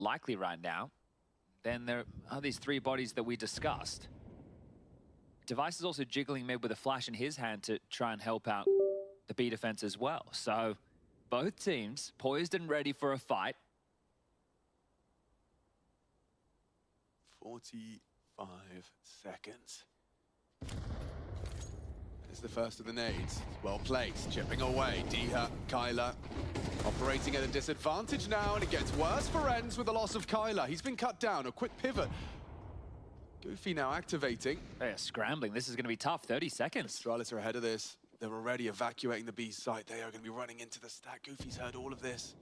likely right now, then there are these three bodies that we discussed. Device is also jiggling mid with a flash in his hand to try and help out the B defense as well. So both teams poised and ready for a fight. 45 seconds. It's the first of the nades. Well placed, chipping away. Diha, Kyler, operating at a disadvantage now, and it gets worse for Ends with the loss of Kyler. He's been cut down, a quick pivot. Goofy now activating. They are scrambling. This is going to be tough. 30 seconds. Astralis are ahead of this. They're already evacuating the B site. They are going to be running into the stack. Goofy's heard all of this.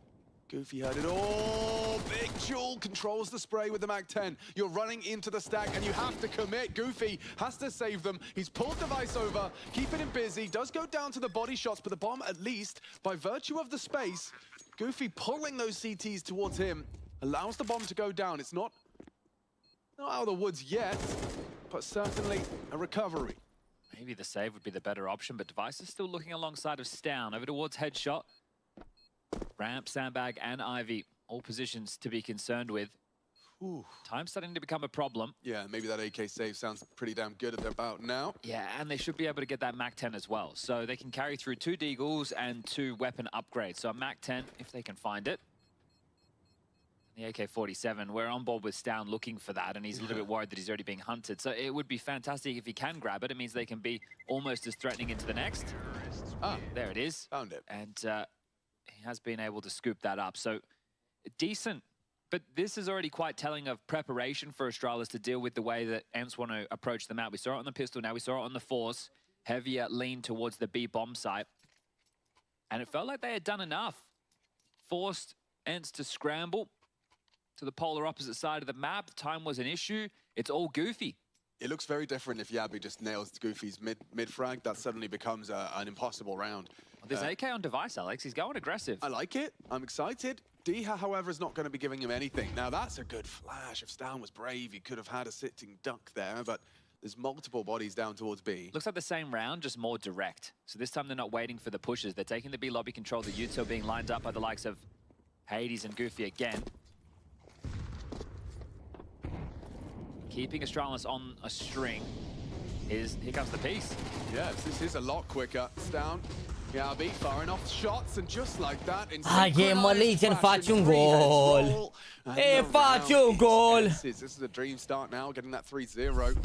Goofy heard it all. Big Jewel controls the spray with the Mag-10. You're running into the stack and you have to commit. Goofy has to save them. He's pulled Device over, keeping him busy. Does go down to the body shots, but the bomb, at least, by virtue of the space, Goofy pulling those CTs towards him, allows the bomb to go down. It's not out of the woods yet, but certainly a recovery. Maybe the save would be the better option, but Device is still looking alongside of Stown. Over towards Headshot. Ramp, Sandbag, and Ivy, all positions to be concerned with. Ooh. Time's starting to become a problem. Yeah, maybe that AK save sounds pretty damn good at about now. Yeah, and they should be able to get that Mac-10 as well. So they can carry through 2 Deagles and 2 weapon upgrades. So a Mac-10, if they can find it. The AK-47, we're on board with Stown looking for that, and he's a little bit worried that he's already being hunted. So it would be fantastic if he can grab it. It means they can be almost as threatening into the next. Ah, there it is. Found it. And he has been able to scoop that up. So decent, but this is already quite telling of preparation for Astralis to deal with the way that ENCE want to approach the map. We saw it on the pistol, now we saw it on the Force. Heavier lean towards the B bomb site. And it felt like they had done enough. Forced ENCE to scramble to the polar opposite side of the map. Time was an issue. It's all Goofy. It looks very different if Yabi just nails Goofy's mid frag. That suddenly becomes an impossible round. Well, there's AK on Device, Alex. He's going aggressive. I like it. I'm excited. Diha, however, is not going to be giving him anything. Now, that's a good flash. If Stown was brave, he could have had a sitting duck there, but there's multiple bodies down towards B. Looks like the same round, just more direct. So this time they're not waiting for the pushes. They're taking the B lobby control. The Util being lined up by the likes of Hades and Goofy again. Keeping Astralis on a string. Here comes the piece. Yes, this is a lot quicker. Stown, Yabi firing off shots, and just like that, in GAMERLEGION face un gol. E face un gol. This is a dream start now, getting that 3-0.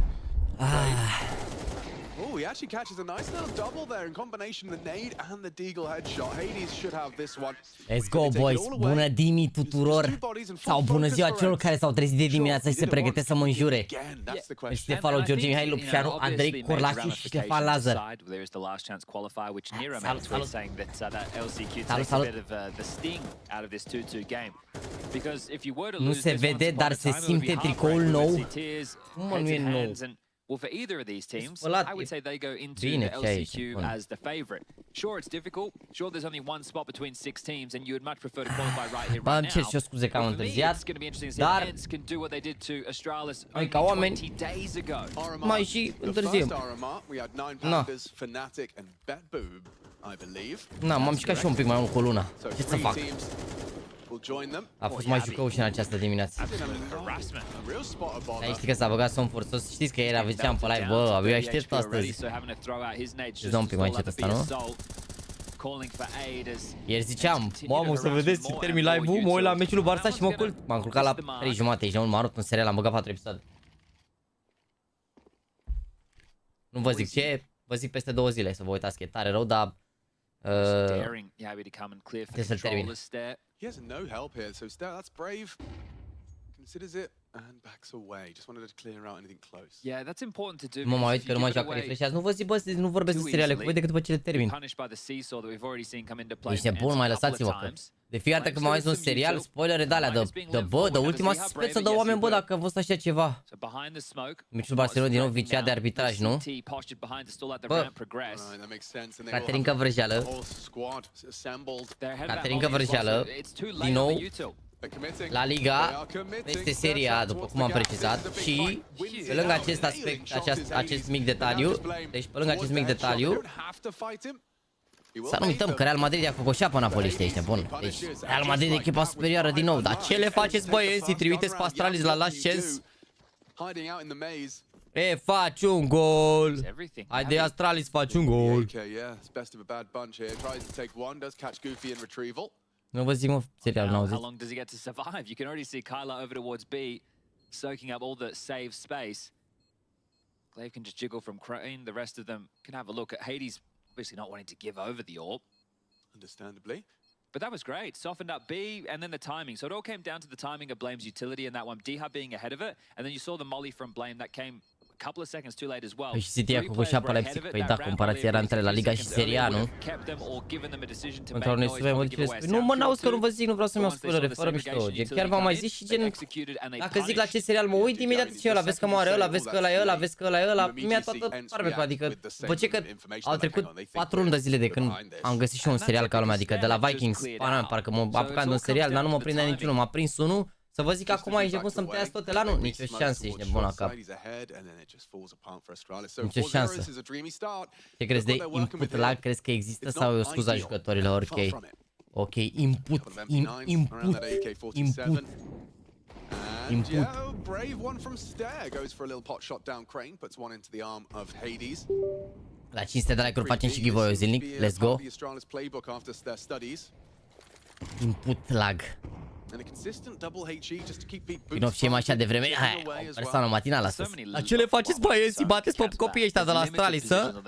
Oh, he actually catches a nice little double there in combination the nade and the Deagle headshot. Hades should have this one. Let's go, boys! Bună dimi tuturor! Sau bună ziua celor care s-au trezit de dimineață și se pregătesc să mă înjure. Stefano, George Mihai Lupșaru, Andrei Corlașu și Ștefan Lazar. Nu se vede, dar se simte tricoul nou. Cum nu e nou? Well, for either of these teams, I would say they go into the LCQ as the favorite. Sure, it's difficult. Sure, there's only one spot between 6 teams, and you would much prefer to qualify right here, right now. Cer și o scuze că am întârziat, it's going to be interesting to see if ENCE can do what they did to Astralis only 20 days ago. Mai și întârziem. Na, m-am jucat și un pic mai mult cu Luna. Ce să fac? A fost mai jucău și în această dimineață. Știi că s-a băgat somn forțos. Știți că era, ziceam pe live, bă, abia aștept astăzi. Îți dau un pic mai încet ăsta, nu? Ieri ziceam, mamă, o să vedeți, termin live-ul, mă uit la meciul lui Barça și mă culc. M-am culcat la 3:30, ești mult, m-am rupt un serial, am băgat 4 episoade. Nu vă zic ce, vă zic peste 2 zile să vă uitați, că e tare rău, dar... trebuie să-l termin. He has no help here, so that's brave. Considers it and backs away. Just wanted to clear out anything close. Yeah, that's important to do. Mă mai uit că nu mai joacă refresh-ați. Nu vă zic, bă, nu vorbesc de seriale cu voi decât după ce le termin. Ești nebun, mai lăsați-vă. De fiecare dată când mă uit un serial, spoilere de alea de ultima speță de oameni, bă, dacă vă așa ceva. Meciul Barcelona din nou viciat de arbitraj, nu? Bă, Caterinca Vrăjeală. Caterinca Vrăjeală, din nou, la Liga, este seria, după cum am precizat, și pe lângă acest aspect, acest mic detaliu, deci pe lângă acest mic detaliu, Să nu uităm că Real Madrid i-a cocoșat pe napoliști, ești nebun. Deci, Real Madrid e echipa superioară din nou. Dar ce le faceți, băieți? Îi trimiteți pe Astralis la last chance? E, faci un gol! Haide, Astralis, faci un gol! Nu vă zic, mă, serial, n-auziți. How long does he get to survive? You can already see Kyla over towards B, soaking up all the save space. Glaive can just jiggle from Crane. The rest of them can have a look at Hades, obviously not wanting to give over the AWP. Understandably. But that was great. Softened up B, and then the timing. So it all came down to the timing of Blame's utility in that one. D-Hub being ahead of it, and then you saw the molly from Blame that came a couple of seconds too late as well. Și City a cocoșat pe Leipzig. Păi da, comparația era între La Liga și Serie A, nu? Pentru unei sube modifice. Nu mă n-auzi că nu vă zic, nu vreau să-mi iau spoilere, fără mișto. Chiar v-am mai zis și gen... Dacă zic la ce serial mă uit, imediat zice ăla, vezi că moare ăla, vezi că ăla e ăla, vezi că ăla e ăla. Mi-a toată farmecul, adică după ce că au trecut 4 luni de zile de când am găsit și un serial ca lumea, adică de la Vikings, parcă m-a apucat de un serial, dar nu mă prindea niciunul, m-a prins unul. Să vă zic acum ești nebun să-mi tăiați tot elanul? Nici o șansă, ești nebun la cap. Nici o șansă. Ce crezi de input lag? Crezi că există sau e o scuză a jucătorilor? Ok. Ok, input. Input. La 500 de like-uri facem și giveaway-ul zilnic. Let's go. Input lag. Nu fie mai așa de vreme. Hai, o persoană matinală astăzi. La ce le faceți, băieți? Bateți pe copiii ăștia de la Astralis, să?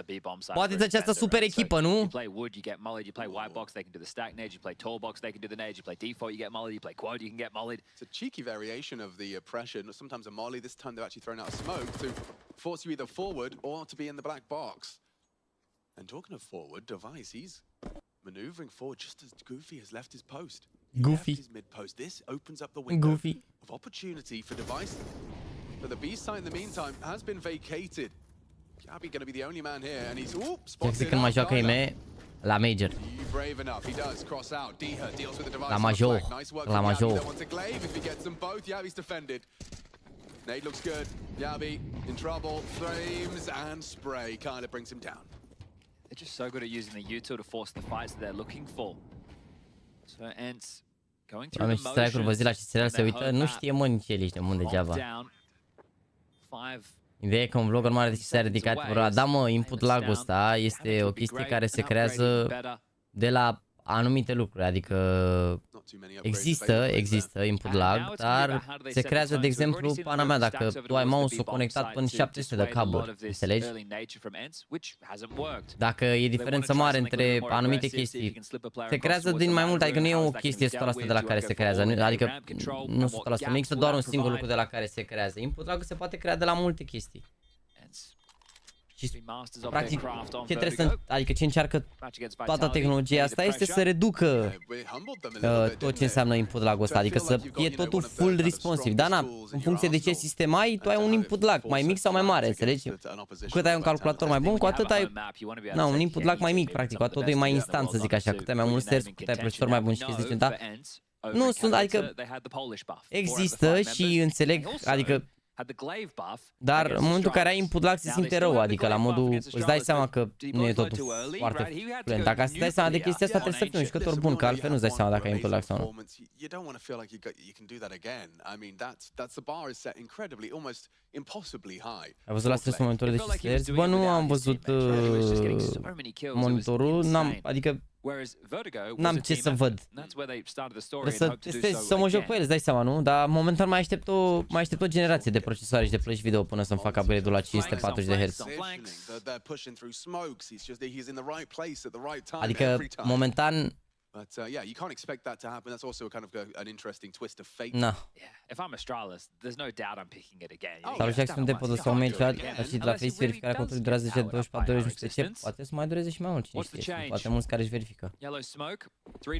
Bateți această super echipă, nu? Maneuvering forward just as Goofy has left his post. Goofy. His mid post. This opens up the window Goofy. of opportunity for Device. But the B site in the meantime has been vacated. Gabby going to be the only man here, and he's spotted când mai joacă IME la Major. Brave enough, he does cross out. Deha deals with the Device. La Major. La Major. If he gets them both, Yabi's defended. Nade looks good. Yabi in trouble. Flames and spray kind of brings him down. They're just so good at using the util to force the fights that they're looking for. So Ents going through the motions. Vă zic la ce serial se uită, nu știe mă nici el, ești nebun degeaba. Ideea e că un vlogger mare de s-a ridicat vreo, da mă, input lag-ul ăsta este o chestie care se creează de la anumite lucruri, adică există input lag, dar se creează, de exemplu, pana mea, dacă tu ai mouse-ul conectat până 700 de cabluri, înțelegi? Dacă e diferență mare între anumite chestii, se creează din mai mult, adică nu e o chestie 100% de la care se creează, adică nu 100%, nu există doar un singur lucru de la care se creează. Input lag se poate crea de la multe chestii. Și, practic, ce trebuie să, adică ce încearcă toată tehnologia asta este să reducă tot ce înseamnă input lag-ul ăsta, adică să fie totul full responsive. Dar na, în funcție de ce sistem ai, tu ai un input lag mai mic sau mai mare, înțelegi? Cu cât ai un calculator mai bun, cu atât ai un input lag mai mic, practic, cu atât e mai instant, să zic așa, cât ai mai mult serți, cât ai procesor mai bun și chestii de genul, dar nu sunt, adică există și înțeleg, adică dar în momentul în care ai input lag se simte rău, adică la modul îți dai seama că nu e totul foarte fluent. Dacă îți dai seama de chestia asta, trebuie să fii un jucător bun, că altfel nu-ți dai seama dacă ai input lag sau nu. Ai văzut la stresul monitorul de știți? Bă, nu am văzut monitorul, adică n-am ce să văd. Trebuie să testez, să mă joc pe el, îți dai seama, nu? Dar momentan mai aștept o generație de procesoare și de plăci video până să-mi fac upgrade-ul la 540 de Hz. Adică, momentan... But yeah, you can't expect that to happen. That's also kind of an interesting twist of fate. No. Yeah, if I'm Astralis, there's no doubt I'm picking it again. Salut, Jackson, de podul sau meci, și la face verificarea contului durează 24 ore, nu știu ce, poate să mai dureze și mai mult, cine știe, poate mulți care își verifică.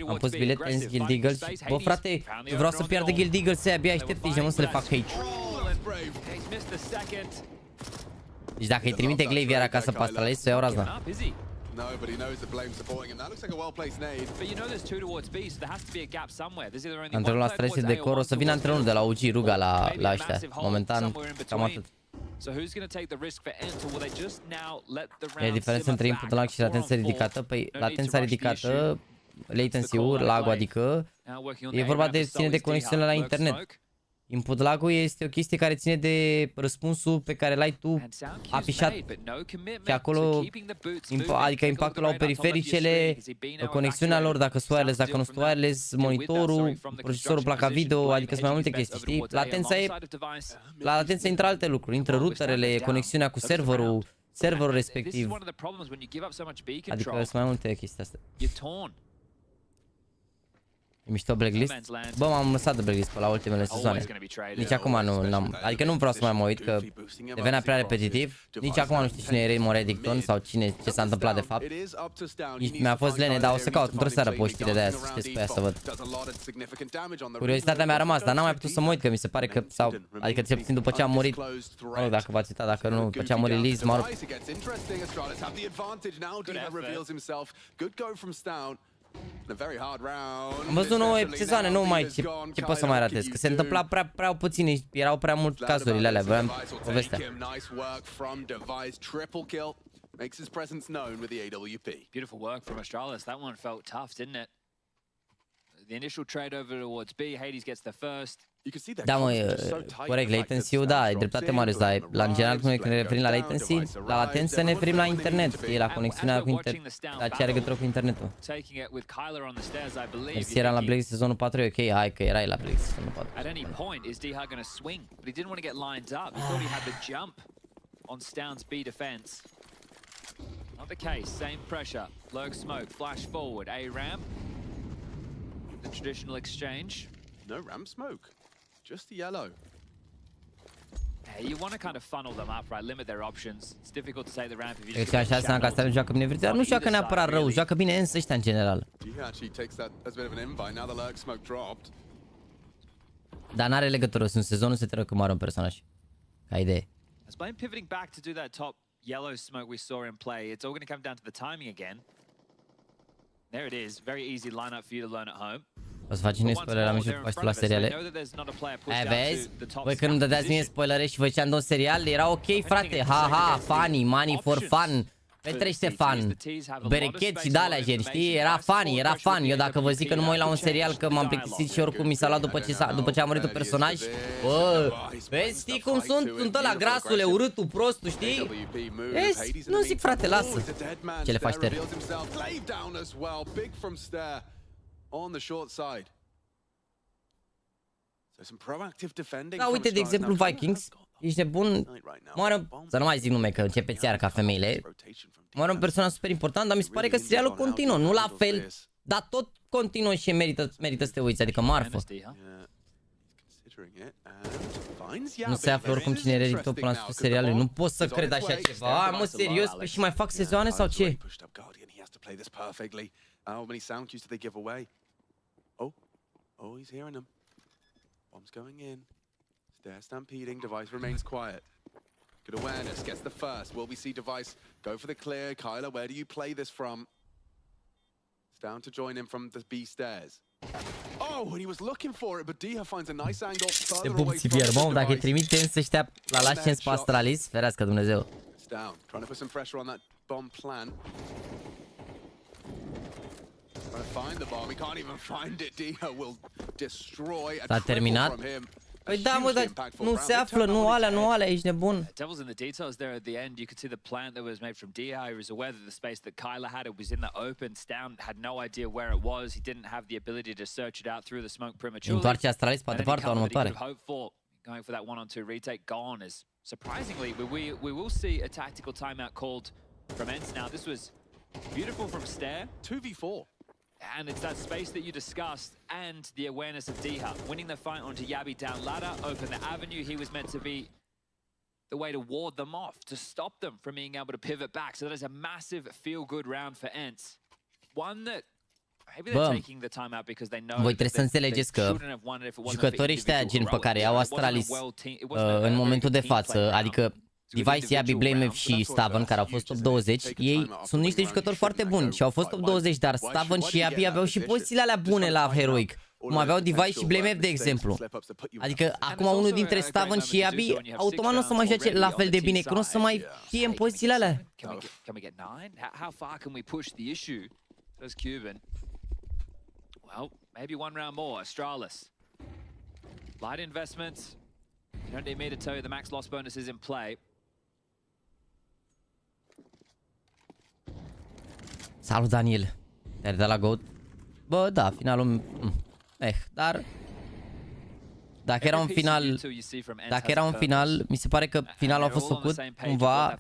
Am pus bilete în Guild Eagles. Bă, frate, eu vreau să piardă Guild Eagles, să abia aștept, deci nu să le fac hate. Deci dacă îi trimite Glaive iar acasă pe Astralis, să iau razna. No, but he knows the Blame supporting him. That looks like a well-placed nade. But you know there's two towards B, so there has to be a gap somewhere. There's either only antrenorul la Astralis de decor, o să vină antrenorul de la OG Ruga la ăștia. Momentan, cam atât. E diferența între input lag și latență ridicată. Păi latența ridicată, latency-ul, lag-ul adică, e vorba de ține de conexiune la internet. Input lag-ul este o chestie care ține de răspunsul pe care l-ai tu afișat. Și acolo, adică impactul la perifericele, conexiunea lor, dacă sunt wireless, dacă nu sunt wireless, monitorul, procesorul, placa video, adică sunt mai multe chestii, știi? Latența e, la latență intră alte lucruri, intră routerele, conexiunea cu serverul respectiv. Adică sunt mai multe chestii astea. E mișto blacklist? Bă, m-am lăsat de blacklist pe la ultimele sezoane. Nici acum nu am, adică nu vreau să mai mă uit că devenea prea repetitiv. Nici acum nu știu cine e Raymond Reddington sau ce s-a întâmplat de fapt. Nici mi-a fost lene, dar o să caut într-o seară pe o știre de aia să știți pe ea să văd. Curiozitatea mi-a rămas, dar n-am mai putut să mă uit că mi se pare că, sau, adică cel puțin după ce am murit, mă rog, dacă v-ați uitat, dacă nu, după ce am murit Liz, mă rog. Am văzut 9 sezoane, nu mai ce pot să mai ratez, că se întâmpla prea puțin, erau prea mult cazurile alea, vreau povestea. Beautiful work from Astralis. That one felt tough, didn't it? The initial trade over towards B, Hades gets the first. Da, mă, corect, latency-ul, da, ai dreptate, Marius, dar la în general când ne referim la latency, la latență ne referim la internet, e la conexiunea cu internet, la ce are legătură cu internetul. Mersi, eram la Blacklist sezonul 4, e ok, hai că erai la Blacklist sezonul 4. At any point is Deha going to swing, but he didn't want to get lined up. He thought he had the jump on Stoun's B defense. Not the case, same pressure. Lurk smoke, flash forward, A ramp. The traditional exchange. No ramp smoke. Just the yellow. Yeah, you want to kind of funnel them up, right? Limit their options. It's difficult to take the ramp if you just. Așa seama că asta nu joacă bine, dar nu joacă neapărat rău, joacă bine însă ăștia în general. Dar n-are legătură, sunt sezonul se trebuie cu mare un personaj. Ca idee. As Blame pivoting back to do that top yellow smoke we saw in play, it's all going to come down to the timing again. There it is, very easy lineup for you to learn at home. O să faci spoiler la mijloc, faci tu la seriale. Aia vezi? Voi când îmi dădeați mie spoilere și făceam de un serial, era ok, frate, ha, funny, money for fun. Petrește fan, berechet și de-alea gen, știi? Era fun. Eu dacă vă zic că nu mă uit la un serial că m-am plictisit și oricum mi s-a luat după ce a murit un personaj. Bă, vezi, știi cum sunt ăla grasule, urâtul, prostul, știi? Vezi? Nu zic, frate, lasă. Ce le faci, Ter? Da, uite, de exemplu, Vikings. Ești nebun, moară, să nu mai zic nume că începeți iar ca femeile. Moară un personaj super important, dar mi se pare că serialul continuă, nu la fel, dar tot continuă și merită să te uiți, adică marfă. Nu se află oricum cine e redictor până la serialul, nu pot să cred așa ceva. A, mă, serios, păi și mai fac sezoane sau ce? They're stampeding, Device remains quiet. Good awareness, gets the first. Will we see Device go for the clear? Kyler, where do you play this from? It's down to join him from the B stairs. Oh, and he was looking for it, but Deha finds a nice angle further away from the device. Dacă îi trimite să știa la lași pe Astralis, ferească Dumnezeu. It's down, trying to put some pressure on that bomb plant. Trying to find the bomb, he can't even find it. Deha will destroy a triple from him. Păi da, mă, dar nu se află, nu alea, ești nebun. Devil's in the details there at the end. You could see the plant that was made from Deha. He was aware that the space that Kyler had, it was in the open. Stown had no idea where it was. He didn't have the ability to search it out through the smoke prematurely. Întoarce Astralis poate partea următoare. Going for that one-on-two retake gone is surprisingly we will see a tactical timeout called from Ents now. This was beautiful from Stair. 2v4. And it's that space that you discussed and the awareness of Deha. Winning the fight onto Yabi down ladder, open the avenue. He was meant to be the way to ward them off, to stop them from being able to pivot back. So that is a massive feel-good round for Ents. One that maybe they're taking the time out because they know voi trebuie să înțelegeți că jucătorii ăștia gen pe care au Astralis în momentul de față, adică Device, Yabi, Blame și Staven, care au fost top 20, ei sunt niște jucători foarte buni și au fost top 20, dar Staven și Yabi aveau și pozițiile alea bune la Heroic. cum aveau Device și BlameF, de exemplu. Adică acum unul dintre Staven și Yabi automat nu o să mai joace la fel de bine, că nu o să mai fie în pozițiile alea. Can we get 9? How far can we push the issue? Does Cuban? Well, maybe one round more. Astralis. Light investments. You don't need me to tell you the max loss bonus is in play. Salut, Daniel. Te-ai dat la GOAT? Bă, da, finalul... dar... Dacă era un final, mi se pare că finalul a fost făcut cumva,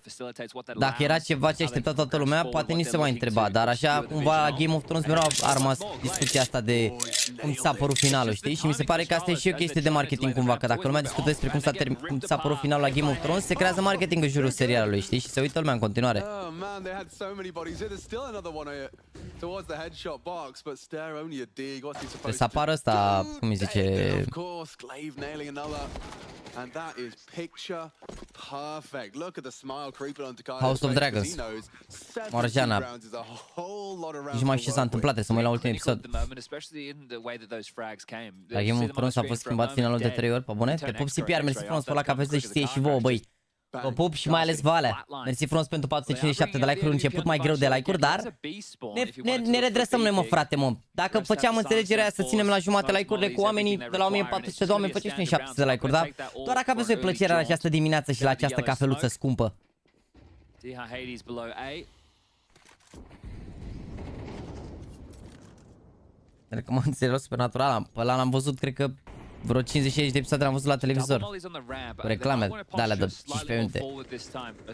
dacă era ceva ce aștepta toată lumea, poate nici se mai întreba, dar așa cumva la Game of Thrones mereu a rămas discuția asta de cum s-a părut finalul, știi? Și mi se pare că asta e și o chestie de marketing cumva, că dacă lumea discută despre cum s-a părut finalul la Game of Thrones, se creează marketing în jurul serialului, știi? Și se uită lumea în continuare. Trebuie să apară ăsta, cum îi zice... And that is picture perfect. Look at the smile creeping onto Carlos. House of Dragons. Morjana. Nici mai știu ce s-a întâmplat, trebuie să mă uit la ultimul episod. La Game of Thrones a fost schimbat finalul de 3 ori, pe bune? Te pup CPR, mersi frumos pe la cafețe și ție și vouă, băi. Vă pup și mai ales Valea. Mersi frumos pentru 457 de like-uri, început mai greu de like-uri, dar ne redresăm noi, mă, frate, mă. Dacă făceam înțelegerea aia să ținem la jumate like-urile cu oamenii de la 1400 de oameni, făceți noi 700 de like-uri, dar doar dacă aveți voi plăcerea la această dimineață și la această cafeluță scumpă. Recomand serios Supernatural, pe ăla l-am văzut, cred că vreo 50-60 de episoade l-am văzut la televizor. Cu reclame de alea de 15 minute.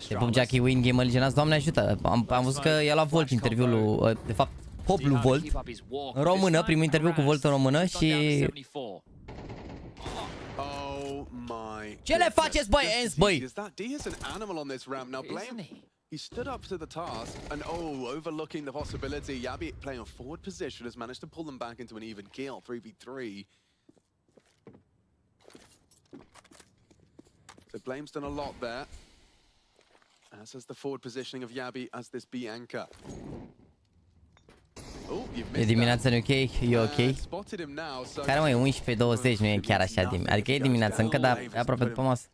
Te pup Jackie Win, GamerLegion, Doamne ajută. Am văzut că el a Volt interviul, de fapt, Pop lui Volt, în română, primul interviu cu Volt în română și... Ce le faceți, băi, Ens, băi? He stood up to the task and overlooking the possibility. Yabi playing a forward position has managed to pull them back into an even kill, 3v3. So Blame's done a lot there, as has the forward positioning of Yabi as this B anchor. E dimineața în UK, e ok. Care mai 11:20 nu e chiar așa dimineața. Adică e dimineața încă, dar e aproape după masă.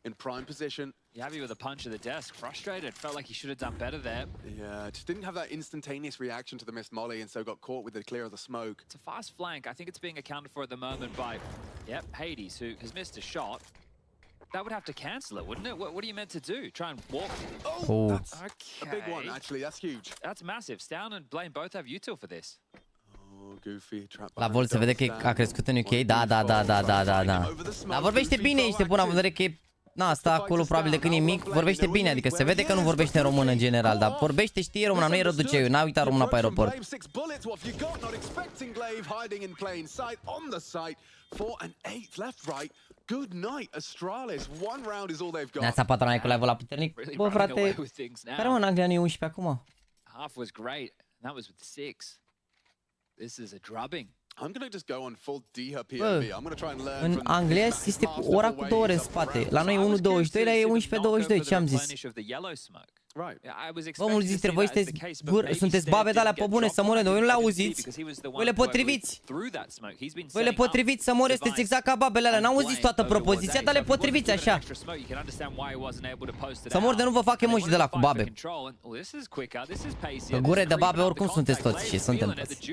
Yabi with a punch at the desk, frustrated, felt like he should have done better there. Yeah, just didn't have that instantaneous reaction to the missed molly and so got caught with the clear of the smoke. It's a fast flank. I think it's being accounted for at the moment by, Hades, who has missed a shot. That would have to cancel it, wouldn't it? What are you meant to do? Try and walk? Oh, that's a big one, actually. That's huge. That's massive. Stown and Blame both have util for this. Goofy, trap la Volt se vede că a crescut în UK, da. Dar vorbește bine, ești bun, am vedere că e... Na, asta acolo probabil de când e mic, vorbește bine, adică se vede că nu vorbește în română în general, dar vorbește, știe româna, nu e reducere, n-a uitat româna pe aeroport. Good night, Astralis. One round is all they've got. Ne-ați apat la live-ul la puternic? Bă, frate, care mă în Anglia nu e 11 acum? Half was great, and that was with 6. This is a drubbing. I'm gonna just go on full PGL. I'm gonna try and learn. În Anglia este cu ora cu 2 ore în spate. La noi e 1:22, la ei e 11:22, ce am zis? Bă, mulți dintre voi sunteți babe de alea pe bune să mori, voi nu le auziți? Voi le potriviți. Voi le potriviți să mori, sunteți exact ca babele alea. N-auziți toată propoziția, dar le potriviți așa. Să mor de nu vă fac emoji de la cu babe. Că gure de babe oricum sunteți toți și suntem toți.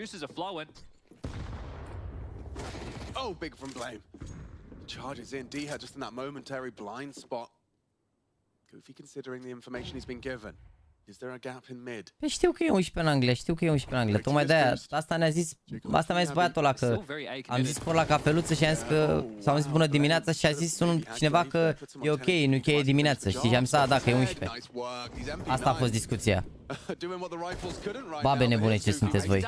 Oh, big from Blame. Charges in. D-Head just in that momentary blind spot. Goofy considering the information he's been given. Is there a gap in mid? Păi știu că e 11 în Anglia, știu că e 11 în Anglia. Tocmai de-aia, asta mi-a zis băiatul ăla că am zis până la cafeluță și am zis că, sau am zis bună dimineața și a zis cineva că e ok, nu că e dimineață, știi? Și am zis, da, că e 11. Asta a fost discuția. Babe nebune ce sunteți voi.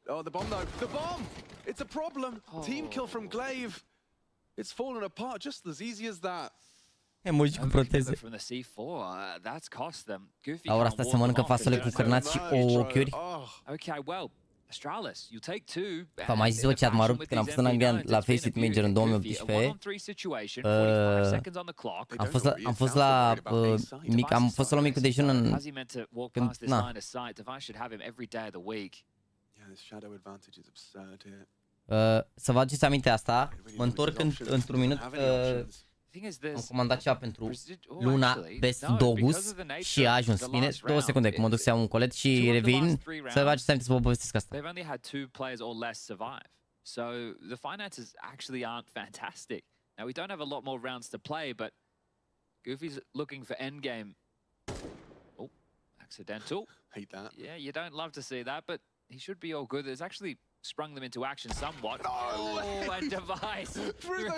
Oh, the bomb though. The bomb! It's a problem. Team kill from Glaive. It's fallen apart just as easy as that. Emoji cu proteze. La ora asta se mănâncă fasole cu cârnați și ochiuri. Okay, well, Astralis, you take 2. V-am mai zis eu chat, m-a rupt când am fost în Anglia la Face It Major în 2018. Am fost la micul dejun în... this shadow advantage is absurd here. Să vă aduceți aminte asta, mă întorc într-un minut, am comandat ceva pentru Luna Best Dogus și a ajuns. Bine, 2 secunde, că mă duc să iau un colet și revin să vă aduceți aminte să vă povestesc asta. They've only had 2 players or less survive. So the finances actually aren't fantastic. Now we don't have a lot more rounds to play, but Goofy's looking for endgame. Oh, accidental. Hate that. Yeah, you don't love to see that, but he should be all good. There's actually sprung them into action somewhat. No! Oh, and Device through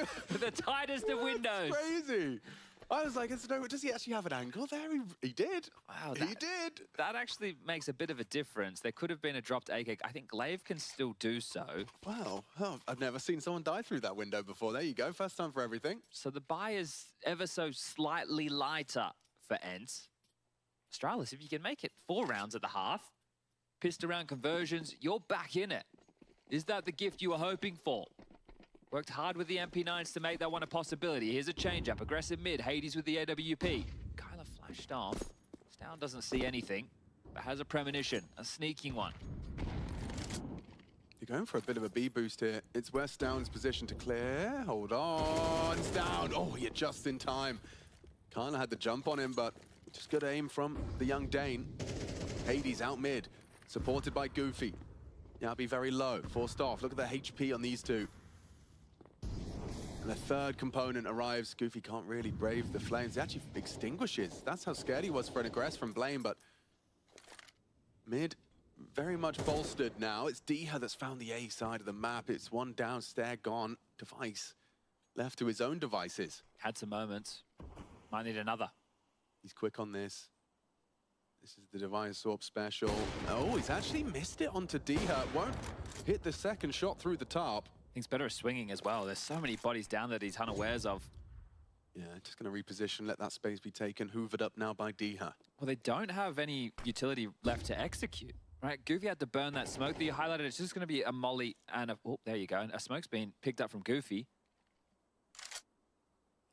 the tightest of windows. That's crazy. I was like, does he actually have an angle there? He did. Wow, he did. That actually makes a bit of a difference. There could have been a dropped AK. I think Glaive can still do so. Wow. Oh, I've never seen someone die through that window before. There you go. First time for everything. So the buy is ever so slightly lighter for Ents. Astralis, if you can make it 4 rounds at the half, pissed around conversions, you're back in it. Is that the gift you were hoping for? Worked hard with the MP9s to make that one a possibility. Here's a change-up. Aggressive mid. Hades with the AWP. Kyler flashed off. Stown doesn't see anything, but has a premonition. A sneaking one. You're going for a bit of a B boost here. It's West Down's position to clear. Hold on. It's down. Oh, he adjusts in time. Kyler had the jump on him, but just good aim from the young Dane. Hades out mid. Supported by Goofy. Yeah, be very low. Forced off. Look at the HP on these two. And the third component arrives. Goofy can't really brave the flames. He actually extinguishes. That's how scared he was for an aggress from Blame, but mid very much bolstered now. It's Deha that's found the A side of the map. It's one down, stare gone. Device left to his own devices. Had some moments. Might need another. He's quick on this. This is the Device Orb special. Oh, he's actually missed it onto Deha. Won't hit the second shot through the top. He's better at swinging as well. There's so many bodies down that he's unawares of. Yeah, just going to reposition, let that space be taken. Hoovered up now by Deha. Well, they don't have any utility left to execute, right? Goofy had to burn that smoke that you highlighted. It's just going to be a molly and a... Oh, there you go. And a smoke's been picked up from Goofy.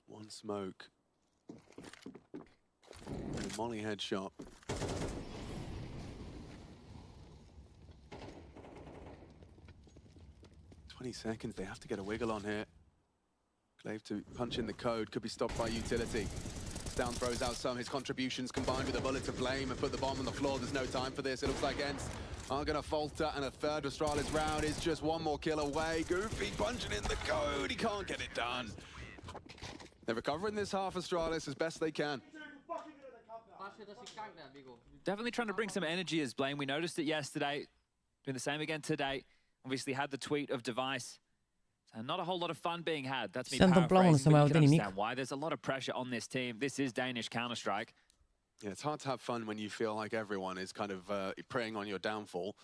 One smoke. And a molly headshot. 20 seconds, they have to get a wiggle on here. Glaive to punch in the code, could be stopped by utility. Down throws out some, his contributions combined with a bullet to Blame and put the bomb on the floor. There's no time for this, it looks like Ents are gonna falter, and a third Astralis round is just one more kill away. Goofy punching in the code, he can't get it done. They're recovering this half Astralis as best they can. Definitely trying to bring some energy as Blame. We noticed it yesterday, doing the same again today. Obviously had the tweet of Device. So not a whole lot of fun being had. That's me paraphrasing, but you can understand why. There's a lot of pressure on this team. This is Danish Counter-Strike. Yeah, it's hard to have fun when you feel like everyone is kind of preying on your downfall.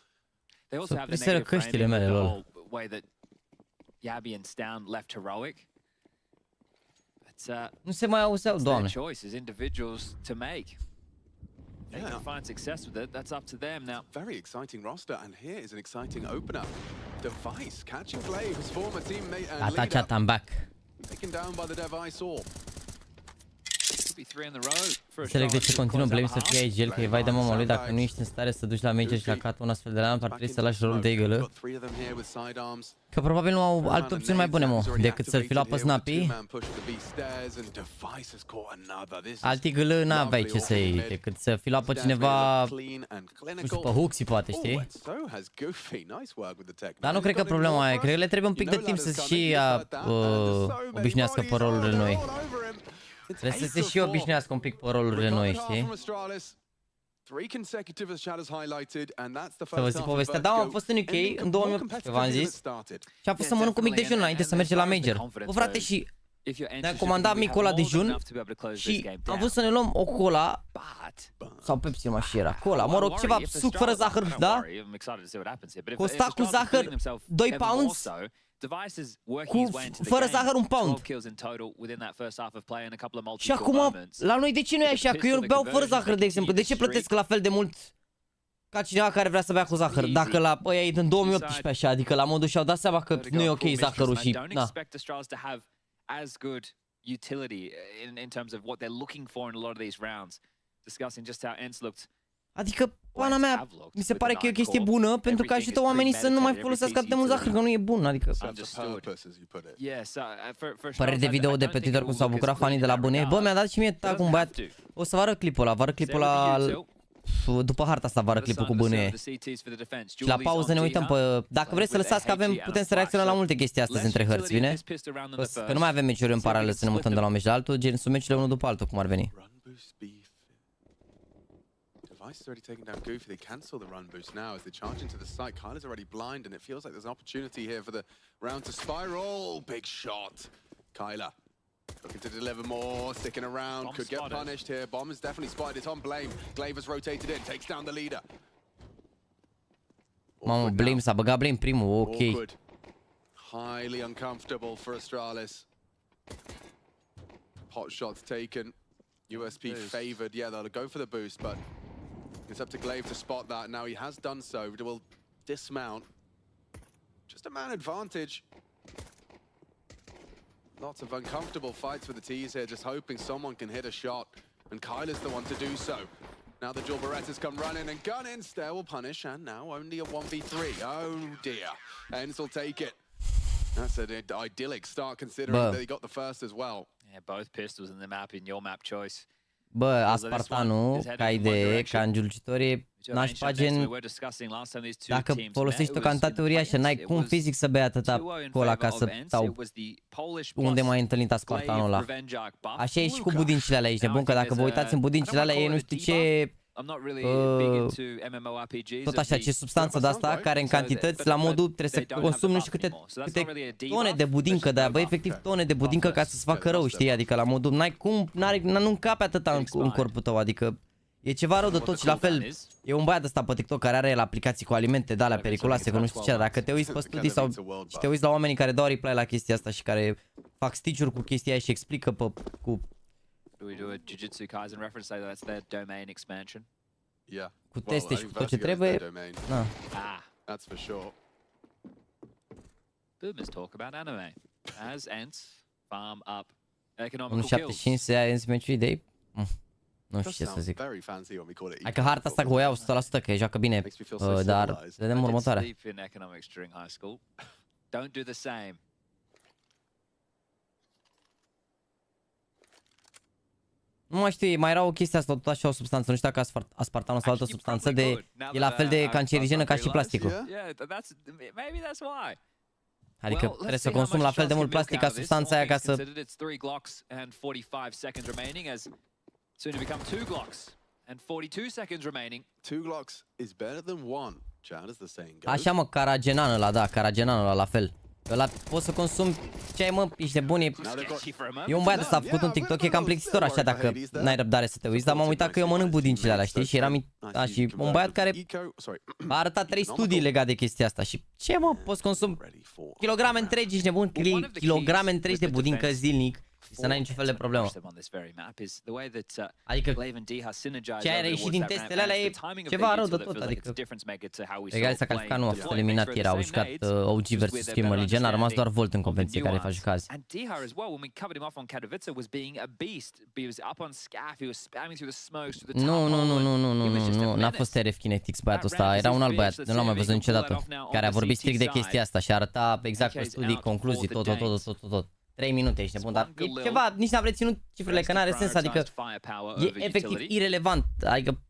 They also have the negative framing with the whole way that Yabi and Stown left heroic. But nu se mai auzeau, doamne. Their choice as individuals to make. They can find success with it. That's up to them now. Very exciting roster, and here is an exciting opener. Device catching Glaive, his former teammate and leader. I'm back. Taken down by the Device Orb. Înțeleg de ce continuă Blame să fie aici, el că e vai de mama lui dacă nu ești în stare să duci la major și la cat un astfel de round, ar trebui să lași rolul de eagle. Că probabil nu au alte opțiuni mai bune, mo, decât să-l fi luat pe Snappy. Alt eagle n-aveai ce să iei, decât să fi luat pe cineva, nu știu, pe Huxi poate, știi? Dar nu cred că problema e, cred că le trebuie un pic de timp să și obișnuiască pe rolurile noi. Trebuie să se și obișnuiască un pic pe rolurile noi, știi? Să vă zic povestea, da, am fost în UK în 2018, v-am zis, și am fost să mănânc un mic dejun înainte să mergem la Major. Bă, frate, și ne-am comandat micul ăla dejun și am vrut să ne luăm o cola, sau Pepsi, mă, și era cola, mă rog, ceva suc fără zahăr, da? Costa cu zahăr 2 pounds, fără zahăr 1 pound. Și acum, la noi de ce nu e așa? Că eu beau fără zahăr, de exemplu. De ce plătesc la fel de mult ca cineva care vrea să bea cu zahăr? Dacă la ăia e din 2018 așa, adică la modul și-au dat seama că nu e ok zahărul și na. As good utility in terms of what they're looking for in a lot of these rounds. Discussing just how Ents looked Adică, pana mea, mi se pare că e o chestie bună pentru că ajută oamenii să nu mai folosească atât de mult zahăr, că nu e bun, adică... Păreri de video de pe Twitter cum s-au bucurat fanii de la bune. Bă, mi-a dat și mie tag un băiat. O să vă arăt clipul ăla, după harta asta vă arăt clipul cu bânuie. Și la pauză ne uităm pe... Dacă vreți să lăsați că putem să reacționăm la multe chestii astăzi între hărți, bine? Că nu mai avem meciuri în paralel să ne mutăm de la un meci la altul, gen sunt meciurile unul după altul, cum ar veni. Is already taken down Goofy. They cancel the run boost now as they charge into the site. Kyler's already blind, and it feels like there's an opportunity here for the round to spiral. Big shot. Kyler looking to deliver more, sticking around. Could get punished here. Bomb is definitely spotted. It's on Blame. Glaver's rotated in, takes down the leader. Mamă, Blame s-a băgat Blame primul, ok. Highly uncomfortable for Astralis. Hot shots taken. USP favored. Yeah, they'll go for the boost, but it's up to Glaive to spot that. Now he has done so. Will dismount. Just a man advantage. Lots of uncomfortable fights for the T's here, just hoping someone can hit a shot. And Kyler's the one to do so. Now the dual Berettas come running and gun in. Stair will punish, and now only a 1v3. Oh dear. Ends will take it. That's an idyllic start considering that he got the first as well. Yeah, both pistols in the map, in your map choice. Bă, Aspartanul, ca idee, ca înghiulcitorie, nașpa gen... Dacă folosești o cantitate uriașă, n-ai cum fizic să bei atâta cola ca să... Sau unde mai întâlnit Aspartanul ăla. Așa e și cu budincile alea, ești nebun, că dacă vă uitați în budincile alea, ei nu știu ce... tot așa, ce substanță de asta, care în cantități, la modul, trebuie să consumi nu știu câte tone de budincă de aia, bă, efectiv tone de budincă ca să-ți facă rău, știi? Adică la modul, n-ai cum, nu încape atâta în corpul tău, adică e ceva rău de tot și la fel, e un băiat ăsta pe TikTok care are el aplicații cu alimente de alea periculoase, că nu știu ce, dacă te uiți pe studii sau și te uiți la oamenii care dau reply la chestia asta și care fac stitch-uri cu chestia aia și explică cu... Do we do a Jujutsu Kaisen reference? Say that's their domain expansion. Yeah. Cu teste și cu tot ce trebuie. Da. That's for sure. Boomers talk about anime. As ants farm up economical kills. 1.75 se ia Ants meciul idei. Nu știu ce să zic. Hai că harta asta cu o iau 100% că joacă bine, dar vedem următoarea. Don't do the same. Nu mai știu, mai era o chestie asta, tot așa o substanță, nu știu dacă aspartanul sau altă substanță, e la fel de cancerigenă ca și plasticul. Adică trebuie să consumi la fel de mult plastic ca substanța aia ca să... Soon to become 2 Glocks and 42 seconds remaining. 2 Glocks is better than 1. Chad, as the saying goes. Așa mă, caragenan ăla, da, caragenan ăla la fel. Ăla poți să consumi ce ai, mă, ești de bun, e un băiat ăsta, a făcut un TikTok, e cam plictisitor așa dacă n-ai răbdare să te uiți, dar m-am uitat că eu mănânc budincile alea, știi? Și era și un băiat care a arătat 3 studii legate de chestia asta și ce, mă, poți consumi kilograme întregi, ești nebun, kilograme întregi de budincă zilnic. Să n-ai niciun fel de problemă. Adică ce ai reieșit din testele alea e ceva rău de tot, adică Egal s-a calificat, nu a fost eliminat ieri, au jucat OG vs GAMERLEGION, a rămas doar Volt în competiție care face caz. Nu, n-a fost RF Kinetics băiatul ăsta, era un alt băiat, nu l-am mai văzut niciodată, care a vorbit strict de chestia asta și arăta exact pe studii, concluzii, tot. 3 minute, ești nebun, dar e ceva, nici n-am reținut cifrele, că n-are sens, adică e efectiv irelevant, adică...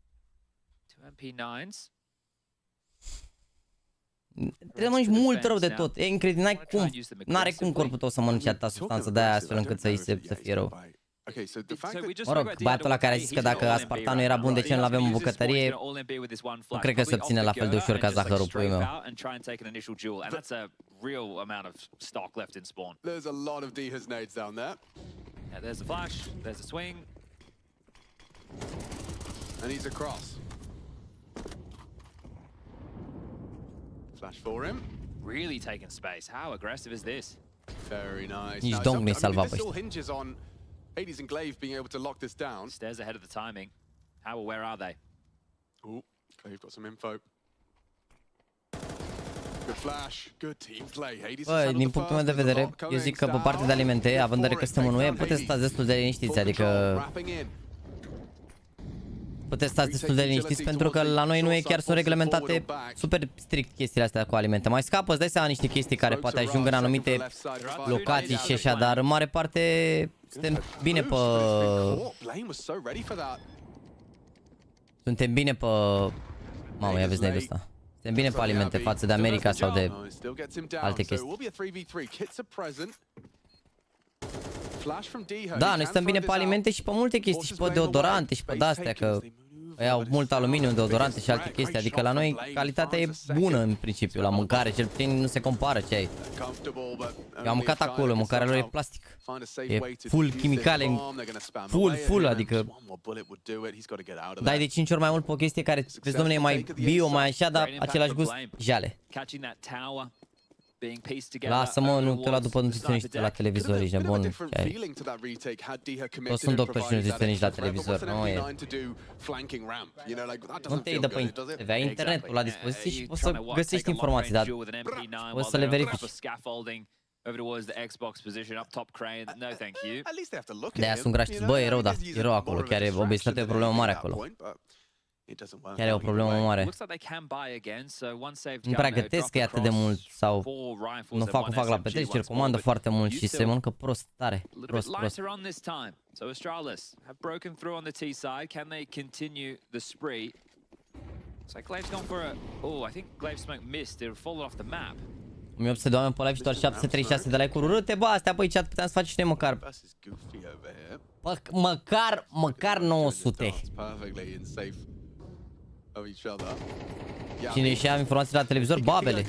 Trebuie să mănânci mult rău de tot, e incredibil, n-are cum corpul tău să mănânci atâta substanță de aia astfel încât să fie rău. Mă rog, băiatul ăla care a zis că dacă aspartanul era bun, de ce nu l-avem în bucătărie, nu cred că se obține la fel de ușor ca zahărul, puiul meu. Real amount of stock left in spawn. There's a lot of Dihas nades down there. Yeah, there's a flash, there's a swing. And he's across. Flash for him. Really taking space. How aggressive is this? Very nice. Nici Dong nu-i salva pe ăștia. Hinges on Hades and Glaive being able to lock this down. Stairs ahead of the timing. How aware are they? Ooh, Glaive got some info. Bă, din punctul meu de vedere, eu zic că pe partea de alimente, având în vedere că suntem în UE, puteți să stați destul de liniștiți, adică puteți stați destul de liniștiți pentru că la noi nu e chiar sunt reglementate super strict chestiile astea cu alimente. Mai scapă, îți dai seama niște chestii care poate ajung în anumite locații și așa, dar în mare parte suntem bine pe... Suntem bine pe... Mamă, ia vezi neidul ăsta. Suntem bine pe alimente față de America sau de alte chestii. Da, noi stăm bine pe alimente și pe multe chestii, și pe deodorante și pe de-astea, că au mult aluminiu, deodorante și alte chestii, adică la noi calitatea e bună în principiu, la mâncare, cel puțin nu se compară ce ai. Eu am mâncat acolo, mâncarea lor e plastic, e full chimicale, full, adică dai de 5 ori mai mult pe o chestie care, vezi dom'le, e mai bio, mai așa, dar același gust, jale. Lasă-mă, nu te lua după nutriționiști la televizor, ești nebun. Toți sunt doctori și nutriționiști la televizor, nu e... Nu te iei de pe TV, ai internetul la dispoziție și poți să găsești informații, dar poți să le verifici. De-aia sunt grași, bă, e rău, da, e rău acolo, chiar e obezitatea, e o problemă mare acolo. Chiar e o problemă mare. Nu prea gătesc că e atât de mult sau nu fac cum fac la petreceri, comandă foarte mult și se mănâncă prost tare. Prost. So Australis have broken through on the T side. Can they continue the spree? It's like Glaive's gone for a... Oh, I think Glaive Smoke missed. They've fallen off the map. 1800 de oameni pe live și doar 736 de like-uri. Râte, bă, astea pe chat puteam să facem și noi măcar 900. Cine și-a informații la televizor? Babele.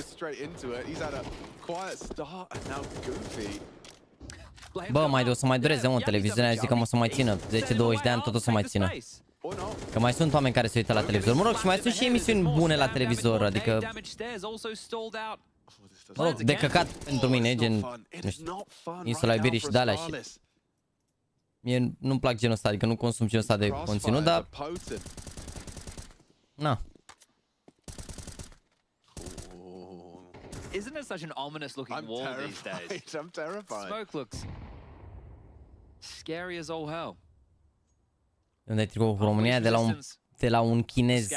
Bă, mai o să mai dureze, mă, televiziunea, zic că o să mai țină 10-20 de ani, tot o să mai țină. Că mai sunt oameni care se uită la televizor. Mă rog, și mai sunt și emisiuni bune la televizor, adică... Mă rog, de căcat pentru mine, gen, nu știu, Insula Iubirii și de-alea și... Mie nu-mi plac genul ăsta, adică nu consum genul ăsta de conținut, dar... Na. Isn't it such an ominous looking wall these days? I'm terrified. Smoke looks scary as all hell. Unde tricou cu România de la un chinez.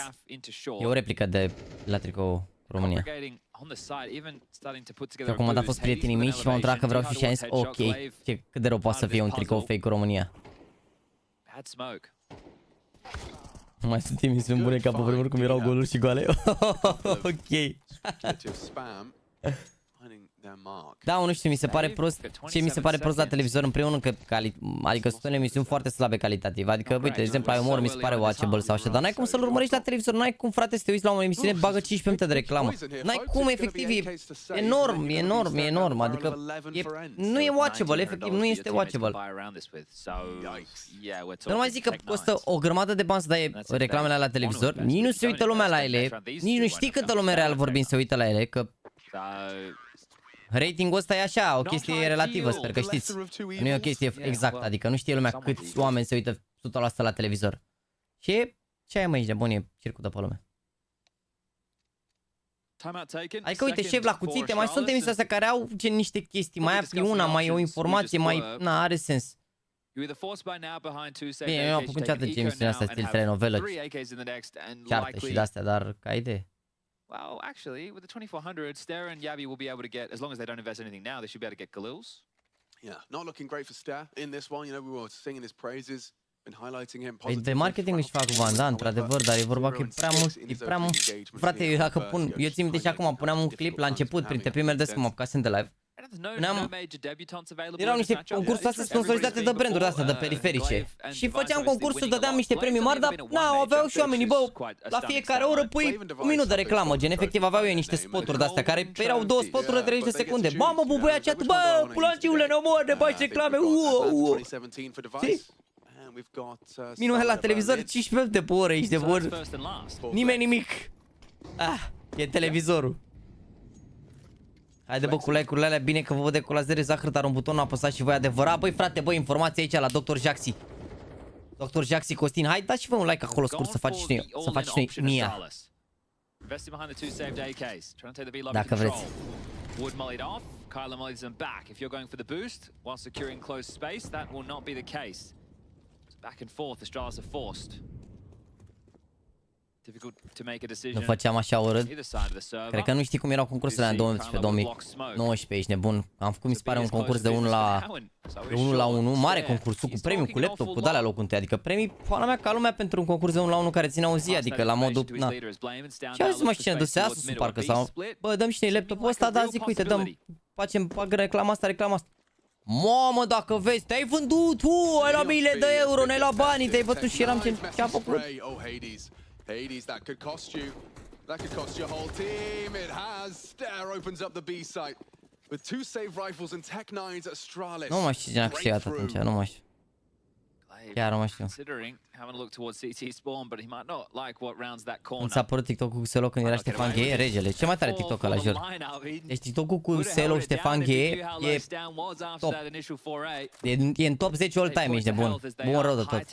E o replică de la tricou România. Și acum am fost prietenii mei și m-au întrebat că vreau și am zis ok, cât de rău poate să fie un tricou fake cu România. Mai sunt emisiuni bune ca pe vremuri cum erau goluri și goale. Ok. Da, nu știu, mi se pare prost. Ce mi se pare prost la televizor în primul rând că adică sunt emisiuni foarte slabe calitativ. Adică, uite, de exemplu, ai umor, mi se pare watchable sau așa, dar n-ai cum să-l urmărești la televizor, n-ai cum, frate, să te uiți la o emisiune, bagă 15 minute de reclamă. N-ai cum, efectiv, e enorm, adică nu e watchable, efectiv, nu este watchable. Nu mai zic că costă o grămadă de bani să dai reclamele la televizor, nici nu se uită lumea la ele, nici nu știi câtă lume real vorbind se uită la ele, că... Ratingul ăsta e așa, o chestie relativă, sper că știți. Nu e o chestie exactă, adică nu știe lumea câți oameni se uită 100% la televizor. Și ce ai, mă, ești de bun, e circul de pe lume. Adică uite, șef la cuțite, mai sunt emisiuni astea care au gen niște chestii, mai afli una, mai o informație, mai... Na, are sens. Bine, eu am făcut niciodată emisiunea asta stil telenovelă, ceartă și de-astea, dar ca idee. Well, actually, with the 2400, Stare and Yabi will be able to get, as long as they don't invest anything now, they should be able to get Galils. Yeah, not looking great for Stare in this one. You know, we were singing his praises and highlighting him. Pe marketing își fac cu Van, da, într-adevăr, dar e vorba că e prea mult, frate, eu dacă pun, eu țin minte și acum puneam un clip la început, printre primele des când mă apucasem de live. Erau niște concursuri astea sponsorizate de branduri astea, de periferice. Și făceam concursul, dădeam niște premii mari, dar n-au, aveau și oamenii, bă, la fiecare oră pui un minut de reclamă, gen, efectiv aveau eu niște spoturi de-astea, care erau 2 spoturi de 30 de secunde. Mamă, bubuia chat, bă, pulanciule, ne omor, ne bagi reclame, minune la televizor, 15 minute pe oră, ești de bun. Nimeni nimic. Ah, e televizorul. Haide bă, cu like-urile alea, bine că vă văd de colazere zahăr, dar un buton apăsat și voi adevărat. Băi frate, băi, informație aici la Dr. Jaxy. Dr. Jaxy Costin, hai dați și vă un like acolo scurt să faceți și noi mia. Dacă vreți. Nu făceam așa urât. Cred că nu știi cum erau concursurile în 2018, ești nebun. Am făcut, mi se pare, un concurs de 1 la 1, mare concursul cu premiu, cu laptop, cu de-alea locul întâi. Adică premii, pula mea, ca lumea pentru un concurs de 1 la 1 care ținea o zi, adică la modul, na. Și azi mai știu cine duse Asus, parcă, sau, bă, dăm și noi laptopul ăsta, da, zic, uite, dăm, facem reclama asta, reclama asta. Mamă, dacă vezi, te-ai vândut, ai la mile de euro, ne-ai luat banii, te-ai văzut și eram ce-am făcut. Hades, that could cost you. That could cost your whole team. It has. Stare opens up the B site with 2 save rifles and Tech 9s Astralis. Nu mai știu cine a câștigat atunci, nu mai știu. Chiar nu mai știu. Mi s-a părut TikTok-ul cu Selo când era Ștefan Ghe, regele. Ce mai tare TikTok ăla, jur. Deci TikTok-ul cu Selo, Ștefan Ghe e top. E în top 10 all time, ești de bun. Bun rău de tot.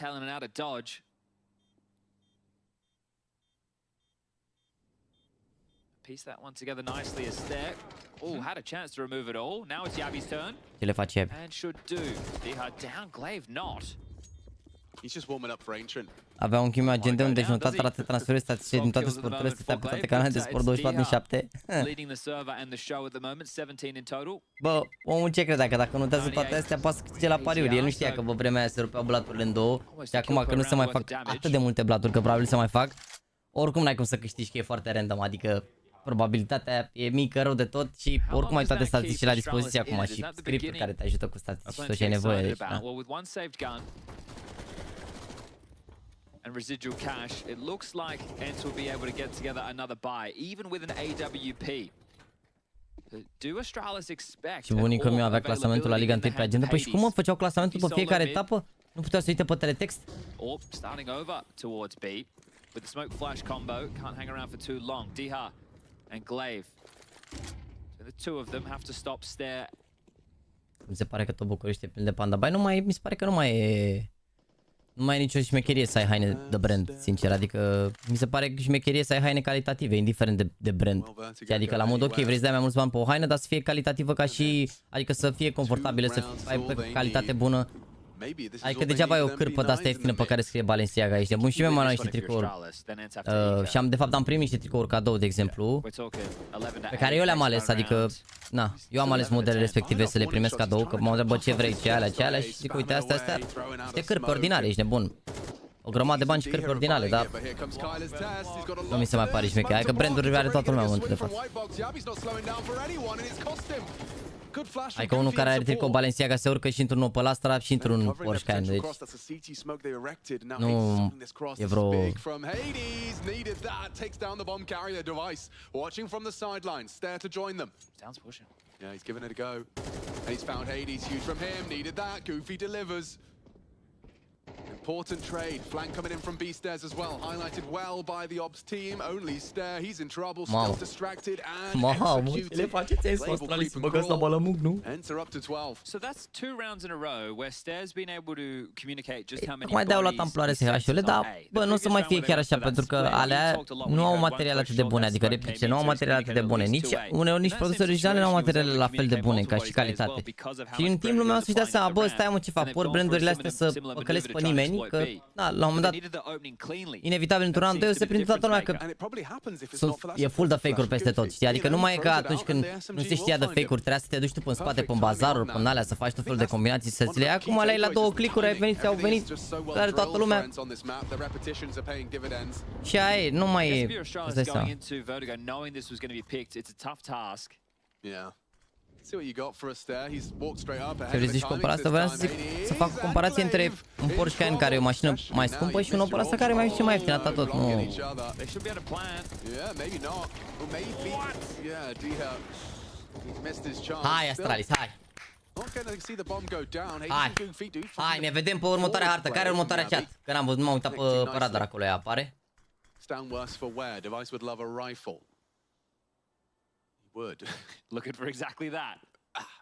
Piece that one together nicely as Step. Oh, had a chance to remove it all. Now it's Yabi's turn. Ce le face Yabi? And should do. Diha down, Glaive not. He's just warming up for Ancient. Avea un chimiu agenda unde și notat rate transferuri statistice din toate sporturile, stătea pe toate canalele de sport 24 din 7. Leading the server and the show at the moment, 17 in total. Bă, omul ce credea că dacă notează toate astea poate să câștige la pariuri. El nu știa că pe vremea aia se rupeau blaturile în două și acum că nu se mai fac atât de multe blaturi, că probabil se mai fac. Oricum n-ai cum să câștigi, că e foarte random, adică probabilitatea e mică rău de tot și oricum ai toate statisticile la dispoziție acum și scripturi care te ajută cu statistici și tot ce ai nevoie. Deci, da. And residual cash, it looks like Ents will be able to get together another buy, even with an AWP. Do Astralis expect? Și bunicul meu avea clasamentul la Liga 1 pe agenda. Păi și cum mă făceau clasamentul pe fiecare etapă? Nu putea să uite pe teletext? Or starting over towards B. With the smoke flash combo, can't hang around for too long. Diha and Glaive. So the two of them have to stop stare. Mi se pare că tot București e plin de panda. Bai, mi se pare că nu mai e nicio șmecherie să ai haine de brand, sincer. Adică mi se pare că șmecherie să ai haine calitative, indiferent de brand. Adică la mod ok, vrei să dai mai mulți bani pe o haină, dar să fie calitativă ca și, adică să fie confortabilă, să ai pe calitate bună. Adică degeaba ai o cârpă de-asta ieftină pe care scrie Balenciaga aici. Bun, și mie m-am luat niște tricouri. Și de fapt am primit niște tricouri cadou, de exemplu, pe care eu le-am ales, adică, na, eu am ales modelele respective să le primesc cadou, că m-au întrebat ce vrei, ce alea și zic, uite, astea, niște cârpe ordinare, ești nebun. O grămadă de bani și cârpe ordinale, dar nu mi se mai pare șmecher. Adică branduri are toată lumea în momentul de față. Adică unul care are tricou Balenciaga se urcă și într-un Opel Astra și într-un Porsche Cayenne, deci nu e vreo... Yeah, he's giving it a go. And he's found Hades, huge from him, needed that, Goofy delivers. Important trade, flank coming in from B stairs as well, highlighted well by the ops team, only Stair, he's in trouble, still distracted and executed. Enter up to 12. So that's 2 rounds in a row where Stair's been able to communicate just how many mai dau la amploare SH-urile, dar bă, nu o să mai fie chiar așa, pentru că alea nu au materiale atât de bune, adică replice nu au materiale atât de bune, uneori nici produse originale nu au materiale la fel de bune ca și calitate. Și în timp lumea o să-și dea seama, bă, stai mă, ce fac, por brandurile astea să păcălesc pe nimeni, că, da, la un moment dat, inevitabil într-un an, 2 o să prinde toată lumea că e full de fake-uri peste tot, știi? Adică nu mai e ca atunci când nu se știa de fake-uri, trebuia să te duci tu până în spate, până în bazaruri, până în alea, să faci tot felul de combinații, să ți le iei. Acum le-ai la 2 clicuri, ai venit, au venit, are toată lumea. Și aia e, nu mai e, îți dai seama. Ce vrei să zici compara asta? Vreau să zic, să fac o comparație între un Porsche Cayenne care e o mașină mai scumpă și un Opel Astra care e mai mai ieftin, atât tot, nu. Hai, Astralis, hai! Hai, ne vedem pe următoarea hartă. Care e următoarea chat? Că n-am văzut, nu m-am uitat pe radar acolo, ea apare. Would. Looking for exactly that.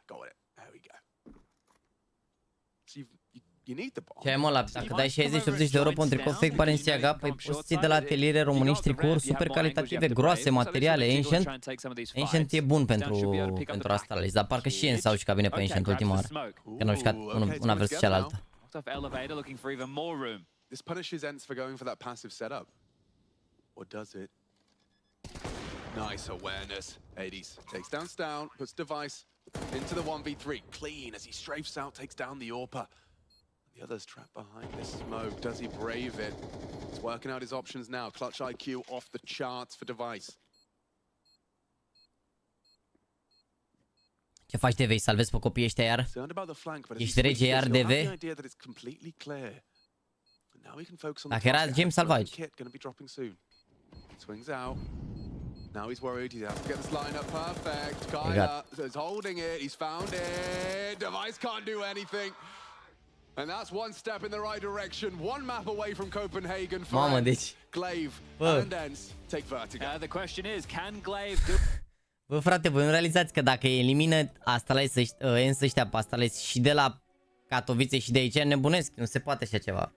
Got it. There we go. So you need the bomb. Ce ai mă, dacă dai 60-80 de euro pe un tricou fake Balenciaga, păi poți să ții de la ateliere românești tricouri super calitative, groase, materiale, Ancient e bun pentru asta, dar parcă și Ents au jucat bine pe Ancient ultima oară, că n-au jucat una versus cealaltă. This punishes Ents for going for that passive setup. Or does it? Nice awareness. Hades takes down Stout, puts Device into the 1v3. Clean as he strafes out, takes down the AWPer. The other's trapped behind this smoke. Does he brave it? He's working out his options now. Clutch IQ off the charts for Device. Ce faci, DV? Salvezi pe copiii ăștia iar? Ești rege iar, DV? Dacă era James, salva aici. Swings out. Now he's worried. He has to get this lineup perfect. Kaya is holding it. He's found it. Device can't do anything. And that's one step in the right direction. One map away from Copenhagen for Glaive and Ents take vertigo. The question is, can Glaive do... Bă, frate, voi nu realizați că dacă elimină Ents ăștia pe Astralis și de la Katowice și de aici, nebunesc, nu se poate așa ceva.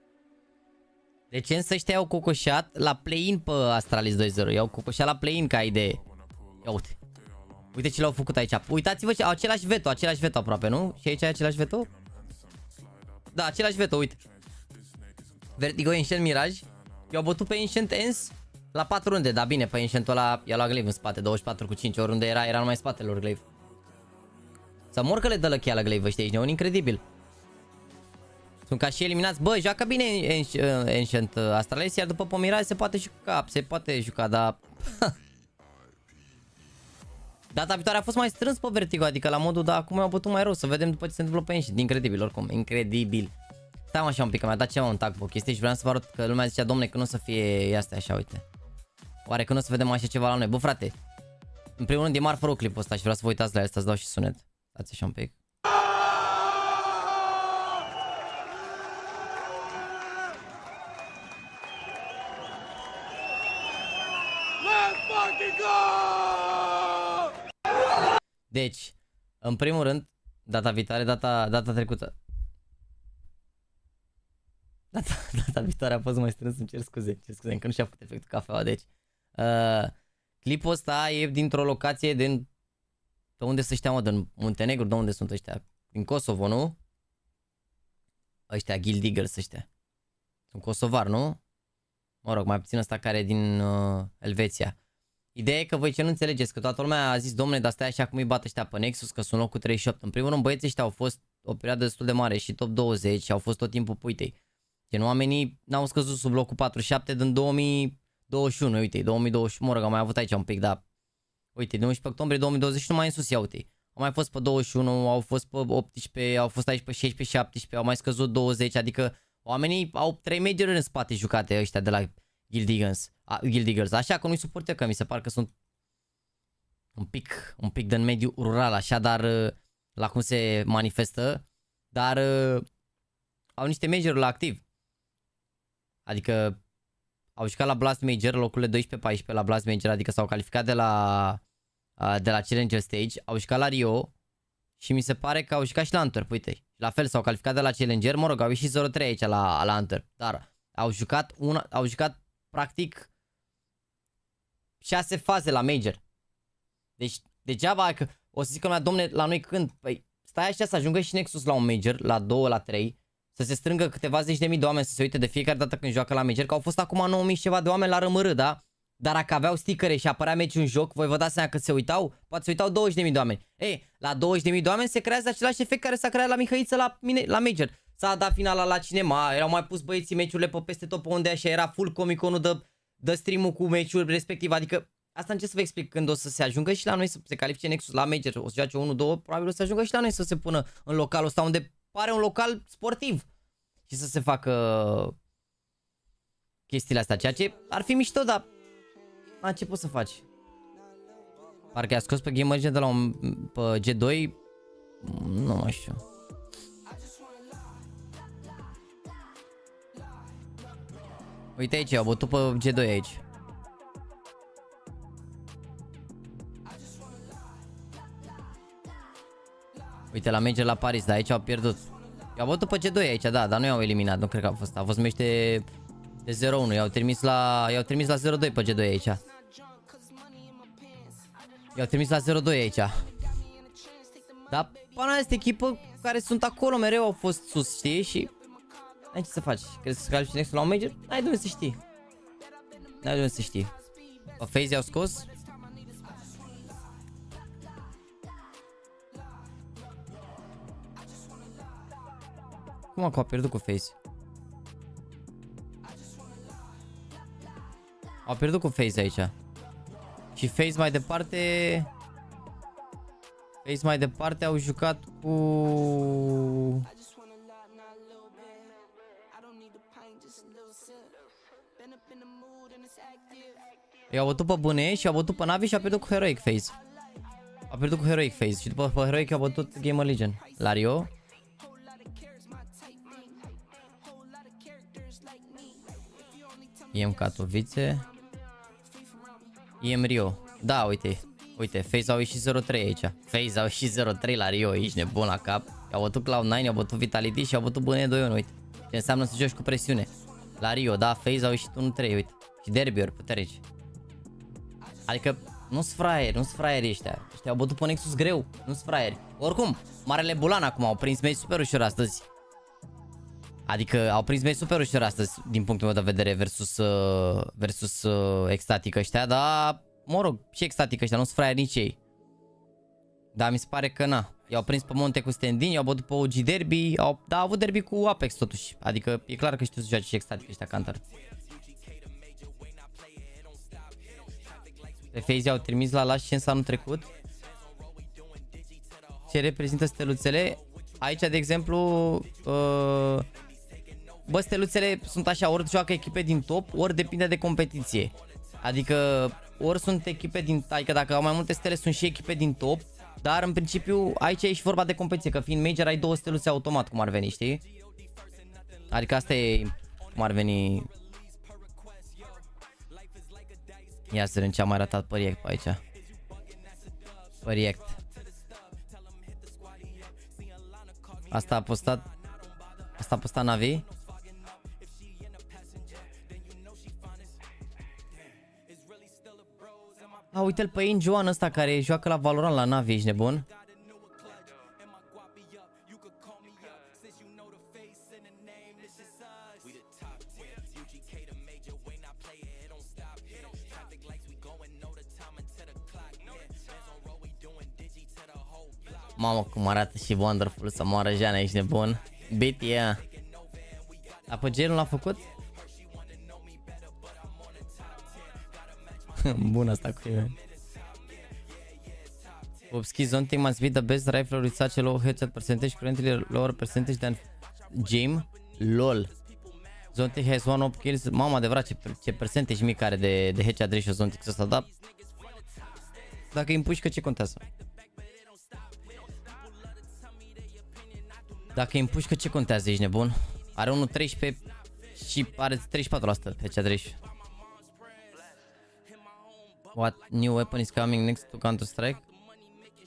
Deci Ents ăștia i-au cocoșat la play-in pe Astralis 2-0. I-au cocoșat la play-in ca idee. Ia uite. Uite ce l-au făcut aici. Uitați-vă, au același veto aproape, nu? Și aici e același veto? Da, același veto, uite. Vertigo, Ancient, Mirage. I-au bătut pe Ancient Ents la 4 runde. Dar bine, pe Ancient-ul ăla i-a luat Glaive în spate. 24-5, oriunde era numai spatele lor Glaive. Să mor că le dă lăcheală Glaive ăștia, ești neon incredibil. Sunt ca și eliminați. Bă, joacă bine Ancient Astralis, iar după Mirage se poate juca, dar... Data viitoare a fost mai strâns pe Vertigo, adică la modul, dar acum i-au bătut mai rău, să vedem după ce se întâmplă pe Ancient. Incredibil, oricum, incredibil. Stai așa un pic, că mi-a dat ceva un tag pe chestii și vreau să vă arăt că lumea zicea, domne, că nu o să fie astea așa, uite. Oare că nu o să vedem așa ceva la noi? Bă, frate, în primul rând e mare fără clipul ăsta și vreau să vă uitați la el, să dau și sunet. Stați așa un pic. Deci, în primul rând, data viitoare, data trecută. Data viitoare a fost mai strâns, îmi cer scuze, încă nu și-a făcut efectul cafeaua, deci. Clipul ăsta e dintr-o locație de unde să știa, mă, din Muntenegru, de unde sunt ăștia? Din Kosovo, nu? Ăștia, Guild Eagles ăștia. Sunt kosovari, nu? Mă rog, mai puțin ăsta care e din Elveția. Ideea e că voi ce nu înțelegeți, că toată lumea a zis, domnule, dar stai așa cum îi bat ăștia pe Nexus, că sunt locul 38. În primul rând, băieții ăștia au fost o perioadă destul de mare și top 20 și au fost tot timpul pe uite. Gen, oamenii n-au scăzut sub locul 47 din 2021, uite, 2021, mă rog, am mai avut aici un pic, dar uite, din 11 octombrie 2021 mai în sus, ia uite. Au mai fost pe 21, au fost pe 18, au fost aici pe 16, 17, au mai scăzut 20, adică oamenii au 3 major-uri în spate jucate ăștia de la Guild Eagles. Așa că nu-i suportă, că mi se par că sunt un pic din mediul rural, așa, dar la cum se manifestă, dar au niște major-uri la activ. Adică au jucat la Blast Major, locurile 12-14 la Blast Major, adică s-au calificat de la Challenger Stage, au jucat la Rio și mi se pare că au jucat și la Antwerp, uite. La fel s-au calificat de la Challenger, mă rog, au ieșit 0-3 aici la Antwerp, dar au jucat practic 6 faze la Major. Deci degeaba că o să zică, domne, la noi când? Păi stai așa să ajungă și Nexus la un Major, la 2, la 3, să se strângă câteva zeci de mii de oameni să se uite de fiecare dată când joacă la Major, că au fost acum 9000 și ceva de oameni la RMR, da? Dar dacă aveau stickere și apărea meciul în joc, voi vă dați seama că se uitau? Poate se uitau 20.000 de oameni. Ei, la 20.000 de oameni se creează același efect care s-a creat la Mihăiță la Major. S-a dat finala la cinema, erau mai pus băieții meciurile pe peste tot pe unde așa, era full comiconul de stream-ul cu meciul respectiv, adică asta încerc să vă explic, când o să se ajungă și la noi să se califice Nexus la Major, o să joace 1-2, probabil o să ajungă și la noi să se pună în localul ăsta unde pare un local sportiv și să se facă chestiile astea, ceea ce ar fi mișto, dar ce poți să faci? Parcă a scos pe GameRlegion de la pe G2, nu mai știu. Uite aici, au bătut pe G2 aici. Uite la Major la Paris, dar aici au pierdut. I-au bătut pe G2 aici, da, dar nu i-au eliminat, nu cred că a fost meci de 0-1, i-au trimis la 0-2 pe G2 aici. I-au trimis la 0-2 aici. Dar pana este echipă care sunt acolo mereu, au fost sus, știi? Și n-ai ce să faci. Crezi că se califici Nexus la un Major? N-ai de unde să știi. N-ai de unde să știi. Pe FaZe i-au scos? Cum că a pierdut cu FaZe? A pierdut cu FaZe aici. Și FaZe mai departe... FaZe mai departe au jucat cu... I-au bătut pe Bune și au bătut pe Navi și a pierdut cu Heroic FaZe. A pierdut cu Heroic FaZe și după Heroic a bătut GamerLegion. La Rio. IM Katowice. IM Rio. Da, uite. Uite, FaZe au ieșit 0-3 aici. FaZe au ieșit 0-3 la Rio, ești nebun la cap. I-au bătut Cloud9, i-au bătut Vitality și i-au bătut Bune 2-1, uite. Ce înseamnă să joci cu presiune. La Rio, da, FaZe au ieșit 1-3, uite. Și derby-uri puternici. Adică nu-s fraieri, nu-s fraieri ăștia. Ăștia au bătut pe Nexus greu, nu-s fraieri. Oricum, Marele Bulan acum au prins meci super ușor astăzi. Adică au prins meci super ușor astăzi din punctul meu de vedere versus Extatic ăștia, dar mă rog, și Extatic ăștia nu-s fraieri nici ei. Dar mi se pare că na, i-au prins pe Monte cu Standin, i-au bătut pe OG Derby, au avut derby cu Apex totuși. Adică e clar că știu să joace și Extatic ăștia Counter. Pe FaZe au trimis la Lash Chance anul trecut. Ce reprezintă steluțele? Aici, de exemplu, bă, steluțele sunt așa, ori joacă echipe din top, ori depinde de competiție. Adică, ori sunt echipe din, adică dacă au mai multe stele, sunt și echipe din top, dar în principiu aici e și vorba de competiție, că fiind major ai 2 steluțe automat, cum ar veni, știi? Adică asta e cum ar veni. Ia să vedem ce am mai ratat pe React pe aici. Pe React. Asta a postat Navi. A, uite-l pe Injuan ăsta care joacă la Valorant la Navi, ești nebun? Mamă, cum arată și Wonderful să moară Jana, ești nebun. Beat, yeah. Dar pe Jay nu l-a făcut? Bun asta cu el. Popski Zonting must be the best rifle with such a low headshot percentage, currently lower percentage than Jim. LOL. Zonting has 1 up kills. Mamă, adevărat, ce percentage mic are de headshot ratio Zonting ăsta, dar dacă îi împuși, că ce contează? Dacă îi împuși, ce contează, ești nebun? Are 1.13 și are 34% headshot ratio. What new weapon is coming next to Counter-Strike?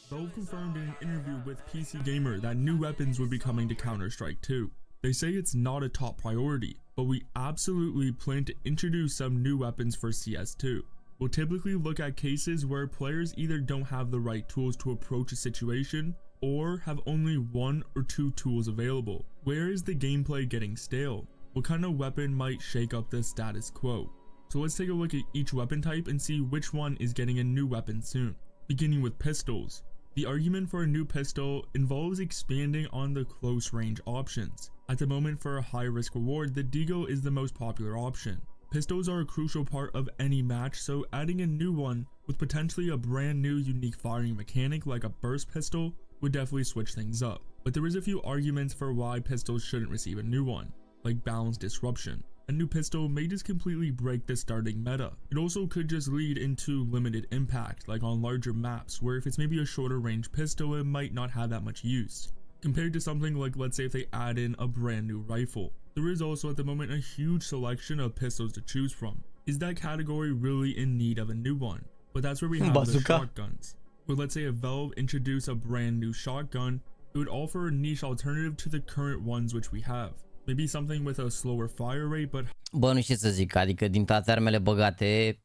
Valve confirmed in an interview with PC Gamer that new weapons would be coming to Counter-Strike 2. They say it's not a top priority, but we absolutely plan to introduce some new weapons for CS2. We'll typically look at cases where players either don't have the right tools to approach a situation or have only 1 or 2 tools available. Where is the gameplay getting stale? What kind of weapon might shake up the status quo? So let's take a look at each weapon type and see which one is getting a new weapon soon. Beginning with pistols. The argument for a new pistol involves expanding on the close range options. At the moment, for a high risk reward, the Deagle is the most popular option. Pistols are a crucial part of any match, so adding a new one with potentially a brand new unique firing mechanic like a burst pistol would definitely switch things up. But there is a few arguments for why pistols shouldn't receive a new one, like balance disruption. A new pistol may just completely break the starting meta. It also could just lead into limited impact, like on larger maps, where if it's maybe a shorter range pistol, it might not have that much use. Compared to something like, let's say if they add in a brand new rifle. There is also at the moment a huge selection of pistols to choose from. Is that category really in need of a new one? But that's where we have the shotguns. Where let's say if Valve introduce a brand new shotgun, it would offer a niche alternative to the current ones which we have. Maybe something with a slower fire rate, but... Bă, nu știu ce să zic, adică din toate armele băgate,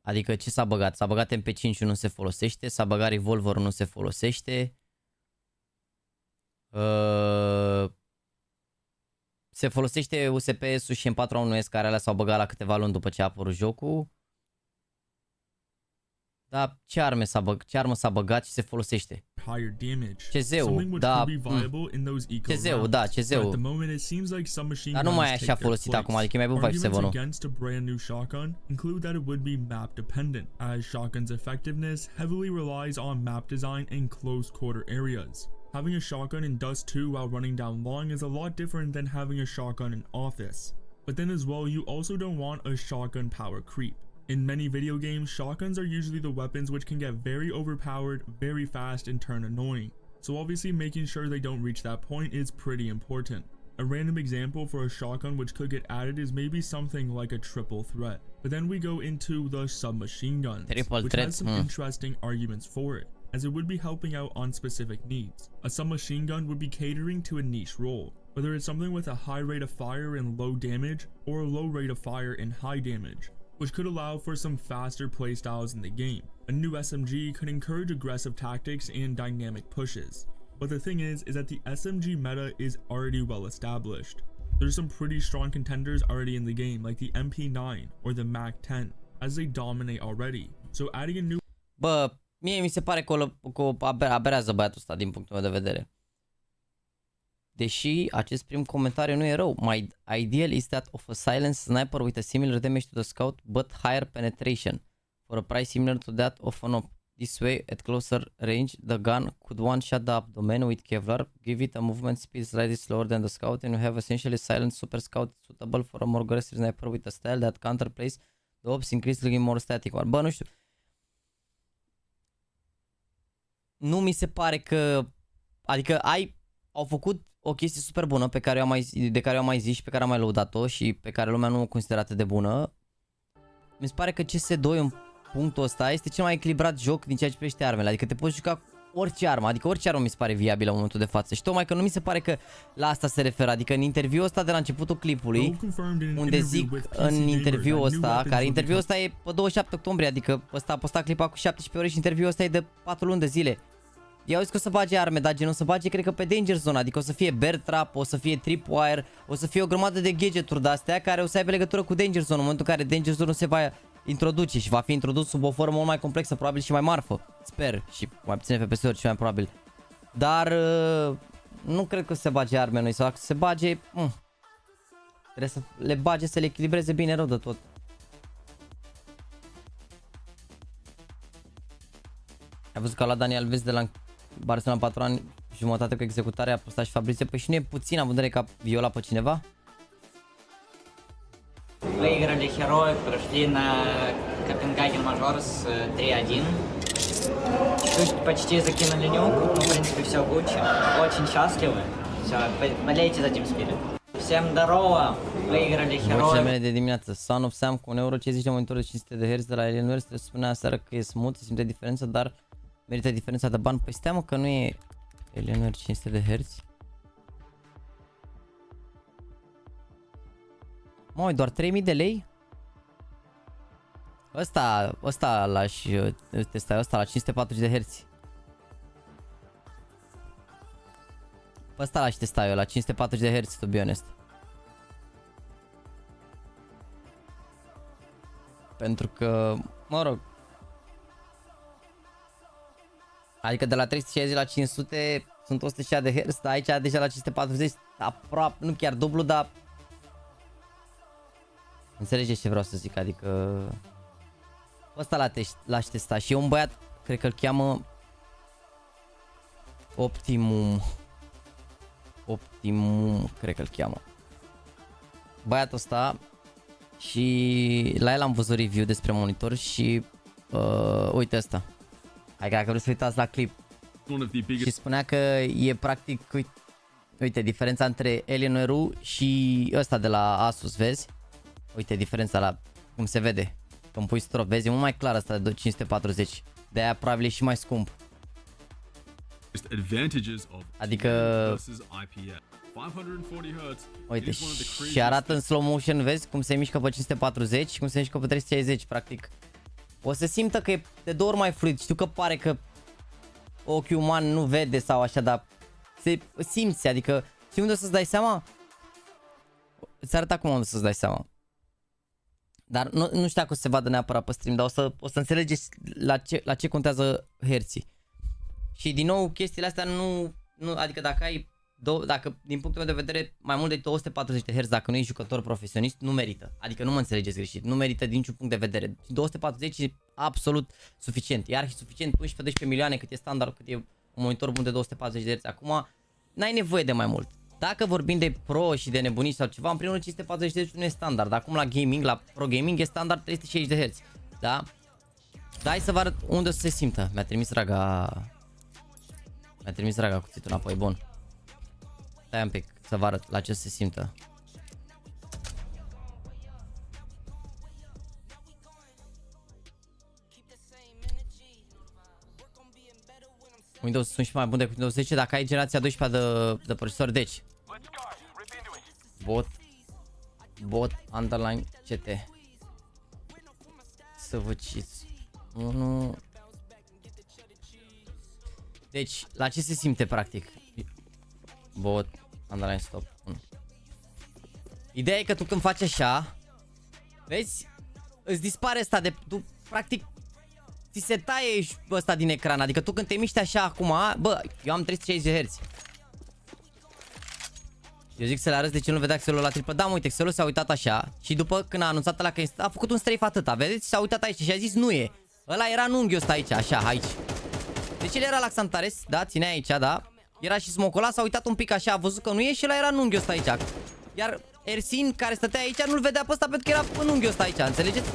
adică ce s-a băgat? S-a băgat MP5 nu se folosește, s-a băgat revolver nu se folosește. Se folosește USP-ul și M4A1S care alea s-au băgat la câteva luni după ce a apărut jocul. Da, ce armă s-a băgat și se folosește? CZ-ul, da. CZ-ul, da, CZ-ul. Dar nu mai e așa folosit acum, adică e mai bun 5-7-ul. Against a brand new shotgun include that it would be map dependent, as shotgun's effectiveness heavily relies on map design in close quarter areas. Having a shotgun in Dust 2 while running down long is a lot different than having a shotgun in Office. But then as well, you also don't want a shotgun power creep. In many video games, shotguns are usually the weapons which can get very overpowered, very fast, and turn annoying. So obviously making sure they don't reach that point is pretty important. A random example for a shotgun which could get added is maybe something like a triple threat. But then we go into the submachine guns, which has some interesting arguments for it, as it would be helping out on specific needs. A submachine gun would be catering to a niche role, whether it's something with a high rate of fire and low damage, or a low rate of fire and high damage, which could allow for some faster playstyles in the game. A new SMG could encourage aggressive tactics and dynamic pushes. But the thing is that the SMG meta is already well established. There's some pretty strong contenders already in the game, like the MP9 or the MAC-10, as they dominate already. So adding a new... Bă, mie mi se pare că aberează băiatul ăsta din punctul meu de vedere. Deși acest prim comentariu nu e rău. My ideal is that of a silenced sniper with a similar damage to the scout but higher penetration for a price similar to that of an op. This way, at closer range, the gun could one-shot the abdomen with Kevlar, give it a movement speed slightly slower than the scout, and you have essentially silent super scout suitable for a more aggressive sniper with a style that counterplays the ops increasingly more static one. Bă, nu știu. Nu mi se pare că... Adică au făcut o chestie super bună de care eu am mai zis și pe care am mai lăudat-o și pe care lumea nu o consideră atât de bună. Mi se pare că CS2 în punctul ăsta este cel mai echilibrat joc din ceea ce privește armele. Adică te poți juca cu orice armă, adică orice armă mi se pare viabilă în momentul de față. Și tocmai că nu mi se pare că la asta se referă. Adică în interviul ăsta de la începutul clipului, unde zic în interviul ăsta, care interviul ăsta e pe 27 octombrie, adică ăsta a postat clipa cu 17 ore și interviul ăsta e de 4 luni de zile. I-au zis că o să bage arme, dar gen o să bage, cred că pe Danger Zone, adică o să fie bear trap, o să fie tripwire, o să fie o grămadă de gadgeturi de-astea care o să aibă legătură cu Danger Zone, în momentul în care Danger Zone se va introduce și va fi introdus sub o formă mult mai complexă, probabil și mai marfă, sper, și mai puține FPS-uri și mai probabil. Dar nu cred că se bage arme noi, sau dacă se bage, trebuie să le bage, să le echilibreze bine rău de tot. Ai văzut că a luat Dani Alves de la Barcelona 4 ani, jumătate cu executare, a postat și Fabrice, păi și nu e puțin având în vedere că a violat pe cineva? Выиграли Hero, прошли на Копенгаген Мажор с 3-1. Чуть почти закинули нюк, ну, в принципе, все Гуччи. Очень счастливы. Все, болейте за Teamspeak. Всем здорово, выиграли Hero. Vocile mele de dimineață, Son of Sam cu 1 euro, ce zici de monitor de 500 de Hz de la Alienware, se spunea aseară că e smooth, se simte diferența, dar merită diferența de bani. Păi stai mă că nu e Alienware 500 de Hz. Măi, doar 3000 de lei? Ăsta l-aș testa, ăsta la 540 de Hz. Ăsta l-aș testa eu la 540 de Hz, to be honest. Pentru că, mă rog, adică de la 360 la 500 sunt 160 de Hz, dar aici deja la 540 aproape, nu chiar dublu, dar înțelegeți ce vreau să zic, adică ăsta l-aș testa și e un băiat, cred că îl cheamă Optimum, cred că îl cheamă băiatul ăsta și la el am văzut review despre monitor și uite ăsta, hai că dacă vreți să uitați la clip și spunea că e practic, uite diferența între Alienware-ul și ăsta de la Asus, vezi? Uite diferența la cum se vede. Când pui strop, vezi, e mult mai clar asta de 540. De aia probabil e și mai scump. Adică uite, și arată în slow motion, vezi cum se mișcă pe 540 și cum se mișcă pe 360, practic. O să simtă că e de 2 ori mai fluid. Știu că pare că ochiul uman nu vede sau așa, dar se simți, adică știi unde o să-ți dai seama? Îți arăt acum unde să-ți dai seama. Dar nu știu dacă o să se vadă neapărat pe stream, dar o să înțelegeți la ce contează herții. Și din nou chestiile astea nu adică dacă ai dacă din punctul meu de vedere mai mult de 240 de Hz dacă nu ești jucător profesionist, nu merită. Adică nu mă înțelegeți greșit, nu merită din niciun punct de vedere. 240 e absolut suficient. Iar suficient 11-12 milioane cât e standard, cât e un monitor bun de 240 de Hz. Acum n-ai nevoie de mai mult. Dacă vorbim de pro și de nebunii sau ceva, în primul rând 540 de Hz nu e standard. Acum la gaming, la pro gaming e standard 360 de Hz. Da? Hai să vă arăt unde o să se simtă. Mi-a trimis Raga cuțitul înapoi, bun. Stai un pic să vă arăt la ce se simtă. Windows sunt și mai bun decât Windows 10 dacă ai generația 12 de procesor. Deci bot underline CT. Să vă ciți. Deci la ce se simte practic? Bot underline stop. Ideea e că tu când faci așa, vezi, îți dispare asta de tu practic ți se taie ăsta din ecran. Adică tu când te miști așa acum, bă, eu am 360 Hz. Eu zic să le arăți de ce nu vedea Xelul la triplă. Da, uite, Xelul s-a uitat așa și după când a anunțat ăla că a făcut un strafe atâta, vedeți? S-a uitat aici și a zis nu e. Ăla era în unghiul ăsta aici, așa, aici. Deci el era la Xantares, da, ținea aici, da. Era și smocola, s-a uitat un pic așa, a văzut că nu e și ăla era în unghiul ăsta aici. Iar Ersin, care stătea aici, nu-l vedea pe ăsta pentru că era în unghiul ăsta aici, înțelegeți?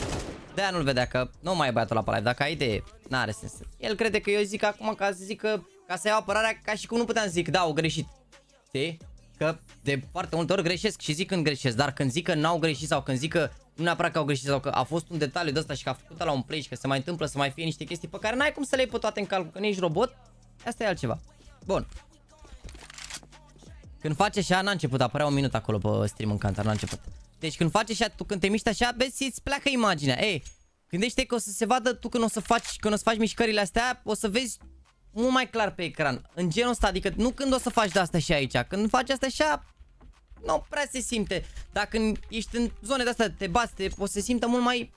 De-aia nu-l vedea, că nu mai e băiatul la live. Dacă ai idee, n-are sens. El crede că eu zic acum ca să zic că, ca să iau apărarea, ca și cum nu puteam să zic, da, au greșit. Știi? Că de foarte multe ori greșesc și zic când greșesc, dar când zic că n-au greșit sau când zic că nu neapărat că au greșit sau că a fost un detaliu de ăsta și că a făcut la un play și că se mai întâmplă să mai fie niște chestii pe care n-ai cum să le iei pe toate în calcul, că nu ești robot, asta e altceva. Bun. Când faci așa, n-a început, apărea un minut acolo pe stream în cantar, n-a început. Deci când faci așa, tu când te miști așa, vezi, îți pleacă imaginea. Ei, gândește că o să se vadă tu când o să faci mișcările astea, o să vezi mult mai clar pe ecran. În genul ăsta, adică nu când o să faci de asta și aici. Când faci asta așa, nu prea se simte. Dacă ești în zone de astea, te bați, o să se simtă mult mai...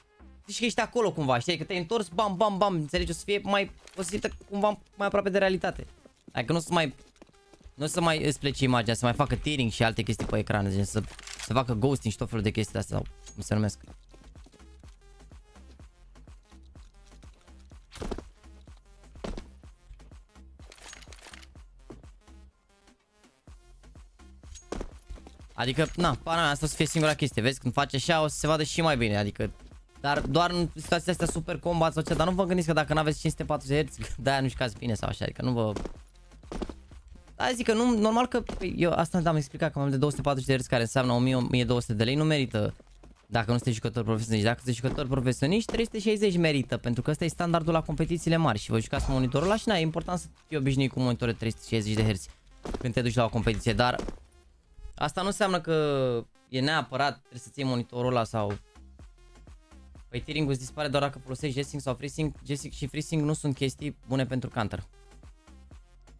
Zici că ești acolo cumva, știi? Că te-ai întors, bam, bam, bam, înțelegi? O să fie mai... O să se simtă cumva mai aproape de realitate. Adică nu o să mai îți plece imaginea, să mai facă tearing și alte chestii pe ecran, deci să facă ghosting și tot felul de chestii astea, sau cum se numesc. Adică, na, pana asta o să fie singura chestie, vezi? Când faci așa o să se vadă și mai bine, adică... Dar doar în situația astea super combat sau ce, dar nu vă gândiți că dacă n-aveți 540 Hz, de-aia nu jucați bine sau așa, adică nu vă... Da, zic că nu, normal că eu asta am explicat că mai mult de 240 de Hz care înseamnă 1000-1200 de lei nu merită dacă nu sunteți jucători profesioniști. Dacă sunteți jucători profesioniști, 360 merită, pentru că ăsta e standardul la competițiile mari și vă jucați cu monitorul ăla și na, e important să fii obișnuit cu monitorul de 360 de Hz când te duci la o competiție, dar asta nu înseamnă că e neapărat trebuie să ții monitorul ăla sau... Păi tearing-ul îți dispare doar dacă folosești G-Sync sau FreeSync. G-Sync și FreeSync nu sunt chestii bune pentru counter.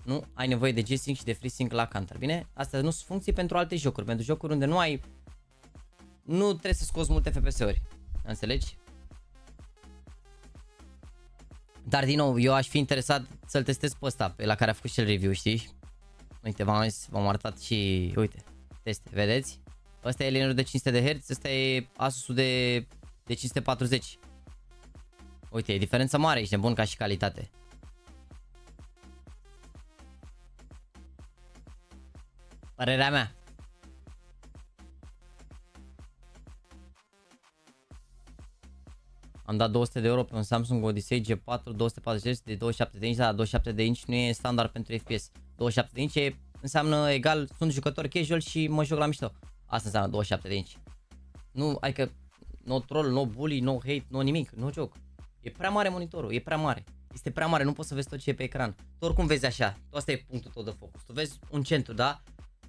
Nu ai nevoie de G-Sync și de FreeSync la counter, bine? Astea nu sunt funcții pentru alte jocuri, pentru jocuri unde nu trebuie să scoți multe FPS-uri, înțelegi? Dar din nou, eu aș fi interesat să-l testez pe ăsta, pe la care a făcut și el review, știi? Uite, v-am arătat și, uite, teste, vedeți? Ăsta e Linerul de 500 de Hz, ăsta e Asus-ul de 540. Uite, e diferența mare, ești nebun ca și calitate. Părerea mea. Am dat 200 de euro pe un Samsung Odyssey G4 240 de 27 de inch, dar 27 de inch nu e standard pentru FPS. 27 de inch înseamnă egal, sunt jucător casual și mă joc la mișto. Asta înseamnă 27 de inch. Nu, adică no troll, no bully, no hate, no nimic, no joc. E prea mare monitorul, e prea mare. Este prea mare, nu poți să vezi tot ce e pe ecran. Tu oricum vezi așa, asta e punctul tău de focus. Tu vezi un centru, da?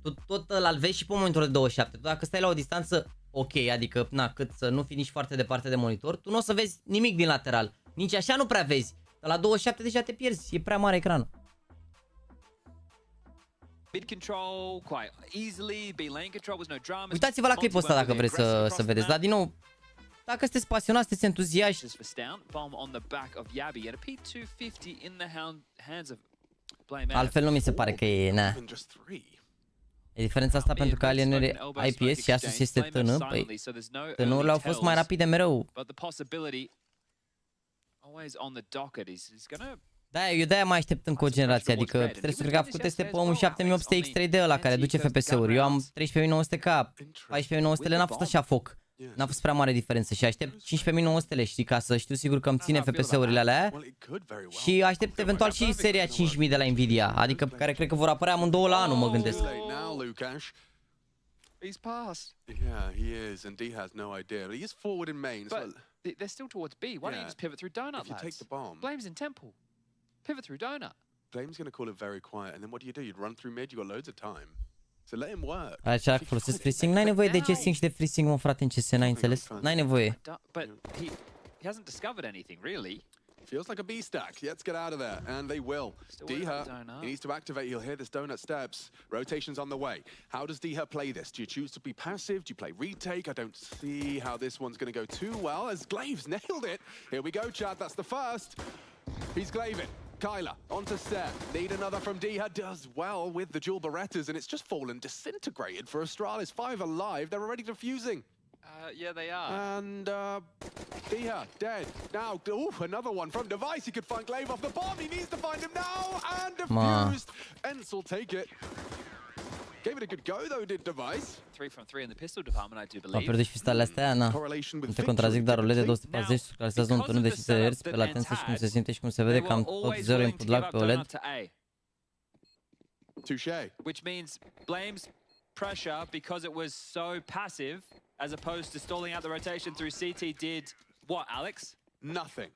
Tu tot îl vezi și pe monitorul de 27. Tu dacă stai la o distanță ok, adică na, cât să nu fii nici foarte departe de monitor, tu nu o să vezi nimic din lateral. Nici așa nu prea vezi. Dar la 27 deja te pierzi, e prea mare ecranul. Uitați-vă la clipul ăsta dacă vreți să vedeți, dar din nou dacă sunteți pasionați, sunteți entuziaști, altfel nu mi se pare că e, na. E diferența asta pentru că Alien are IPS și Asus este TN, păi TN-urile au fost mai rapide mereu. Da, eu de-aia mai aștept încă o generație, adică stresul cred că a făcut teste pe un 7800 X3D ăla care duce FPS-uri. Eu am 13900K, 14900-le n-a fost așa foc. N-a fost prea mare diferență și aștept 15900-le, știi, ca să știu sigur că îmi ține FPS-urile alea. Și aștept eventual și seria 5000 de la Nvidia, adică care cred că vor apărea amândouă la anul, mă gândesc. He's passed. Yeah, he is, and D has no idea. He is forward in main. But they're still towards B. Why don't you just pivot through donut, if you take the bomb. Blame's in temple. Pivot through donut. Blame's going to call it very quiet, and then what do? You'd run through mid, you got loads of time. So let him work. Așa folosesc freezing. N-ai nevoie de G-Sync și de freezing, mă, frate, în CS, n-ai înțeles? N-ai nevoie. But he hasn't discovered anything, really. Feels like a B stack. Let's get out of there, and they will. Deha, he needs to activate. He'll hear this donut steps. Rotation's on the way. How does Deha play this? Do you choose to be passive? Do you play retake? I don't see how this one's going to go too well, as Glave's nailed it. Here we go, Chad. That's the first. He's Glaving. Kyla, onto step. Need another from Deha. Does well with the dual Berettas, and it's just fallen disintegrated for Astralis. 5 alive. They're already defusing. Yeah, they are. And Deha, dead. Now, another one from Device. He could find Glaive off the bomb. He needs to find him now. And defused. Ents will take it. Gave it a good go, though, did Device. 3 from 3 in the pistol department, I do believe. Am pierdut și pistolele astea, na. Nu te contrazic, dar rolele de 240 calculează un turnul de 500 Hz pe latență și cum se simte și cum se vede, cam tot 0 input lag pe OLED. Touché. Which means Blame's pressure, because it was so passive, as opposed to stalling out the rotation through CT, did what, Alex? Nothing.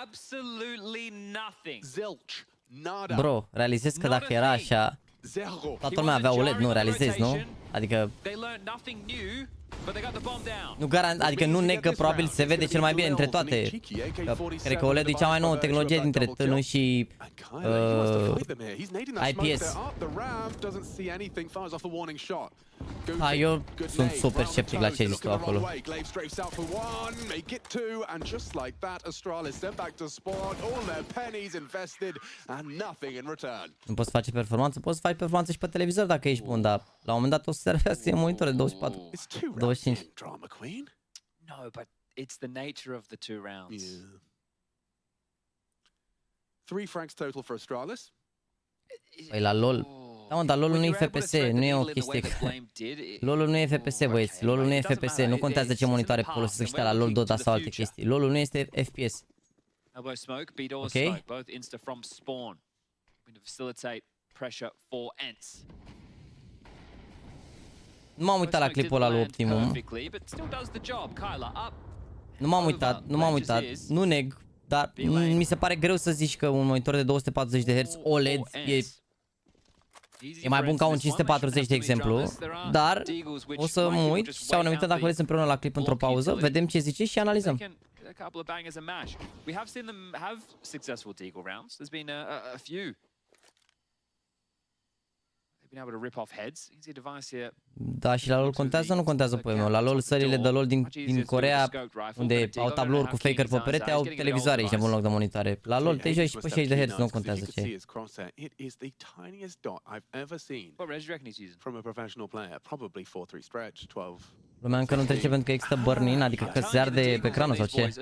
Absolutely nothing. Zilch. Nada. Bro, realizez că dacă era așa, toată lumea avea OLED, nu realizezi, nu? Adică nu garant, adică nu neg că probabil se vede cel mai bine între toate. Cred că OLED e cea mai nouă tehnologie dintre TN și IPS. Ha, eu sunt super sceptic la ce ai zis tu acolo. Nu poți face performanță? Poți face performanță și pe televizor dacă ești bun, dar la un moment dat o să servească în monitore 24, 25. No, but it's the nature of the two rounds. 3 frags total for Astralis. Păi la LoL. Da, mă, dar LoL-ul nu e FPS, nu e o chestie. LoL-ul nu e FPS, băieți. LoL-ul nu e FPS, nu contează ce monitoare folosesc ăștia la LoL, Dota sau alte chestii. LoL-ul nu este FPS. Ok? Nu m-am uitat la clipul ăla lui Optimum. Nu m-am uitat, nu neg, dar mi se pare greu să zici că un monitor de 240 de Hz OLED e mai bun ca un 540, de exemplu, dar o să mă uit și ne uităm dacă vreți împreună la clip într-o pauză, vedem ce zice și analizăm. Da, și la LoL contează, nu contează poemul. La LoL, sările de LoL din Coreea, unde au tablouri cu faker pe perete, au televizoare și în loc de monitoare. La LoL te joci și pe 60 de Hz, nu contează ce e. Lumea încă nu trece pentru că există burn-in, adică că se arde pe ecranul sau ce?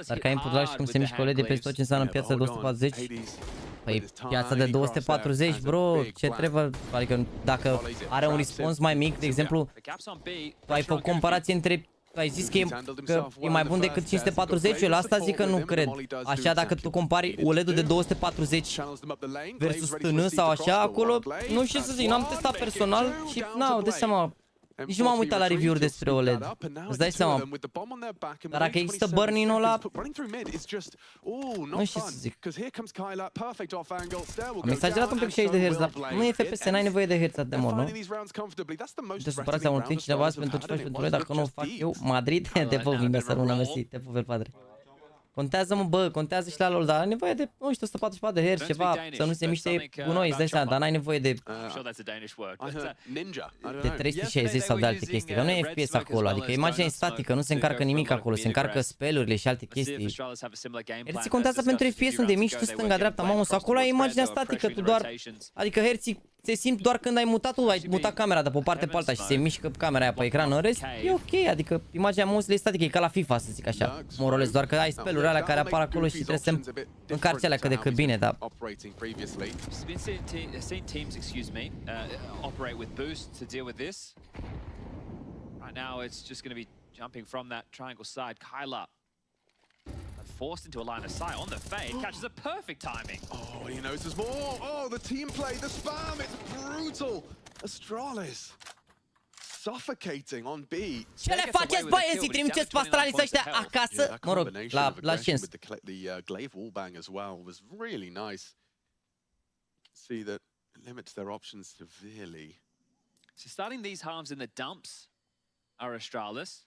Dar ca input lag și cum se mișcă OLED de peste tot ce înseamnă piața de 240? Păi piața de 240, bro, ce trebuie? Adică dacă are un response mai mic, de exemplu, tu ai făcut comparație între... Ai zis că e mai bun decât 540, eu la asta zic că nu cred. Așa, dacă tu compari OLED-ul de 240 versus TN sau așa, acolo, nu știu să zic, n-am testat personal și n-au, de seama. Nici nu m-am uitat la review-uri despre OLED. Îți dai seama. Dar dacă există burn-in-ul ăla, nu știu ce să zic. Am exagerat un pic 60 de Hz, dar nu e FPS, n-ai nevoie de Hz de mor, nu? Te supărați la un timp cineva pentru ce faci pentru noi, dacă nu o fac eu, Madrid, te pup, bine să rămână, mersi, te pup, el padre. Contează, mă, bă, contează și la LoL, dar ai nevoie de, nu știu, 144 de hertz, ceva, să nu se miște gunoi, îți dai seama, dar n-ai nevoie de Ninja. I don't de know. 360 sau de alte chestii, că nu e FPS acolo, adică imaginea e statică, nu se încarcă nimic acolo, se încarcă spell-urile și alte chestii. Herții contează pentru FPS unde miști tu stânga-dreapta mouse, acolo ai imaginea statică, tu doar, adică herții se simt doar când ai mutat, tu ai mutat camera de pe o parte pe alta și se mișcă camera aia pe ecran, în rest e ok, adică imaginea mouse-ului e statică, e ca la FIFA, să zic așa, morolez, doar că ai spell-uri alea care apar acolo și trebuie să încarci alea cât de cât bine, dar... Operate with boost to deal with this. Right now, it's just going to be jumping from that triangle side. Kyla forced into a line of sight on the fade, catches a perfect timing. Oh, he notices more. Oh, the team play, the spam, it's brutal. Astralis suffocating on B. Ce le faceți, băieții? Trimiteți pe Astralis ăștia acasă? Mă rog, la șens. The glaive wallbang as well was really nice. See that limits their options severely. So starting these halves in the dumps are Astralis.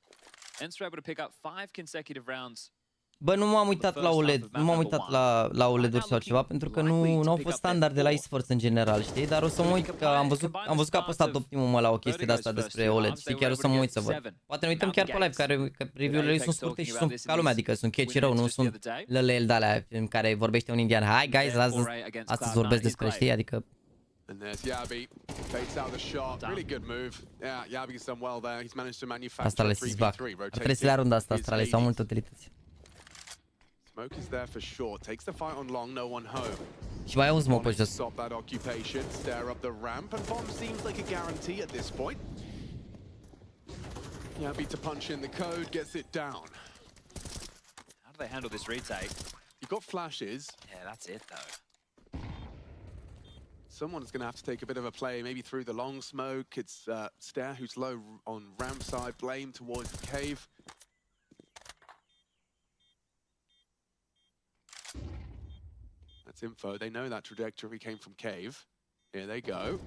Ents were able to pick up 5 consecutive rounds. Bă, nu m-am uitat la OLED, nu m-am uitat la OLED-uri sau ceva, pentru că nu au fost standard de la eSports în general, știi? Dar o să mă uit, că am văzut că a postat Optimum la o chestie de asta despre OLED, știi? Chiar o să mă uit să văd. Poate ne uităm chiar pe live, că review-urile lui sunt scurte și sunt ca lumea, adică sunt catchy rău, nu sunt lălel de-alea în care vorbește un indian. Hai, guys, astăzi vorbesc despre, știi? Adică... And there's Yabi, fakes out the shot, really good move. Yeah, Yabi's done well there, he's managed to manufacture Astralis is back. Trebuie să le arunde asta, Astralis, au multe utilități. Smoke is there for sure. Takes the fight on long, no one home. Și mai e un smoke pe jos. Stop that occupation, stare up the ramp, and bomb seems like a guarantee at this point. Yabi to punch in the code, gets it down. How do they handle this retake? You got flashes. Yeah, that's it though. Someone's going to have to take a bit of a play, maybe through the long smoke. It's Stare who's low on ramp side, Blame towards the cave. That's info. They know that trajectory came from cave. Here they go.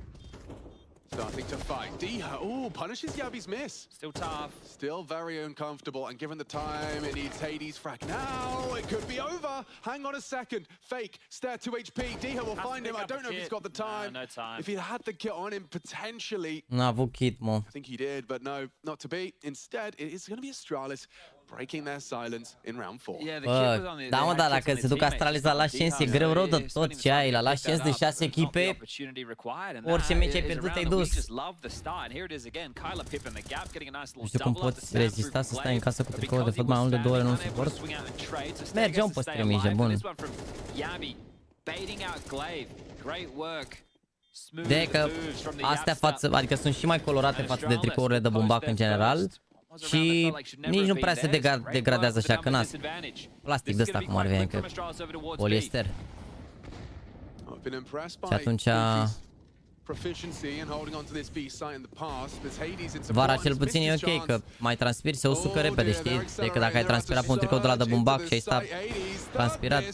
Starting to fight. Diha, oh, punishes Yabi's miss. Still tough. Still very uncomfortable, and given the time, it needs Hades' frag. Now it could be over. Hang on a second. Fake. Stare 2 HP. Diha will find him. I don't know if he's got the time. No time. If he had the kit on him, potentially. N-a avut kit, mă. I think he did, but no, not to be. Instead, it is going to be Astralis breaking their silence in round 4. Da, mă, dar dacă se duc Astralis la Lashens, e greu rău de tot ce ai. La Lashens de 6 echipe, orice meci ai pierdut, te-ai dus. Nu știu cum poți rezista să stai în casă cu tricoul de făt mai mult de 2 ore non-support. Merge un post premii, bun. De că astea față, adică sunt și mai colorate față de tricourile de bumbac în general. Și nici nu prea se degradează așa, că n-a plastic de ăsta cum ar veni, că poliester. Și atunci vara cel puțin e ok, că mai transpiri, se usucă repede, știi? Decât dacă ai transpirat pe un tricou de la de bumbac și ai stat transpirat.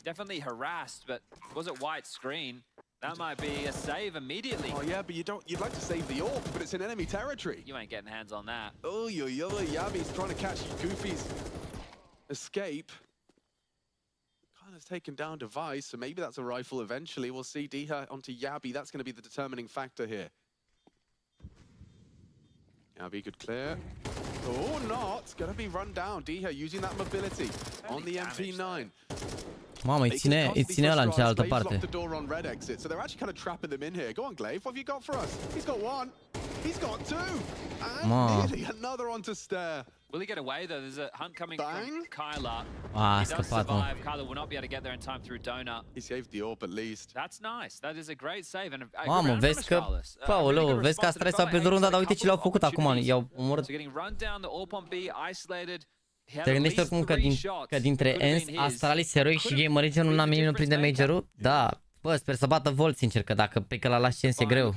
Definitely harassed, but was it white screen? That might be a save immediately. Oh yeah, but you'd like to save the AWP, but it's in enemy territory. You ain't getting hands on that. Oh, Yabi's trying to catch Goofy's escape. Kind of taken down device, so maybe that's a rifle eventually. We'll see Diha onto Yabi. That's going to be the determining factor here. Yabi could clear. Oh, not. It's going to be run down. Diha using that mobility on the MP9. Mamă, îi ține ăla în cealaltă parte. So they're actually kind of trapping them in here. Go on, Glaive. What have you got for us? He's got one. He's got two. And nearly another on to Stare. Will he get away though? There's a hunt coming from Kyla. A scăpat, mă. Kyla will not be able to get there in time through Donut. He saved the AWP at least. That's nice. That is a great save and a mamă, vezi că Paolo, vezi că Astralis s-a pierdut runda, dar uite ce le-au făcut acum, i-au omorât. Te gândești oricum că dintre Ens, Astralis, Heroic și GameRlegion nu n-am nimeni prinde Major-ul? Da. Bă, sper să bată Volt, sincer, că dacă pică la Lashens e greu.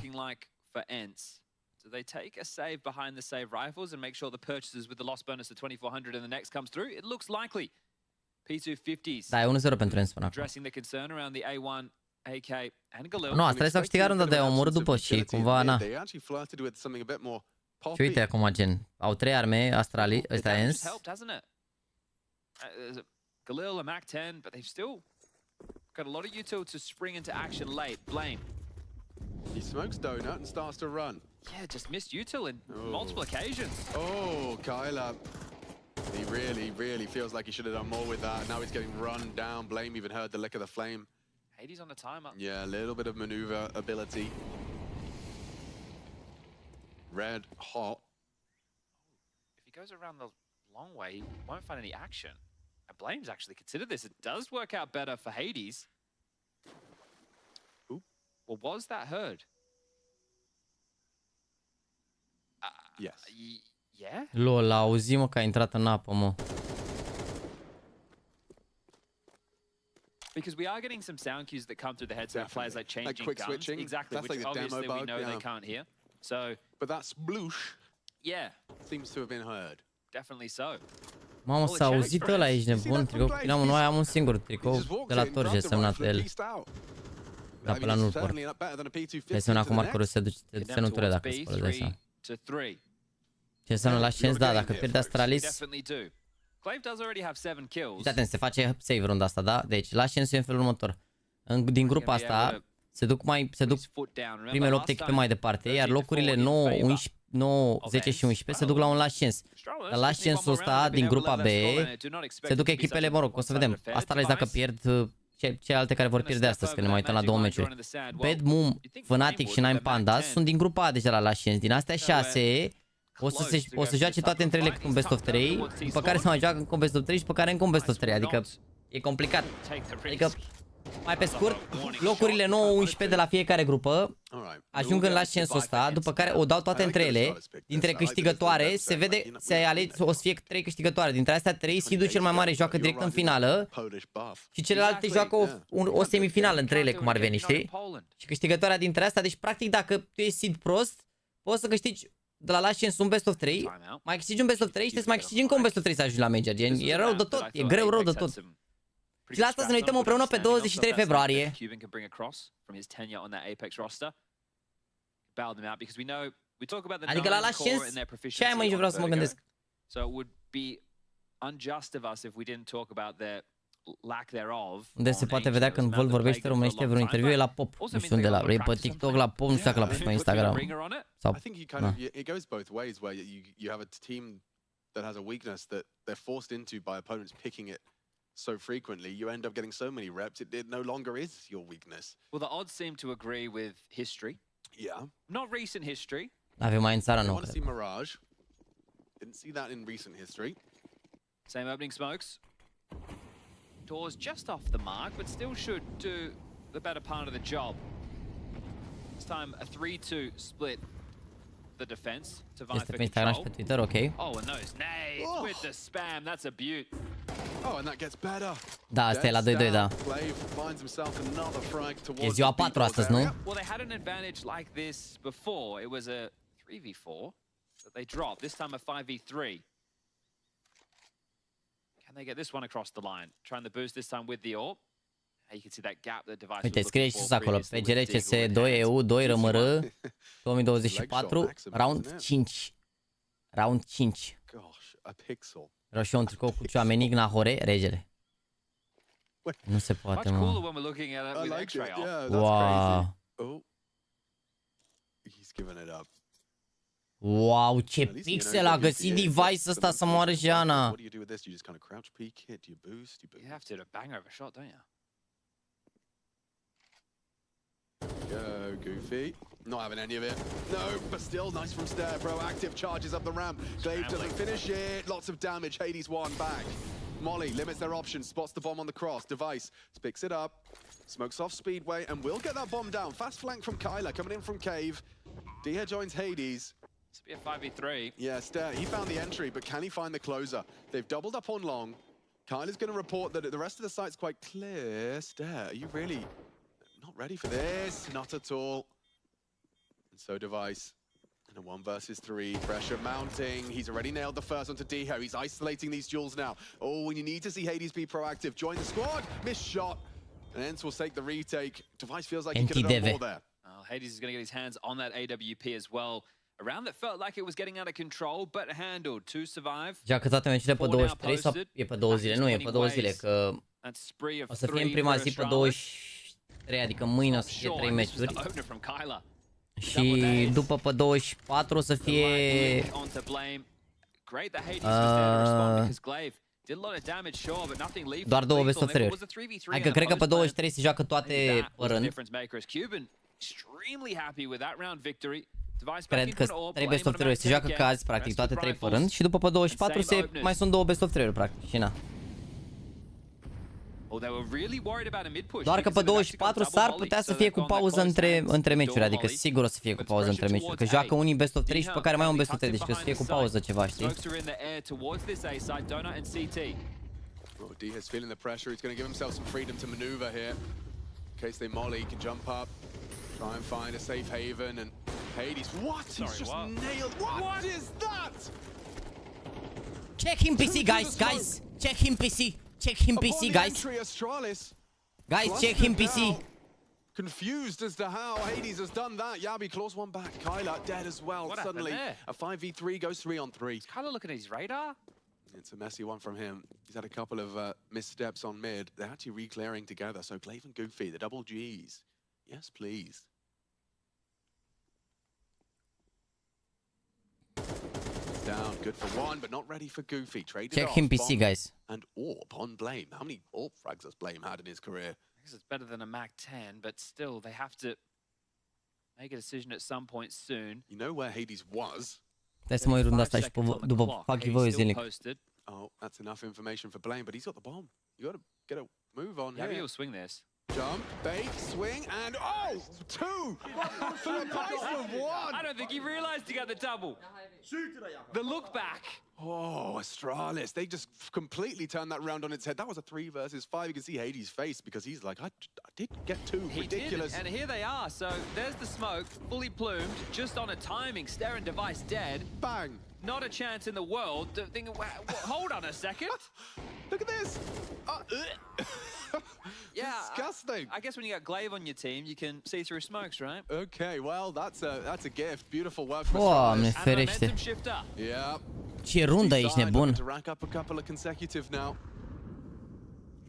So they take a save behind the save rifles and make sure the purchases with the loss bonus of 2400 in the next comes through. It looks likely. P250s. Da, e 1-0 pentru Ens până acum. Addressing the concern around the A1 AK and Galil. Nu, asta s-a câștigat runda de omor după și cumva, na. Și uite acum, gen, au 3 arme, Astrali, ăsta e ENS. Galil, a Mac 10, but they've still got a lot of util to spring into action late. Blame. He smokes donut and starts to run. Yeah, just missed util in multiple occasions. Oh, Kyla. He really feels like he should have done more with that. Now he's getting run down. Blame even heard the lick of the flame. Hades on the timer. Yeah, a little bit of maneuver ability. Red hot. If he goes around the long way, he won't find any action. And Blame's actually considered this. It does work out better for Hades. Ooh. Well, was that heard? Yes. Yeah? Lol, auzi, mă, că a intrat în apă, mă. Because we are getting some sound cues that come through the headset of players like changing like quick guns. switching. Exactly, That's which like the obviously demo we bug, know yeah. they can't hear. So, But that sploosh yeah, seems to have been heard. definitely so. Mamă, s-a auzit ăla aici, nebun, tricou. Noi am un singur tricou de la Torje semnat de el. Dar pe la nu-l port. Dai semna cu markerul se nuture dacă spălă, dai seama. Ce înseamnă la Shens, da, dacă pierde Astralis. Fiți atent, se face save runda asta, da? Deci la Shens e în felul următor. Din grupa asta se duc primele 8 echipe mai departe, iar locurile 9, 11, 9, 10 și 11 se duc la un last chance. La last chance-ul ăsta din grupa B se duc echipele, mă rog, o să vedem. Astralis dacă pierd celelalte care vor pierde astăzi, că ne mai uităm la 2 meciuri. Bad Moon, Fnatic și Nine Pandas sunt din grupa A deja la last chance. Din astea 6 o să joace toate între ele cu un best of 3, după care se mai joacă încă un best of 3 și după care încă un best of 3, adică e complicat. Adică, mai pe scurt, locurile 9-11 de la fiecare grupă ajung în last chance-ul ăsta, după care o dau toate între ele, dintre câștigătoare se vede, o să fie 3 câștigătoare, dintre astea 3 seed-ul cel mai mare joacă direct în finală și celelalte joacă o semifinală între ele, cum ar veni, știi? Și câștigătoarea dintre astea, deci practic dacă tu ești seed prost, poți să câștigi de la last chance un best of 3, mai câștigi un best of 3 și trebuie să mai câștigi încă un best of 3 să ajungi la major, gen, e rău de tot, e greu rău de tot. Și la asta să ne uităm împreună pe 23 februarie. Adică la last chance, ce ai mai vreau să mă gândesc? Unde se poate vedea când Vol vorbește românește vreun interviu e la Pop. Nu știu unde e pe TikTok la Pop, nu știu dacă la pe Instagram. Sau, it goes both ways where you have a team that has a weakness that they're forced into by opponents picking it so frequently, you end up getting so many reps, it no longer is your weakness. Well, the odds seem to agree with history. Yeah. Not recent history. Avem mai în țară, nu cred. Mirage. Didn't see that in recent history. Same opening smokes. Doors just off the mark, but still should do the better part of the job. This time, a 3-2 split the defense to vie for control. Pe Twitter, okay. Oh, and those nades with the spam, that's a beaut. Oh, and that gets better. Da, asta e la 2-2, da. E ziua 4 astăzi, nu? Well, they had an advantage like this before. It was a 3v4 that they dropped. This time a 5v3. Can they get this one across the line? Trying the boost this time with the AWP. You can see that gap the device. Uite, scrie și sus acolo. PGL CS 2 EU 2 RMR 2024 round 5. Round 5. Gosh, a pixel. Roșu un tricou cu Cioamenic Nahore, regele. Nu se poate, mă. Wow. Wow, ce pixel a găsit device ăsta să moară Jana. What do you do with this? You just kind of crouch peek it, do you boost, You have to bang over a shot, don't you? Go, Goofy. Not having any of it. No, but still nice from Stair. Proactive charges up the ramp. Glaive doesn't finish it. Lots of damage. Hades one back. Molly limits their options. Spots the bomb on the cross. Device picks it up. Smokes off Speedway and will get that bomb down. Fast flank from Kyla coming in from Cave. Dia joins Hades. This will be a 5v3. Yeah, Stair, he found the entry, but can he find the closer? They've doubled up on long. Kyla's going to report that the rest of the site's quite clear. Stair, are you really not ready for this? Not at all. And so Device in a 1 versus 3, pressure mounting. He's already nailed the first one to Diho. He's isolating these duels now. Oh, and you need to see Hades be proactive. Join the squad. Missed shot. And Ents will take the retake. Device feels like he could have done more there. Hades is going to get his hands on that AWP as well. A round that felt like it was getting out of control, but handled to survive. Joacă toate meciurile pe 23 sau e pe 2 zile? Nu, e pe 2 zile, că o să fie în prima zi pe 23, adică mâine o să fie 3 meciuri. Și după pe 24 o să fie... doar 2 best of 3-uri. Adică cred că pe 23 se joacă toate pe rând. Cred că 3 best of 3-uri se joacă ca azi, practic, toate 3 pe rând. Și după pe 24 mai sunt 2 best of 3-uri, practic, și na. Doar că pe 24 s-ar putea să fie cu pauză între meciuri, adică sigur o să fie cu pauză între meciuri, că joacă unii best of 3 și pe care mai au un best of 3, deci că o să fie cu pauză ceva, știi? D is feeling the pressure. He's going to give himself some freedom to maneuver here. In case they molly, he can jump up, try and find a safe haven, and Hades, what? He's just nailed. What is that? Check him PC, guys, check him PC. Check him PC, guys. Guys, check him PC. Confused as to how Hades has done that. Yabi claws one back. Kyla dead as well. Suddenly, a 5v3 goes 3 on 3. Is Kyla looking at his radar? It's a messy one from him. He's had a couple of missteps on mid. They're actually re-clearing together. So Glaive and Goofy, the double Gs. Yes, please. Down, good for one, but not ready for Goofy. Traded check off. Him PC, guys. And AWP on Blame. How many AWP frags has Blame had in his career? I guess it's better than a Mac 10, but still, they have to make a decision at some point soon. You know where Hades was? Hai să mă uit runda asta și după fac giveaway zilnic. Oh, that's enough information for Blame, but he's got the bomb. You got to get a move on here. Maybe he'll swing this. Jump, bait, swing, and oh! 2! For the price of 1! I don't think he realized he got the double. The look back. Oh, Astralis. They just completely turned that round on its head. That was a 3 versus 5. You can see Hades' face because he's like, I did get 2. Ridiculous. Did, and here they are. So there's the smoke, fully plumed, just on a timing, staring device dead. Bang. Not a chance in the world. Thinking, hold on a second. Look at this. Yeah, disgusting. I guess when you got Glaive on your team, you can see through smokes, right? Okay, well, that's a gift. Beautiful work from Doamne Astralis. ferește. Yeah. Ce rundă, ești nebun. To rack up a couple of consecutive now.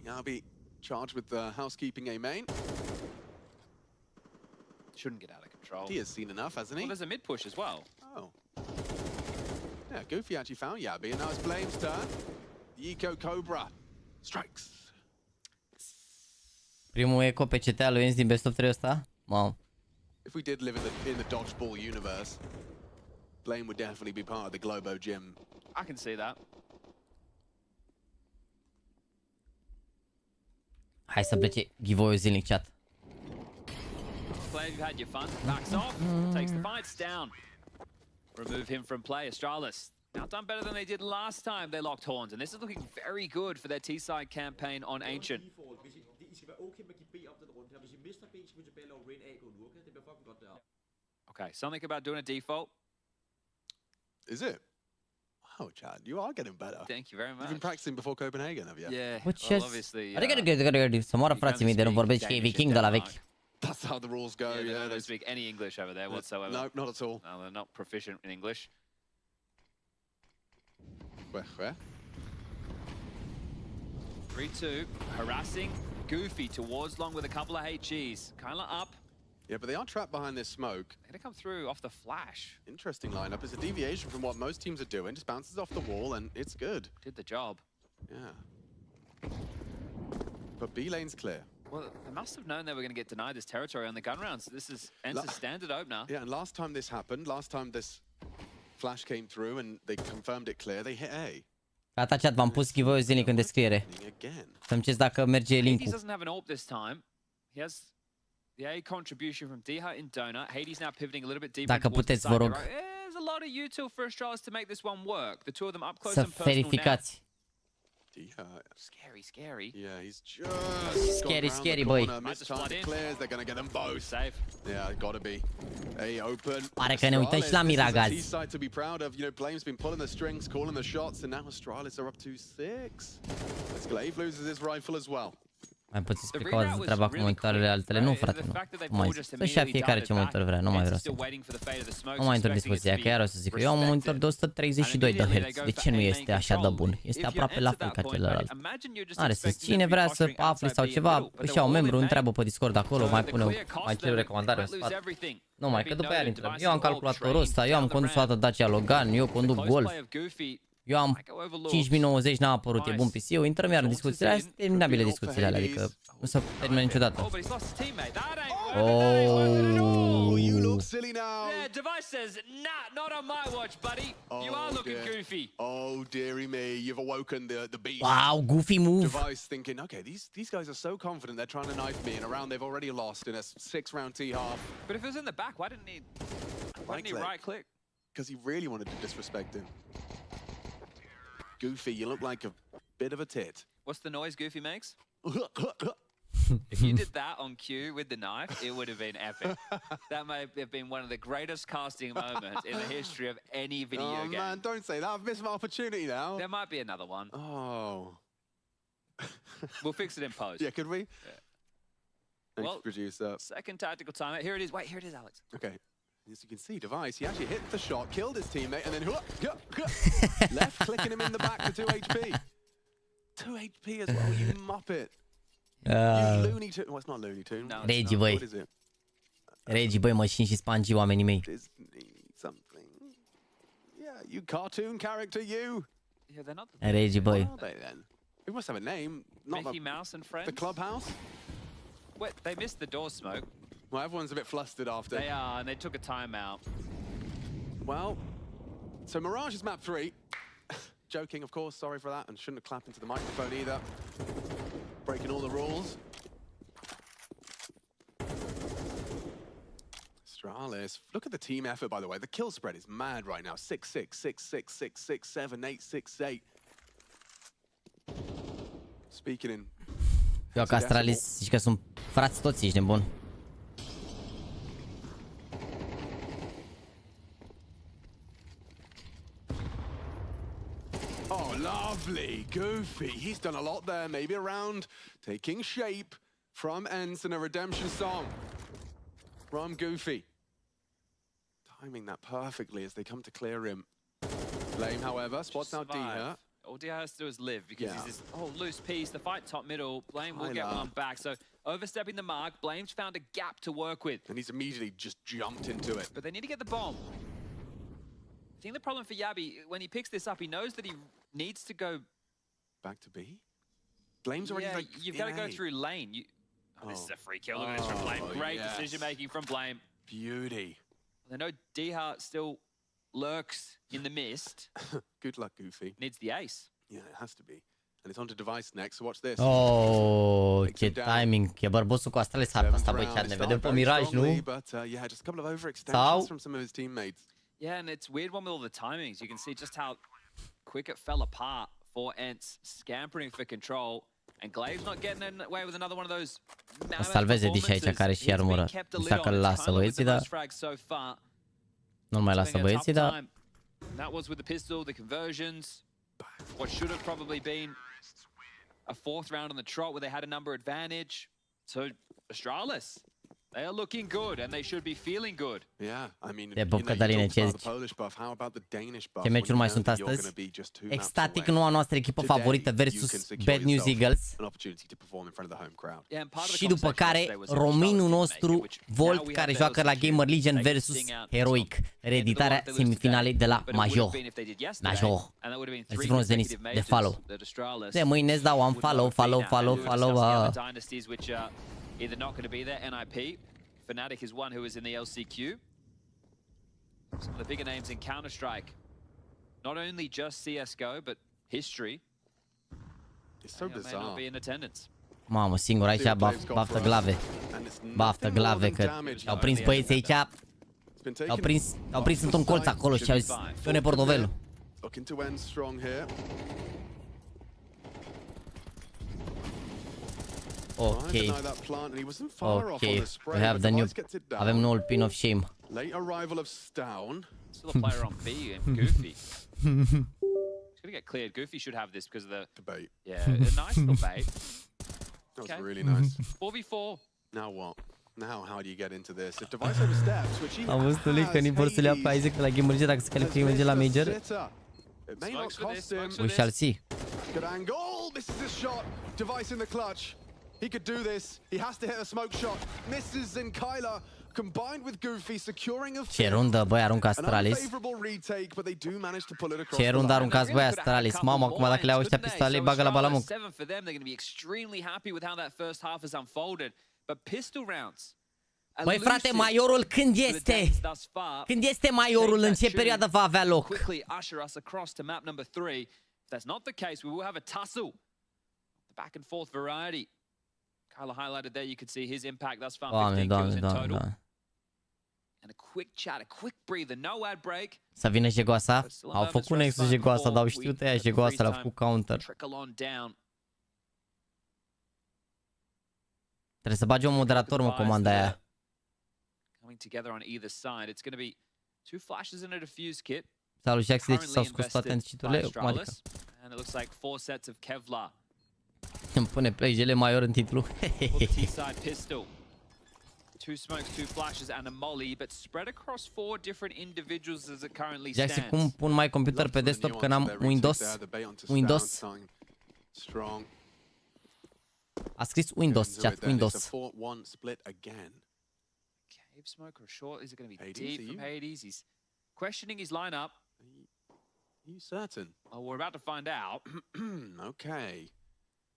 Yabi charged with the housekeeping A main. Shouldn't get out of control. He has seen enough, hasn't he? Well, there's a mid push as well. Oh. Yeah, Goofy actually found Yabi, and now it's Blame's turn. The Eco Cobra strikes. Primul eco pe CT al lui Ents din Best of 3 ăsta? Wow. If we did live in the dodgeball universe, Blame would definitely be part of the Globo gym. I can see that. Hai să plece giveaway zilnic, chat. Glaive, you've had your fun. Backs off, takes the fights down. Remove him from play. Astralis now done better than they did last time they locked horns, and this is looking very good for their T-side campaign on Ancient. Okay, something about doing a default. Is it? Wow, Chad, you are getting better. Thank you very much. You've been practicing before Copenhagen, have you? Yeah, well, obviously. Adică, să moară frații mei de nu vorbești că e viking de la vechi. That's how the rules go. Yeah, they don't speak any English over there whatsoever. No, not at all. No, they're not proficient in English. Where? 3-2, harassing Goofy towards long with a couple of HGs. Kyla up. Yeah, but they are trapped behind this smoke. They're going to come through off the flash. Interesting lineup. It's a deviation from what most teams are doing. Just bounces off the wall and it's good. Did the job. Yeah. But B lane's clear. Well, they must have known they were going to get denied this territory on the gun rounds. This is Ents' standard opener. Yeah, and last time this happened, last time this flash came through and they confirmed it clear, they hit A. Gata, chat, v-am pus giveaway zilnic în descriere. Să-mi ceți dacă merge link-ul. Hades doesn't have an AWP this time. He has the A contribution from Deha in Donut. Hades now pivoting a little bit deeper. Dacă puteți, vă rog. There's a lot of util for Astralis to make this one work. The two of them up close and Să personal verificați. Scary. Yeah, he's just scary boy. Clears, they're gonna get them both. Safe. Yeah, gotta be. A open. Pare că ne uităm și la Miragaz. Side to be proud of. You know, Blame's been pulling the strings, calling the shots, and now Astralis are up to 6. As Glaive loses his rifle as well. Mai puțin să cauza treaba cu monitoarele altele. Nu, frate, nu. Nu mai zic. Să-și ia fiecare ce monitor vrea, nu mai vreau să. Nu mai intru în discuția, că iar o să zic. Eu am un monitor de 132 de Hz. De ce nu este așa de bun? Este aproape la fel ca celălalt. Are sens. Cine vrea să afle sau ceva, își ia un membru, întreabă pe Discord acolo, mai cer recomandare în sfat. Nu mai, că după aia intrăm. Eu am calculatorul ăsta, eu am condus o dată Dacia Logan, eu conduc Golf. Eu am 5090, n-a apărut, e bun PC-ul, intrăm iar în discuțiile alea, sunt terminabile discuțiile alea, adică nu se termină niciodată. Oh, you look silly now. Yeah, device says, nah, not on my watch, buddy. You are looking goofy. Oh, dearie me, you've awoken the beast. Wow, goofy move. Device thinking, okay, these guys are so confident they're trying to knife me in a round they've already lost in a 6-round T-half. But if it was in the back, why didn't he right click? Because he really wanted to disrespect him. Goofy, you look like a bit of a tit. What's the noise Goofy makes? If you did that on cue with the knife, it would have been epic. That may have been one of the greatest casting moments in the history of any video game. Oh man, don't say that. I've missed my opportunity now. There might be another one. Oh. We'll fix it in post. Yeah, could we? Yeah. Thanks, Well, producer. Second tactical timeout. Here it is. Wait, here it is, Alex. Okay. As you can see, Device, he actually hit the shot, killed his teammate, and then left clicking him in the back for 2 HP. 2 HP as well, you muppet. You Looney Tunes. Well, it's not Looney Tunes. No, Regi, băi. What is it? Regi, băi, mașini și spangi oamenii mei. Disney something. Yeah, you cartoon character, you. Yeah, they're not. Regi, băi. What are they then? We must have a name. Not Mickey Mouse and friends. the clubhouse? Wait, they missed the door smoke. Well, everyone's a bit flustered after. They are, and they took a timeout. Well, so Mirage is map 3. Joking, of course, sorry for that, and shouldn't have clapped into the microphone either. Breaking all the rules. Astralis, look at the team effort, by the way. The kill spread is mad right now. 6-6, 6-6, 6-6, 7-8, 6-8. Speaking in... Eu ca Astralis zici că sunt frați toți, ești nebun. Oh, lovely. Goofy. He's done a lot there. Maybe a round taking shape from Ensign, a redemption song from Goofy. Timing that perfectly as they come to clear him. Blame, however, spots out D here. All D has to do is live because he's this loose piece. The fight top middle. Blame will get one back. So overstepping the mark. Blame's found a gap to work with. And he's immediately just jumped into it. But they need to get the bomb. I think the problem for Yabi, when he picks this up, he knows that he needs to go back to B. Blame's already like you've got to go through lane. This is a free kill. Look at this from Blame. Great decision making from Blame. Beauty. They know D-Hart still lurks in the mist. Good luck, Goofy. Needs the ace. Yeah, it has to be. And it's on to Device next, so watch this. Oh, ce timing. E bărbosul cu Astralis asta, băi, chat. Ne vedem pe Mirage, nu? But yeah, just a couple of overextensions from some of his teammates. Yeah, and it's weird one with all the timings. You can see just how quick it fell apart for Ents scampering for control. And Glave's not getting away with another one of those. Salveze Dish aici, care și armură. Nu știu dacă îl lasă băieții, dar nu mai lasă băieții, dar that was with the pistol, the conversions. What should have probably been a fourth round on the trot where they had a number advantage. So Astralis, they are looking good and they should be feeling good. Yeah, I mean, de Bob Cătăline, ce zici? Ce meciuri mai sunt astăzi? Ecstatic, noua noastră echipă favorită versus Bad News Eagles. Și după care Rominul nostru Volt, care joacă la GamerLegion versus Heroic. Reeditarea semifinalei de la Major. Major. Mersi frumos, Denis, de follow. De mâine îți dau un follow. Either not going to be there, NIP. Fnatic is one who is in the LCQ. Some of the bigger names in Counter-Strike. Not only just CSGO, but history. It's so bizarre. May not be in attendance. Mamă, singur aici baftă glave. Baftă glave, că au prins băieții aici. Au prins într-un colț acolo și au zis, pune portovelul. Ok, we have the new, avem noul pin of shame. Late arrival of Stown. Still a player on B and Goofy. It's gonna get cleared. Goofy should have this because of the bait. Yeah, a nice little bait. That was really nice. 4v4. Now what? Now how do you get into this? If Device oversteps, which he Am văzut lui că vor să le ia pe Isaac la GameRlegion dacă se califică merge la Major. It may not cost him. We shall see. Good angle. This is his shot. Device in the clutch. He could do this. He has to hit a smoke shot. Misses, and Kyler combined with Goofy securing a Ce rundă, băi, aruncă Astralis. Ce rundă aruncați, băi, Astralis. Mamă, acum dacă le au ăștia pistole, bagă la balamuc. Băi, frate, Majorul când este? Când este Majorul? În ce perioadă va avea loc? Kyler highlighted there, you could see his impact thus far, Doamne, 15 kills in doamne, total. doamne. And a quick chat, a quick breather, no ad break. Să vină Jegoasa. Au făcut Nexus Jegoasa, dar au știut ăia Jegoasa, l-a făcut counter. Trebuie să bagi un moderator, mă, comanda aia. Salut, Jaxi, deci s-au scos toate înciturile? Cum adică? Îmi pune PGL Major în titlu. Jaxi, cum pun mai computer pe desktop că n-am Windows? Windows? A scris Windows, chat, Windows. Questioning his lineup. Are you certain? Oh, we're about to find out. Okay.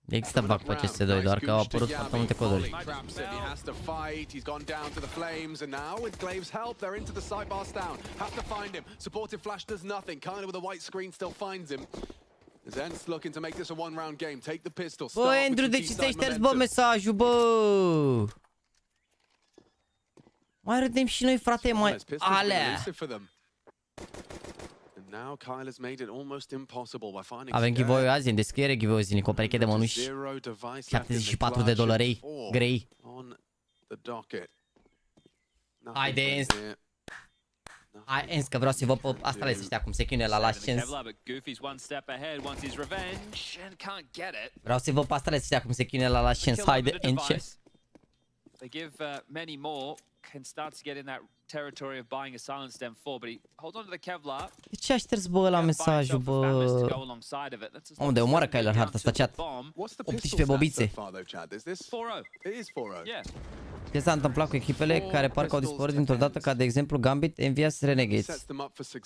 Există bug pe CS2, doar că au apărut foarte multe coduri. He has to fight. He's gone down to the flames, and now with Glave's help, they're into the sidebar down. Have to find him. Supportive flash does nothing. Kind of with a white screen still finds him. Zent's looking to make this a one-round game. Take the pistol. Bă, Andrew, de ce ți-ai șters, bă, mesajul, bă? Mai râdem și noi, frate, mai alea. Avem giveaway azi în descriere, giveaway zilnic, o pereche de mănuși, $74 grei. Haide, Ens. Hai, Ens, că vreau să-i văd pe Astralis ăștia cum se chinuie la Last Chance. Vreau să-i văd pe Astralis ăștia cum se chinuie la Last Chance. Haide, Ens. Can start to get in that territory of buying a silent stem 4, but he holds on to the Kevlar. De ce a șters, bă, la mesajul, bă? Unde omoară Kyler Hart asta, chat? 18 bobițe. Ce s-a întâmplat cu echipele care parcă au dispărut dintr-o dată, ca de exemplu Gambit, Envious, Renegades?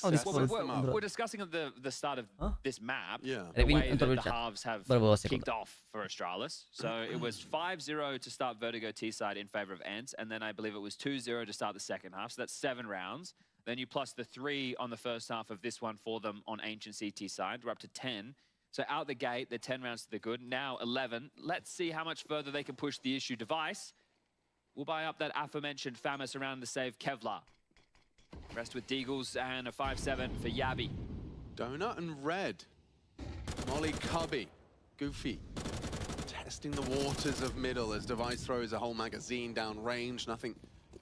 Au dispărut. We're discussing the start of this map, Revin the într-o halves have kicked off for Astralis. So it was 5-0 to start Vertigo T-side in favor of Ents, and then I believe it was 2-0 to start the second half. So that's 7 rounds. Then you plus the 3 on the first half of this one for them on Ancient CT side. We're up to 10. So out the gate, they're 10 rounds to the good. Now 11. Let's see how much further they can push the issue. Device will buy up that aforementioned Famus around to save Kevlar. Rest with Deagles and a 5-7 for Yabi. Donut and Red. Molly Cubby. Goofy. Testing the waters of middle as Device throws a whole magazine down range. Nothing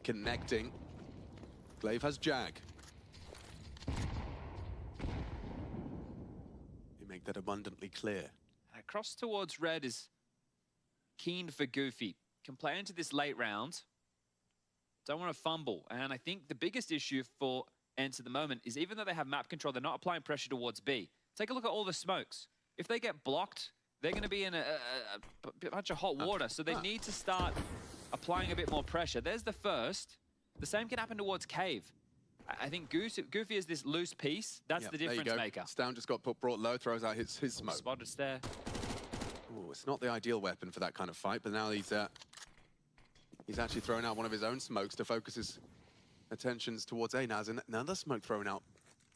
connecting. Glaive has Jag. They make that abundantly clear. Across towards Red is keen for Goofy. Can play into this late round. Don't want to fumble. And I think the biggest issue for Ents at the moment is even though they have map control, they're not applying pressure towards B. Take a look at all the smokes. If they get blocked, they're going to be in a bunch of hot water. So they need to start applying a bit more pressure. There's the first. The same can happen towards Cave. I think Goofy is this loose piece. That's the difference maker. Stown just got brought low, throws out his smoke. Spotted there. Ooh, it's not the ideal weapon for that kind of fight, but now he's actually thrown out one of his own smokes to focus his attentions towards A. Now there's another smoke thrown out.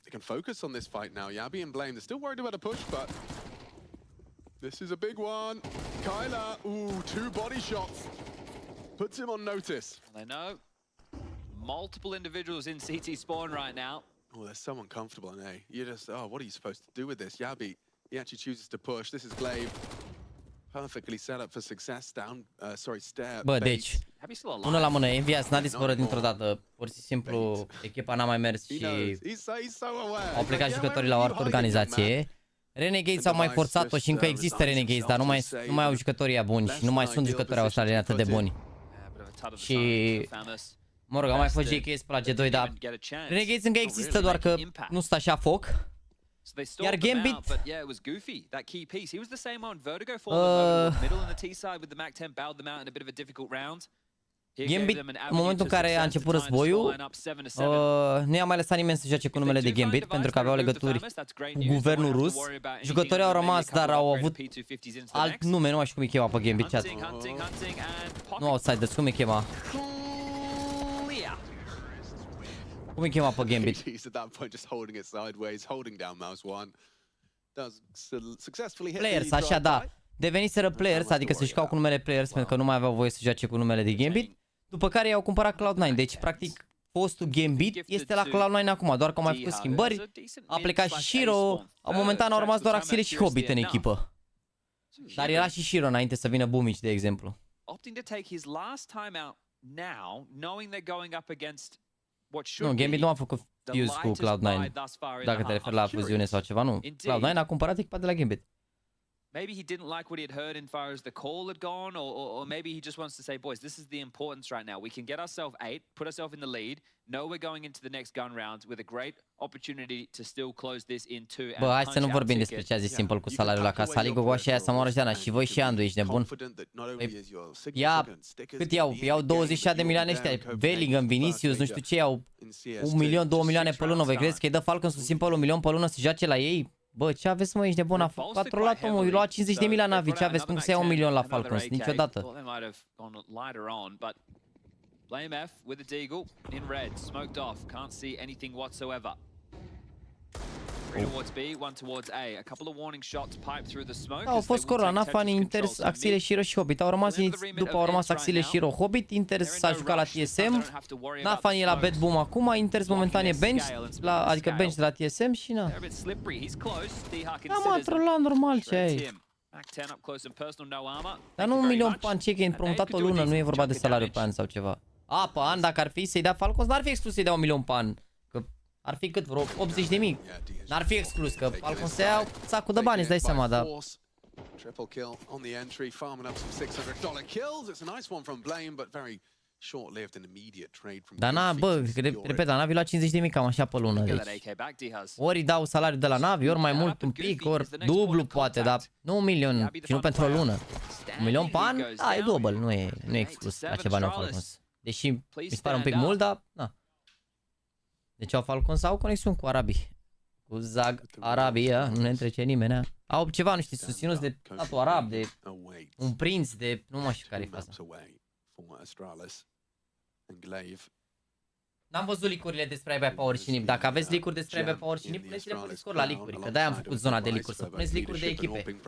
They can focus on this fight now. Yabi and Blame, they're still worried about a push, but this is a big one. Kyler, ooh, 2 body shots. Puts him on notice. They know multiple individuals in CT spawn right now. Oh, there's someone comfortable in A. You're just, oh, what are you supposed to do with this? Yabi, he actually chooses to push. This is Glaive. Perfectly set up for success down, stare. Bă, deci, unul la mână, Envious n-a dispărut dintr-o dată. Pur și simplu, echipa n-a mai mers și au plecat jucătorii la o altă organizație. Renegades au mai forțat-o și încă există Renegades, dar nu mai au jucătorii buni și nu mai sunt jucători australieni atât de buni. Și... mă rog, am mai fost JKS pe la G2, dar Renegades încă există, doar că nu stă așa foc. Iar Gambit... Gambit, în momentul în care a început războiul, nu i-a mai lăsat nimeni să joace cu numele de Gambit, pentru că aveau legături cu guvernul rus. Jucătorii au rămas, dar au avut alt nume, nu mai știu cum îi chema pe Gambit, chat. Nu Outsiders, cum îi chema? Cum îi chema pe Gambit? Players, așa, da. Deveniseră Players, adică se jucau cu numele Players, pentru că nu mai aveau voie să joace cu numele de Gambit. După care i-au cumpărat Cloud9, deci practic fostul Gambit este la Cloud9 acum, doar că au mai făcut schimbări. A plecat și Shiro, momentan au rămas doar Axile și Hobbit în echipă. Dar era și Shiro înainte să vină Bumici, de exemplu. Nu, Gambit nu a făcut fuse cu Cloud9, dacă te referi la fuziune sau ceva, nu. Cloud9 a cumpărat echipa de la Gambit. Maybe he didn't like what he had heard in far as the call had gone, or maybe he just wants to say, boys, this is the importance right now. We can get ourselves 8, put ourselves in the lead, know we're going into the next gun round with a great opportunity to still close this in 2. Bă, hai să nu vorbim despre ce a zis Simple cu salariul la casa. Aligo și aia să moară Jana și voi și Andu, ești nebun? Cât iau? Iau 26 de milioane ăștia. Bellingham, Vinicius, nu știu ce iau. 1 milion, 2 milioane pe lună. Vă credeți că îi dă Falcons cu Simple 1 milion pe lună să joace la ei? Bă, ce aveți, mă, ești nebun? A patrolat omul, îi lua 50 de mii la Navi. Ce aveți? Cum să ia 1 milion la Falcons? Niciodată. Blame F with a deagle in red, smoked off, can't see anything whatsoever. 3 towards B, 1 towards A. A couple of warning shots pipe through the smoke. Au fost Corona, Nafani, Inters, Axile, Shiro și Hobbit. Au rămas după au rămas Axile, Shiro, Hobbit. Inters s-a jucat la TSM. Nafani e la Bad Boom acum. Inters momentan e bench, adică bench de la TSM și na. Am atrolat normal ce ai. Dar nu 1 milion pe an, ce că e împrumutat o lună, nu e vorba de salariu pe an sau ceva. A, pe an, dacă ar fi să-i dea Falcons, n-ar fi exclus să-i dea 1 milion pe an. Că ar fi cât, vreo 80 de mii. N-ar fi exclus, că Falcons se iau sacul de bani, îți dai seama, dar... Triple kill on the entry, farming up some $600 kills. It's a nice one from Blame, but very short-lived and immediate trade from. Dar na, bă, repet, la Navi lua 50 de mii cam așa pe lună, deci. Ori dau salariul de la Navi, ori mai mult un pic, ori dublu poate, dar nu 1 milion și nu pentru o lună. 1 milion pe an, da, e double, nu e exclus la ceva nou Falcons. Deși mi se pare un pic mult, dar na. Deci au Falcons au conexiuni cu arabii. Cu Zag Arabia, nu ne întrece nimeni. Au ceva, nu știu, susținuți de statul arab, de un prinț, de... nu mai știu care e faza. N-am văzut licurile despre AWPower și NIP. Dacă aveți licuri despre AWPower și NIP, puneți-le pe Discord la licuri, că de-aia am făcut zona de licuri, să puneți licuri de echipe.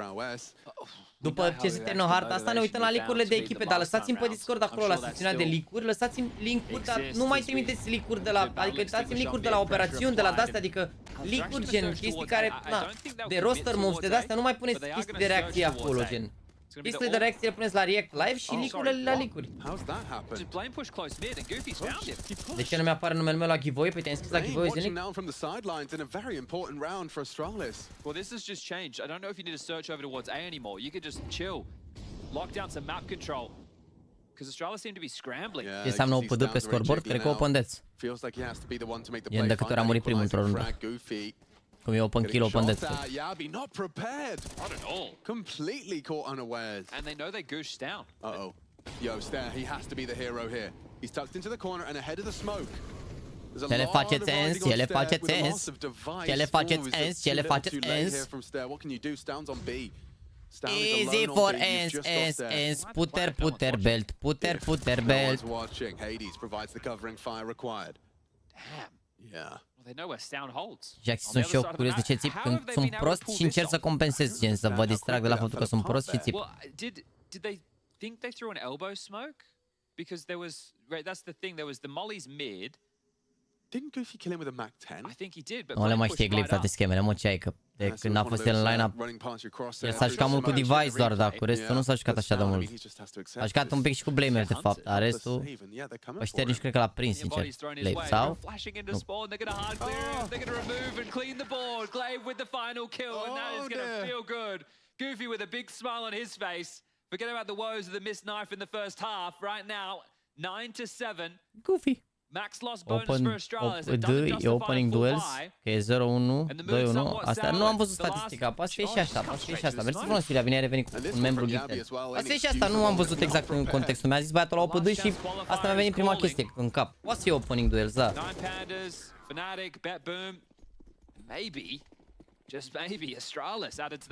După ce se termină harta asta, ne uităm la licurile de echipe, dar lăsați-mi pe Discord acolo la secțiunea de licuri, lăsați-mi link-uri, dar nu mai trimiteți licuri de la, adică dați-mi licuri de la operațiuni, de la de-astea, adică licuri gen chestii care, na, de roster moves, de astea, nu mai puneți chestii de reacție acolo, gen. Chestiile de reacție le puneți la React Live și licurile la licuri. De ce nu mi-apare numele meu la giveaway? Păi te-ai înscris la giveaway zilnic? Well, this has just changed. I don't know if you need to search over towards A anymore. You could just chill. Lock down some map control. Because Australia seem to be scrambling. Ce înseamnă OPD pe scoreboard? Cred că open deaths. Gen de câte ori a murit primul într-o rundă. Cum e open kill, open death. Yabi not prepared. Not at all. Completely caught unawares. And they know they gooshed down. Uh-oh. Yo, Stair, he has to be the hero here. He's tucked into the corner and ahead of the smoke. Ce le faceți ens? Ce le faceți ens? Ce le faceți ens? Ce le faceți ens? Easy for ens. Puter belt. Puter belt. Damn. They know where Sound holds. Jaxi, sunt și eu curios de ce țip când sunt prost și încerc să compensez, gen, să vă distrag de la faptul că sunt prost și țip. Did they think they threw an elbow smoke? Because there was, right, that's the thing, there was the mollies mid. Didn't Goofy kill him with a Mac 10? I think he did, but nu le mai știe glip toate schemele, mă, ce ai, că De când a fost el în line-up, el s-a jucat mult cu device doar, dar cu restul nu s-a jucat așa de mult. A jucat un pic și cu Blamer, de fapt, dar restul, ăștia nici cred că l-a prins, sincer. Glaive, sau? Nu. Goofy with a big smile on his face. Forget about the woes of the missed knife in the first half. Right now, 9-7. Goofy. Max loss bonus for Astralis. E opening duels, că e 0-1, 2-1. Asta nu am văzut statistica, poate să fie și asta, poate să fie și asta. Mersi frumos, Filia, bine ai revenit cu un membru gifted. Poate să fie și asta, nu am văzut exact în contextul. Mi-a zis băiatul la OPD și asta mi-a venit prima chestie în cap. Poate să fie opening duels, da.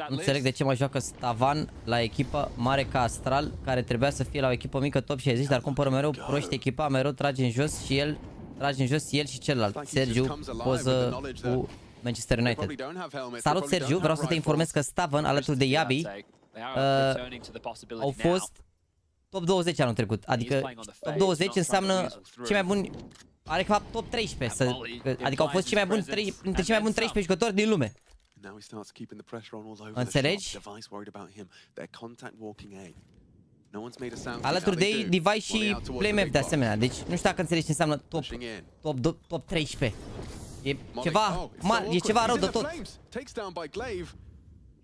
Nu înțeleg de ce mai joacă Stavan la echipă mare ca Astral, care trebuia să fie la o echipă mică top 60, dar cumpără mereu proști echipa, mereu trage în jos și el trage în jos el și celălalt. Sergiu, poză cu Manchester United. Salut Sergiu, vreau să te informez că Stavan alături de Yabi au fost top 20 anul trecut, adică top 20 înseamnă cei mai buni, are de fapt top 13, adică au fost cei mai buni, printre cei mai buni 13 jucători din lume. Înțelegi? Alături de ei, Device și PlayMap de asemenea. Deci nu știu dacă înțelegi ce înseamnă top 13. E ceva mare, e ceva rău de tot.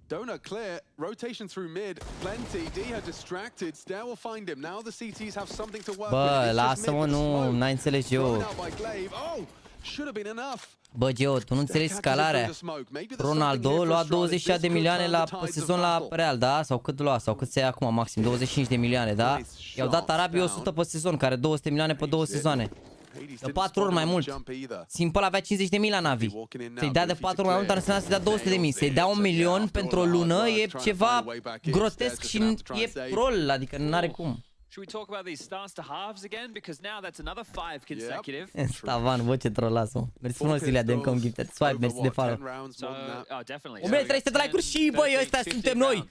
Donut clear, rotation through mid, plenty, D had distracted, Stair will find him, now the CTs have something to work with. Bă, lasă-mă, nu, n-ai înțeles eu. Bă, Geo, tu nu înțelegi scalarea. Ronaldo lua 26 de milioane pe sezon la Real, da? Sau cât lua? Sau cât se ia acum maxim? 25 de milioane, da? I-au dat Arabii 100 pe sezon, care 200 milioane pe 2 sezoane. De 4 ori mai mult. Simple avea 50 de mii la Navi. Să-i dea de 4 ori mai mult, dar înseamnă să-i dea 200 de mii. Să-i dea 1 milion pentru o lună e ceva grotesc și e rol, adică n-are cum. Stavan, bă, ce trolați-o. Mersi frumos, Ilia, de încă un gifted. Swipe, mersi de follow. 1300 de like-uri și, băi, ăștia suntem noi.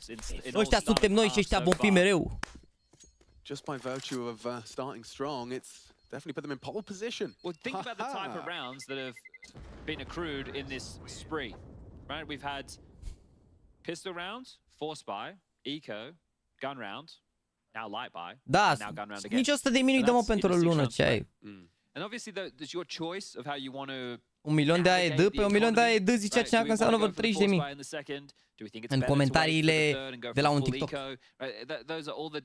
Ăștia suntem noi și ăștia vom fi mereu. Just by virtue of starting strong, it's definitely put them in pole position. Well, think about the type of rounds that have been accrued in this spree, right? We've had pistol rounds, force buy, eco, gun round, now light buy, da, now gun round again. Nici 100 de mii nu-i dăm pentru o lună, ce ai? And obviously, there's your choice of how you want to. 1 milion de AED, pe 1 milion de AED zicea cineva că înseamnă vreo 30 de mii. În comentariile de la un TikTok.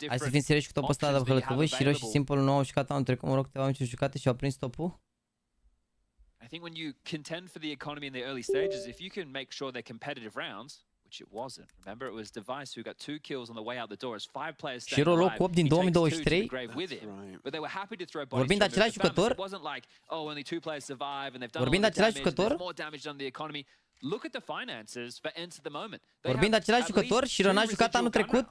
Hai să fim serioși cu topul ăsta de hălătăvânt și Roșii Simple nu au jucat anul trecut, mă rog, câteva meciuri jucate și au prins topul? I think when you contend for the economy in the early stages, if you can make sure they're competitive rounds, which it wasn't. Remember, it was Device who got 2 kills on the way out the door. As 5 players staying alive. He takes 2 to the grave with him. But they were happy to throw bodies. Vorbind de același jucător? It wasn't like, oh, only 2 players survive and they've done Vorbind de același jucător? more damage on the economy. Look at the finances for Ents at the moment. Vorbind de același jucător și Rona a jucat anul trecut.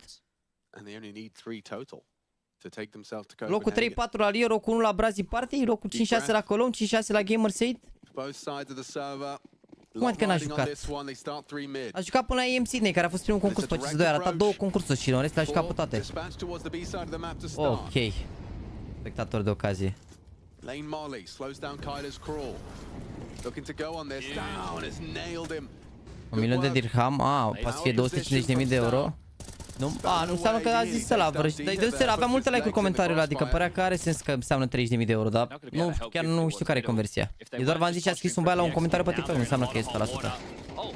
Locul 3-4 la Rio, locul 1 la Brazil Party, locul 5-6 la Cologne, 5-6 la GamerSaid. Cum adică n-a jucat? A jucat până la EM Sydney, care a fost primul concurs pe CS2, a ratat 2 concursuri și în rest le-a jucat pe toate. Ok. Spectator de ocazie. 1 milion de dirham, poate să fie 250.000 de euro. Nu, nu înseamnă că a zis ăla, avea multe like-uri comentariul ăla, adică părea că are sens că înseamnă 30.000 de euro, dar nu, chiar nu știu care e conversia. Eu doar v-am zis ce a scris un băiat la un comentariu pe TikTok, nu înseamnă că e 100%. Oh,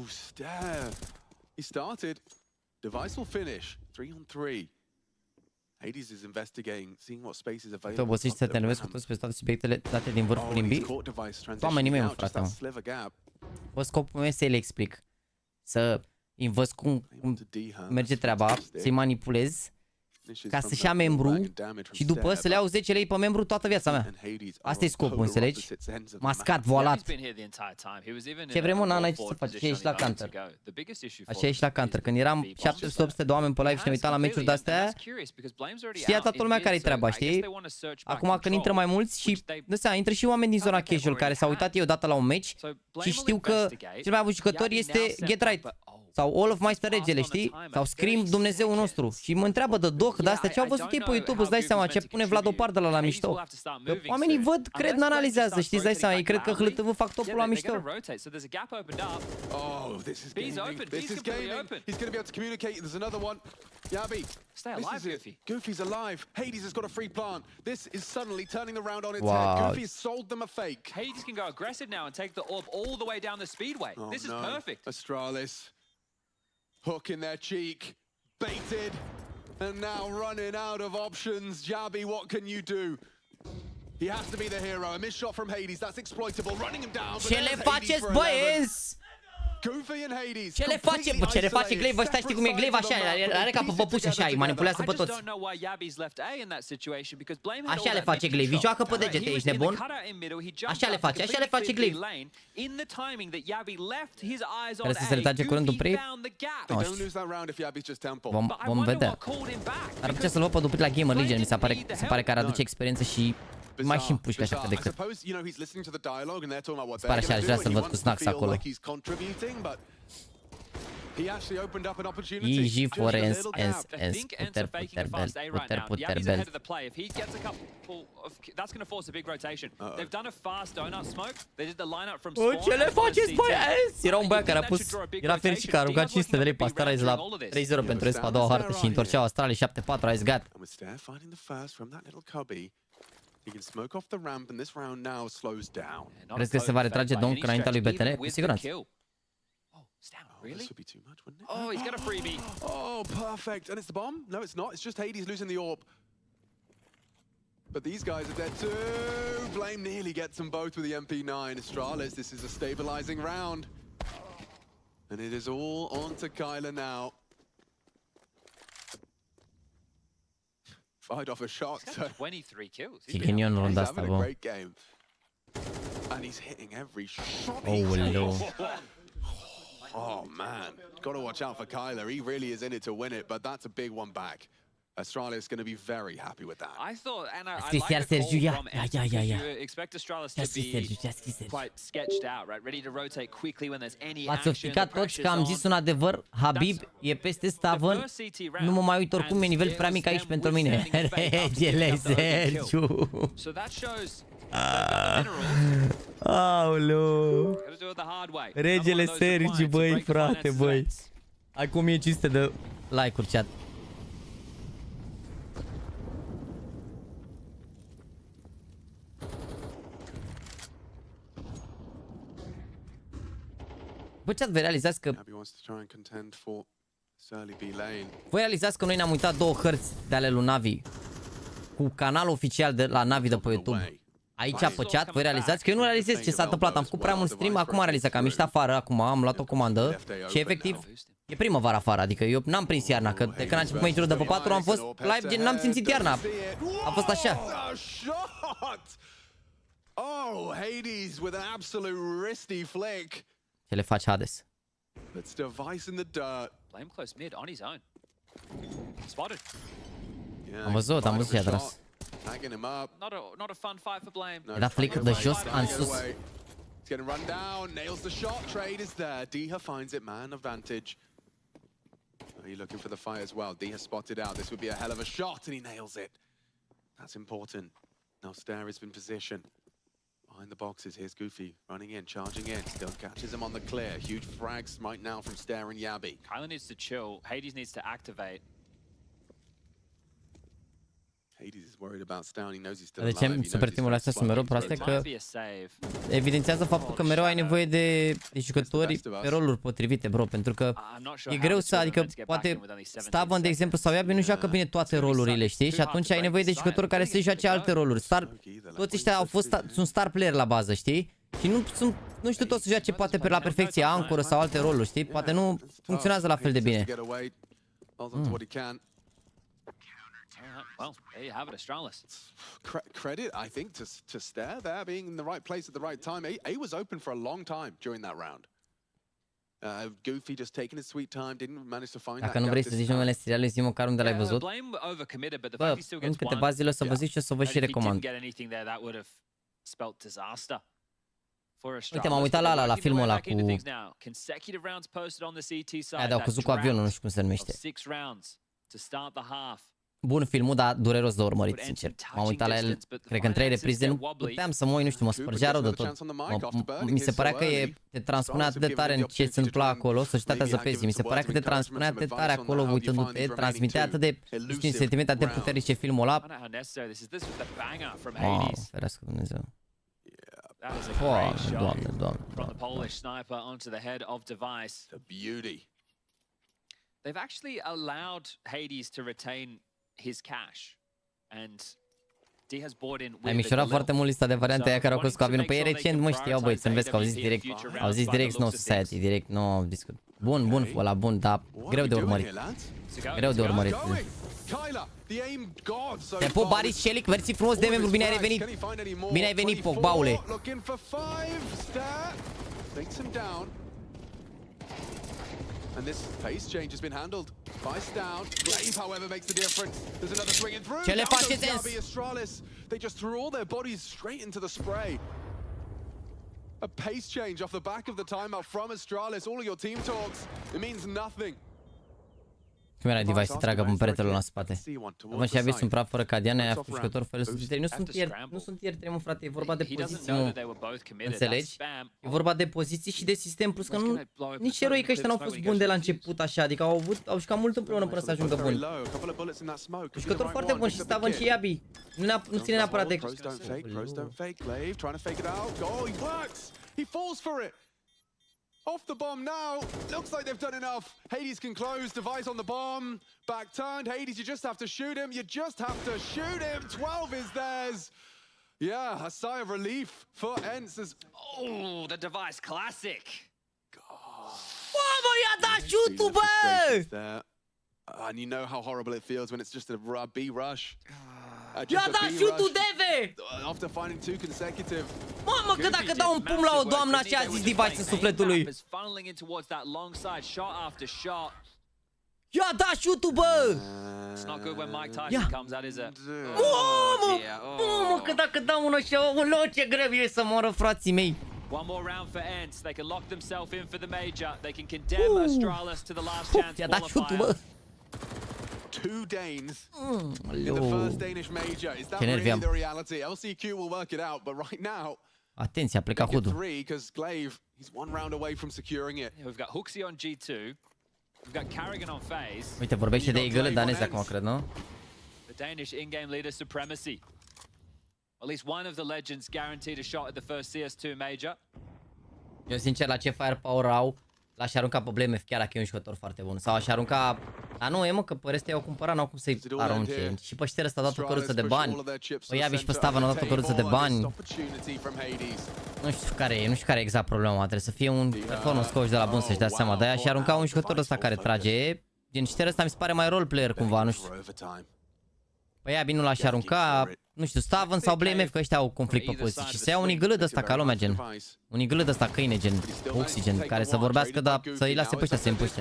Stair. He started. Device will finish. 3-on-3. Hades is investigating, seeing what space is available. Tu obosești să te enervezi cu toți pe toate subiectele date din vârful limbii? Oamenii mei, frate, mă. Bă, scopul meu să le explic. Să învăț cum merge treaba, să-i manipulez, ca să-și ia membru și după să le iau 10 lei pe membru toată viața mea. Asta e scopul, înțelegi? Mascat, voalat. Ce vrem, mă, n-ai ce să faci, ce ești la counter. Așa ești la counter. Când eram 700-800 de oameni pe live și ne uitam la meciuri de-astea, știa toată lumea care-i treaba, știi? Acum când intră mai mulți și, de seama, intră și oameni din zona casual care s-au uitat eu odată la un meci și știu că cel mai bun jucător este Get Right. Sau All of Meister Regele, știi? Sau Scream Dumnezeul nostru. Și mă întreabă de Doc, de astea ce au văzut ei pe YouTube, îți dai seama ce pune Vladopardă la mișto. Că oamenii văd, cred, n-analizează, știi, îți dai seama, ei cred că HLTV fac topul la mișto. Oh, this is gaming. This is gaming. He's going to be able to communicate. There's another one. Yabby. Stay alive, Goofy. Goofy's alive. Hades has got a free plant. This is suddenly turning the round on its head. Goofy has sold them a fake. Hades can go aggressive now and take the orb all the way down the speedway. Oh, this is perfect. Astralis. Hook in their cheek. Baited. And now running out of options. Jabby, what can you do? He has to be the hero. A missed shot from Hades. That's exploitable. Running him down. Ce le faceți, băieți? Goofy and Hades. Ce le face? Bă, ce le face Glaive? Bă, știi cum e Glaive așa, are ca pe păpuși așa, îi manipulează pe toți. Așa le face Glaive, îi joacă pe degete, ești nebun? Așa le face Glaive. Trebuie să se retrage curând un prey? Nu știu. Vom vedea. Ar putea să-l văd pe după la GamerLegion, mi se pare că ar aduce experiență și mai și împușcă așa de cât. Pare așa, aș vrea să-l văd cu snacks acolo. Easy for ens, puter belt. O, ce le faceți, băieți? Era un băiat care a pus, era fericit că a aruncat 500 de lei pe Astralis la 3-0 pentru Espa a doua hartă și întorceau Astralis 7-4, a zis gata. He can smoke off the ramp and this round now slows down. Crezi că se va retrage Donk înaintea lui BTN? Cu siguranță. This would be too much, wouldn't it? Oh, he's got a freebie. Oh, perfect. And it's the bomb? No, it's not. It's just Hades losing the orb. But these guys are dead too. Blame nearly gets them both with the MP9. Astralis, this is a stabilizing round. And it is all on to Kyler now. Fired off a shot. He's got 23 kills. He's been having a great game. And he's hitting every shot. Oh, no. Oh, man. Got to watch out for Kyler. He really is in it to win it, but that's a big one back. Astralis is going to be very happy with that. I thought, and I like the call from Ant, yeah. you expect Astralis to be quite sketched out, right? Ready to rotate quickly when there's any action. Ați ofticat toți că am zis un adevăr. Habib e peste Stavân. Nu mă mai uit oricum, e nivel prea mic aici pentru mine. Regele Sergiu. Aoleu. Regele Sergiu, băi, frate, băi. Ai cu 1500 de like-uri, chat. Bă, chat, voi realizați că... Voi realizați că noi ne-am uitat două hărți de ale lui Navi cu canalul oficial de la Navi de pe YouTube. Aici pe chat, voi realizați că eu nu realizez ce s-a întâmplat. Am făcut prea mult stream, acum am realizat că am ieșit afară, acum am luat o comandă și efectiv e primăvara afară, adică eu n-am prins iarna, că de când am început majorul de pe 4 am fost live, gen n-am simțit iarna. A fost așa. Oh, Hades with an absolute wristy flick. Ce le faci, Hades? Let's device in the dirt. Blame close mid on his own. Spotted. Am văzut ce a tras. Not a fun fight for Blame. Era flick de jos în sus. He's getting run down, nails the shot, trade is there. Diha finds it, man advantage. Are you looking for the fight as well? Diha spotted out. This would be a hell of a shot and he nails it. That's important. Now Stare is in position. Behind the boxes, here's Goofy running in, charging in. Still catches him on the clear. Huge frags right now from Stare and Yabby. Kyler needs to chill. Hades needs to activate. Hades is worried about Stare. He knows he's still alive. De ce super team-ul astea sunt mereu proaste? Că evidențiază faptul că mereu ai nevoie de jucători pe roluri potrivite, bro, pentru că e greu să, adică poate Stavân, de exemplu, sau Yabby nu joacă bine toate rolurile, știi? Și atunci ai nevoie de jucători care să joace alte roluri. Toți ăștia sunt star player la bază, știi? Și nu știu toți să joace poate pe la perfecție ancoră sau alte roluri, știi? Poate nu funcționează la fel de bine. Well, there you have it, Astralis. Credit, I think, to Stare there, being in the right place at the right time. A was open for a long time during that round. Goofy just taking his sweet time, didn't manage to find that. Dacă nu vrei să zici numele serialului, zi măcar unde l-ai văzut. Bă, în câteva zile o să vă zic și o să vă și recomand. Uite, m-am uitat la filmul ăla cu... Aia de-au căzut cu avionul, nu știu cum se numește. Bun filmul, dar dureros de urmărit, sincer. M-am uitat la el, cred că în 3 reprize nu puteam să mă uit, nu știu, mă spărgea rău de tot. Mi se părea că te transpunea atât de tare în ce se întâmpla acolo, societatea zăpezii. Mi se părea că te transpunea atât de tare acolo, uitându-te, transmitea atât de, nu știu, sentimente atât de puternice filmul ăla. Wow, ferească Dumnezeu. Doamne, doamne. They've actually allowed Hades to retain his cash, and D has bought in. Ai micșorat foarte mult lista de variante aia care au căzut cu avionul. Păi recent, mă știau băieți, să-mi vezi că au zis direct No Society, direct no discut. Bun, ăla bun, dar greu de urmărit. Greu de urmărit. Te pup, Baris Shelic, mersi frumos de membru, bine ai revenit. Bine ai venit, Pogbaule. And this pace change has been handled. Vice down. Glaive, however, makes the difference. There's another swing in through. Ce le faceți? Astralis. They just threw all their bodies straight into the spray. A pace change off the back of the timeout from Astralis. All of your team talks. It means nothing. Cum era device să tragă în peretele la spate? Vă și aveți un praf fără cadiane, aia fușcător fără subțiteri. Nu sunt tier 3, mă, frate, e vorba de poziții, nu. Înțelegi? E vorba de poziții și de sistem, plus că nu, nici eroi că ăștia n-au fost buni de la început așa, adică au jucat mult împreună până să ajungă buni. Fușcător foarte bun și stava în Yabi. Nu ține neapărat de... Off the bomb now. Looks like they've done enough. Hades can close. Device on the bomb. Back turned. Hades, you just have to shoot him. You just have to shoot him. 12 is theirs. Yeah, a sigh of relief for ENCE as... Oh, the Device classic. Mamă, i-a dat shoot-ul, bă! And you know how horrible it feels when it's just a B rush. I-a dat shoot-ul, Deve! After finding 2 consecutive. Mamă, că dacă dau un pumn la o doamnă, ce a zis Device în sufletul lui? I-a dat shoot-ul, bă! Mamă, că dacă dau unul așa, ce greu e să moră, frații mei. One more round for ENCE. They can lock themselves in for the major. They can condemn Astralis to the last chance qualifier. 2 Danes in the first Danish major. Is that really the reality? LCQ will work it out, but right now, atenție, a plecat codul. Because Glaive, he's 1 round away from securing it. We've got Huxi on G2. We've got Carrigan on phase. Uite, vorbește de Eagle danezi acum, cred, nu? The Danish in-game leader supremacy. At least one of the legends guaranteed a shot at the first CS2 major. Eu sincer, la ce firepower au, l-aș arunca pe BLMF, chiar dacă e un jucător foarte bun. Sau aș arunca... Dar nu, e mă, că pe restul i-au cumpărat, n-au cum să-i arunce. Și pe șteră ăsta a dat o căruță de bani. Pe Iavi și pe Stava n-au dat o căruță de bani. Nu știu care e exact problema. Trebuie să fie un performance coach de la bun să-și dea seama. Dar aș arunca un jucător ăsta care trage. Din șteră ăsta mi se pare mai roleplayer cumva, nu știu. Păi Iavi nu l-aș arunca, nu știu, Staven sau BLMF, că ăștia au conflict pe poziții. Și să ia un igâlâd ăsta ca lumea, gen. Un igâlâd ăsta câine, gen, oxygen, care să vorbească, dar să îi lase pe ăștia să se împuște.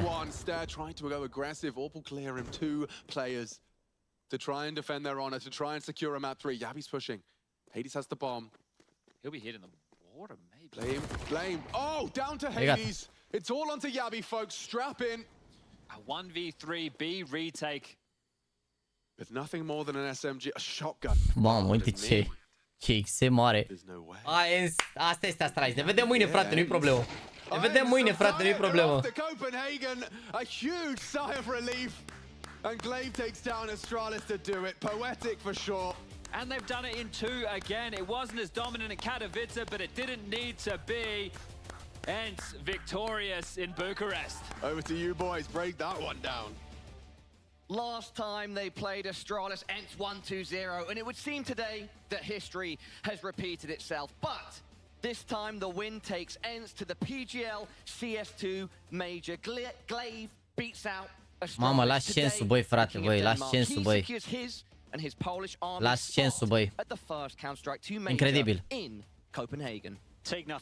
A 1v3 B retake. With nothing more than an SMG, a shotgun. Mamă, uite ce XE mare. Asta este Astralis. Ne vedem mâine, frate, nu-i problemă. Ne vedem mâine, frate, nu-i problemă. A huge sigh of relief. And Glaive takes down Astralis to do it. Poetic for sure. And they've done it in 2 again. It wasn't as dominant at Katowice, but it didn't need to be. ENCE victorious in Bucharest. Over to you boys, break that one down. Last time they played Astralis, ENCE 1-2-0, and it would seem today that history has repeated itself. But this time the win takes ENCE to the PGL CS2 Major. Glaive beats out Astralis. Mamă, lași censul, băi, frate, băi, lași censul, băi. Lași censul, băi. Incredibil. In Copenhagen.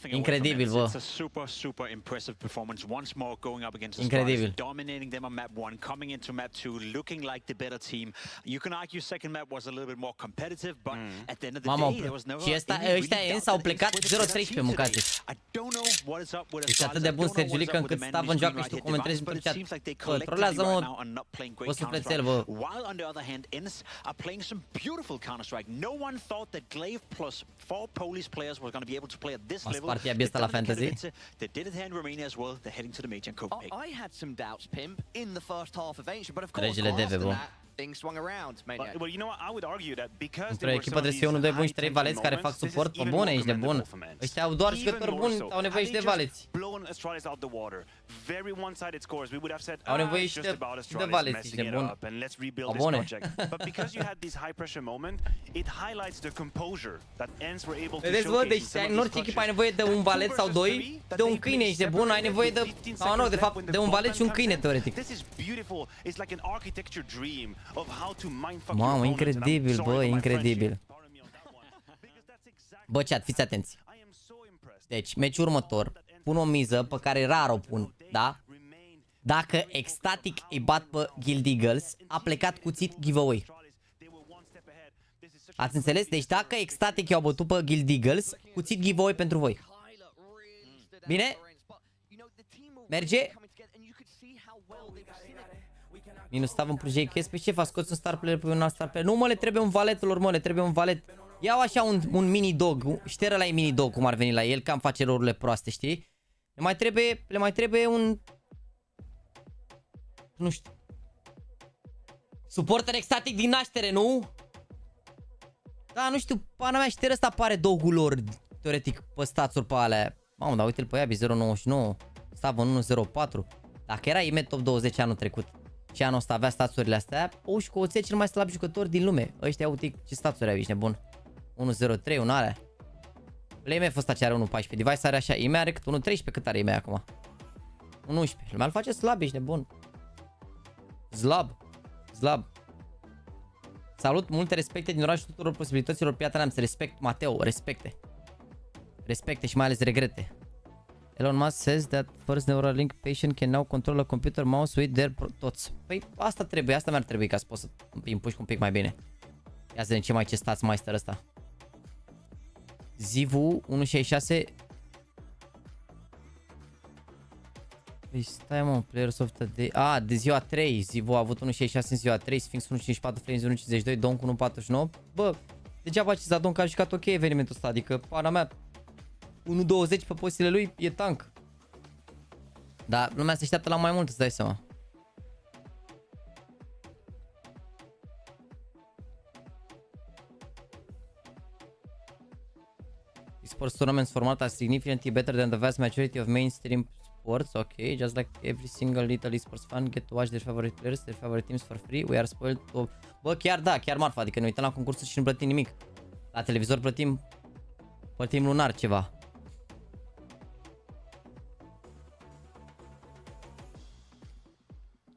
Incredibil, bă. Super impressive performance once more going up against Incredibil. dominating them on map 1, coming into map 2, looking like the better team. You can argue second map was a little bit more competitive, but at the end of the day there was no. Și ăștia s-au plecat 0-13 mâncați. Ești atât de bun, Sergiulică, încât stavă în joacă și tu comentezi pe chat. Bă, trolează-mă o sufletel, bă. While on the other hand, ENCE are playing some beautiful Counter-Strike. No one thought that Glaive plus 4 Polish players were going to be able to play at this level. Partia biesta la Fantasy. They did it here in Romania as well. They're heading to the major in Copenhagen. I had some doubts, Pimp, in the first half of Ancient, but of course, Regele Deve, after bă. that, things swung around. Well, you know what? I would argue that because Într-o echipă trebuie să fie 1-2 buni și 3 valeți care fac suport. Pe bune, ești nebun. Ăștia au doar jucători buni, au nevoie și de valeți. Au nevoie și de valeți, ești nebun. Au bune. Vedeți, bă, deci în orice echipă ai nevoie de un valet sau doi, de un câine, ești nebun, ai nevoie de... Sau nu, de fapt, de un valet și un câine, teoretic. Mamă, incredibil, bă, incredibil. Bă, chat, fiți atenți. Deci, meciul următor, pun o miză pe care rar o pun, da? Dacă Ecstatic îi bat pe Guild Eagles, a plecat cuțit giveaway. Ați înțeles? Deci dacă Ecstatic i-au bătut pe Guild Eagles, cuțit giveaway pentru voi. Bine? Merge? Minus stav în prujei chest. Pe ce faci? Scoți un star player pe un alt star player? Nu, mă, le trebuie un valet, lor, mă, le trebuie un valet. Iau așa un mini dog. Șteră la mini dog cum ar veni la el, cam face lorurile proaste, știi? Le mai trebuie un... Nu știu. Suporter Ecstatic din naștere, nu? Da, nu știu, pana mea, șteră ăsta apare dogul lor, teoretic, pe stațuri pe alea. Mamă, dar uite-l pe ea, 0.99. Stavă în 1.04. Dacă era IME top 20 anul trecut și anul ăsta avea stațurile astea, și cu cel mai slab jucător din lume. Ăștia, uite ce stațuri ai, ești nebun. 1.03, un are. Playme ăsta ce are 1.14. Device are așa, IME are cât 1.13, cât are IME acum? 1.11. Lumea îl face slab, ești nebun. Slab. Salut, multe respecte din orașul tuturor posibilităților, prieteni, am să respect, Mateo, respecte și mai ales regrete. Elon Musk says that first Neuralink patient can now control a computer mouse with their tots. Păi asta mi-ar trebui ca să pot să îi împușc un pic mai bine. Ia să vedem ce mai ce stați mai stă ăsta. Zivu 1.66. Păi stai, mă, Players of the Day. De ziua 3, Zivu a avut 1.66 în ziua 3, Sphinx 1.54, Flames 1.52, Donk 1.49. Bă, degeaba ce Zadonk a jucat ok evenimentul ăsta, adică pana mea 1.20 pe pozițiile lui e tank. Dar lumea se așteaptă la mai mult, îți dai seama. Esports tournaments format are significantly better than the vast majority of mainstream sports. Okay, just like every single little esports fan get to watch their favorite players, their favorite teams for free. We are spoiled of... Bă, chiar da, chiar marfa, adică ne uităm la concursuri și nu plătim nimic. La televizor plătim lunar ceva.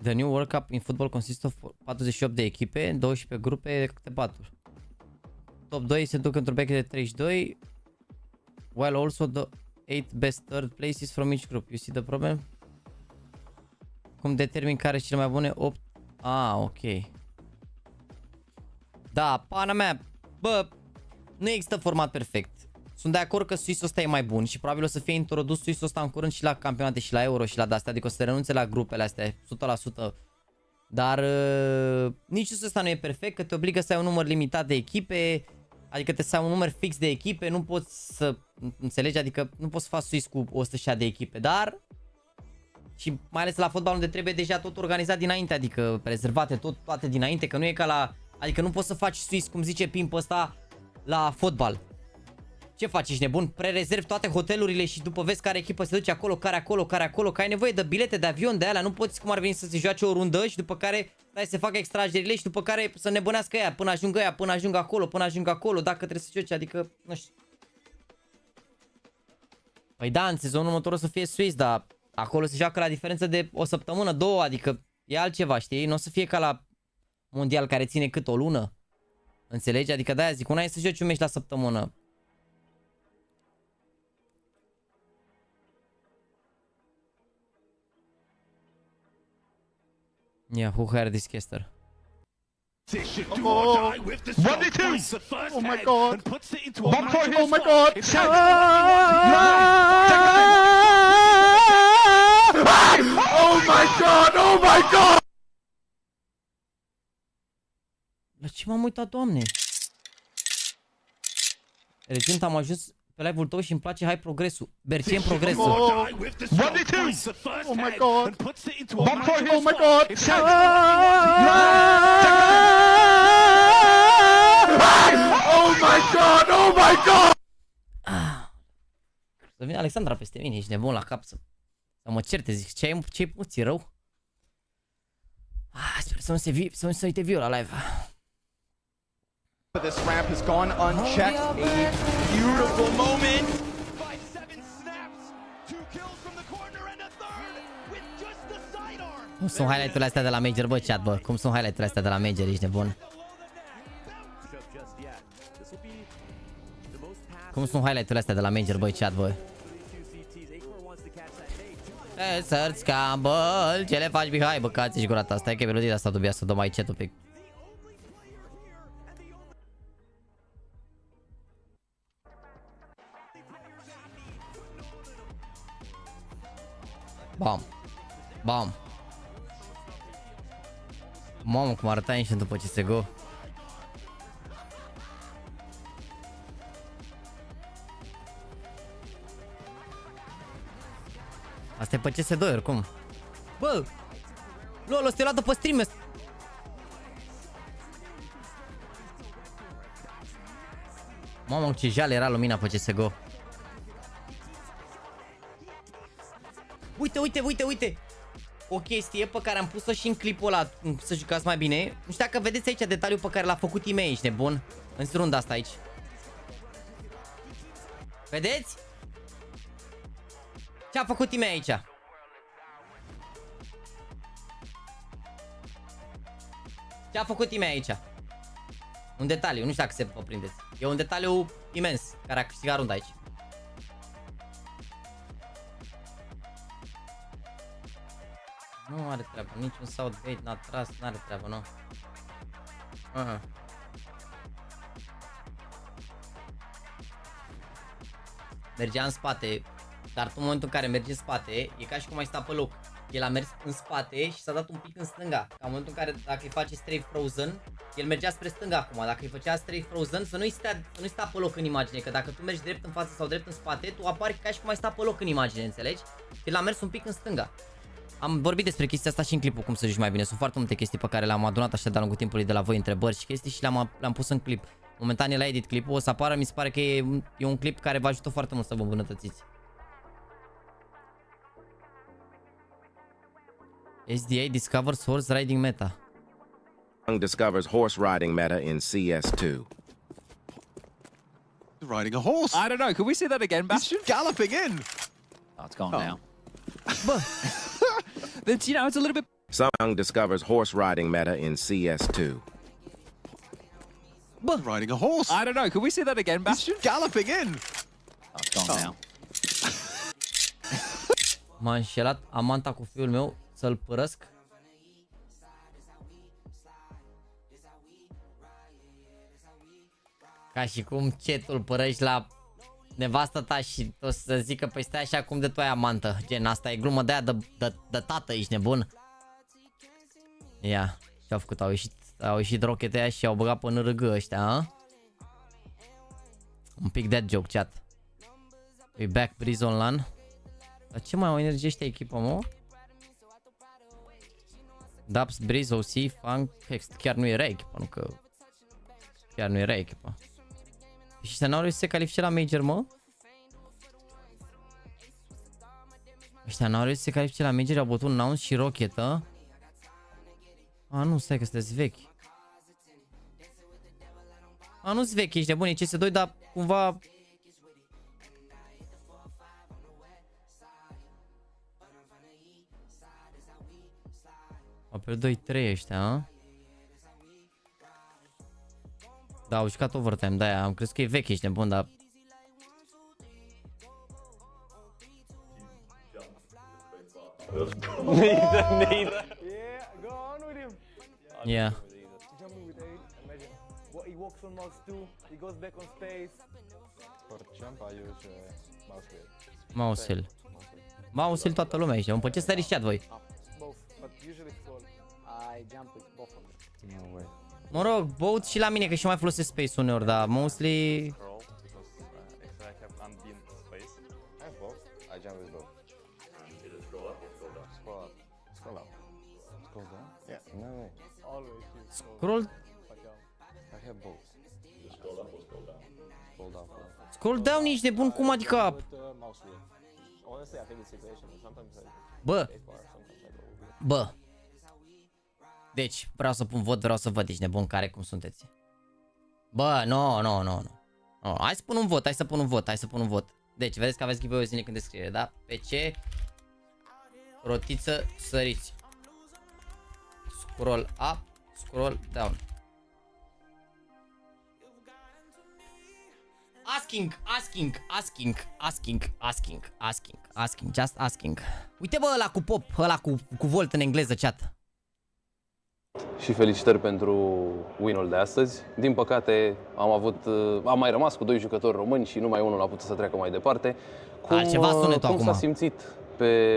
The new World Cup in football consists of 48 de echipe, 12 grupe de câte 4. Top 2 se duc într-un bracket de 32, while also the 8 best third places from each group. You see the problem? Cum determin care cele mai bune 8? Ok. Da, pana mea, bă, nu există format perfect. Sunt de acord că Suisul ăsta e mai bun și probabil o să fie introdus Suisul ăsta în curând și la campionate și la Euro și la de-astea, adică o să se renunțe la grupele astea, 100%. Dar nici Suisul ăsta nu e perfect, că te obligă să ai un număr limitat de echipe, adică trebuie să ai un număr fix de echipe, nu poți să înțelegi, adică nu poți să faci Suis cu 100 de echipe, dar... Și mai ales la fotbal unde trebuie deja tot organizat dinainte, adică rezervate toate dinainte, că nu e ca la... Adică nu poți să faci Suis, cum zice Pimp ăsta, la fotbal. Ce faci, ești nebun? Prerezervi toate hotelurile și după vezi care echipă se duce acolo, care acolo, că ai nevoie de bilete de avion de alea, nu poți cum ar veni să se joace o rundă și după care stai să facă extragerile și după care să nebunească ea până ajung acolo, dacă trebuie să joci, adică, nu știu. Păi da, în sezonul următor o să fie Swiss, dar acolo se joacă la diferență de o săptămână, două, adică e altceva, știi? Nu o să fie ca la mondial care ține cât o lună. Înțelegi? Adică de-aia zic, una e să joci un meci la săptămână. Yeah, who hired this caster? Oh, 1v2! Oh my god! One for him! Oh my god! Oh my god! Oh my god! La ce m-am uitat, doamne? Regent, am ajuns pe live-ul tău și îmi place high progresul. Berciem progresul. Oh, 1v2! Oh my god! One for him! Oh my god! Oh my god! Oh my god! Să vine Alexandra peste mine, ești nebun la cap să mă certe, zic, ce-ai pus, ți rău? Sper să nu se uite viu la live. This ramp has gone unchecked. A beautiful moment. By 7 snaps, 2 kills from the corner and a third with just the sidearm. Cum sunt highlight-urile astea de la Major, bă, chat, bă? Cum sunt highlight-urile astea de la Major, ești nebun? Cum sunt highlight-urile astea de la Major, bă, chat, bă? Să-ți scambă, ce le faci, Mihai? Bă, cați-și gura ta, stai că e melodia asta dubioasă, dă mai chat un pic. Bam. Bam. Mamă, cum arăta Ancient după CSGO. Asta e pe CS2 oricum. Bă! LOL, ăsta e luat după stream. Mamă, ce jale era lumina pe CSGO. Uite! O chestie pe care am pus-o și în clipul ăla, să jucați mai bine. Nu știu dacă vedeți aici detaliul pe care l-a făcut team-ul, ești nebun. În runda asta aici. Vedeți? Ce a făcut team-ul aici? Ce a făcut team-ul aici? Un detaliu, nu știu dacă se prindeți. E un detaliu imens care a câștigat runda aici. Nu are treabă, niciun Southgate n-a tras, n-are treabă, nu. Mergea în spate, dar tu în momentul în care mergi în spate, e ca și cum ai sta pe loc. El a mers în spate și s-a dat un pic în stânga. Ca în momentul în care dacă îi face strafe frozen, el mergea spre stânga acum. Dacă îi făcea strafe frozen, să nu-i sta pe loc în imagine. Că dacă tu mergi drept în față sau drept în spate, tu apari ca și cum ai sta pe loc în imagine, înțelegi? El a mers un pic în stânga. Am vorbit despre chestia asta și în clipul cum să joci mai bine. Sunt foarte multe chestii pe care le-am adunat așa de-a lungul timpului de la voi, întrebări și chestii și le-am pus în clip. Momentan e la edit clipul, o să apară, mi se pare că e un clip care vă ajută foarte mult să vă îmbunătățiți. SDA discovers horse riding meta. Discovers horse riding meta in CS2. Riding a horse. I don't know. Could we see that again, Bastion? He's galloping in. Oh, it's gone now. But you know, it's a little bit. Young discovers horse riding meta in CS2. Riding a horse. I don't know. Could we see that again, Bastion? He's galloping in. Oh, it's gone now. M-a înșelat amanta cu fiul meu să-l părăsc. Ca și cum cetul părăși la nevastă ta și o să zică, păi stai așa cum de tu ai amantă. Gen, asta e glumă de aia de tată, ești nebun. Ia, ce-au făcut? Au ieșit rochete aia și au băgat pe NRG ăștia, a? Un pic dead joke, chat. We back, Breeze online. Dar ce mai au energie ăștia echipă, mă? Dubs, Breeze, OC, Funk, Hext. Chiar nu era echipă, nu că... Chiar nu era echipă. Și ăștia n-au reușit să se califice la Major, mă? Ăștia n-au reușit să se califice la Major, au bătut Nouns și rochetă. A, nu, stai că sunteți vechi. A, nu-s vechi, ești nebun, e CS2, dar cumva... Pe 2-3 ăștia, a? Da, au jucat overtime, de-aia am crezut că e vechi, ești nebun, dar... Yeah. Jumping with 8, imagine what he walks on mouse 2, he goes back on space. For jump I use mouse wheel. Mouse-ul. Mouse-ul toată lumea aici. Pe ce stăriți chat voi? Both, but usually scroll. I jump with both of them. No way. Mă rog, both și la mine că și mai folosesc space uneori, dar mostly... Scroll, because actually I have unbeaten space. I have both. I jump with both. Is it scroll up or scroll down? Scroll up. Scroll up. Scroll down? Yeah. No way. Always use Scroll... I have both. Scroll up or scroll down? Scroll down. Scroll down, ești nebun, cum adică? Honestly, I think it's situational. Sometimes I Bă. Bă. Deci, vreau să pun vot, vreau să văd, ești nebun, care cum sunteți. Bă, nu. Hai să pun un vot, hai să pun un vot. Deci, vedeți că aveți giveaway zilnic în descriere, da? Pe ce? Rotiță, săriți. Scroll up, scroll down. Asking, just asking. Uite bă, ăla cu pop, ăla cu volt în engleză, chat. Și felicitări pentru win-ul de astăzi. Din păcate am mai rămas cu 2 jucători români și numai unul a putut să treacă mai departe. Cum s-a simțit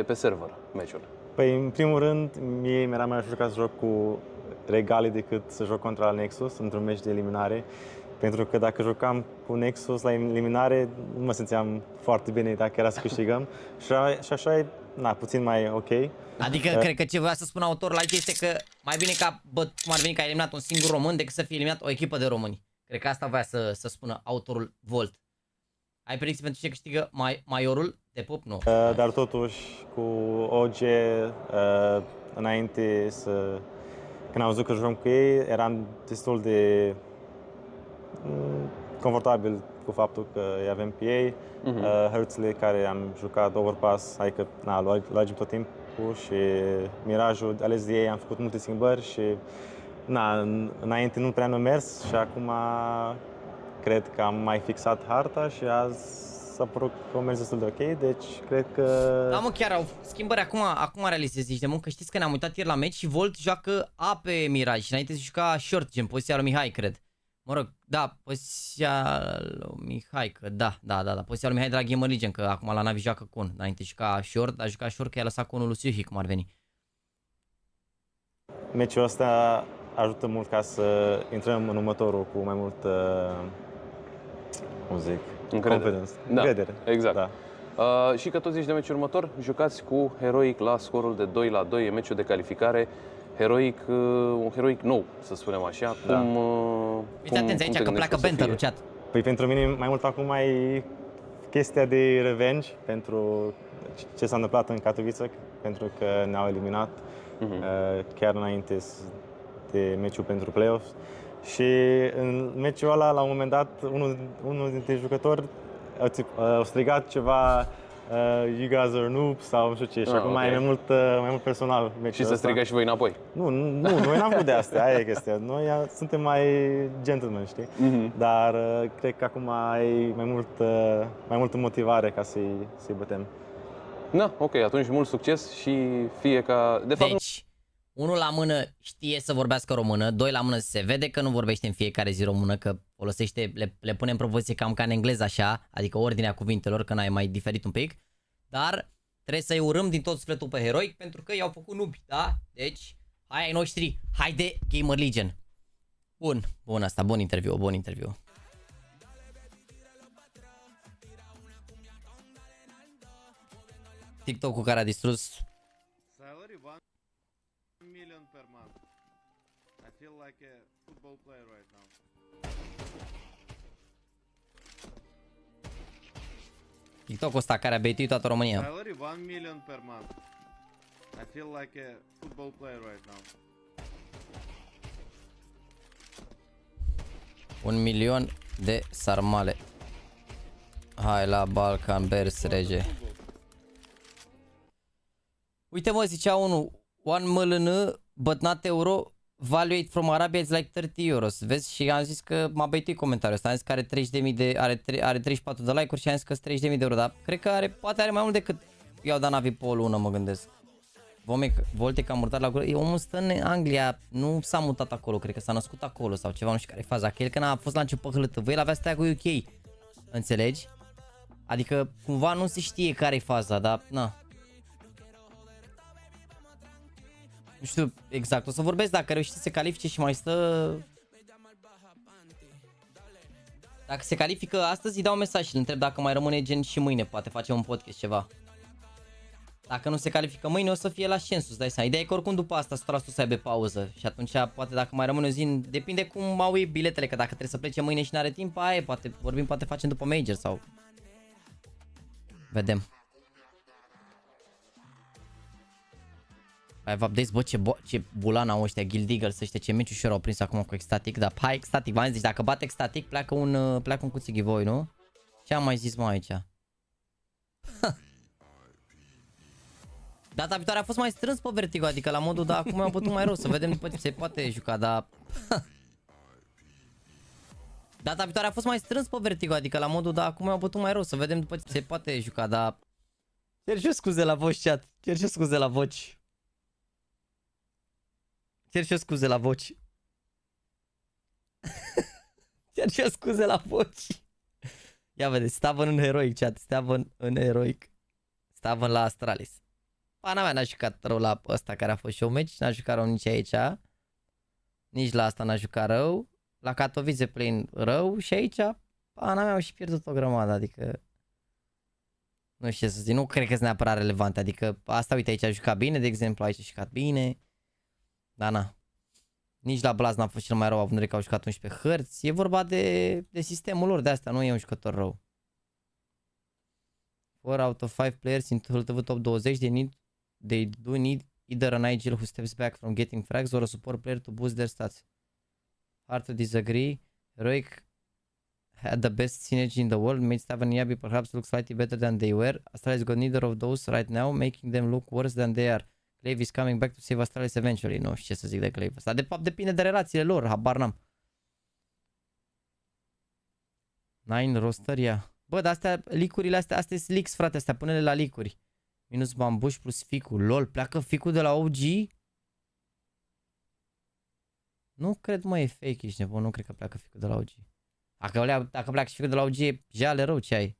pe server meciul? Păi, în primul rând, mie mi-era mai ușor ca să joc cu regali decât să joc contra Nexus într-un meci de eliminare. Pentru că dacă jucam cu Nexus la eliminare, nu mă simțeam foarte bine dacă era să câștigăm. Și așa e, puțin mai ok. Adică, cred că ce voia să spun autorul aici este că mai bine ca, cum ar veni că a eliminat un singur român decât să fie eliminat o echipă de români. Cred că asta voia să spună autorul Volt. Ai predicții pentru ce câștigă Maiorul de pop? Nu. Dar totuși, cu OG, înainte când am văzut că jucăm cu ei, eram destul de confortabil cu faptul că îi avem pe ei. Hărțile care am jucat overpass, adică luagem tot timpul și mirajul ales de ei, am făcut multe schimbări și înainte nu prea nu mers și acum cred că am mai fixat harta și azi s-a părut că a mers destul de ok, deci cred că... Da, mă, chiar au schimbări acum realizez, zici de mult, că știți că ne-am uitat ieri la meci și Volt joacă A pe Miraj și înainte se juca short, gen poziția lui Mihai, cred. Mă rog, da, poziția lui Mihai, că da, poziția lui Mihai de la GAMERLEGION, că acum la Navi joacă con, înainte juca short, dar juca short că i-a lăsat conul lui Suhi, cum ar veni. Meciul ăsta ajută mult ca să intrăm în următorul cu mai mult, cum zic, încredere. Exact. Da. Și că tot zici de meciul următor, jucați cu Heroic la scorul de 2-2, e meciul de calificare. Un heroic nou, să spunem așa. Da. Uite, atenție aici că pleacă banter-ul, chat. Păi pentru mine mai mult acum e chestia de revenge pentru ce s-a întâmplat în Katowice, pentru că ne-au eliminat chiar înainte de meciul pentru playoffs. Și în meciul ăla, la un moment dat, unul dintre jucători a strigat ceva you guys are noobs sau nu știu ce, și acum mai mult personal. Și să strigați și voi înapoi? Nu, noi n-am vrut de astea, aia e chestia. Noi suntem mai gentlemen, știi? Dar cred că acum ai mai multă motivare ca să-i bătem. Da, ok, atunci mult succes și fie ca... Deci, unul la mână știe să vorbească română, doi la mână se vede că nu vorbește în fiecare zi română, că folosește, le pune în propoziție cam ca în engleză așa, adică ordinea cuvintelor, că n-ai mai diferit un pic, dar trebuie să-i urâm din tot sufletul pe Heroic pentru că i-au făcut nubi, da? Deci, hai ai noștri, haide GAMERLEGION. Bun asta, bun interviu. TikTok-ul care a distrus million per month. I feel like a football player right now. TikTok-ul ăsta care a baituit toată România. Salary 1 million per month. I feel like a football player right now. 1 milion de sarmale. Hai la Balkan Bears, rege. Uite mă, zicea unul, 1 million but not euro, valuate from Arabia is like 30 euros. Vezi, și am zis că m-a băituit comentariul ăsta, am zis că are 30.000 are 34 de like-uri și am zis că sunt 30.000 de euro, dar cred că poate are mai mult decât i-au dat Navi pe o lună, mă gândesc. Voltec a mutat la gură. Omul stă în Anglia, nu s-a mutat acolo, cred că s-a născut acolo sau ceva, nu știu care e faza. El când a fost la început hălătăvă, el avea să stea cu UK. Înțelegi? Adică cumva nu se știe care e faza, dar na. Nu știu exact, o să vorbesc dacă reușește să se califice și mai stă... Dacă se califică astăzi, îi dau un mesaj și îl întreb dacă mai rămâne gen și mâine, poate facem un podcast ceva. Dacă nu se califică mâine, o să fie la Scensus, dai seama. Ideea e că oricum după asta 100% să aibă pauză și atunci poate dacă mai rămâne o zi, depinde cum au ei biletele, că dacă trebuie să plece mâine și n-are timp, aia poate vorbim, poate facem după Major sau... Vedem. Hai, updates, bă, ce bulan au ăștia, Guild Eagles, ăștia, ce meci ușor au prins acum cu Ecstatic, dar hai Ecstatic, v-am zis, dacă bate Ecstatic, pleacă un cuțig giveaway, nu? Ce am mai zis, mă, aici? Data viitoare a fost mai strâns pe Vertigo, adică la modul, dar acum am putut mai rău, să vedem după ce se poate juca, dar... Data viitoare a fost mai strâns pe Vertigo, adică la modul, dar acum am putut mai rău, să vedem după ce se poate juca, dar... Cer și scuze la voci, chat, cer și scuze la voci. Cer și scuze la voci. Cer și scuze la voci. Ia vedeți, Stavan în heroic, chat, Stavan în heroic. Stavan la Astralis. Pana mea n-a jucat rău la ăsta care a fost showmatch, n-a jucat rău nici aici. Nici la asta n-a jucat rău. La Katowice plin rău și aici pana mea au și pierdut o grămadă, adică... Nu știu ce să zic, nu cred că sunt neapărat relevante, adică asta, uite, aici a jucat bine, de exemplu, aici a jucat bine. Da, na. Nici la Blaz n-a fost cel mai rău, având în vedere că au jucat 11 hărți. E vorba de sistemul lor, de asta nu e un jucător rău. 4 out of 5 players in HLTV top 20, they do need either an IGL who steps back from getting frags or a support player to boost their stats. Hard to disagree. Heroic had the best synergy in the world, made Stavan Yabi perhaps look slightly better than they were. Astralis got neither of those right now, making them look worse than they are. Clave is coming back to save Astralis eventually. Nu știu ce să zic de Clave ăsta. De fapt depinde de relațiile lor, habar n-am. 9 roster, ia. Bă, dar astea, licurile astea sunt leaks, frate, astea, pune-le la licuri. Minus bambuș plus ficul. Lol, pleacă ficul de la OG? Nu cred, mă, e fake, ești nebun, nu cred că pleacă ficul de la OG. Dacă pleacă și ficul de la OG, e jale rău ce ai.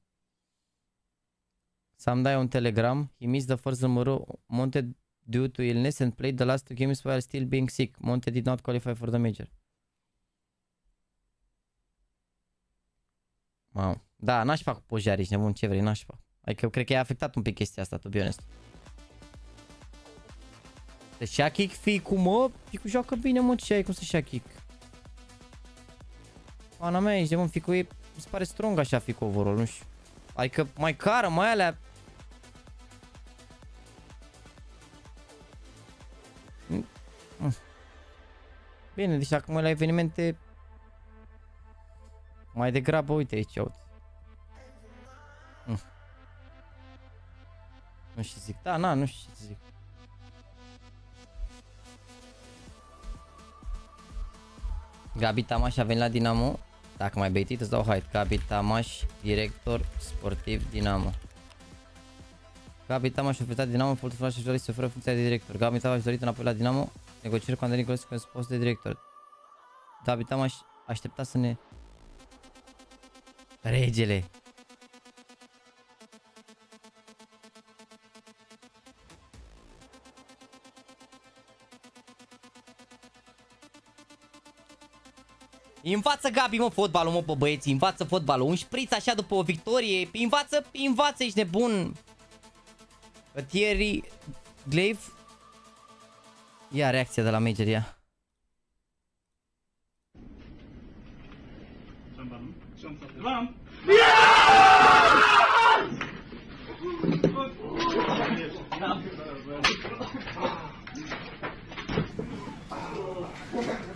Să-mi dai un telegram. He missed the first numero Monte due to illness and played the last 2 games while still being sick. Monte did not qualify for the major. Wow. Da, nașpa cu Pojari, ești nebun, ce vrei, nașpa. Adică eu cred că i-a afectat un pic chestia asta, to be honest. Deci ia kick Ficu, mă, Ficu joacă bine, mă, ce ai, cum să-și ia kick? Pana mea, ești nebun, Ficu e, mi se pare strong așa Ficu overall, nu știu. Adică mai cară, mai alea. Bine, deci acum la evenimente mai degrabă, uite aici, uite. Nu știu ce zic, da, na, nu știu ce zic. Gabi Tamaș a venit la Dinamo. Dacă mai baitit, îți dau height. Gabi Tamaș, director sportiv Dinamo. Gabi Tamaș a ofertat Dinamo în portofoliu și dorit să oferă funcția de director. Gabi Tamaș a dorit înapoi la Dinamo. Negocieri cu Andrei Nicolescu în post de director. Gabi Tamaș aștepta să ne... Regele! Învață Gabi, mă, fotbalul, mă, pe băieții, învață fotbalul. Un șpriț așa după o victorie, învață, ești nebun. Thierry Glaive. Ia reacția de la Major, ia.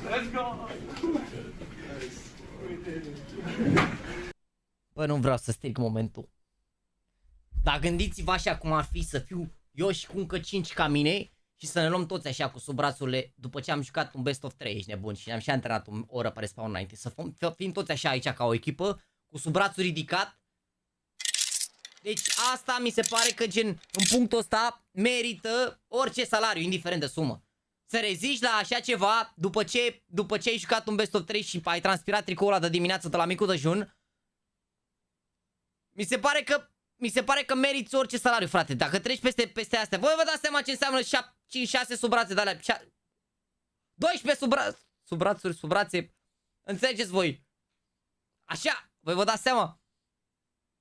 Let's go! Bă, nu vreau să stric momentul. Dar gândiți-vă așa cum ar fi să fiu eu și cu încă 5 ca mine și să ne luăm toți așa cu sub brațurile după ce am jucat un best of 3, ești nebun, și ne-am și antrenat o oră pe respawn înainte. Să fim toți așa aici ca o echipă, cu sub brațul ridicat Deci asta mi se pare că gen în punctul ăsta merită orice salariu, indiferent de sumă. Să reziști la așa ceva după ce ai jucat un best of 3 și ai transpirat tricoul ăla de dimineață de la micul dejun. Mi se pare că meriți orice salariu, frate. Dacă treci peste astea, voi vă dați seama ce înseamnă 5-6 sub brațe de alea. 12 sub brațe. Înțelegeți voi? Așa, voi vă dați seama.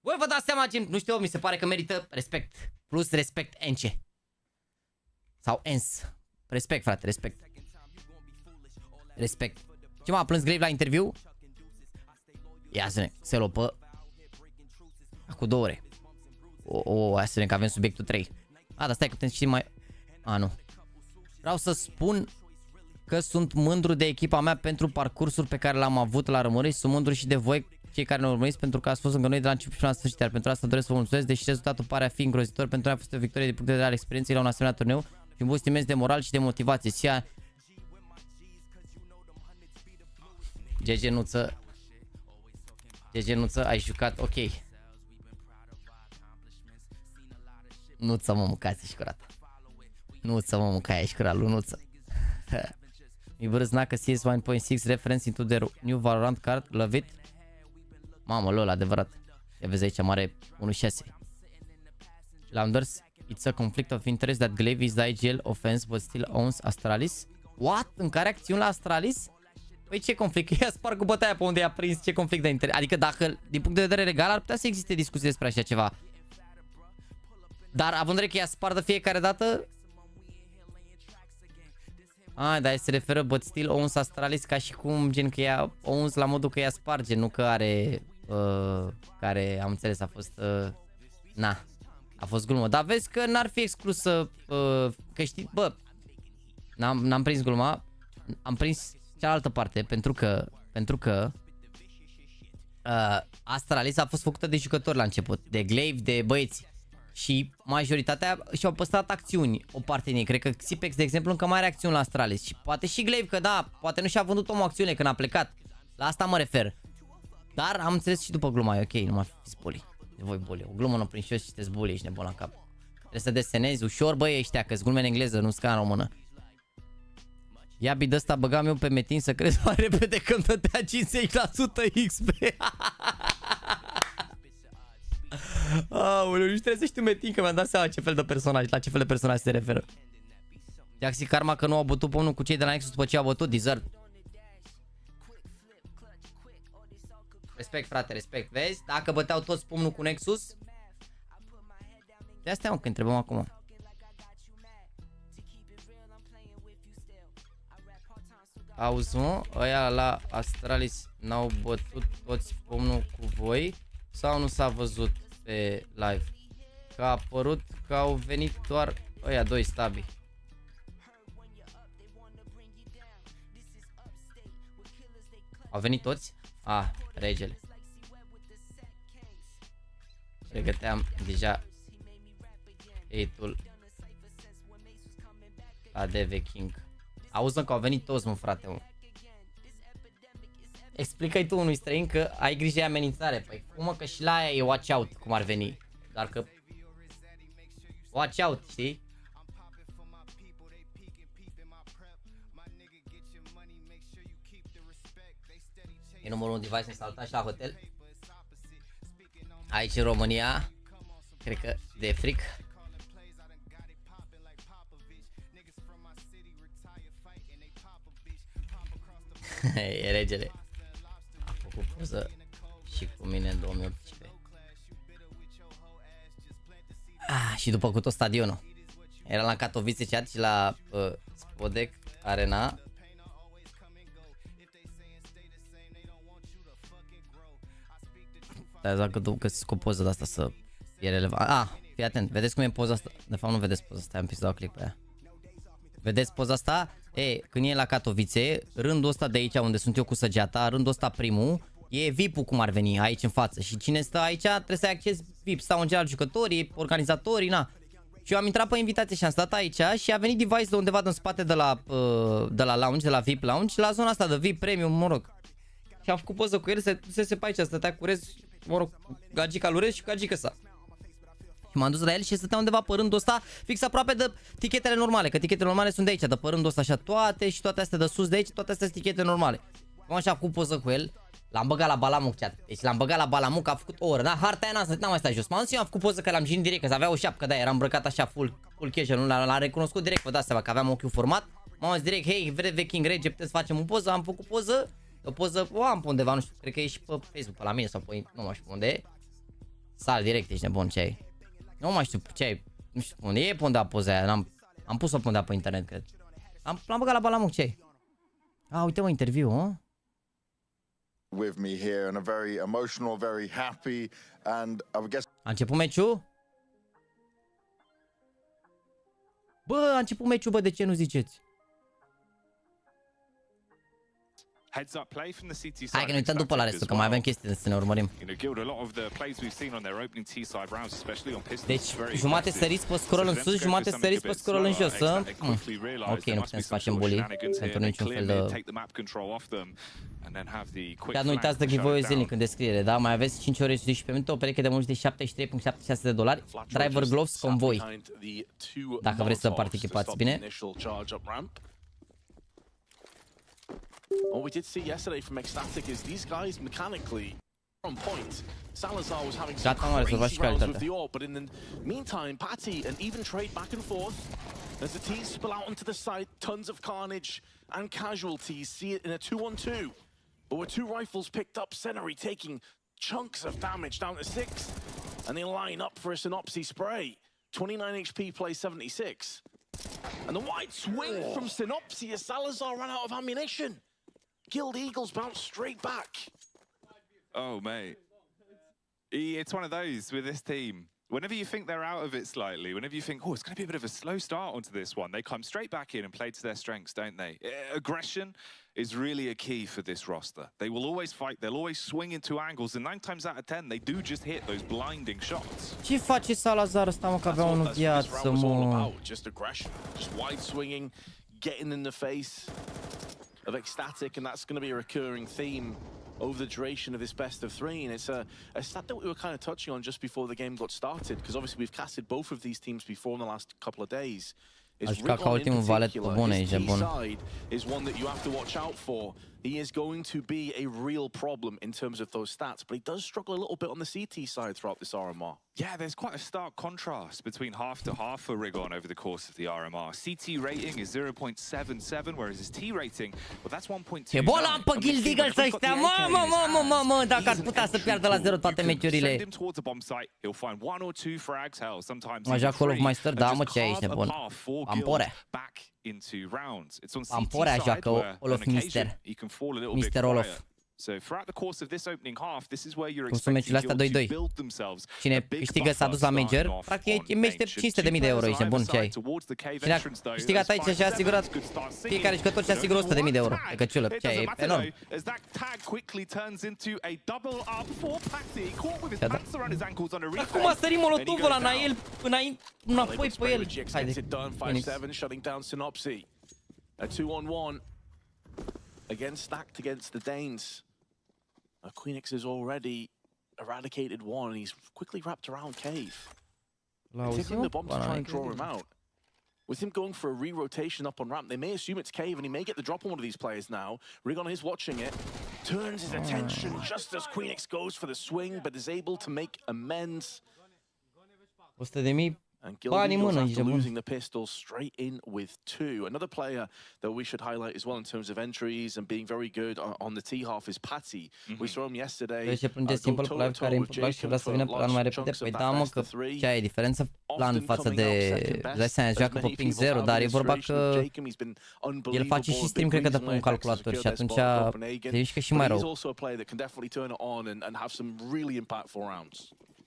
Voi vă dați seama ce, nu știu, mi se pare că merită respect. Plus respect NC. Sau ENS. Respect, frate, respect. Respect. Ce m-a plâns Grave la interviu? Ia să ne, se lopă. Cu 2 ore. Hai să ne că avem subiectul 3. Dar stai că putem ști mai... Nu. Vreau să spun că sunt mândru de echipa mea pentru parcursul pe care l-am avut la Rămări. Sunt mândru și de voi, cei care ne urmăriți, pentru că ați fost lângă noi de la început și până la sfârșit. Iar pentru asta doresc să vă mulțumesc, deși rezultatul pare a fi îngrozitor. Pentru noi a fost o victorie de punct de vedere al experienței la un asemenea turneu și un boost imens de moral și de motivație. GG Nuță, ai jucat ok. Nuță, mă, mâncați și curată. Nuță, mă, mâncai și curat, Lunuță. Mi brâzna că CS 1.6 reference into the new Valorant card, love it. Mamă, lol, adevărat. Ia vezi aici, mare 1.6. Landers, it's a conflict of interest that Glaive is the IGL offense but still owns Astralis. What? În care acțiuni la Astralis? Păi ce conflict? Ia sparg cu bătaia pe unde i-a prins, ce conflict de interes? Adică dacă, din punct de vedere legal, ar putea să existe discuții despre așa ceva. Dar având în vedere că i-a spart de fiecare dată... dar se referă but still owns Astralis ca și cum gen că i-a owns la modul că i-a sparge, nu că are... care, am înțeles, a fost... a fost glumă. Dar vezi că n-ar fi exclus să... că știi, bă... N-am prins gluma. Am prins cealaltă parte pentru că Astralis a fost făcută de jucători la început, de Glaive, de băieți. Și majoritatea și-au păstrat acțiuni, o parte din ei. Cred că Xipex, de exemplu, încă mai are acțiuni la Astralis. Și poate și Glaive, că da, poate nu și-a vândut omul acțiune când a plecat. La asta mă refer. Dar am înțeles și după gluma, e ok, nu mai fiți bully. De voi bully. O glumă nu prin și eu și sunteți bully, ești nebun la cap. Trebuie să desenezi ușor, băi, ăștia, că-s glume în engleză, nu sca în română. Ia bid ăsta, băgam eu pe metin să crezi mai repede când dădea 50% XP. Aoleu, nu trebuie să știu metin, că mi-am dat seama ce fel de personaj, la ce fel de personaj se referă. Jaxy Karma că nu au bătut pomnul cu cei de la Nexus după ce au bătut, deserve. Respect, frate, respect, vezi? Dacă băteau toți pomnul cu Nexus. De astea, mă, că întrebăm acum. Auzi, mă, ăia la Astralis n-au bătut toți pomnul cu voi? Sau nu s-a văzut pe live? Că a apărut că au venit doar ăia doi stabi. Au venit toți? Regele. Pregăteam deja hate-ul la DV King. Auzi, că au venit toți, mă, frate, mă. Explică-i tu unui străin că ai grijă de amenințare. Păi cum, mă, că și la aia e watch out, cum ar veni. Dar că... watch out, știi? E numărul un device instalat și la hotel. Aici în România, cred că de fric. E regele. A făcut poză și cu mine în 2018. Și după cu tot stadionul. Era la Katowice chat și la Spodek Arena. Dar dacă tu găsiți o poză de asta să fie relevant. Fii atent, vedeți cum e poza asta? De fapt nu vedeți poza asta, am pus să dau click pe ea. Vedeți poza asta? Când e la Katowice, rândul ăsta de aici unde sunt eu cu săgeata, rândul ăsta primul, e VIP-ul cum ar veni aici în față. Și cine stă aici trebuie să ai acces VIP. Stau în general jucătorii, organizatorii, Și eu am intrat pe invitație și am stat aici și a venit device de undeva din spate de la lounge, de la VIP lounge, la zona asta de VIP premium, mă rog. Și am făcut poză cu el, se pe aici, stătea cu Rez, mă rog, gagica lui Rez și gagica sa. M-am dus la el și stătea undeva pe rândul ăsta, fix aproape de tichetele normale, că tichetele normale sunt de aici, de pe rândul ăsta așa, toate și toate astea de sus de aici, toate astea sunt tichete normale. Am așa făcut poză cu el, l-am băgat la balamuc, chat. Deci l-am băgat la balamuc, a făcut o oră, da? Harta aia n-am mai stat jos. M-am dus eu, am făcut poză că l-am jignit direct, că avea o șapcă, da, era îmbrăcat așa full casual, l-am recunoscut direct, vă dați seama că aveam ochiul format. M-am zis direct, hei, vrei King Rege, puteți să facem o poză, am făcut poză, o poză o am pe undeva, nu știu, cred că e și pe Facebook, pe la mine sau pe, nu mai știu pe unde e. Sal direct, ești nebun, ce ai? Nu mai știu ce ai, nu știu pe unde e, pe undeva poza aia, am pus-o pe undeva pe internet, cred. L-am băgat la balamuc, ce ai? A, uite mă, interviu, hă? With me here and a very emotional, very happy, and I would guess. A început meciul? Bă, a început meciul, bă, de ce nu ziceți? Heads up play from the CT side. Hai că ne uităm după la restul, că mai avem chestii să ne urmărim. Deci, jumate săriți pe scroll în sus, jumate săriți pe scroll în jos, să? Ok, nu putem să facem bully pentru niciun fel de... Chiar nu uitați de giveaway zilnic în descriere, da? Mai aveți 5 ore și 12 minute, o pereche de munci de $73.76, driver gloves convoi, dacă vreți să participați, bine? What we did see yesterday from Ecstatic is these guys mechanically on point. Salazar was having some crazy rounds with the orb, but in the meantime, Patty and even trade back and forth as the T's spill out onto the side. Tons of carnage and casualties. See it in a 2-on-2, but with 2 rifles picked up, Senary taking chunks of damage down to 6, and they line up for a Synopsy spray. 29 HP plays 76, and the wide swing from Synopsy as Salazar ran out of ammunition. Guild Eagles bounce straight back. Oh, mate. It's one of those with this team. Whenever you think they're out of it slightly, whenever you think, oh, it's going to be a bit of a slow start onto this one, they come straight back in and play to their strengths, don't they? Aggression is really a key for this roster. They will always fight, they'll always swing into angles, and 9 times out of 10, they do just hit those blinding shots. Ce face Salazar ăsta, mă, că avea unul viață, mă? Just aggression, just wide swinging, getting in the face of Ecstatic, and that's going to be a recurring theme over the duration of this best of 3, and it's a stat that we were kind of touching on just before the game got started, because obviously we've casted both of these teams before in the last couple of days. Is Rigon in particular, his T side is one that you have to watch out for. He is going to be a real problem in terms of those stats, but he does struggle a little bit on the CT side throughout this RMR. Yeah, there's quite a stark contrast between half to half for Rigon over the course of the RMR. CT rating is 0.77, whereas his T rating, well, that's 1.2. E bola am pe Guild Eagles ăștia, mă, dacă ar putea să piardă la 0 toate meciurile. Mă joc Call of Meister, da, mă, ce ești nebun. Pampore. Pamporea joacă Olof Mister. Mister Olof. So throughout the course of this opening half, this is where you're expecting to build themselves. Cine câștigă s-a dus la Major, practic e meci de 500.000 de euro, ești nebun, ce ai? Cine a câștigat aici și a asigurat, fiecare jucător și-a asigurat 100.000 de euro. E căciulă, ce ai? E enorm. Acum a sărit molotovul ăla Nael înapoi pe el. Haide, Phoenix. A 2-on-1 again, stacked against the Danes. Queenix has already eradicated one, and he's quickly wrapped around Cave. Taking the bomb to try and draw him out. With him going for a re-rotation up on ramp, they may assume it's Cave, and he may get the drop on one of these players now. Rigon is watching it, turns his attention just as Queenix goes for the swing, but is able to make amends. 100.000 And Guild Eagles after losing the pistol straight in with 2. Another player that we should highlight as well in terms of entries and being very good on the T-half is Patty. We saw him yesterday. Deci se plânge Simple cu live care implicat și vrea să vină plan mai repede. Păi da, mă, că ce ai diferență plan față de... Dai seama, joacă pe ping 0, dar e vorba că el face și stream, cred că de pe un calculator și atunci se mișcă și mai rău.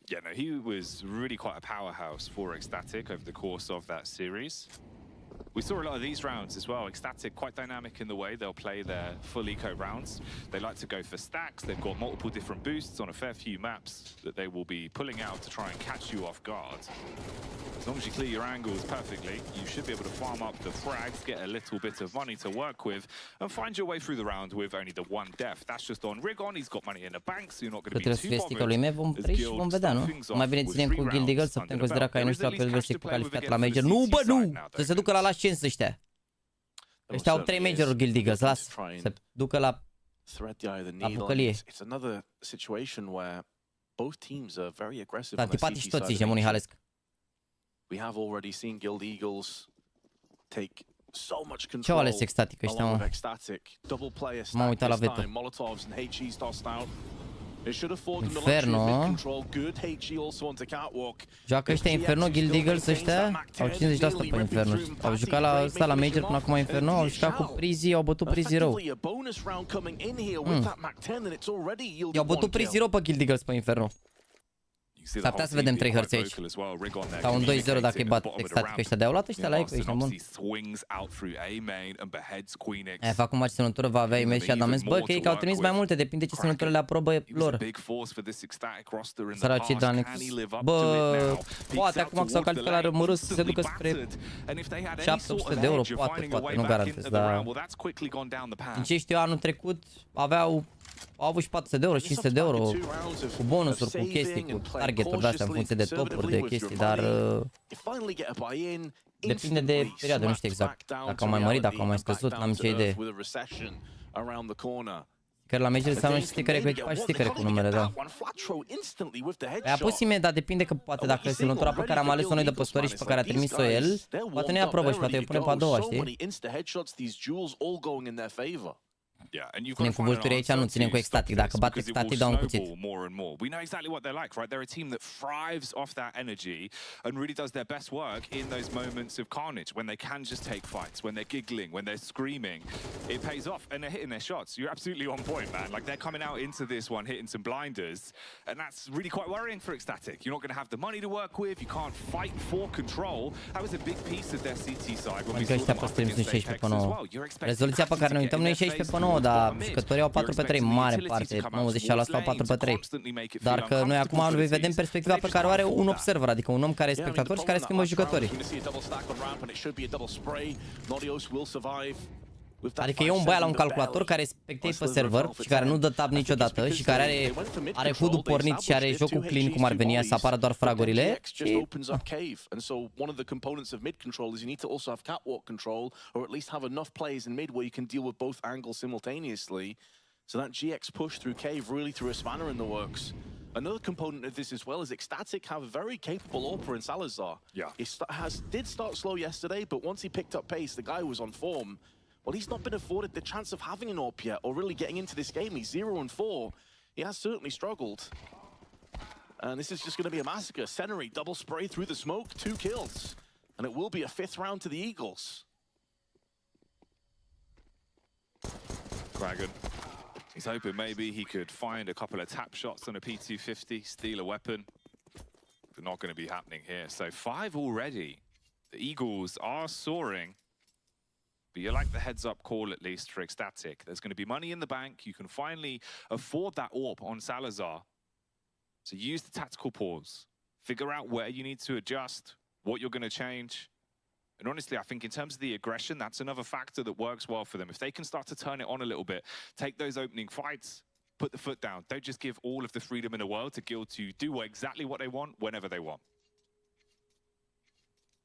Yeah, no, he was really quite a powerhouse for Ecstatic over the course of that series. We saw a lot of these rounds as well. Ecstatic, quite dynamic in the way they'll play their full eco rounds. They like to go for stacks. They've got multiple different boosts on a fair few maps that they will be pulling out to try and catch you off guard. As long as you clear your angles perfectly, you should be able to farm up the frags, get a little bit of money to work with, and find your way through the round with only the one death. That's just on Rigon. He's got money in the bank, so you're not going to be too bothered. Vom trei și vom vedea, nu? Mai bine ținem cu Guild Eagle să putem considera că ai noștri apel vesti cu calificat la major. Nu, bă, nu! Să se ducă la ascens ăștia. Ăștia au 3 major-uri Guild Eagles, las. Se ducă la bucălie. S-a tipat și toți hegemonii halesc. We have already seen Guild Eagles take so much Ce-au control ales Ecstatic ăștia, mă? Double player M-am uitat la stack veto. this time. Molotovs and HE's tossed out. It should afford them the Inferno. luxury of mid-control. Good HE also on the catwalk. Joacă ăștia Inferno, Guild Eagles ăștia? Au 50% pe Inferno. Au jucat la ăsta la Major până acum Inferno, au jucat cu Prizi, au bătut Prizi rău. I-au bătut Prizi rău pe Guild Eagles pe Inferno. S-ar putea să vedem 3 hărți aici. Sau un 2-0 dacă îi bat Ecstatic ăștia. De-au luat ăștia la eco, ești bun. Aia fac un match semnătură, va avea imens și adamens. Bă, că ei au trimis mai multe, depinde ce semnătură le aprobă lor. Săracii Danix. Bă, poate acum că s-au calificat la rămărâs să se ducă spre 700 de euro, poate, nu garantez, dar... Din ce știu eu, anul trecut au avut și 400 de euro, 500 de euro, cu bonusuri, cu chestii, cu targeturi de-astea în funcție de topuri, de chestii, dar depinde de perioadă, nu știu exact. Dacă au mai mărit, dacă au mai scăzut, n-am nicio idee. Că la Major înseamnă și stickere cu echipaj și stickere cu numele, da. A pus imediat, depinde că poate dacă semnătura pe care am ales-o noi de păstori și pe care a trimis-o el, poate nu-i aprobă și poate îi pune pe a doua, știi? Ținem cu vulturi aici, nu ținem cu Ecstatic. Dacă bat Ecstatic, dau un cuțit. We know exactly what they're like, right? They're a team that thrives off that energy and really does their best work in those moments of carnage, when they can just take fights, when they're giggling, when they're screaming. It pays off, and they're hitting their shots. You're absolutely on point, man. Like, they're coming out into this one, hitting some blinders, and that's really quite worrying for Ecstatic. You're not going to have the money to work with, you can't fight for control. That was a big piece of their CT side when we saw them up against Apex as well. Rezoluția pe care ne uităm noi 16/9, dar jucătorii au 4/3, mare parte, 96% au 4/3. Dar că noi acum vedem perspectiva pe care o are un observer, adică un om care e spectator și care schimbă jucătorii. Adică e un băiat la un calculator care spectei pe server și care nu dă tab niciodată și care are HUD-ul pornit și are jocul clean cum ar veni, să apară doar fragurile. So that GX push through cave really threw a spanner in the works. Another component of this as well is Ecstatic have a very capable AWPer in Salazar. Yeah. He did start slow yesterday, but once he picked up pace, the guy was on form. Well, he's not been afforded the chance of having an AWP yet, or really getting into this game. He's 0-4. He has certainly struggled. And this is just going to be a massacre. Senary, double spray through the smoke, 2 kills. And it will be a 5th round to the Eagles. Kragan. He's hoping maybe he could find a couple of tap shots on a P250, steal a weapon. But not going to be happening here. So 5 already. The Eagles are soaring. But you like the heads-up call, at least, for Ecstatic. There's going to be money in the bank. You can finally afford that AWP on Salazar. So use the tactical pause. Figure out where you need to adjust, what you're going to change. And honestly, I think in terms of the aggression, that's another factor that works well for them. If they can start to turn it on a little bit, take those opening fights, put the foot down. Don't just give all of the freedom in the world to Guild to do exactly what they want, whenever they want.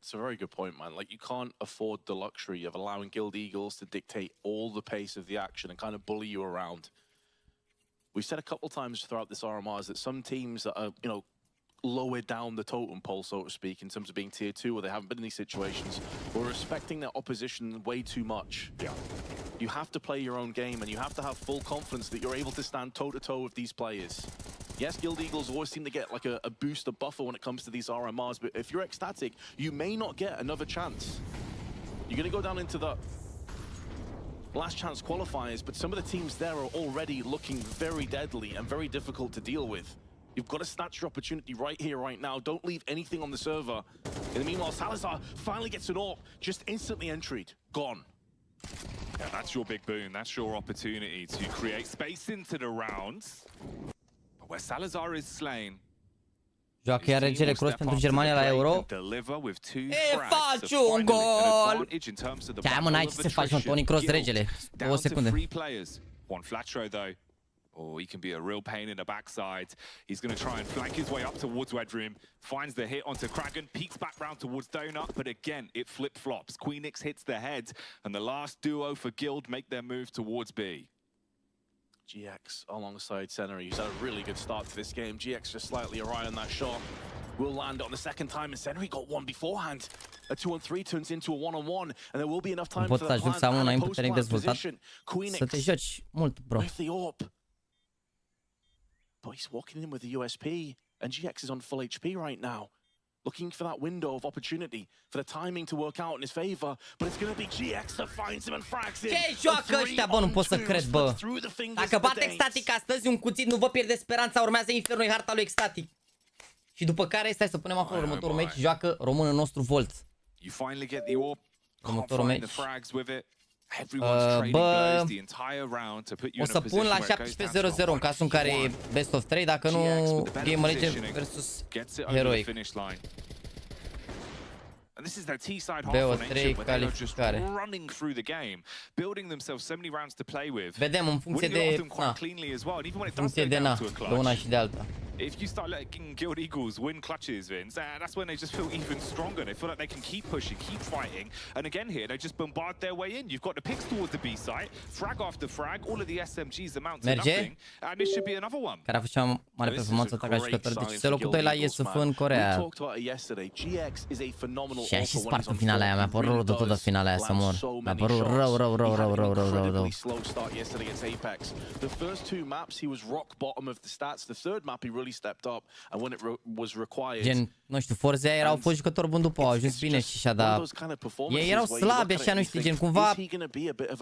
It's a very good point, man. Like, you can't afford the luxury of allowing Guild Eagles to dictate all the pace of the action and kind of bully you around. We've said a couple times throughout this RMRs that some teams that are, you know, lower down the totem pole, so to speak, in terms of being tier 2, where they haven't been in these situations, were respecting their opposition way too much. Yeah. You have to play your own game, and you have to have full confidence that you're able to stand toe-to-toe with these players. Yes, Guild Eagles always seem to get like a boost, a buffer when it comes to these RMRs, but if you're Ecstatic, you may not get another chance. You're going to go down into the last chance qualifiers, but some of the teams there are already looking very deadly and very difficult to deal with. You've got to snatch your opportunity right here, right now. Don't leave anything on the server. In the meanwhile, Salazar finally gets an AWP, just instantly enteried. Gone. Yeah, that's your big boon. That's your opportunity to create space into the rounds. Where Salazar is slain. Joacă iar regele cross pentru Germania la Euro. E, faci un gol! Ce-ai mă, n-ai ce să faci, mă, Toni Kroos, regele. 2 secunde. One flat throw though. Oh, he can be a real pain in the backside. He's going to try and flank his way up towards Wedroom. Finds the hit onto Kraken. Peeks back round towards Donut. But again, it flip-flops. Queenix hits the head. And the last duo for Guild make their move towards B. GX alongside Senna. He's had a really good start to this game. GX just slightly awry on that shot. Will land on the second time, and Senna got one beforehand. A 2-on-3 turns into a 1-on-1, and there will be enough time for the plant and a post-plant position. Queenix să te joci mult, bro. With the AWP. But he's walking in with the USP, and GX is on full HP right now. Looking for that window of opportunity, for the timing to work out in his favor, but it's going to be GX that finds him and frags him. Ce joacă ăștia, bă, nu pot să cred, bă. Dacă bate Ecstatic astăzi un cuțit, nu vă pierde speranța, urmează Infernul, harta lui Ecstatic. Și după care, stai să punem acolo, următorul meci, joacă românul nostru Volt. Următorul meci. Bă, o să pun la 17-0-0 în cazul în care e best of 3, dacă nu GAMERLEGION versus Heroic. And this is their T-side half BO3 on Ancient, where they are just calificare. running through the game, building themselves so many rounds to play with. Vedem în funcție de, de una și de alta. If you start letting Guild Eagles win clutches, Vince, that's when they just feel even stronger. They feel like they can keep pushing, keep fighting. And again here, they just bombard their way in. You've got the picks towards the B site, frag after frag, all of the SMGs amount to nothing, and this should be another one. Care a fost cea mai mare performanță ca jucător. Deci se locul 2 la ISF în Coreea. Și a și spart în finala aia, mi-a părut rău de tot de finala aia să mor. Mi-a părut rău. The first two maps he was rock bottom of the stats. The third map he really stepped up, and when it was required. Gen, nu știu, Forza erau fost jucători buni după, au ajuns bine și așa, dar ei erau slabi așa, nu știu, gen, cumva,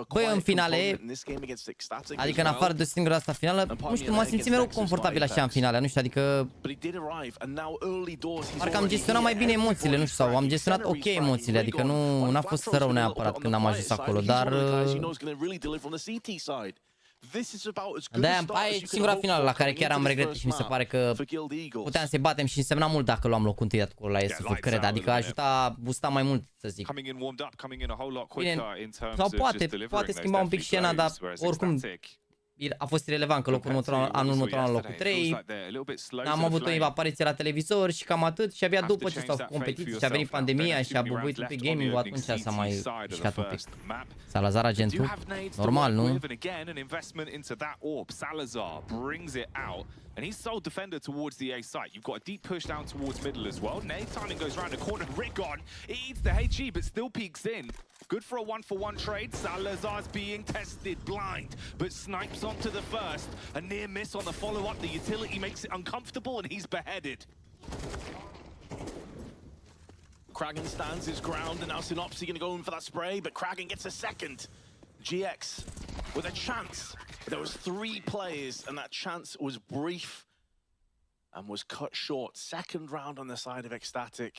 băi, în finale, adică în afară de singura asta finală, nu știu, m-am simțit mereu confortabil așa în finale, nu știu, adică parcă am gestionat mai bine emoțiile, nu știu, sau am gestionat ok emoțiile, adică nu n-a fost rău neapărat când am ajuns acolo, dar de-aia e singura finală la care chiar am regret și mi se pare că puteam să-i batem și însemna mult dacă luam locul întâi acolo la SF, cred, adică ajuta, boosta mai mult, să zic. Bine, sau poate schimba un pic scena, dar oricum a fost irelevant că locul următor, anul următor la locul 3, am avut o apariție la televizor și cam atât și abia după ce s-au competiții și a venit pandemia și a bubuit un pic gaming-ul, atunci s-a mai mișcat un pic. Salazar agentul, normal, nu? And he's sole defender towards the A site. You've got a deep push down towards middle as well. Nay timing goes around the corner. Rigon, he eats the HE but still peeks in. Good for a 1-for-1 trade. Salazar's being tested blind, but snipes onto the first. A near miss on the follow-up. The utility makes it uncomfortable and he's beheaded. Kraken stands his ground, and now Synopsy going to go in for that spray, but Kraken gets a second. GX with a chance. There was 3 players, and that chance was brief and was cut short. Second round on the side of Ecstatic.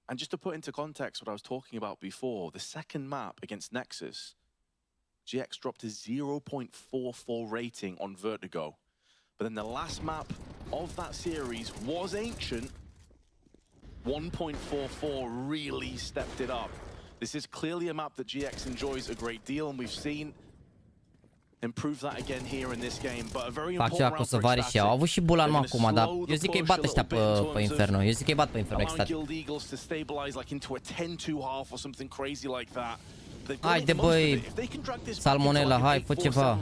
And just to put into context what I was talking about before, the second map against Nexus, GX dropped a 0.44 rating on Vertigo. But then the last map of that series was Ancient. 1.44 really stepped it up. This is clearly a map that GX enjoys a great deal, and we've seen improve that again here in this game. But a very important round for Ecstatic. Au avut și Bulan acum, dar eu zic că îi bat ăștia pe Inferno. Eu zic că îi bat pe Inferno Ecstatic. Haide, băi, Salmonella, hai, fă ceva.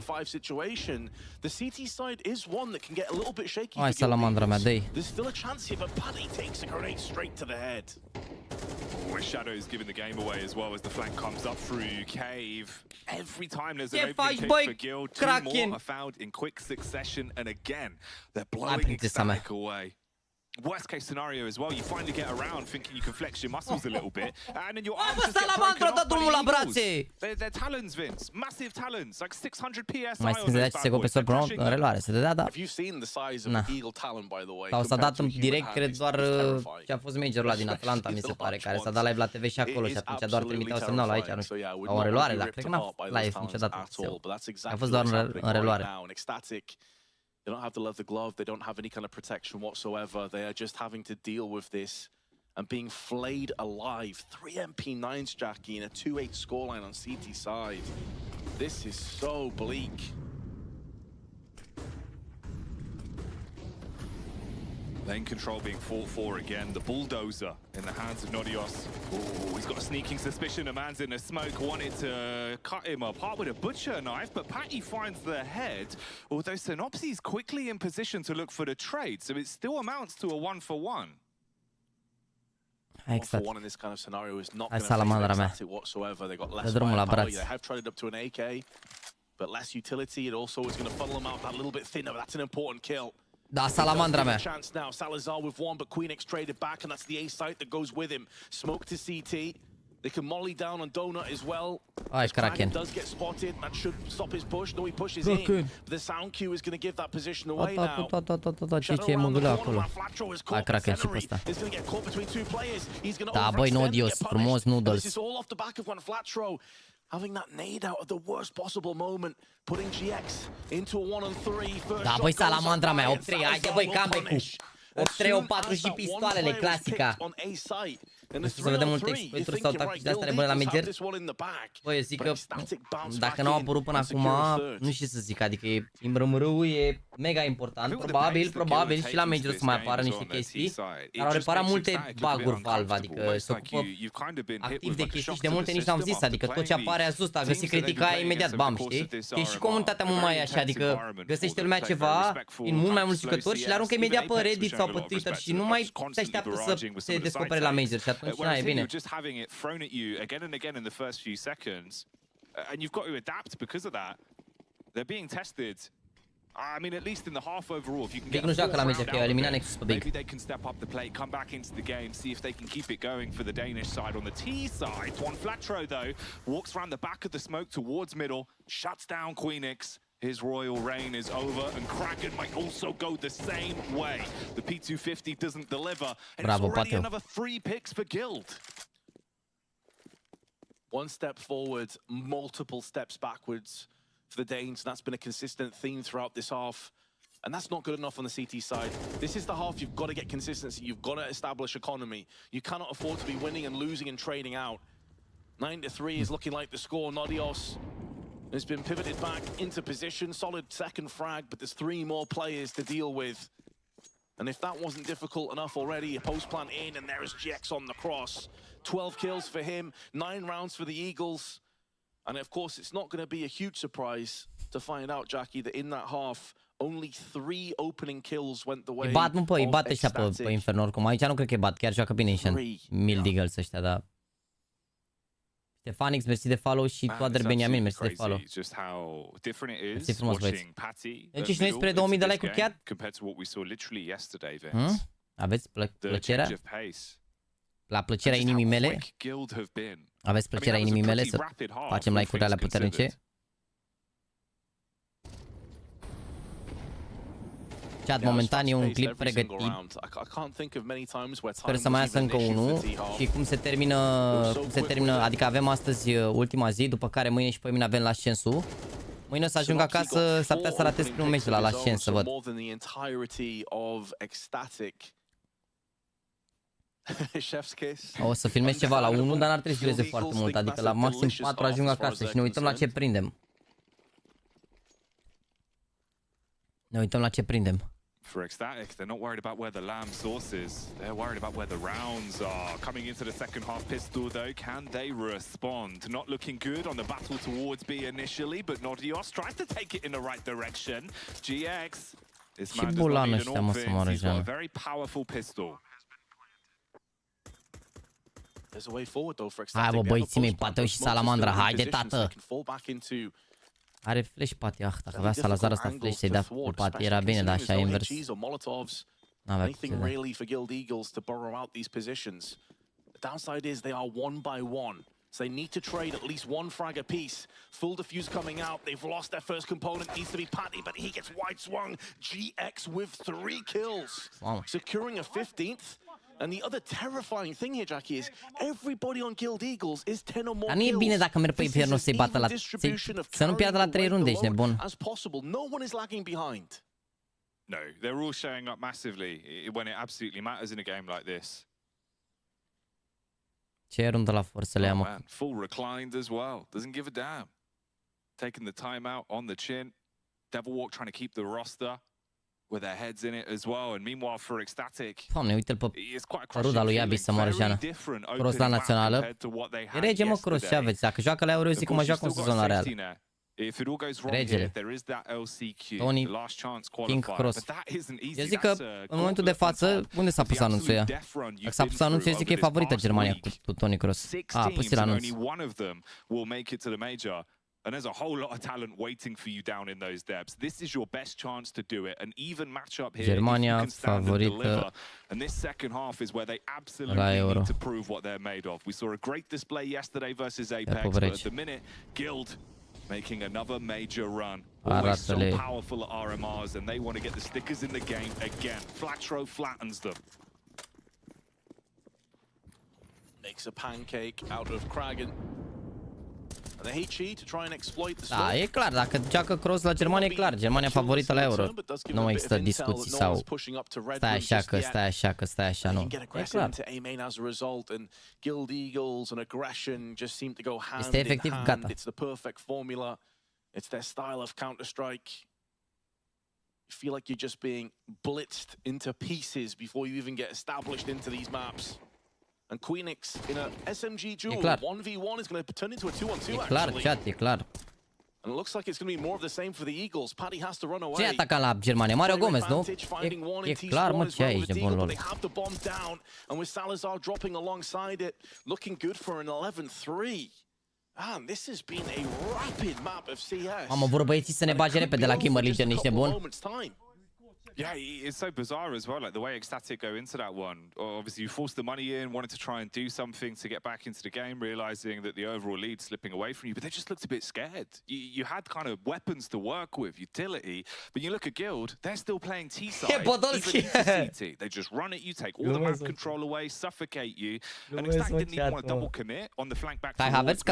Hai, salamandra mea, dă-i. Shadow's giving the game away as well as the flank comes up through Cave. Every time there's an open pick for Guild, 2 more are found in quick succession, and again, they're blowing Ecstatic away. worst case scenario as well, you finally get around thinking you can flex your muscles a little bit, and then your arms just get broken off by the eagles. They're talons, Vince. Massive talons, like 600 PSI Mai on those bad boys. în reluare, se dădea, da. If you've seen the size of Eagle talon, by the way, sau s-a dat în direct, cred doar ce a fost majorul ăla din Atlanta, mi se pare, care s-a dat live la TV și acolo și atunci doar trimiteau semnalul aici, nu știu. Sau în reluare, dar cred că n-a fost live niciodată. A fost doar în reluare. They don't have the leather glove, they don't have any kind of protection whatsoever. They are just having to deal with this and being flayed alive. 3 MP9s, Jackie, in a 2-8 scoreline on CT side. This is so bleak. Lane control being fought for again. The bulldozer in the hands of Nodios. Ooh, he's got a sneaking suspicion. A man's in the smoke. Wanted to cut him apart with a butcher knife, but Patty finds the head. Although Synopsy's quickly in position to look for the trade, so it still amounts to a 1-for-1. Exact. 1-for-1 in this kind of scenario is not going to affect Ecstatic whatsoever. They got less firepower. They have traded up to an AK, but less utility. It also is going to funnel them out that little bit thinner. But that's an important kill. Da, salamandra mea. Chance now. Salazar with one, but Queenix traded back, and that's the A site that goes with him. Smoke to CT. They can molly down on Donut as well. Kraken does get spotted. That should stop his push. No, he pushes in. But the sound cue is going to give that position away now. Ce mângâlea acolo. Kraken și pe ăsta. Da, băi, Nodios, frumos noodles. This is all off the back of one Flatro. Having that nade out at the worst possible moment, putting GX into a 1-on-3. Da, băi, salamandra mea, 8-3, haide, băi, comeback-ul. 8-3, 4 și pistoalele, clasica. Să vedem multe exploituri sau tactici de astea bune la Major. Băi, eu zic că dacă n-au apărut până acum, nu știu să zic, adică IMRMR-ul e mega important. Probabil și la Major să mai apară niște chestii, dar au reparat multe bug-uri Valve, adică se ocupă activ de chestii și de multe nici n-am zis, adică tot ce apare a sus, a găsit critica imediat, bam, știi? E și comunitatea mult mai așa, adică găsește lumea ceva în mult mai mulți jucători și le aruncă imediat pe Reddit sau pe Twitter și nu mai se așteaptă să se descopere la Major și atunci na, e bine. Just having it thrown at you again and again in the first few seconds, and you've got to adapt because of that. They're being tested. I mean, at least in the half overall, if you can get nu joacă la Major, că elimina Nexus pe Big. Maybe they can step up the play, come back into the game, see if they can keep it going for the Danish side. On the T side, One Flatro though walks around the back of the smoke towards middle, shuts down Queenix. His royal reign is over, and Kraken might also go the same way. The P250 doesn't deliver, and it's already another 3 picks for Guild. One step forward, multiple steps backwards for the Danes, and that's been a consistent theme throughout this half. And that's not good enough on the CT side. This is the half you've got to get consistency. You've got to establish economy. You cannot afford to be winning and losing and trading out. 9-3 is looking like the score. Nodios has been pivoted back into position. Solid second frag, but there's 3 more players to deal with. And if that wasn't difficult enough already, a post plant in, and there is GX on the cross. 12 kills for him, 9 rounds for the Eagles. And of course, it's not going to be a huge surprise to find out, Jackie, that in that half, only 3 opening kills went the way of Ecstatic. Îi bat ăștia pe Inferno, oricum. Aici nu cred că îi bat, chiar joacă bine Ancient. Mild Eagles ăștia, da. Stefanix, mersi de follow și Toader Benjamin, mersi de follow. Mersi frumos, băieți. Deci și noi spre 2000 de like-uri chiar? Aveți plăcerea? La plăcerea inimii mele? Aveți plăcerea inimii mele să facem like-uri alea puternice? Chat, momentan e un clip pregătit. Sper să mai iasă încă unul. Și cum se termină, adică avem astăzi ultima zi, după care mâine și mâine avem la Ascensul. Mâine o să ajung acasă, s-ar putea să ratez primul meci la Ascens, să văd. O să filmez ceva la 1, dar n-ar trebui să dureze foarte mult, adică la maxim 4 ajung acasă și ne uităm la ce prindem. For Ecstatic, they're not worried about where the lamb source is. They're worried about where the rounds are. Coming into the second half pistol though, can they respond? Not looking good on the battle towards B initially, but Nodios tries to take it in the right direction. GX, this man does not need an offense. He's got a very powerful pistol. There's a way forward though for Ecstatic. Hai bă, băieții mei, Pateu și Salamandra, haide tată! Are flash Pati, dacă avea Salazar ăsta flash să-i dea cu Pati, era bine, dar așa invers. Anything really for Guild Eagles to borrow out these positions. The downside is they are one by one. So they need to trade at least one frag apiece. Full defuse coming out. They've lost their first component. Needs to be Patty, but he gets wide swung. GX with 3 kills. Wow. Securing a 15th. And the other terrifying thing here, Jackie, is everybody on Guild Eagles is 10 or more Dar nu e bine dacă merg pe infernul să-i bată la... Să nu piardă la 3 runde, ești nebun. As possible. No one is lagging behind. No, they're all showing up massively when it absolutely matters in a game like this. Ce rundă la forță le ia, mă? Full reclined as well. Doesn't give a damn. Taking the time out on the chin. Devil Walk trying to keep the roster with their heads in it as well. And meanwhile for Ecstatic, Doamne, uite-l pe ruda lui Iabi să moară Jeana. Cross la națională. E rege, mă, Cross, ce aveți? Dacă joacă la Euro, eu zic că mă joacă în sezonul real. Regele. Tony, King, Cross. Eu zic că în momentul de față, unde s-a pus anunțul ea? Dacă s-a pus anunțul, eu zic că e favorită Germania cu Tony Cross. A pus la anunț. And there's a whole lot of talent waiting for you down in those depths. This is your best chance to do it. An even matchup here. Germania favorită. And this second half is where they absolutely need to prove what they're made of. We saw a great display yesterday versus Apex, but at the minute, Guild making another major run. Always so powerful at RMRs, and they want to get the stickers in the game again. Flatro flattens them. Makes a pancake out of Kragan. And the HE to try and exploit the da, e clar, dacă joacă Cross la Germania, e clar, Germania favorită la Euro. Nu mai există discuții sau stai așa că, stai așa că, stai așa, nu. E clar. Este efectiv gata. It's their style of Counter-Strike. You feel like you're just being blitzed into pieces before you even get established into these maps. And Queenix in a SMG duel, 1v1 is going to turn into a 2-on-2 actually. Clar, chat, e clar. And it looks like it's going to be more of the same for the Eagles. Paddy has to run away. Ce ataca la Germania? Mario Gomez, nu? E clar, mă, ce ai aici de bun lol. They have the bomb down, and with Salazar dropping alongside it, looking good for an 11-3. Man, this has been a rapid map of CS. Mamă, vor băieții să ne bage repede la GamerLegion, ești nebun? Yeah, it's so bizarre as well, like the way Ecstatic go into that one. Obviously, you forced the money in, wanted to try and do something to get back into the game, realizing that the overall lead's slipping away from you, but they just looked a bit scared. You had kind of weapons to work with, utility, but you look at Guild, they're still playing T-side, even into CT. They just run at you, take all the map control away, suffocate you, and Ecstatic didn't even want to double commit on the flank back towards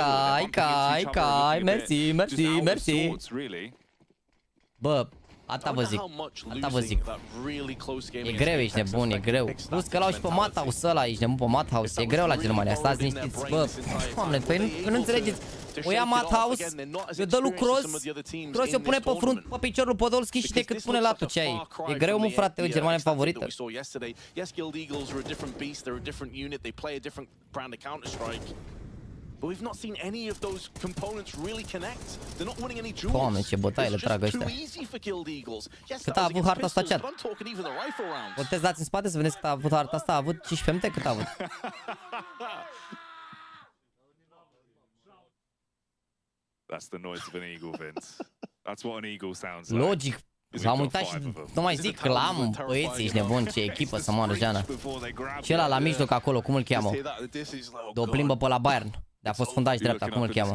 Kai, merci. Bă, Asta vă zic. E greu, ești nebun, e greu. Plus că l-au și pe Madhouse ăla, ești nebun pe Madhouse. E greu la Germania, stați liniștiți. Bă, doamne, păi nu înțelegeți. O ia Madhouse, eu dă lui Cross, Cross o pune pe front, pe piciorul Podolski și decât pune latul ce ai. E greu, mă, frate, o Germania favorită. But we've not seen any of those components really connect. They're not winning any duels. Doamne, ce bătaie le trag ăștia. Cât a avut harta asta, chat? Puteți dați în spate să vedeți cât a avut harta asta? A avut 15 minute? Cât a avut? That's the noise of an eagle, Vince. That's what an eagle sounds like. Logic. L-am uitat și nu mai zic că l-am, băieți, ești nebun, ce echipă să moară Jeana. Și ăla la mijloc acolo, cum îl cheamă? De o plimbă pe la Bayern. De a fost fundaș dreapta, cum îl cheamă?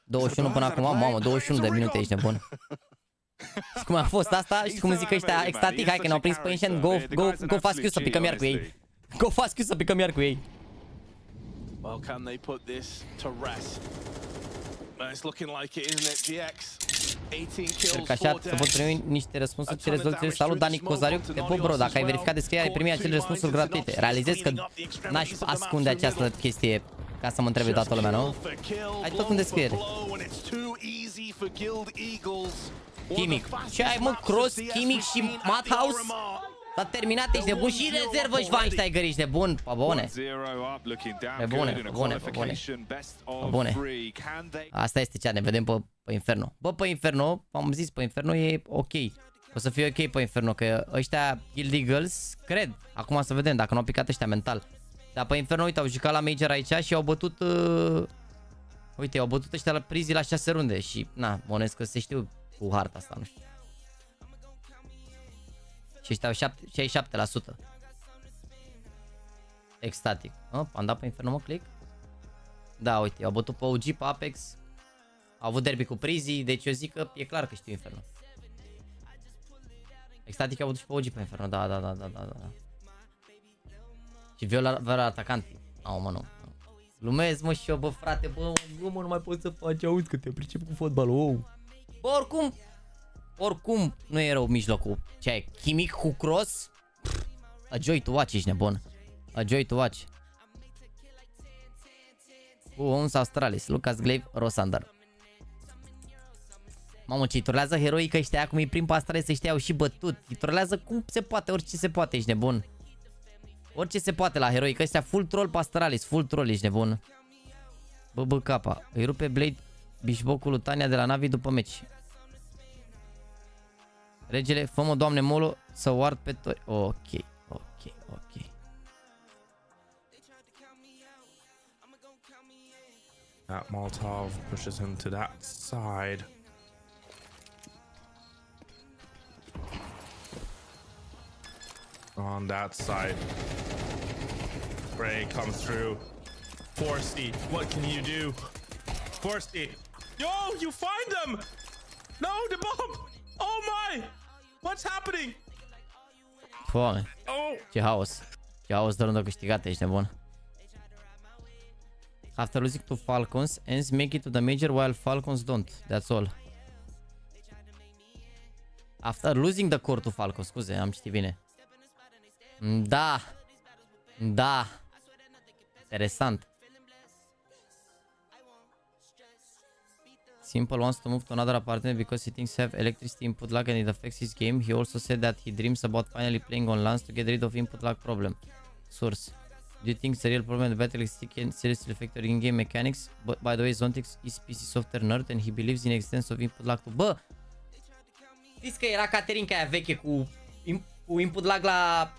21 până acum, mamă, 21 de minute, ești nebun. Și cum a fost asta? Și cum zic ăștia Ecstatic, hai că ne-au prins pe Ancient, go fast Q să picăm iar cu ei. Go fast Q să picăm iar cu ei. Well, can they put this to rest? It's looking like it, isn't it? GX 18 kills, așa să pot primi niște răspunsuri și rezoluții. Salut, Dani Cozariu. Te pup, bro, dacă ai verificat descrierea, ai primit acele răspunsuri gratuite. Realizez că n-aș ascunde această chestie ca să mă întrebe toată lumea, nu? Ai tot în descriere. Chimic. Ce ai, mă, Cross, Chimic și Madhouse? S-a terminat, ești nebun și rezervă Schweinsteiger, ești nebun, pe bune. Pe bune. Asta este cea, ne vedem pe Inferno. Bă, pe Inferno, am zis, pe Inferno e ok. O să fie ok pe Inferno, că ăștia Guild Eagles, cred. Acum să vedem dacă nu au picat ăștia mental. Dar pe Inferno, uite, au jucat la Major aici și au bătut... Uite, au bătut ăștia la Prizi la 6 runde și, na, bănesc că se știu cu harta asta, nu știu. Și ăștia au 67%. Ecstatic. Am dat pe Inferno, mă, click? Da, uite, au bătut pe OG, pe Apex. Au avut derby cu Prizi, deci eu zic că e clar că știu Inferno. Ecstatic au bătut și pe OG pe Inferno, da. Și Viola atacanti. Mă, nu. Glumesc, mă, și eu, bă, frate, bă, nu mai poți să faci, auzi că te pricep cu fotbalul. Bă, oricum, nu e rău mijlocul. Ce ai, chimic cu cross? A joy to watch, ești nebun. A joy to watch. Cu Ons Australis, Lucas Glaive, Rosander. Mamă, ce-i trolează heroii, că ăștia acum îi prim pe Astralis, să ăștia au și bătut. Îi trolează cum se poate, orice se poate, ești nebun. Orice se poate la heroi, că ăștia full troll pe Astralis, full troll, ești nebun. Bă, capa. Îi rupe Blade bișbocul lui Tania de la Navi după meci. Regele, fă-mă, doamne, molo, să o ard pe tori. Ok. That Molotov pushes him to that side. On that side. Vrei comes through. Forsty, what can you do? Forsty. Yo, you find them! No, the bomb! Oh my! What's happening? Foame. Ce haos. Ce haos de rândă câștigată, ești nebun. After losing to Falcons, Ens make it to the major while Falcons don't. That's all. After losing the core to Falcons, scuze, am citit bine. Da. Interesant. Simple wants to move to another apartment because he thinks have electricity input lag and it affects his game. He also said that he dreams about finally playing on LANs to get rid of input lag problem. Source. Do you think it's a real problem? The battle is sticky and seriously affecting in-game mechanics? But by the way, Zontix is PC software nerd and he believes in existence of input lag to... Bă! Știți că era Caterinca aia veche cu input lag la...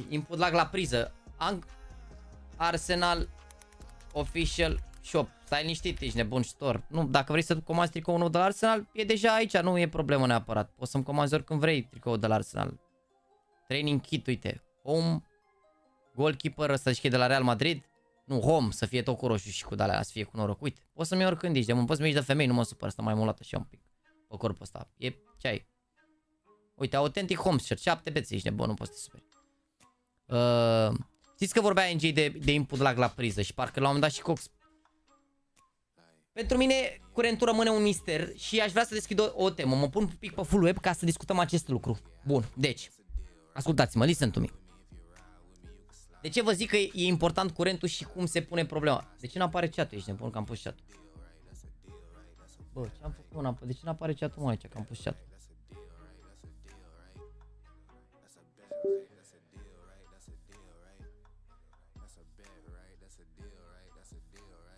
input lag la priză. Arsenal Official Shop. Stai liniștit, ești nebun, store. Nu, dacă vrei să comanzi tricoul nou de la Arsenal, e deja aici, nu e problemă neapărat. Poți să-mi comanzi oricând vrei tricoul de la Arsenal. Training kit, uite. Home, goalkeeper, ăsta și de la Real Madrid. Nu, home, să fie tot cu roșu și cu de-alea, să fie cu noroc. Uite, poți să-mi iei oricând ești, poți să-mi ieși de femei, nu mă supăr, asta mai mulat așa un pic. Pe corpul ăsta. E, ce ai? Uite, authentic home shirt, 7 bețe, ești nebun, nu poți să te superi. Știți că vorbea NJ de input lag la priză și parcă la un moment dat și Cox. Pentru mine curentul rămâne un mister și aș vrea să deschid o temă. Mă pun un pic pe full web ca să discutăm acest lucru. Bun, deci, ascultați-mă, listen to me. De ce vă zic că e important curentul și cum se pune problema? De ce n-apare chat-ul? Ești nebun că am pus chat-ul. Bă, ce am făcut? De ce n-apare chat-ul, mă, aici, că am pus chat-ul?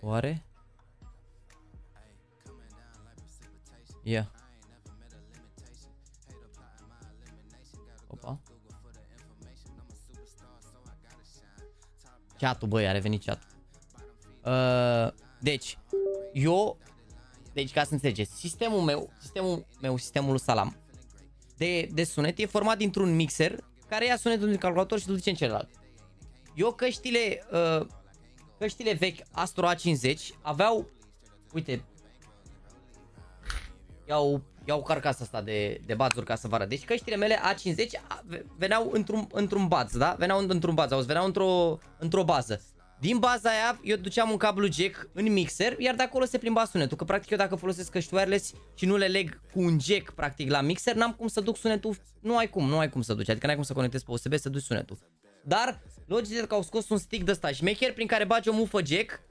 Oare? Ia. Opa. Chat-ul, băi, a revenit chat-ul. Deci, ca să înțelegeți, sistemul lui Salam de sunet e format dintr-un mixer care ia sunetul din calculator și îl duce în celălalt. Eu căștile vechi Astro A50 aveau, uite, iau carcasa asta de bazuri ca să vă arăt. Deci căștile mele A50 veneau într-un baz, da? Veneau într-o bază. Din baza aia eu duceam un cablu jack în mixer, iar de acolo se plimba sunetul. Că practic eu dacă folosesc căști wireless și nu le leg cu un jack practic la mixer, n-am cum să duc sunetul, nu ai cum să duci, adică n-ai cum să conectezi pe USB să duci sunetul. Dar Logitech au scos un stick de ăsta șmecher prin care bagi o mufă jack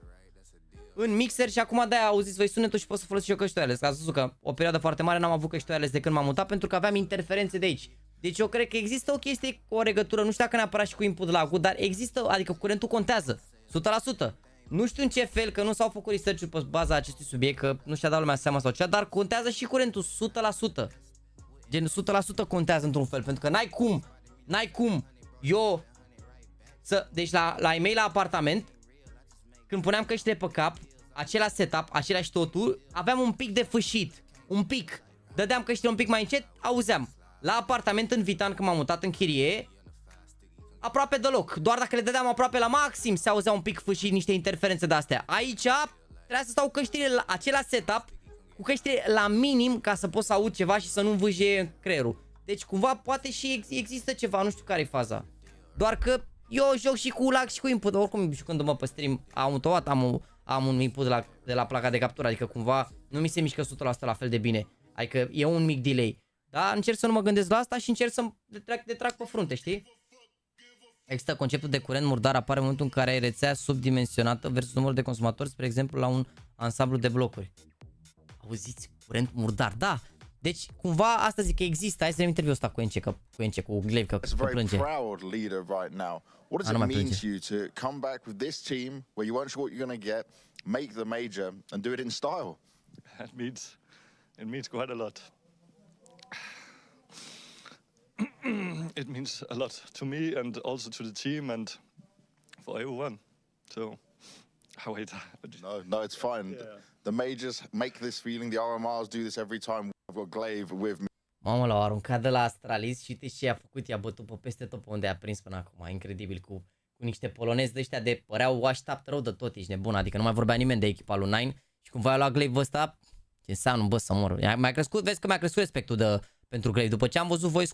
în mixer și acum de-aia auziți voi sunetul și poți să folosiți și eu căști wireless. Că ați văzut că o perioadă foarte mare n-am avut căști wireless de când m-am mutat pentru că aveam interferențe de aici. Deci eu cred că există o chestie cu o legătură, nu știu dacă neapărat și cu input lag-ul, dar există, adică curentul contează, 100%. Nu știu în ce fel, că nu s-au făcut research-uri pe baza acestui subiect, că nu și-a dat lumea seama sau ceva, dar contează și curentul, 100%. Gen 100% contează într-un fel, pentru că n-ai cum, eu deci la e-mail la apartament, când puneam căștile pe cap, același setup, același totul, aveam un pic de fâșit, un pic. dădeam căștile un pic mai încet, auzeam. La apartament în Vitan, când m-am mutat în chirie, aproape deloc. Doar dacă le dădeam aproape la maxim, se auzea un pic și niște interferențe de-astea. Aici trebuia să stau căștile la acela setup, cu căștile la minim, ca să pot să aud ceva și să nu învâje creierul. Deci cumva poate și există ceva, nu știu care e faza. Doar că eu joc și cu lag și cu input, oricum jucându-mă pe stream, am un input de la placa de captură, adică cumva nu mi se mișcă 100% la fel de bine. Adică e un mic delay. Dar încerc să nu mă gândesc la asta și încerc să le trag pe frunte, știi? Există conceptul de curent murdar, apare în momentul în care ai rețea subdimensionată versus numărul de consumatori, spre exemplu, la un ansamblu de blocuri. Auziți? Curent murdar, da. Deci, cumva, asta zic că există. Hai să vedem interviul ăsta cu Glaive, că plânge. What does it mean to you to come back with this team where you weren't sure what you're going to get, make the major and do it in style? It means quite a lot. It means a lot to me and also to the team and for everyone. So, wait. No, it's fine. Yeah. The majors make this feeling. The RMRs do this every time. I've got Glaive with me. Mamă, l-au aruncat de la Astralis și uite ce a făcut, i-a bătut pe peste tot pe unde a prins până acum, incredibil, cu niște polonezi de ăștia de păreau WhatsApp rău de tot, ești nebun, adică nu mai vorbea nimeni de echipa lui Nine și cumva a luat Glaive ăsta, ce înseamnă, bă, să mor. Mi-a crescut, vezi că mi-a crescut respectul pentru Glaive, după ce am văzut voice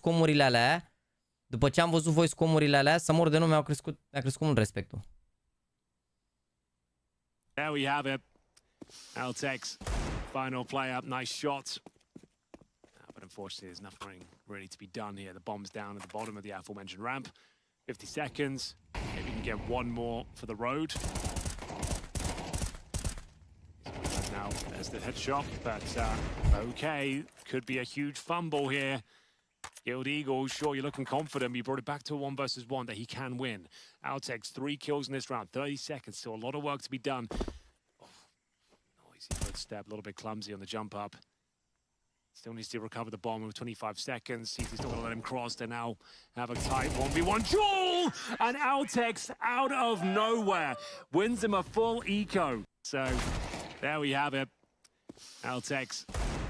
comurile alea, să mor de nume, mi-a crescut mult respectul. There we have it. Altex, final play up, nice shot. But unfortunately, there's nothing really to be done here. The bomb's down at the bottom of the aforementioned ramp. 50 seconds. Maybe we can get one more for the road. Now, there's the headshot, but okay. Could be a huge fumble here. Guild Eagle, sure, you're looking confident. You brought it back to a 1 versus 1 that he can win. Altex, 3 kills in this round. 30 seconds, still a lot of work to be done. Noisy footstep, a little bit clumsy on the jump up. Still needs to recover the bomb with 25 seconds. He's still going to let him cross. They now have a tight 1v1 duel! And Altex, out of nowhere, wins him a full eco. So, there we have it. Altex,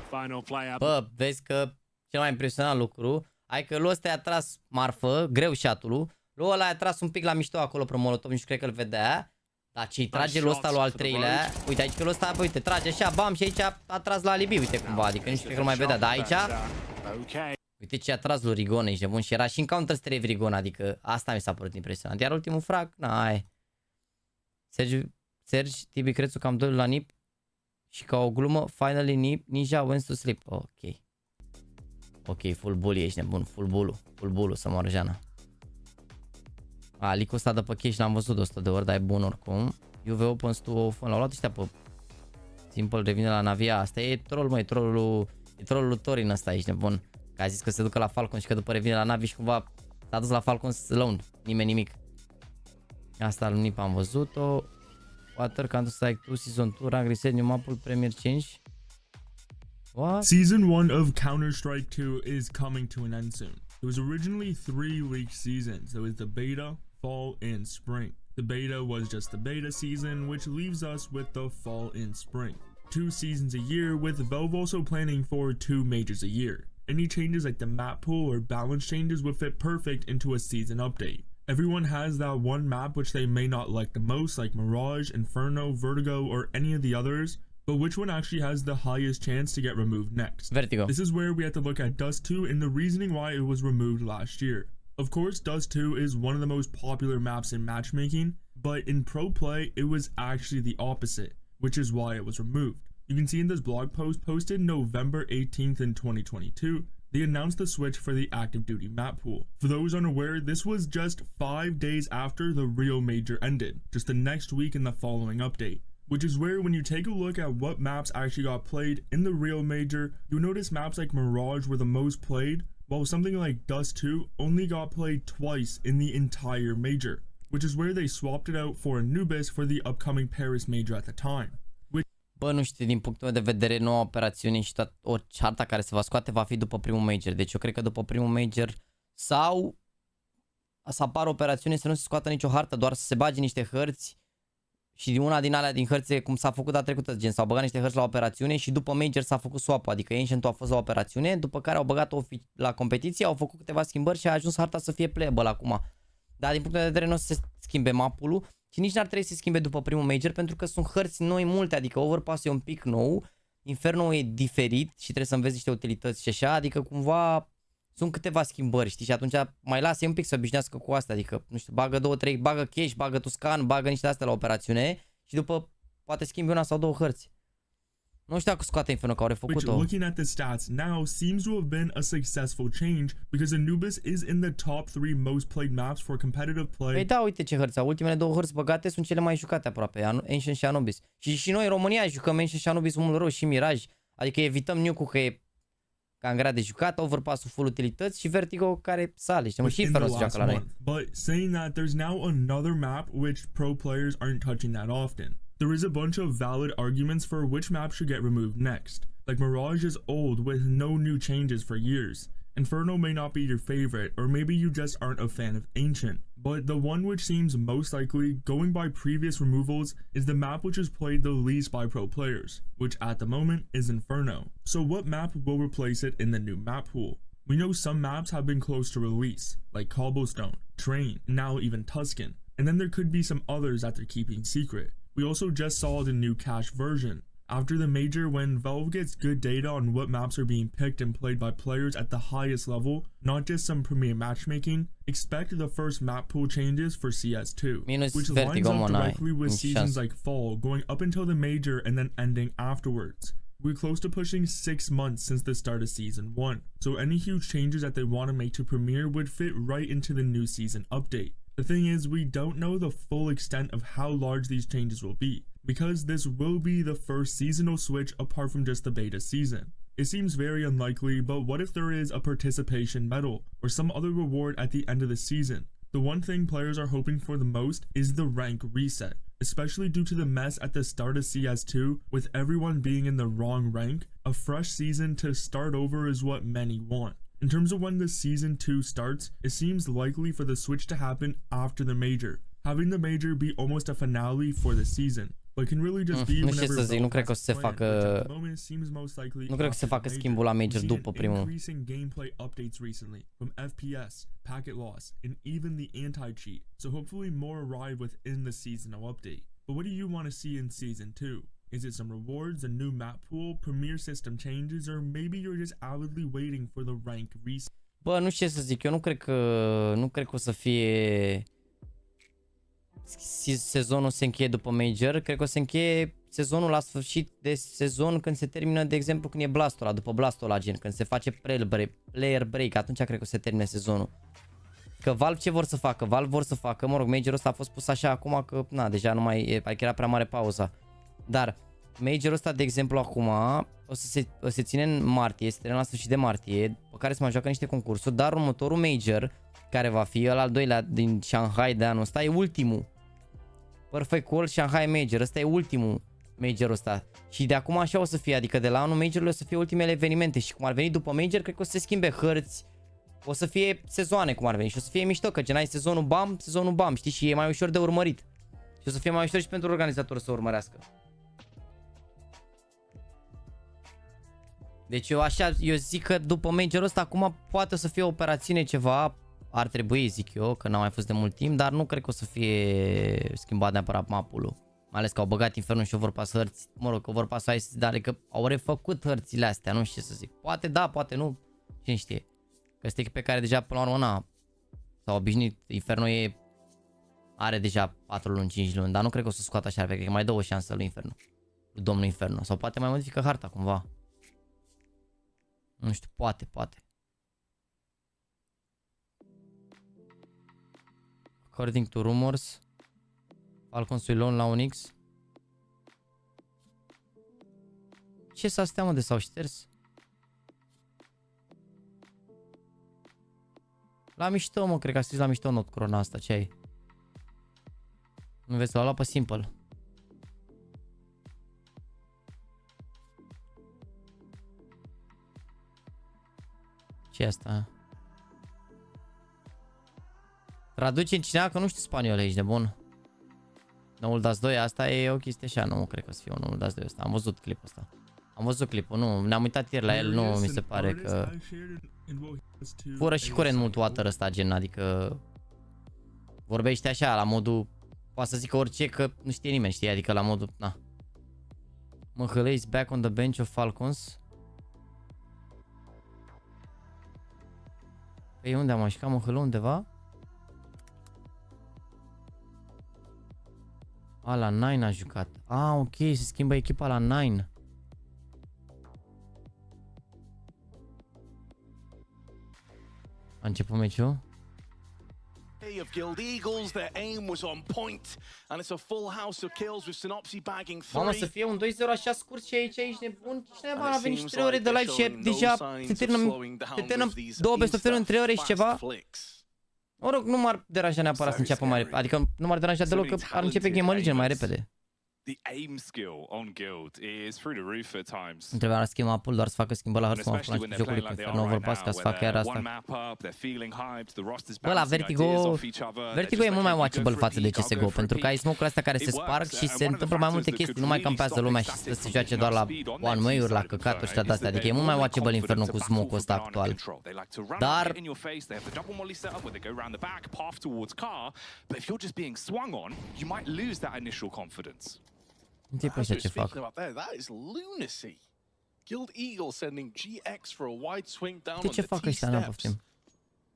final play-up. Bă, vezi că cel mai impresionant lucru, ai că lui ăsta i-a tras marfă, greu shot-ul, lui ăla i-a tras un pic la mișto acolo pe molotov, nu știu, cred că îl vedea. Dar ce-i trage lui ăsta lui al treilea, uite aici că lui ăsta, uite, trage așa, bam, și aici a tras la Liviu, uite cumva, adică nu știu, cred că îl mai vedea, dar aici, uite ce a tras lui Rigon, ești nebun, și era și în Counter-Strike Rigon, adică asta mi s-a părut impresionant, iar ultimul frag, n-ai. Sergi, TibiCretu cam 2 la NIP și ca o glumă, finally NIP, Ninja went to sleep, ok, full bully, ești nebun, full bully, să moară Jana. Licul ăsta de pe cash l-am văzut de 100 de ori, dar e bun oricum. UV opens to open, l-au luat ăștia pe Simple, revine la Navia. Asta e troll, măi, trollul lui Torin ăsta, ești nebun. Că a zis că se ducă la Falcon și că după revine la Navi și cumva s-a dus la Falcon alone, nimeni nimic. Asta lui Nip am văzut-o. Water, Counter-Strike 2, Season 2, rank reset, new map-ul, Premier change. What? Season 1 of Counter-Strike 2 is coming to an end soon. There was originally 3 leaked seasons. There was the beta, fall, and spring. The beta was just the beta season, which leaves us with the fall and spring. 2 seasons a year, with Valve also planning for 2 majors a year. Any changes like the map pool or balance changes would fit perfect into a season update. Everyone has that one map which they may not like the most, like Mirage, Inferno, Vertigo, or any of the others, but which one actually has the highest chance to get removed next? Vertigo. This is where we have to look at Dust 2 and the reasoning why it was removed last year. Of course, Dust 2 is one of the most popular maps in matchmaking, but in pro play, it was actually the opposite, which is why it was removed. You can see in this blog post posted November 18th in 2022, they announced the switch for the active duty map pool. For those unaware, this was just 5 days after the real major ended, just the next week in the following update. Which is where when you take a look at what maps actually got played in the real major, you'll notice maps like Mirage were the most played, while something like Dust 2 only got played twice in the entire major, which is where they swapped it out for Anubis for the upcoming Paris major at the time. Bă, nu știu, din punctul meu de vedere, noua operațiune și orice harta care se va scoate va fi după primul major. Deci eu cred că după primul major sau să apară operațiune să nu se scoată nicio hartă, doar să se bage niște hărți Și una din alea din hărți, cum s-a făcut data trecută, gen s-au băgat niște hărți la operațiune și după Major s-a făcut swap-ul, adică Ancient-ul a fost la operațiune, după care au băgat-o la competiție, au făcut câteva schimbări și a ajuns harta să fie playable acum. Dar din punct de vedere nu o să se schimbe mapul și nici n-ar trebui să se schimbe după primul Major, pentru că sunt hărți noi multe, adică Overpass e un pic nou, Inferno e diferit și trebuie să înveți niște utilități și așa, adică cumva sunt câteva schimbări, știi, și atunci mai lasă un pic să obișnuiască cu asta, adică, nu știu, bagă 2-3, bagă cash, bagă Tuscan, bagă niște astea la operațiune și după poate schimbi una sau două hărți. Nu știu dacă scoate Inferno, că au refăcut-o. Which, looking at the stats now, seems to have been a successful change because Anubis is in the top 3 most played maps for competitive play. Păi da, uite ce hărți, ultimele două hărți băgate sunt cele mai jucate aproape, Ancient și Anubis. Și noi în România jucăm Ancient și Anubis mult rău și Mirage, adică evităm Nuke-ul că e cam grea de jucat, Overpass-ul full utilități și Vertigo care sale, știi, și Inferno se joacă la noi. But saying that, there's now another map which pro players aren't touching that often. There is a bunch of valid arguments for which map should get removed next. Like Mirage is old with no new changes for years. Inferno may not be your favorite, or maybe you just aren't a fan of Ancient. But the one which seems most likely, going by previous removals, is the map which is played the least by pro players, which at the moment is Inferno. So what map will replace it in the new map pool? We know some maps have been close to release, like Cobblestone, Train, and now even Tuscan. And then there could be some others that they're keeping secret. We also just saw the new cache version. After the major, when Valve gets good data on what maps are being picked and played by players at the highest level, not just some premier matchmaking, expect the first map pool changes for CS2, which lines up directly with seasons like Fall, going up until the major and then ending afterwards. We're close to pushing 6 months since the start of Season 1, so any huge changes that they want to make to Premiere would fit right into the new season update. The thing is, we don't know the full extent of how large these changes will be, because this will be the first seasonal switch apart from just the beta season. It seems very unlikely, but what if there is a participation medal, or some other reward at the end of the season? The one thing players are hoping for the most is the rank reset, especially due to the mess at the start of CS2 with everyone being in the wrong rank. A fresh season to start over is what many want. In terms of when the Season 2 starts, it seems likely for the switch to happen after the major, having the major be almost a finale for the season. But can really just be whenever nu cred că o să se facă nu cred că se facă schimbul la major după primul. Increasing gameplay updates recently from FPS, packet loss, and even the anti-cheat. So hopefully more arrive within the seasonal update. But what do you want to see in Season 2? Is it some rewards, a new map pool, premiere system changes, or maybe you're just avidly waiting for the rank reset? Bă, nu știu ce să zic, eu nu cred că o să fie sezonul se încheie după Major, cred că o să încheie sezonul la sfârșit de sezon când se termină, de exemplu, când e Blast-ul ăla, după Blast-ul ăla, gen, când se face player break, atunci cred că o să se termine sezonul. Că Valve ce vor să facă? Valve vor să facă, mă rog, Majorul ăsta a fost pus așa acum că, na, deja nu mai e, adică era prea mare pauza. Dar Majorul ăsta, de exemplu, acum o să se ține în martie, se termină la sfârșit de martie, pe care se mai joacă niște concursuri, dar următorul Major, care va fi ăla al doilea din Shanghai de anul ăsta, e ultimul. Perfect World Shanghai Major, ăsta e ultimul Major ăsta. Și de acum așa o să fie, adică de la anul Majorului o să fie ultimele evenimente și cum ar veni după Major, cred că o să se schimbe hărți, o să fie sezoane cum ar veni și o să fie mișto, că gen ai sezonul bam, știi, și e mai ușor de urmărit. Și o să fie mai ușor și pentru organizator să urmărească. Deci eu zic că după Majorul ăsta acum poate o să fie o operațiune ceva, ar trebui, zic eu, că n-a mai fost de mult timp, dar nu cred că o să fie schimbat neapărat mapul. Mai ales că au băgat Inferno și Overpass hărți, mă rog, Overpass ai să dar că au refăcut hărțile astea, nu știu ce să zic. Poate da, poate nu, cine știe. Că este pe care deja până la urmă s-au obișnuit, Inferno are deja 4 luni, 5 luni, dar nu cred că o să scoată așa, cred că mai dă o șansă lui Inferno, lui domnul Inferno, sau poate mai modifică harta cumva. Nu știu, poate. According to rumors, Falcons will loan la un X. Ce s-a stea, mă, de s-au șters? La mișto, mă, cred că a scris la mișto not corona asta, ce ai? Nu vezi, l-a luat pe Simple. Ce e asta? Traduce în cineva că nu știu spaniol aici, de bun. Noul Dust 2, asta e o chestie așa, nu cred că o să fie un noul Dust 2 ăsta. Am văzut clipul ăsta. Am văzut clipul, nu, ne-am uitat ieri la el, nu mi se pare că... Fură și curent mult water ăsta, gen, adică... Vorbește așa, la modul... Poate să zică orice, că nu știe nimeni, știi? Adică la modul... Na. Măhălă is back on the bench of Falcons. Păi unde am așcat Măhălă undeva? A, la 9 a jucat. Ah, ok, se schimbă echipa la 9. A început meciul? Of Guild Eagles, their aim was on point, and it's a full house of kills with Synopsy bagging 3. Mamă, să fie un 2-0 așa scurt și aici ești nebun. Cineva a venit și 3 ore de live și deja se termină 2 best of 3 în 3 ore și ceva. Mă rog, nu m-ar deranja neapărat să înceapă mai repede. Adică nu m-ar deranja deloc că ar începe GameRlegion mai repede. The aim skill on Guild is through the roof at times. Întrebarea la schimba pool, doar să facă schimbări la Hearthstone la jocului pe Inferno Overpass ca să facă chiar asta. Bă, la Vertigo e mult mai watchable față de CSGO, pentru că ai smoke-urile astea care se sparg și se întâmplă mai multe chestii, nu mai campează lumea și se joace doar la one-way-uri, la căcaturi și de-astea, adică e mult mai watchable Inferno cu smoke-ul ăsta actual. Dar... Ce fac? That is lunacy. Guild Eagle sending GX for a wide swing down on the T-steps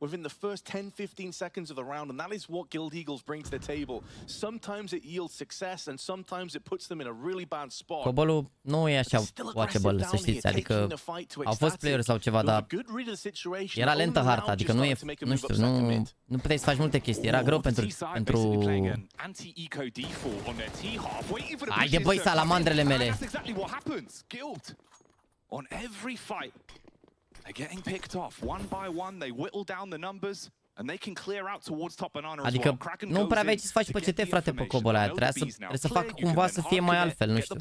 within the first 10-15 seconds of the round, and that is what Guild Eagles bring to the table. Sometimes it yields success, and sometimes it puts them in a really bad spot. Codul nu e așa watchable, să știți, adică au fost player sau ceva, dar era lentă harta, adică nu e, nu știu, nu puteai să faci multe chestii, era greu pentru... Haide băi, salamandrele mele! On every fight, they're getting picked off one by one. They whittle down the numbers, and they can clear out towards top banana as well. Adică nu prea aveai ce să faci pe CT, frate, pe cobul ăla. Trebuie să facă cumva să fie mai altfel, nu știu.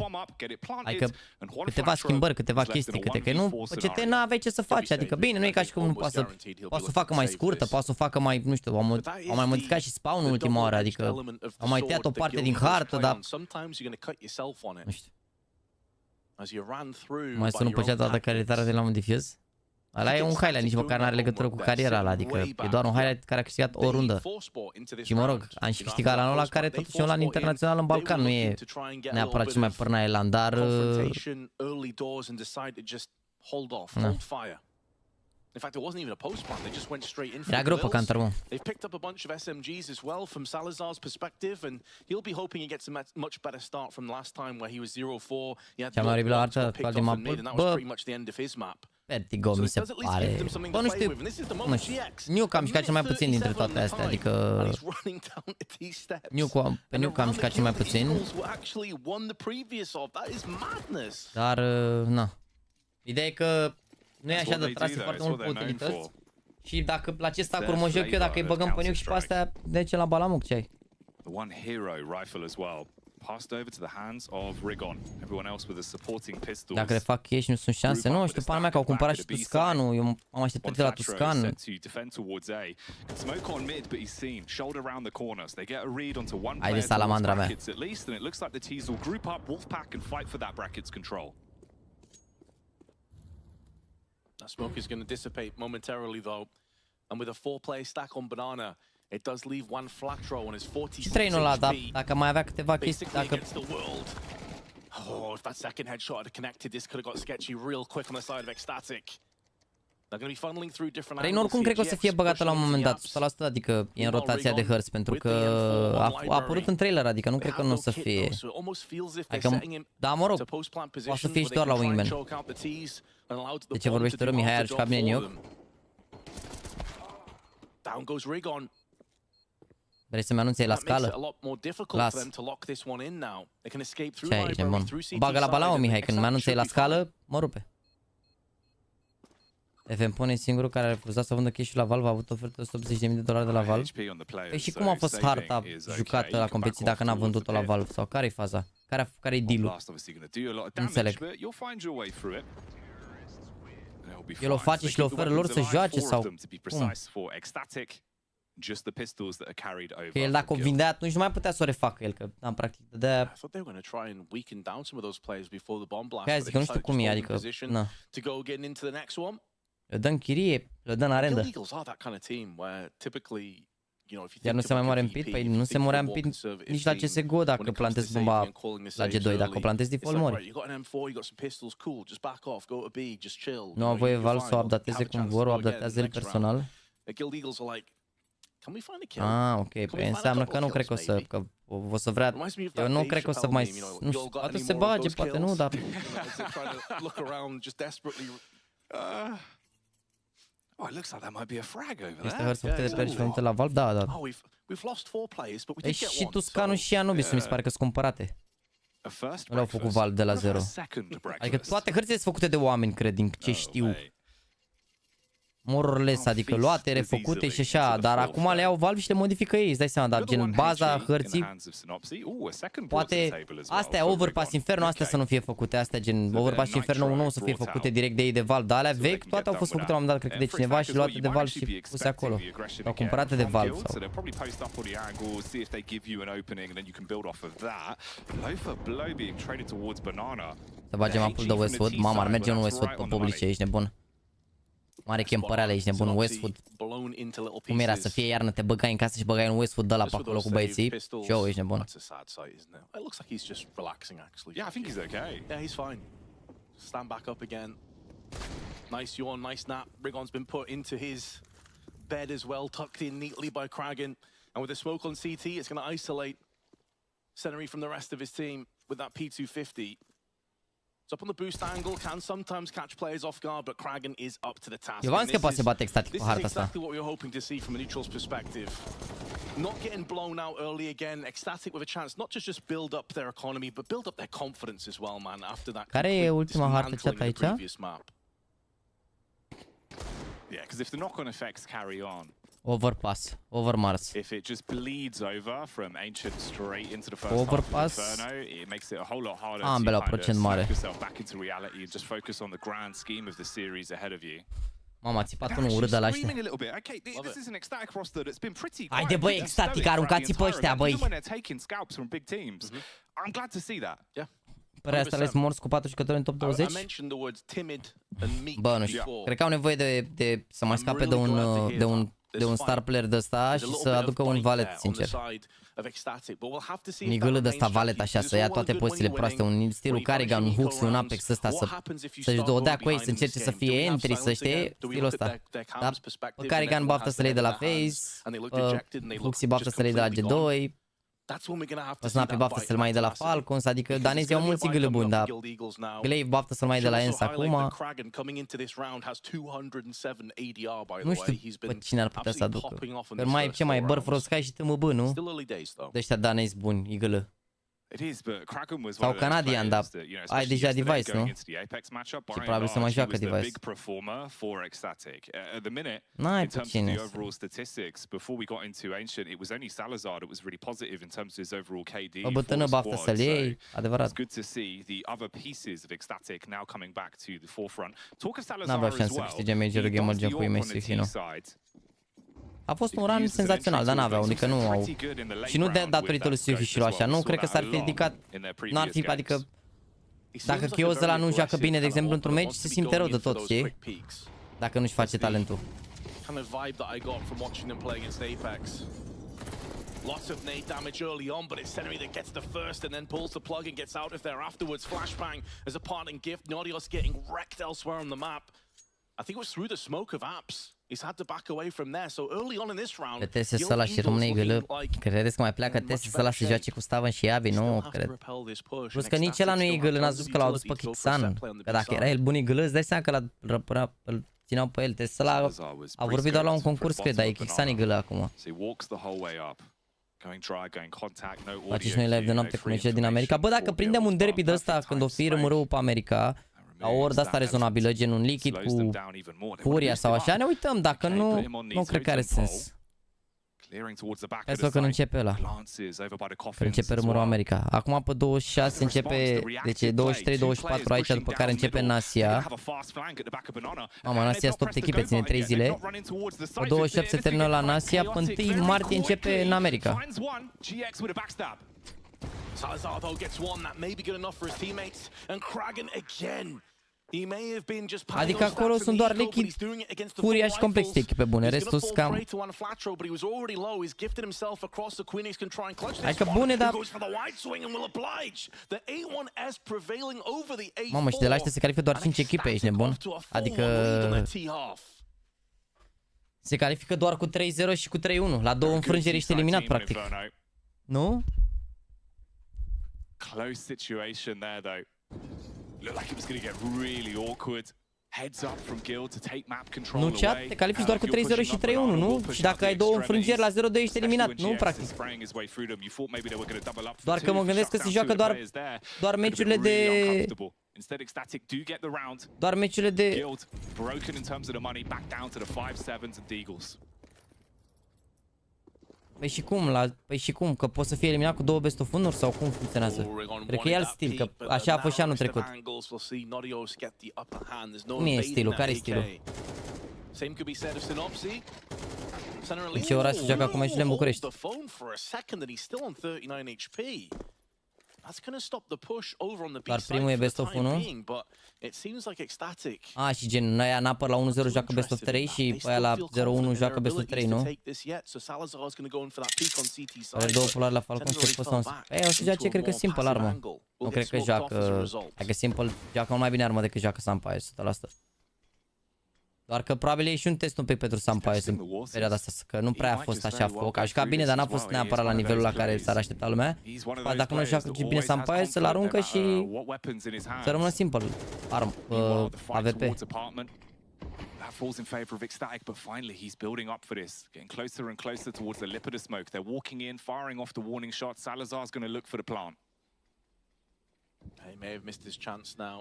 Adică câteva schimbări, câteva chestii, că nu, pe CT n-aveai ce să faci. Adică bine, nu e ca și cum nu poate să o facă mai scurtă, poate să o facă mai, nu știu, au mai modificat și spawn-ul ultima oară, adică au mai tăiat o parte din hartă, dar... Nu știu. Mai sună pe cea toată cariera de la un diffuse? Ăla e un highlight, nici măcar n-are legătură cu cariera ăla, adică e doar un highlight care a câștigat o rundă. Și mă rog, am și câștigat la ăla care totuși e un lan internațional în Balcan, nu e neapărat cel mai părna elan, dar... In fact, it wasn't even a post plant. They just went straight in. Era greu pe Cantor, mă. They've picked up a bunch of SMGs as well from Salazar's perspective, and he'll be hoping he gets a much better start from last time where he was 0-4. Cea mai oribilă artă de mapă. Bă, Vertigo mi se pare. Bă, nu știu, Nuke am jucat cel mai puțin dintre toate astea, adică... Pe Nuke am jucat cel mai puțin. Dar, na. Ideea e că nu e așa de trase foarte mult pe utilități. Și dacă la ce stacuri mă joc eu, dacă îi băgăm pe Nuke și pe astea, de ce la Balamuc ce ai? Dacă le fac cash, nu sunt șanse. Nu știu, pana mea că au cumpărat și Tuscanul. Eu am așteptat de la Tuscan. Hai de salamandra mea. That smoke is going to dissipate momentarily, though. And with a 4-player stack on banana, it does leave one flat row on his 46 HP. Dacă mai avea câteva chestii, dacă... Oh, if that second headshot had connected, this could have got sketchy real quick on the side of Ecstatic. They're going to be funneling through different angles. Oricum cred că o să fie băgată la un moment dat, 100%, adică e în rotația de hărți, pentru că a apărut în trailer, adică nu cred că nu o să fie. Adică, da, mă rog, o să fie și doar la wingman. De ce vorbește rău, Mihai, ar juca bine în Nuke? Vrei să-mi anunțe la scală? Las. Ce ai, ești bun? Bagă la balao, Mihai, când mi anunțe la scală, mă rupe. FM pune singurul care a refuzat să vândă cash-ul la Valve, a avut ofertă de $180.000 de la Valve. Păi și cum a fost harta jucată la competiții dacă n-a vândut-o la Valve? Sau care-i faza? Care-i deal-ul? Nu înțeleg. El o face și le oferă lor să joace sau cum? just the pistols that are carried over. Că el dacă o vindea atunci nu mai putea să o refacă el, că în practic de-aia... I thought they were going to try and weaken down some of those players before the bomb blast. Că zic, nu știu cum e, adică, na. To go again into the next one. Le dă în chirie, le dă în arendă. Eagles are that kind of team where typically, you know, if you Iar nu se mai moare în pit? Păi nu se morea în pit nici la CSGO dacă plantezi bomba la G2, dacă o plantezi default mori. Nu au voie Valve să o updateze cum vor, o updatează el personal. Ah, ok, păi înseamnă că nu cred că o să, că o să vrea, eu nu cred că o să mai, nu știu, poate se bage, poate nu, dar... Oh, it looks like that might be a frag over Este there. hărți făcute de periferente la Valve, da, da. Păi și Tuscanu și Anubis mi se pare că sunt cumpărate. Nu le-au făcut Valve de la zero. Adică toate hărțile sunt făcute de oameni, cred, din ce știu. More or less, adică luate, refăcute și așa, dar acum le iau Valve și le modifică ei, îți dai seama, dar gen baza hărții, poate astea Overpass Inferno, astea să nu fie făcute, astea gen Overpass Inferno 1 o să fie făcute direct de ei de Valve, dar alea vechi, toate au fost făcute la un moment dat, cred că de cineva și luate de Valve și puse acolo, sau cumpărate de Valve sau... Să bagem apul de Westwood, mama, ar merge un Westwood pe publice, ești nebun. Mare chempăreală, ești nebun, Westwood. Cum era să fie iarnă, te băgai în casă și băgai un Westwood de la pe acolo cu băieții și eu, ești nebun. Yeah, I think he's okay. Yeah, he's fine. Stand back up again. Nice yawn, nice nap. Rigon's been put into his bed as well, tucked in neatly by Kragan. And with the smoke on CT, it's going to isolate Senary from the rest of his team with that P250. It's up on the boost angle, can sometimes catch players off guard, but Kragan is up to the task. Eu v-am zis că poate se bate Ecstatic This cu is harta asta. exactly what we were hoping to see from a neutral's perspective. Not getting blown out early again, Ecstatic with a chance not to just build up their economy, but build up their confidence as well, man, after that. Care e ultima hartă chat aici? Yeah, because if the knock-on effects carry on, Overpass, Overmars. if it just bleeds over from Ancient straight into the first Overpass. half of Inferno, it makes it a whole lot harder Ambele au to kind of procent mare. snap yourself back into reality and just focus on the grand scheme of the series ahead of you. Mama, a țipat unul urât de la ăștia. Haide băi, Ecstatic, aruncați pe ăștia, băi. Părerea asta le-ați morți cu 4 jucători în top 20? Bă, nu știu. Cred că au nevoie de să mai scape de un star player de ăsta și să aducă un valet, sincer. Un igâlă de ăsta valet așa, să ia toate pozițiile proaste, un stilul Carrigan, un Hooks, un Apex ăsta, să-și o dea cu ei, să încerce să fie entry, să știe stilul ăsta. Da? Pe Carrigan baftă să le iei de la FaZe, Hooksy baftă să le iei de la G2, pe Snappy baftă să-l mai iei de la Falcons, adică danezii au mulți igâle buni, dar Glaive baftă să-l mai iei de la Ens acum. Nu știu pe cine ar putea să aducă. Că mai ce mai Birth of Sky și TMB, nu? De ăștia danezi buni, igâlă. Sau canadian, dar ai deja device, nu? Și probabil să mai joacă device. N-ai pe cine. O bătână baftă să-l iei, adevărat. N-aveau șansă să câștige majorul GameRlegion cu MSC, nu? A fost un run senzațional, dar n-aveau, adică nu au... Și nu de datorită lui Suhi și așa, nu cred că s-ar fi ridicat, n-ar fi, adică... Dacă Chios de la nu joacă bine, de exemplu, într-un match, se simte rău de tot, știi? Dacă nu-și face talentul. Lots of nade damage early on, but it's Senary that gets the first and then pulls the plug and gets out of there afterwards. Flashbang as a parting gift. Norios getting wrecked elsewhere on the map. I think it was through the smoke of Apps. He's had to back away from there. So early on in this round, TS să lași rămâne igălă. Credeți că mai pleacă TS să lași să joace cu Stavan și Abi? Nu, cred. Plus că nici ăla nu e igălă, n-a zis că l-au adus pe Kixan. Că dacă era el bun igălă, îți dai seama că îl țineau pe el. TS să a vorbit doar la un concurs, cred, dar e Kixan igălă acum. Faceți noi live de noapte cu meciile din America. Bă, dacă prindem un derby de ăsta când o fi rămârâul pe America, la o oră de asta rezonabilă, gen un Liquid cu Furia sau așa, ne uităm, dacă nu, nu cred că are sens. Vezi că nu începe ăla. Că începe rumorul America. Acum pe 26 începe, deci 23-24 aici, după care începe în Asia. Mamă, în Asia sunt 8 echipe, ține 3 zile. Pe 28 se termină la în Asia, pe 1 martie începe în America. Salazar though gets one that may be good enough for his teammates, and Kragan again. He may have been just adică acolo sunt doar Linkuri, Furia și complex echipe bune, restul sunt cam... Adică bune, dar... Mamă, și de la ăștia se califică doar 5 echipe, ești nebun? Adică... Se califică doar cu 3-0 și cu 3-1, la 2 înfrângeri ești eliminat, practic. Nu? Close situation there, though. Looked like it was going to get really awkward. Heads up from Guild to take map control away. Nu, chat, te califici doar cu 3-0 și 3-1, nu? Și dacă ai 2 înfrângeri la 0-2 ești eliminat, nu, practic. Doar că mă gândesc că se joacă doar meciurile de... Doar meciurile de... Păi și cum? Că poți să fii eliminat cu 2 best of 1 sau cum funcționează? Cred că e alt stil, că așa a fost și anul trecut. Cum e stilul? Care e stilul? În ce ora se joacă acum meciurile în București? Dar primul e best of 1. A, și gen, aia în apă la 1-0 joacă best of 3 și aia la 0-1 joacă best of 3, nu? Are 2 polari la Falcon și poți să... Ei, o să joace, cred că Simple armă. Nu cred că joacă... Dacă Simple joacă mai bine armă decât joacă Sampire, 100%. Doar că probabil e și un test un pic pentru Sampire în perioada asta, că nu prea a fost așa foc. A jucat bine, dar n-a fost neapărat la nivelul la care s-ar aștepta lumea. Dacă nu joacă bine Sampire, să-l aruncă și să rămână Simple. AWP. Falls in favor of Ecstatic, but finally he's building up for this, getting closer and closer towards the lip of the smoke. They're walking in, firing off the warning shot. Salazar's going to look for the plant. He may have missed his chance now,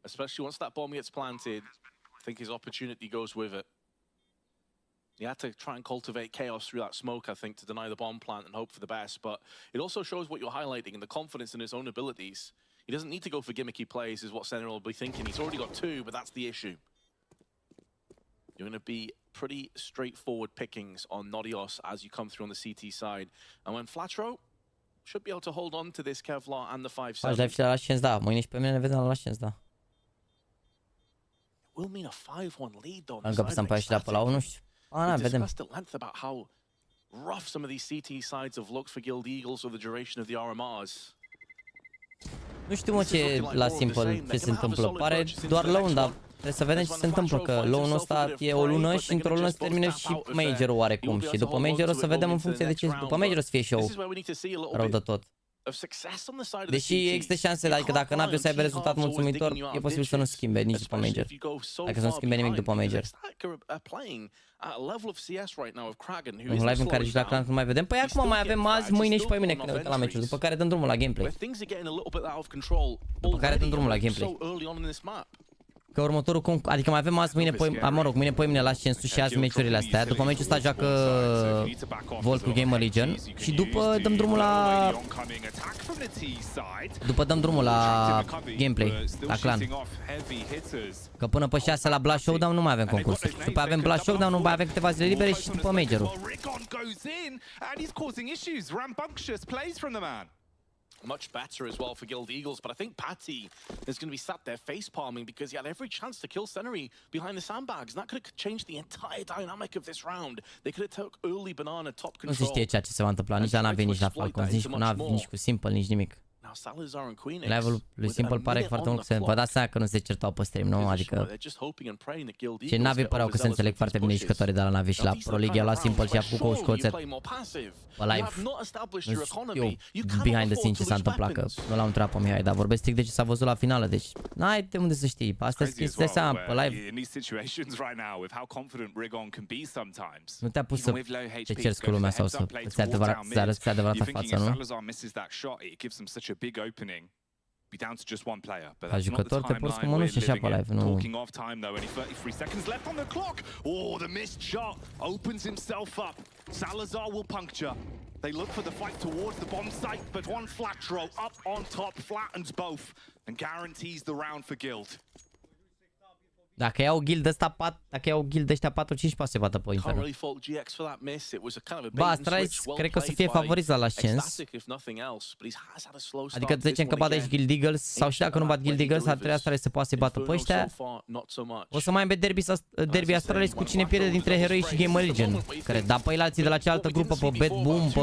especially once that bomb gets planted. I think his opportunity goes with it. He had to try and cultivate chaos through that smoke, I think, to deny the bomb plant and hope for the best. But it also shows what you're highlighting and the confidence in his own abilities. He doesn't need to go for gimmicky plays, is what Sentinel will be thinking. He's already got 2, but that's the issue. You're going to be pretty straightforward pickings on Nodios as you come through on the CT side. And when Flatro should be able to hold on to this Kevlar and the 5-7. Aș fi la Lashens, da. Mâine și pe mine ne vedem la Lashens, da. Will mean a 5-1 lead though. Încă pe Sampire și de apă la 1, nu știu. Vedem. Rough some of these CT sides have looked for Guild Eagles or the duration of the RMRs. Nu știu, mă, ce la Simple ce se întâmplă. Pare doar low, dar trebuie să vedem ce se întâmplă, că low-ul ăsta e o lună și într-o lună se termină și major-ul oarecum. Și după major o să vedem în funcție de ce, după major o să fie show rău de tot. Deși există șanse, adică dacă n-a să aibă rezultat mulțumitor, e posibil să nu schimbe nici după major. Dacă să nu schimbe nimic după major. Un live în care și la Clan nu mai vedem. Păi acum mai avem azi, mâine și pe mine când ne uităm la meciuri, după care dăm drumul la gameplay. După care dăm drumul la gameplay. Că următorul, adică mai avem azi, mâine, mâine, poimine la Shensu și azi meciurile astea. După meciul ăsta joacă Volt cu GAMERLEGION și după dăm drumul la... După dăm drumul la gameplay, la clan. Că până pe 6 la Blast Showdown nu mai avem concursuri. După avem Blast Showdown, nu mai avem câteva zile libere și după majorul. Much better as well for Guild Eagles, but I think Patty is going to be sat there face palming because he had every chance to kill Senary behind the sandbags, and that could have changed the entire dynamic of this round. They could have took early banana top control. Nu se știe ceea ce se va întâmpla, nici la Navi, nici la Falcon, nici cu Simple, nici nimic. Levelul lui Simple pare foarte mult că vă dați seama că nu se certau pe stream, nu? Adică și Navi păreau că se înțeleg foarte bine jucătorii de la Navi și la Pro League, la Simple și a făcut cu scoțet pe live. Nu știu behind the scenes ce s-a întâmplat, că nu l-am întrebat pe Mihai, dar vorbesc strict de ce s-a văzut la finală, deci n-ai de unde să știi, asta îți dai seama pe live. Nu te-a pus să te cerți cu lumea sau să îți arăți adevărata față, nu? Big opening, be down to just one player, but that's not the timeline we're living in. Talking off time though, only 33 seconds left on the clock. Oh, the missed shot opens himself up Salazar will puncture. They look for the fight towards the bomb site, but one flat throw up on top flattens both and guarantees the round for Guild. Dacă iau guild ăsta, dacă iau guild ăștia 4-5 poate să bată pe Inferno. Ba, Astralis cred că o să fie favorit la Last Chance. Adică să zicem că bată aici Guild Eagles, sau și dacă nu bat Guild Eagles, ar trebui Astralis să poată să-i bată pe ăștia. O să mai aibă derby Astralis cu cine pierde dintre Heroi și GAMERLEGION, cred. Dar pe alții de la cealaltă grupă, pe Bad Boom, pe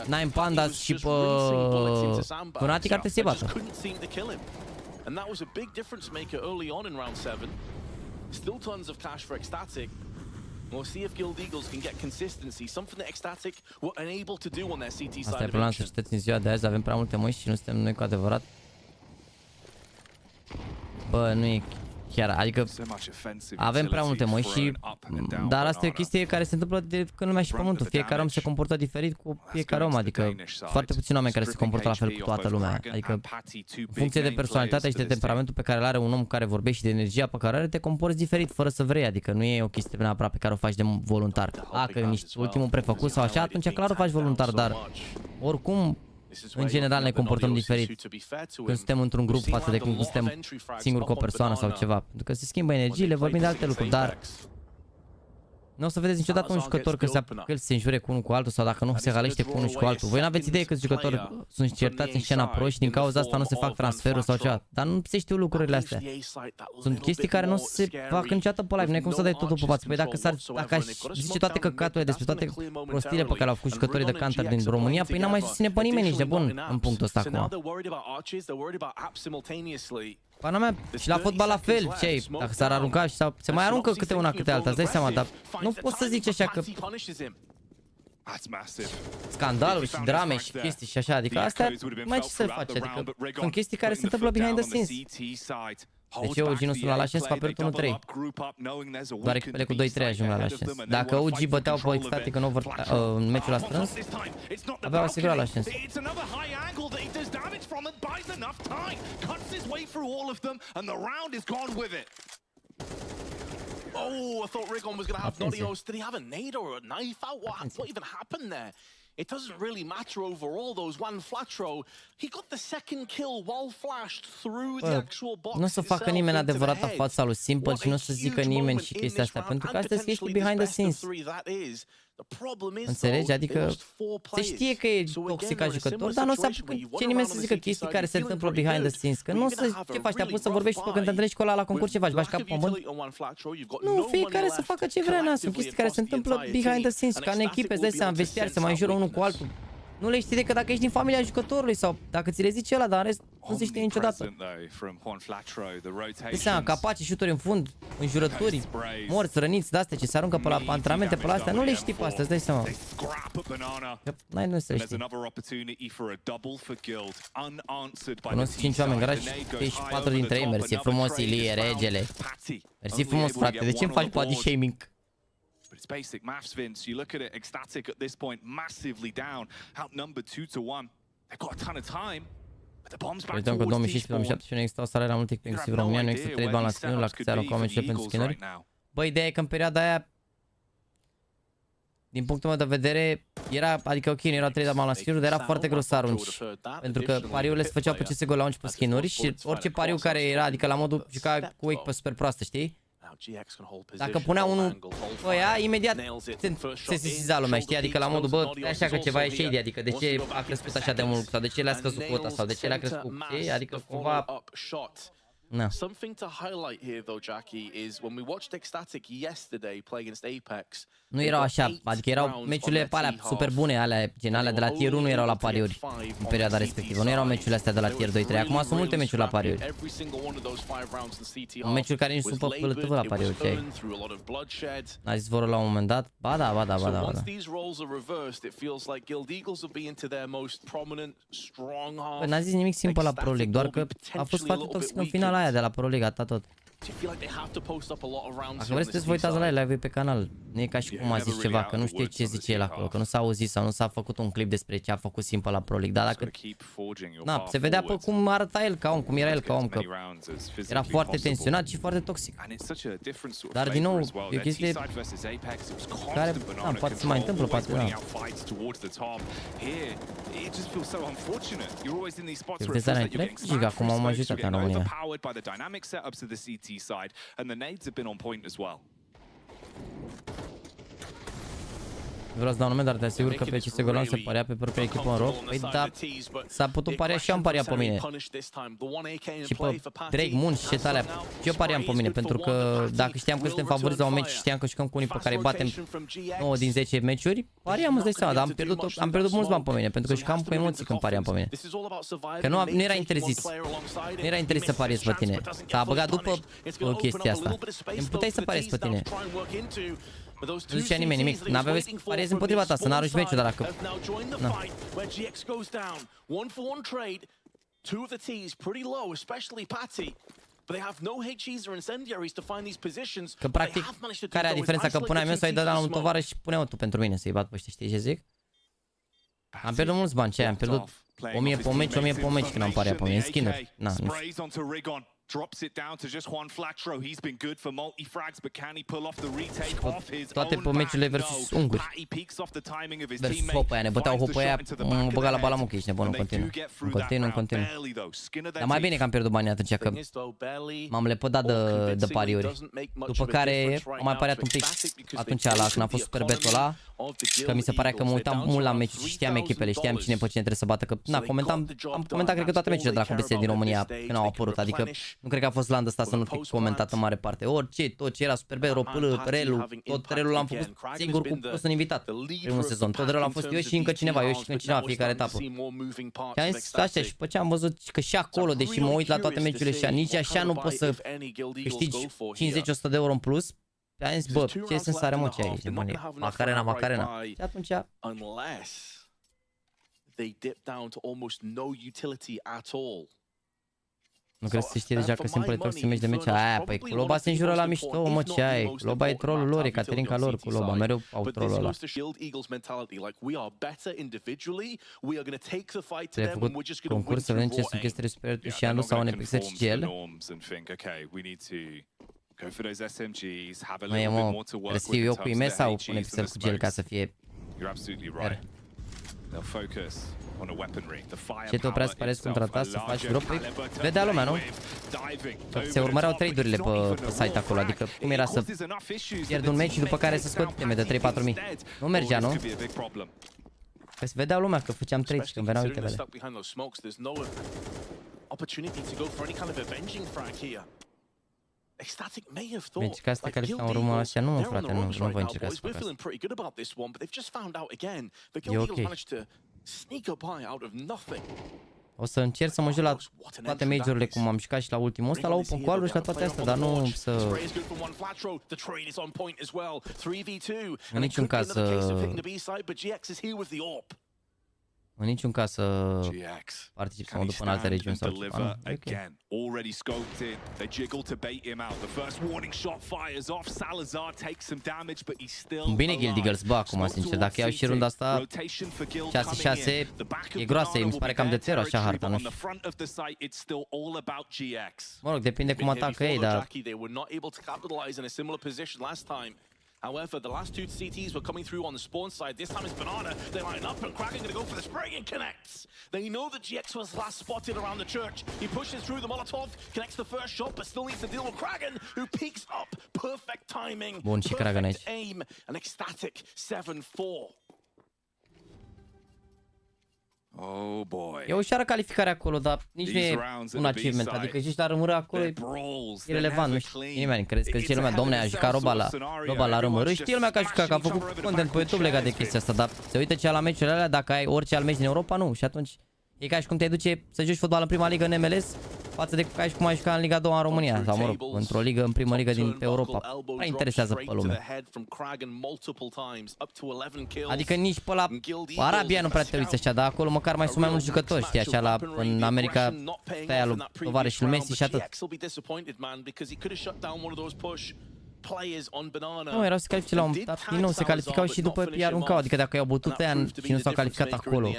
Nine Pandas și pe Fnatic ar trebui să-i bată. And that was a big difference maker early on in round 7. Still tons of cash for Ecstatic. We'll see if Guild Eagles can get consistency, something that Ecstatic were unable to do on their CT side. Asta e problema, să știți, în ziua de azi avem prea multe mâini și nu suntem noi cu adevărat. Bă, nu e chiar, adică avem prea multe mâini și... Dar asta e o chestie care se întâmplă de când lumea și pământul. Fiecare om se comportă diferit cu fiecare om, adică foarte puțini oameni care se comportă la fel cu toată lumea. Adică în funcție de personalitatea și de temperamentul pe care îl are un om care vorbește și de energia pe care are, te comporți diferit fără să vrei, adică nu e o chestie neapărat pe care o faci de voluntar. Că ești ultimul prefăcut sau așa, atunci clar o faci voluntar, dar oricum în general ne comportăm diferit când suntem într-un grup față de când suntem singuri cu o persoană sau ceva. Pentru că se schimbă energiile, vorbim de alte lucruri, dar nu o să vedeți niciodată un jucător că se înjure cu unul cu altul sau dacă nu se halește cu unul și cu altul. Voi n-aveți idee câți jucători sunt certați în scena pro și din cauza asta nu se fac transferuri sau ceva. Dar nu se știu lucrurile astea. Sunt chestii care nu se fac niciodată pe live. Nu e cum să dai totul pe față. Păi dacă aș zice toate căcaturile despre toate prostiile pe care le-au făcut jucătorii de counter din România, păi n-am mai susține pe nimeni nici de bun în punctul ăsta acum. Pana mea, și la fotbal la fel, ce dacă s-ar arunca și se mai aruncă câte una câte alta, îți dai seama, dar nu poți să zici așa că scandaluri și drame și chestii și așa, adică astea mai ce să faci, adică sunt chestii care se întâmplă behind the scenes. De ce OG nu sunt la Last Chance, că a pierdut 1-3. Doar echipele cu 2-3 ajung la Last Chance. Dacă OG băteau pe Ecstatic în meciul la strâns, aveau asigurat Last Chance. Oh, I thought Rigon was going to have Norios. Did he have a nade or a knife out? What even happened there? It doesn't really matter overall. Those one flat throw, he got the second kill while flashed through the actual box. Nu o să facă nimeni adevărata fața lui Simple și nu o să zică nimeni și chestia asta, pentru că astea sunt chestii behind the scenes. Înțelegi? Adică se știe că e toxic ca jucător, dar nu o să apucă nimeni să zică chestii care se întâmplă behind the scenes. Că nu o să, ce faci, te-a pus să vorbești și când te întâlnești cu ăla la concurs, ce faci, bași cap pe pământ? Nu, fiecare să facă ce vrea, na, sunt chestii care se întâmplă behind the scenes, ca în echipe, îți dai seama, în vestiar, se mai înjură unul cu altul. Nu le știi decât dacă ești din familia jucătorului sau dacă ți le zice ăla, dar în rest nu se știe niciodată. Dă seama, capace, șuturi în fund, înjurături, morți, răniți, de-astea ce se aruncă pe la antrenamente, pe la astea, nu le știi pe astea, îți dai seama. N-ai nu să le știi. Cunosc 5 oameni în garaj și 4 dintre ei, mersi frumos, Ilie, regele. Mersi frumos, frate, de ce îmi faci body shaming? But it's basic maths, Vince. You look at it, Ecstatic at this point massively down, outnumbered 2-1. They've got a ton of time, but the bomb's back towards T-spawn. 2016-2017 nu există o salariu multic pe inclusiv România, nu există 3 bani la skin-uri, la câți aruncau meciurile pentru skin-uri. Bă, ideea e că în perioada aia, din punctul meu de vedere, era, adică ok, nu erau 3 bani la skin-uri, dar era foarte greu să arunci. Pentru că pariurile se făceau pe CSGO la 11 pe skin-uri și orice pariu care era, adică la modul juca cu wake pe super proastă, știi? Dacă punea unul pe ea, imediat se sesiza lumea, știi? Adică la modul, bă, așa că ceva e shady, adică de ce a crescut așa de mult, sau de ce le-a scăzut cota, sau de ce le-a crescut, știi? Adică cumva... No. Something to highlight here though, Jackie, is when we watched Ecstatic yesterday play against Apex. Nu erau așa, adică erau meciurile pe alea super bune, alea, gen alea de la tier 1 erau la pariuri în perioada respectivă. Nu erau meciurile astea de la tier 2-3, acum sunt multe meciuri la pariuri. Meciuri care nici sunt pe PLTV la pariuri, ce a zis vorul la un moment dat? Ba da, ba da, ba da, ba da. Păi n-a zis nimic simplu la Pro League, doar că a fost foarte toxic în finala aia de la Pro League, atât tot. Dacă vreți să vă uitați la live pe canal, nu e ca și cum a zis ceva, că nu știu ce zice el acolo, că nu s-a auzit sau nu s-a făcut un clip despre ce a făcut Simple la Pro League, dar dacă... Na, se vedea pe cum arăta el ca om, cum era el ca om, că era foarte tensionat și foarte toxic. Dar din nou, e o chestie care, da, poate se mai întâmplă, poate da. Dezarea între și acum au majoritatea în România. Vreau să dau nume, dar te asigur că pe CS:GO Golan se parea pe propria echipă în ROC. Păi da, s-a putut paria și eu am pariat pe mine. Și pe Drake, Moon și alea. Și eu pariam pe mine, pentru că dacă știam că suntem favoriți la un meci și știam că jucăm cu unii pe care îi batem 9 din 10 meciuri, pariam, îți dai seama, dar am pierdut mulți bani pe mine, pentru că jucam cu emoții când pariam pe mine. Că nu era interzis. Nu era interzis să pariezi pe tine. S-a băgat după chestia asta. Îmi puteai să pariezi pe tine. Nu zicea nimeni nimic, n-avea să pariezi împotriva ta, să n-arunci meciul, dar dacă... Că practic, care era diferența? Că puneam eu să-i dădeam la un tovarăș și puneam tu pentru mine să-i bat pe ăștia, știi ce zic? Am pierdut mulți bani, ce am pierdut 1000 pe meci, 1000 pe meci când am pariat pe mine, în skin-uri. Na, nu știu. Drops it down to just Juan Flatro. He's been good for multi-frags, but can he pull off the retake off his toate pe meciurile versus unguri. Versus hopa aia, ne băteau hopa aia, mă băga la balamuc, ești nebun, în continuu. Dar mai bine că am pierdut banii atunci, că m-am lepădat de pariuri. După care am mai pariat un pic atunci când a fost super betul ăla, că mi se părea că mă uitam mult la meciuri și știam echipele, știam cine pe cine trebuie să bată, că na, am comentat cred că toate meciurile de la competiție din România când au apărut, adică nu cred că a fost land ăsta să nu fi comentat în mare parte. Orice, tot ce era Super Bero, până Relu, tot Relu l-am făcut singur cu un invitat primul sezon. Tot Relu l-am fost eu și încă cineva, eu și încă cineva fiecare etapă. Și am zis așa, și pe ce am văzut că și acolo, deși mă uit la toate meciurile și nici așa nu poți să câștigi 50-100 de euro în plus. Am zis, bă, ce sens are mă ce aici? Macarena. Și atunci... Nu crezi să știi deja că Simple Talk se merge de meci? Aia, păi cu Loba se înjură la mișto, mă, ce ai? Loba e trollul lor, e Caterinca lor cu Loba, mereu au trollul ăla. Ți-ai făcut concurs să vedem ce sunt chestiile superiore și anul sau un pixel și GL? Măi, mă, trebuie să fiu eu cu IME sau un pixel cu GL ca să fie... Ce te oprea să parezi contratat, să faci drop? Păi, vedea lumea, nu? Că se urmăreau trade-urile pe site acolo, adică cum era să pierd un meci și după care să scot teme de 3-4 mii. Nu mergea, nu? Că se vedea lumea că făceam trade și când veneau ITV-le. Deci ca să te calificăm în urmă astea, nu, frate, nu voi încerca să fac asta. E ok. O să încerc să mă joc la toate majorurile cum am jucat și la ultimul ăsta, la Open Qual și la toate astea, dar nu să... În niciun caz să... În niciun caz să particip sau după în alte regiuni sau ceva. Bine Guild Eagles, bă, acum, sincer, dacă iau și runda asta 6-6, e groasă, mi se pare cam de zero așa harta, nu știu. Mă rog, depinde cum atacă ei, dar... However, the last two CTs were coming through on the spawn side. This time it's Banana. They line up and Kraken gonna go for the spray and connects. They know that GX was last spotted around the church. He pushes through the Molotov, connects the first shot, but still needs to deal with Kraken, who peeks up. Perfect timing, perfect aim, an ecstatic 7-4. Oh boy. E ușoară calificarea acolo, dar nici nu e un achievement, adică ești la rămâră acolo, e irelevant, nu știe nimeni, crezi că zice lumea, domne, a jucat Roba la rămâră, știe lumea că a jucat, că a făcut content pe YouTube legat de chestia asta, dar se uită ce la meciurile alea, dacă ai orice alt meci din Europa, nu, și atunci E ca și cum te duce să joci fotbal în prima ligă în MLS, față de ca și cum ai juca în Liga 2 în România, sau mă rog, într-o ligă, în primă ligă din Europa. Prea interesează pe lume. Adică nici pe la Arabia nu prea te uiți așa, dar acolo măcar mai sunt mai mulți jucători, știi, așa, în America, stai lui tovarășul Messi și atât. Nu, erau să se califice la un dat, din nou se calificau și după îi aruncau, adică dacă i-au bătut pe ea și nu s-au calificat acolo.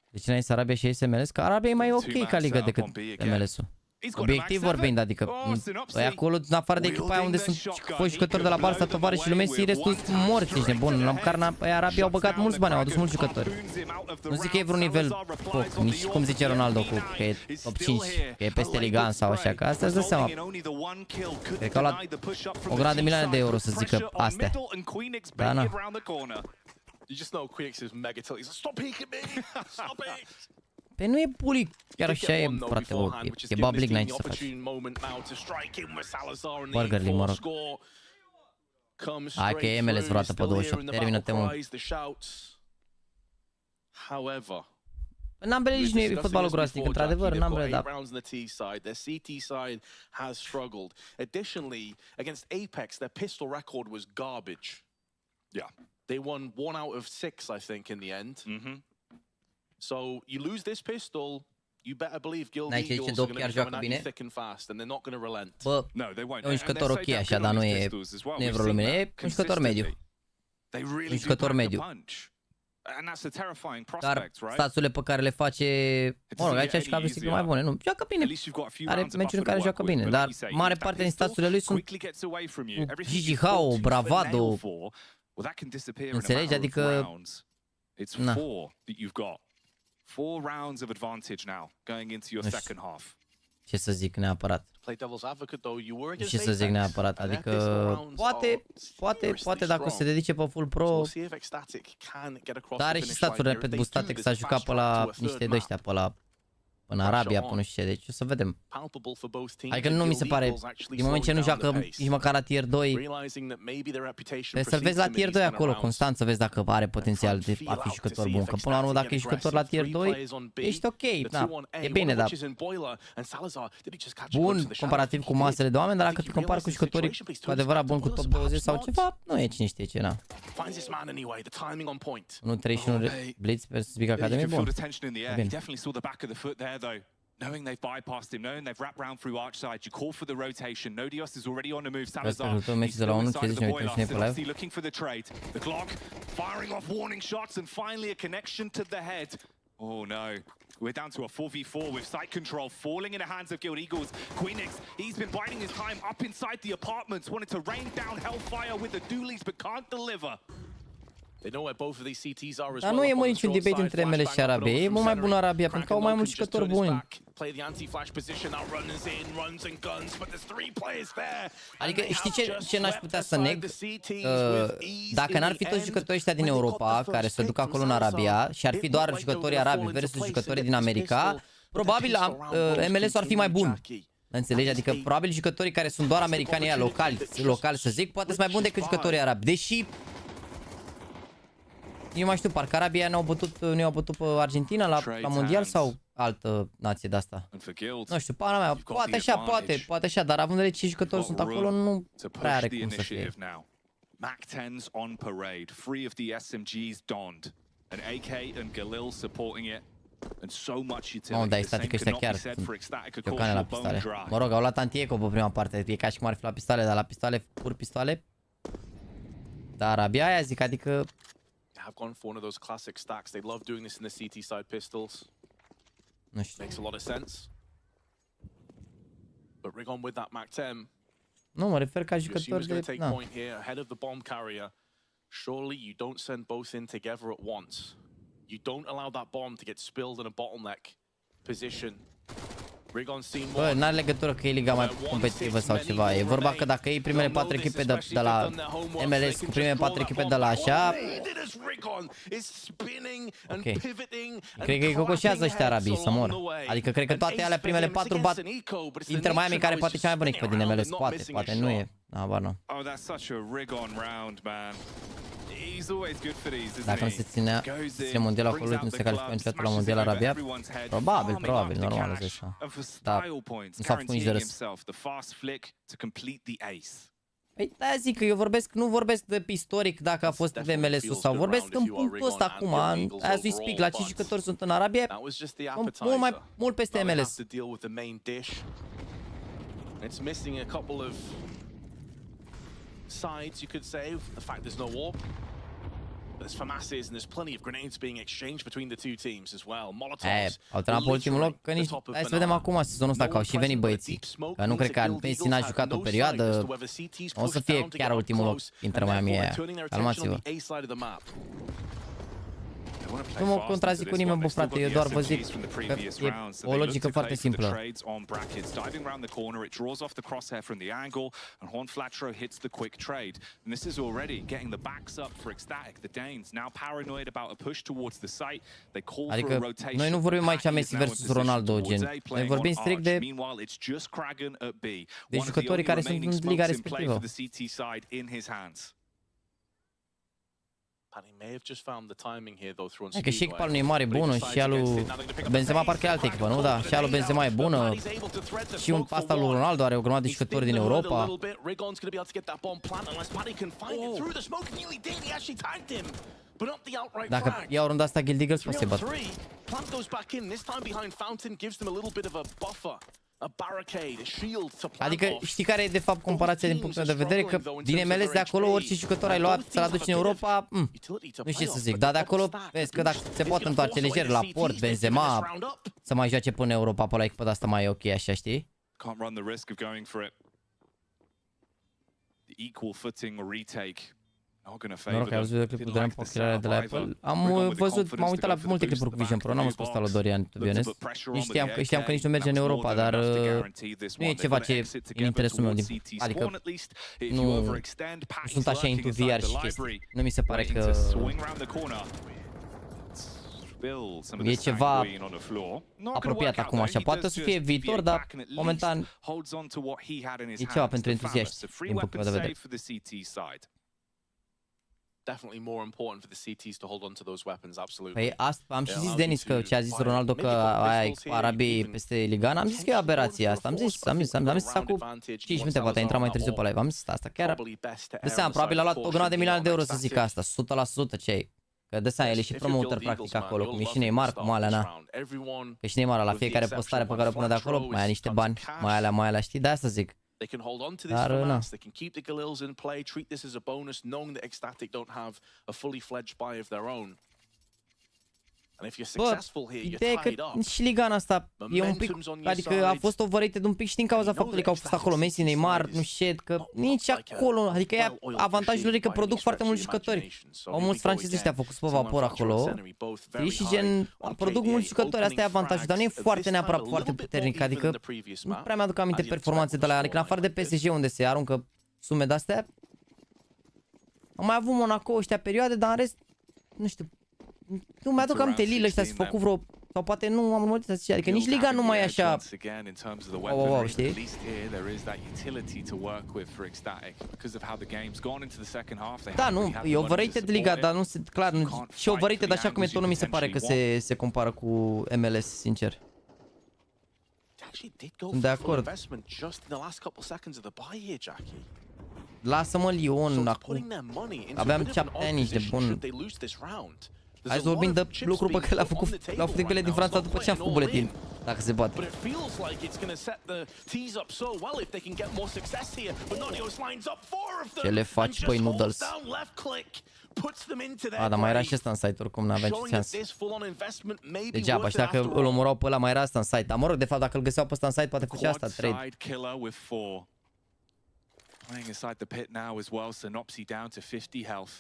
Deci înainte Arabia și ei MLS, că Arabia e mai ok ca ligă decât MLS-ul. Obiectiv vorbind, adică acolo, în afară de echipa aia unde sunt foști jucători de la Barça, tovarăși și lui Messi, restul sunt morți, ești nebun. La măcar pe Arabia au băgat mulți bani, au adus mulți jucători. Nu zic că e vreun nivel top, nici cum zice Ronaldo, că e top 5, că e peste Ligan sau așa, că asta îți dă seama. Cred că au luat o grămadă de milioane de euro să zică astea. Da, na. You just know Quix is mega tilly. Stop peeking me! Stop it! Pe nu e bully, chiar așa e, frate, e bubbling n-ai ce să faci. Burgerly, mă rog. Hai că e MLS vreodată pe 28, termină-te mă. În ambele nici nu e fotbalul groasnic, într-adevăr, în ambele, da. Their CT side has struggled. Additionally, against Apex, their pistol record was garbage. Yeah. They won 1 out of 6, I think, in the end. So you lose this pistol, you better believe Guild Eagles are going to be coming at you thick and fast, and they're not going to relent. Bă, e un jucător ok așa, dar nu e vreo lumină, e un jucător mediu. Un jucător mediu. Dar staturile pe care le face, mă rog, aici și că mai bune, nu, joacă bine. Are meciuri în care joacă bine, dar mare parte din staturile lui sunt Gigi Hao, Bravado. Înțelegi? Adică It's 4 that you've got. 4 rounds of advantage now going into your second half. Ce să zic neapărat. Ce să zic neapărat, adică poate dacă o se dedice pe full pro, dar are și staturile repet boostate că s-a jucat pe la niște de-ăștia, pe la în Arabia, până și ce, deci o să vedem. Adică nu mi se pare, din moment ce nu joacă nici măcar la tier 2, trebuie să-l vezi la tier 2 acolo, constant, să vezi dacă are potențial de a fi jucător bun. Că până la urmă, dacă e jucător la tier 2, ești ok, da, e bine, dar bun comparativ cu masele de oameni, dar dacă te compari cu jucătorii cu adevărat bun cu top 20 sau ceva, nu e cine știe ce, na. 1-31 Blitz versus Big Academy, bun. Bine. Though, knowing they've bypassed him, knowing they've wrapped round through arch side, you call for the rotation. Nodios is already on the move. Salazar, he's on the side of the boiler, still looking for the trade. The Glock firing off warning shots, and finally a connection to the head. Oh no, we're down to a 4v4 with site control falling in the hands of Guild Eagles. Queenix, he's been biding his time up inside the apartments, wanted to rain down hellfire with the dualies, but can't deliver. Dar nu e mă niciun debate între MLS și Arabia, e mult mai bună Arabia pentru că au mai mulți jucători buni. Adică știi ce n-aș putea să neg? Dacă n-ar fi toți jucătorii ăștia din Europa care se duc acolo în Arabia și ar fi doar jucătorii arabi versus jucătorii din America, probabil MLS-ul ar fi mai bun. Înțelegi? Adică probabil jucătorii care sunt doar americani aia locali să zic, poate sunt mai buni decât jucătorii arabi. Deși eu mai știu, parcă Arabia nu i-au bătut pe Argentina la mondial sau altă nație de-asta. Nu știu, pana mea, poate așa, dar având în vedere ce jucători sunt acolo, nu prea are cum să fie. Mac 10s on parade, 3 of the SMGs donned, an AK and Galil supporting it. And so much utility. Da, static ăștia chiar sunt ciocane la pistole. Mă rog, au luat anti-eco pe prima parte, e ca și cum ar fi la pistole, dar la pistole, pur pistole. Dar Arabia aia zic, adică have gone for one of those classic stacks. They love doing this in the CT side pistols. Makes a lot of sense. But Rigon with that Mac 10. Nu, mă refer ca jucător de... take point here ahead of the bomb carrier. Surely you don't send both in together at once. You don't allow that bomb to get spilled in a bottleneck position. Bă, n-are legătură că e liga mai competitivă sau ceva. E vorba că dacă iei primele 4 echipe de la MLS cu primele 4 echipe de la așa... Ok. Cred că îi cocoșează ăștia arabii să mor. Adică cred că toate alea primele 4 bat Inter Miami, care poate e cea mai bună echipă din MLS. Poate nu e. Habar nu. Dacă nu se ține mondialul acolo, nu se califică niciodată la mondial Arabia. Probabil, normal este așa. Da, nu s-a făcut nici de râs. Păi da, zic că eu nu vorbesc de istoric dacă a fost VMLS-ul sau vorbesc în punctul ăsta acum, as we speak, la 5 jucători sunt în Arabia, mult peste MLS. It's missing a couple of sides, you could say. The fact there's no warp. There's FAMASes and there's plenty of grenades being exchanged between the two teams as well. Molotovs. Au terminat pe ultimul loc, că nici... Hai să vedem acum sezonul ăsta, că au și venit băieții. Că nu cred că Messi n-a jucat o perioadă. O să fie chiar ultimul loc dintre Miami aia. Calmați-vă. Nu mă contrazic cu nimeni, bă, frate, eu doar vă zic că e o logică foarte simplă. Adică noi nu vorbim aici Messi versus Ronaldo, gen. Noi vorbim strict de jucătorii care sunt în liga respectivă. Că și echipa lui Neymar e bună și a lui Benzema parcă e altă echipă, nu? Da, și a lui Benzema e bună și asta lui Ronaldo are o grămadă de jucători din Europa. Dacă iau runda asta Guild Eagles, poate să-i bat. Adică știi care e de fapt comparația din punctul meu de vedere? Că din MLS de acolo orice jucător ai luat să-l aduci în Europa, nu știu ce să zic, dar de acolo vezi că dacă se poate întoarce lejer la Port, Benzema, să mai joace până în Europa pe la echipă de asta mai e ok așa, știi? Noroc că ai văzut clipul de ochelare de la Apple. Am văzut, m-am uitat la multe clipuri cu Vision Pro, n-am ascultat la Dorian, to be honest. Știam că nici nu merge în Europa, dar nu e ceva ce e în interesul meu. Adică nu sunt așa into VR și chestii. Nu mi se pare că e ceva apropiat acum așa. Poate să fie viitor, dar momentan e ceva pentru entuziaști din punctul meu de vedere. Definitely more important for the CTs to hold on to those weapons, absolutely. Păi asta am și zis Denis că ce a zis Ronaldo că aia Arabiei peste Ligan, am zis că e o aberație asta, am zis acum 5 minute, poate a intrat mai târziu pe live, am zis asta chiar. De seama, probabil a luat o grămadă de milioane de euro să zic asta, 100% ce-i. Că de seama, el e și promoter practic acolo, cum e și Neymar, cum alea, na. Că și Neymar la fiecare postare pe care o pune de acolo, mai ia niște bani, mai alea, știi, de asta zic. They can hold on to this FAMAS, they can keep the Galils in play, treat this as a bonus, knowing that Ecstatic don't have a fully fledged buy of their own. And if you're successful here, you're tied up. Și Ligan asta e un pic, adică a fost overrated un pic și din cauza faptului că au fost acolo Messi, Neymar, nu știu, că nici acolo, adică e avantajul lor că produc foarte mulți jucători. Au mulți francezi ăștia făcuți pe vapor acolo. Și gen, produc mulți jucători, asta e avantajul, dar nu e foarte neapărat foarte puternic, adică nu prea mi-aduc aminte performanțe de la, adică în afară de PSG unde se aruncă sume de-astea. Am mai avut Monaco ăștia perioade, dar în rest, nu știu. Nu mi-aduc aminte Lille ăștia să făcut vreo... Sau poate nu am urmărit să zice, adică nici Liga nu mai e așa... Wow, știi? Da, nu, e overrated Liga, dar nu se... Clar, și overrated așa cum e tot nu mi se pare că se compară cu MLS, sincer. Sunt de acord. Lasă-mă Lyon acum. Aveam 7 ani nici de bun. Hai să vorbim de lucruri pe care l-au făcut echipele din Franța după ce am făcut buletin, dacă se poate. Ce le faci, băi, Noodles? A, dar mai era și ăsta în site, oricum n-avea ce șans. Degeaba, și dacă îl omorau pe ăla, mai era asta în site. Dar mă rog, de fapt, dacă îl găseau pe ăsta în site, poate făcea asta, trade. Playing inside the pit now as well, Synopsy down to 50 health.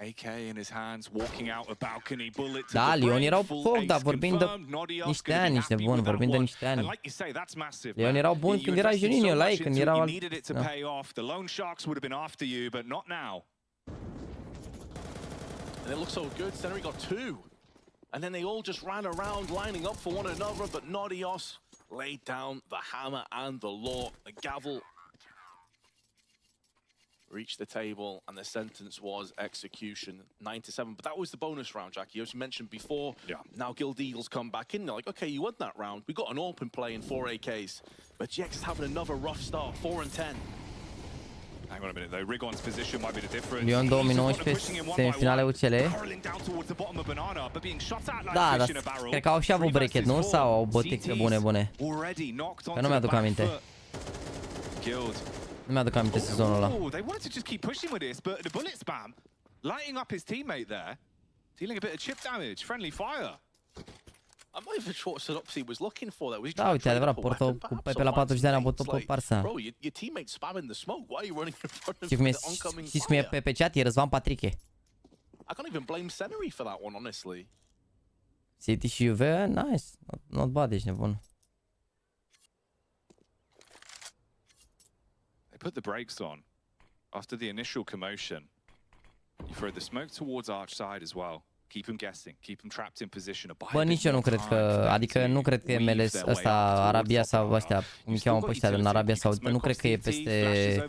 AK in his hands, walking out a balcony, bullet to da, Lyon erau foc, dar vorbim de niște ani, niște buni, vorbim de niște ani. Lyon erau buni când era Juninho la ei, când erau alt... The Lone Sharks would have been after you, but not now. And it looks so good, Stenry got 2. And then they all just ran around, lining up for one another, but Nodios laid down the hammer and the law, the gavel. reached the table, and the sentence was execution, 9-7. But that was the bonus round, Jackie. As you mentioned before, now Guild Eagles come back in. They're like, okay, you won that round. We got an open play in 4 AKs. But GX is having another rough start, 4-10. Hang on a minute though, Rigon's position might be the difference. Lion 2019, semifinale UCL. Da, dar cred că au și avut bracket, nu? Sau au bătixe bune? Că nu mi-aduc aminte. Nu mi-aduc aminte sezonul ăla. They wanted to just keep pushing with this, but the bullet spam lighting up his teammate there, dealing a bit of chip damage, friendly fire. I'm not even sure what Synopsy was looking for there. Da, uite, adevărat, Porto cu Pepe la 40 de ani a bătut pe Parsa. Bro, your teammate spamming the smoke. Why are you running in front of the oncoming fire? Știți cum e pe chat? E Răzvan Patriche. I can't even blame Seneri for that one, honestly. City și Juve, nice. Not bad, ești nebun. They put the brakes on after the initial commotion. You throw the smoke towards arch side as well. Keep him guessing, keep him trapped in position. Bă, nici eu nu cred că, adică nu cred că e MLS ăsta, Arabia sau ăștia, cum îi cheamă pe ăștia din Arabia Saudită, nu cred că e peste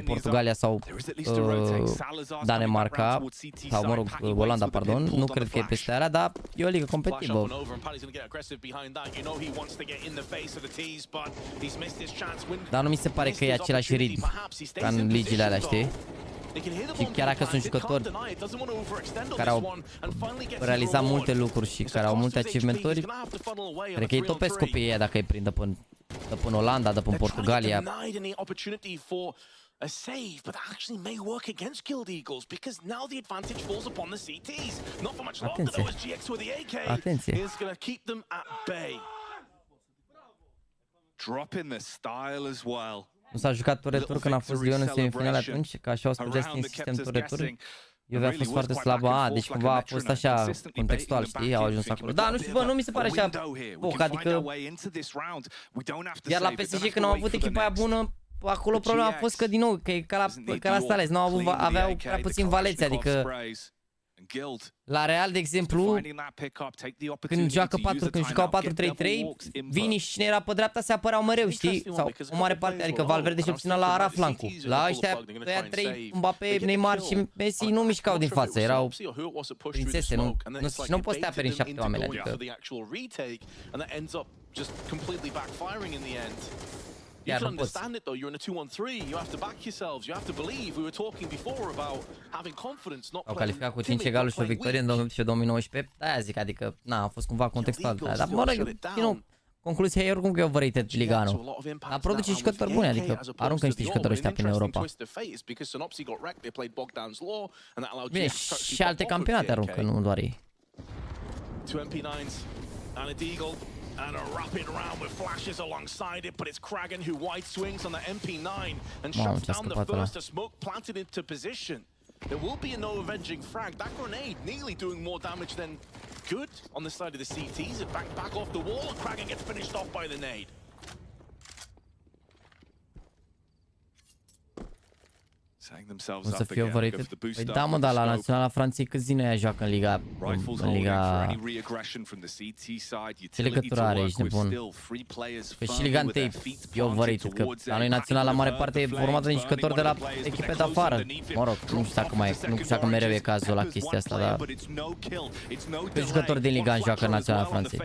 Portugalia sau Danemarca, sau mă rog, Olanda, pardon, nu cred că e peste alea, dar e o ligă competitivă. Dar nu mi se pare că e același ritm ca în ligile alea, știi? Și chiar dacă sunt jucători care au realizat multe lucruri și care au multe achievement-uri, cred că îi topesc copiii ăia dacă îi prind de până Olanda, de până Portugalia. A save, but actually may work against Guild Eagles because now the advantage falls upon the CTs. Not for much longer though, as GX with the AK is going to keep them at bay. Drop in the style as well. Nu s-a jucat tur-retur când a fost Lyon în semifinale atunci, că așa au spus în sistem tur-retur. Juve a fost foarte slabă, deci cumva a fost așa contextual, știi, au ajuns acolo. Da, nu știu, bă, nu mi se pare așa foc, adică iar la PSG când au avut echipa aia bună, acolo problema a fost că din nou, că e ca la Stales, aveau prea puțin valeți, adică la Real, de exemplu, când jucau 4-3-3, Vini și cine era pe dreapta se apăreau mereu, știi? Sau o mare parte, adică Valverde și obținea la Ara flancul. La ăștia, ăia 3, Mbappé, Neymar și Messi nu mișcau din față, erau prințese, nu poți să te aperi în 7 oameni, adică... You can understand it though, you're in a 2-on-3, you have to back yourselves, you have to believe. We were talking before about having confidence, not playing. Au calificat cu 5 egaluri și o victorie în 2019, da, zic, adică, na, a fost cumva contextual, dar mă rog, din concluzia e oricum că e overrated Liga anul. Dar produce jucători buni, adică aruncă niște jucători ăștia prin Europa. Bine, și alte campionate aruncă, nu doar ei. And a rapid round with flashes alongside it, but it's Kragan who wide swings on the MP9 and shuts down the first smoke planted into position. There will be a no avenging frag. That grenade nearly doing more damage than good on the side of the CTs. It back off the wall and Kragan gets finished off by the nade. O să fie overrated? Păi da, mă, dar la Naționala Franței câți din aia joacă în Liga... Ce legătură are, ești nebun? Că și Liga 1 e overrated, că la noi Naționala mare parte e formată din jucători de la echipe de afară. Mă rog, nu știu dacă mai e, nu știu dacă mereu e cazul la chestia asta, dar... Câți jucători din Liga joacă în Naționala Franței?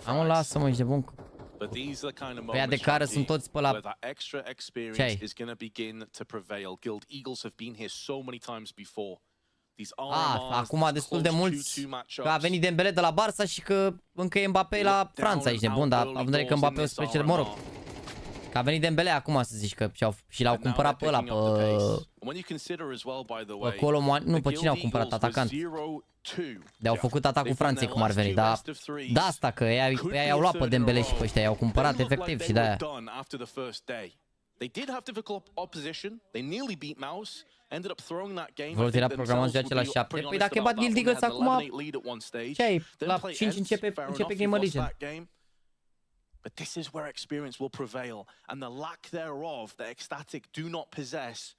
Am lasă-mă, ești de bun. Pe de care sunt toți pe la... Ce-ai? Acum destul de mulți că a venit Dembele de la Barça și că încă e Mbappé la Franța, ești nebun, dar având în vedere că Mbappé o să plece, mă rog. Că a venit Dembele acum să zici că și l-au cumpărat pe ăla, pe Colomani, nu, pe cine au cumpărat, atacant. De-au făcut atacul Franței cum ar veni, dar de asta că ei i-au luat pe Dembele și pe ăștia, i-au cumpărat efectiv și de-aia. Vor tira programul de la 7. Păi dacă bat Guild Eagles acum, ce ai? La 5 începe GamerLegion. But this is where experience will prevail, and the lack thereof that Ecstatic do not possess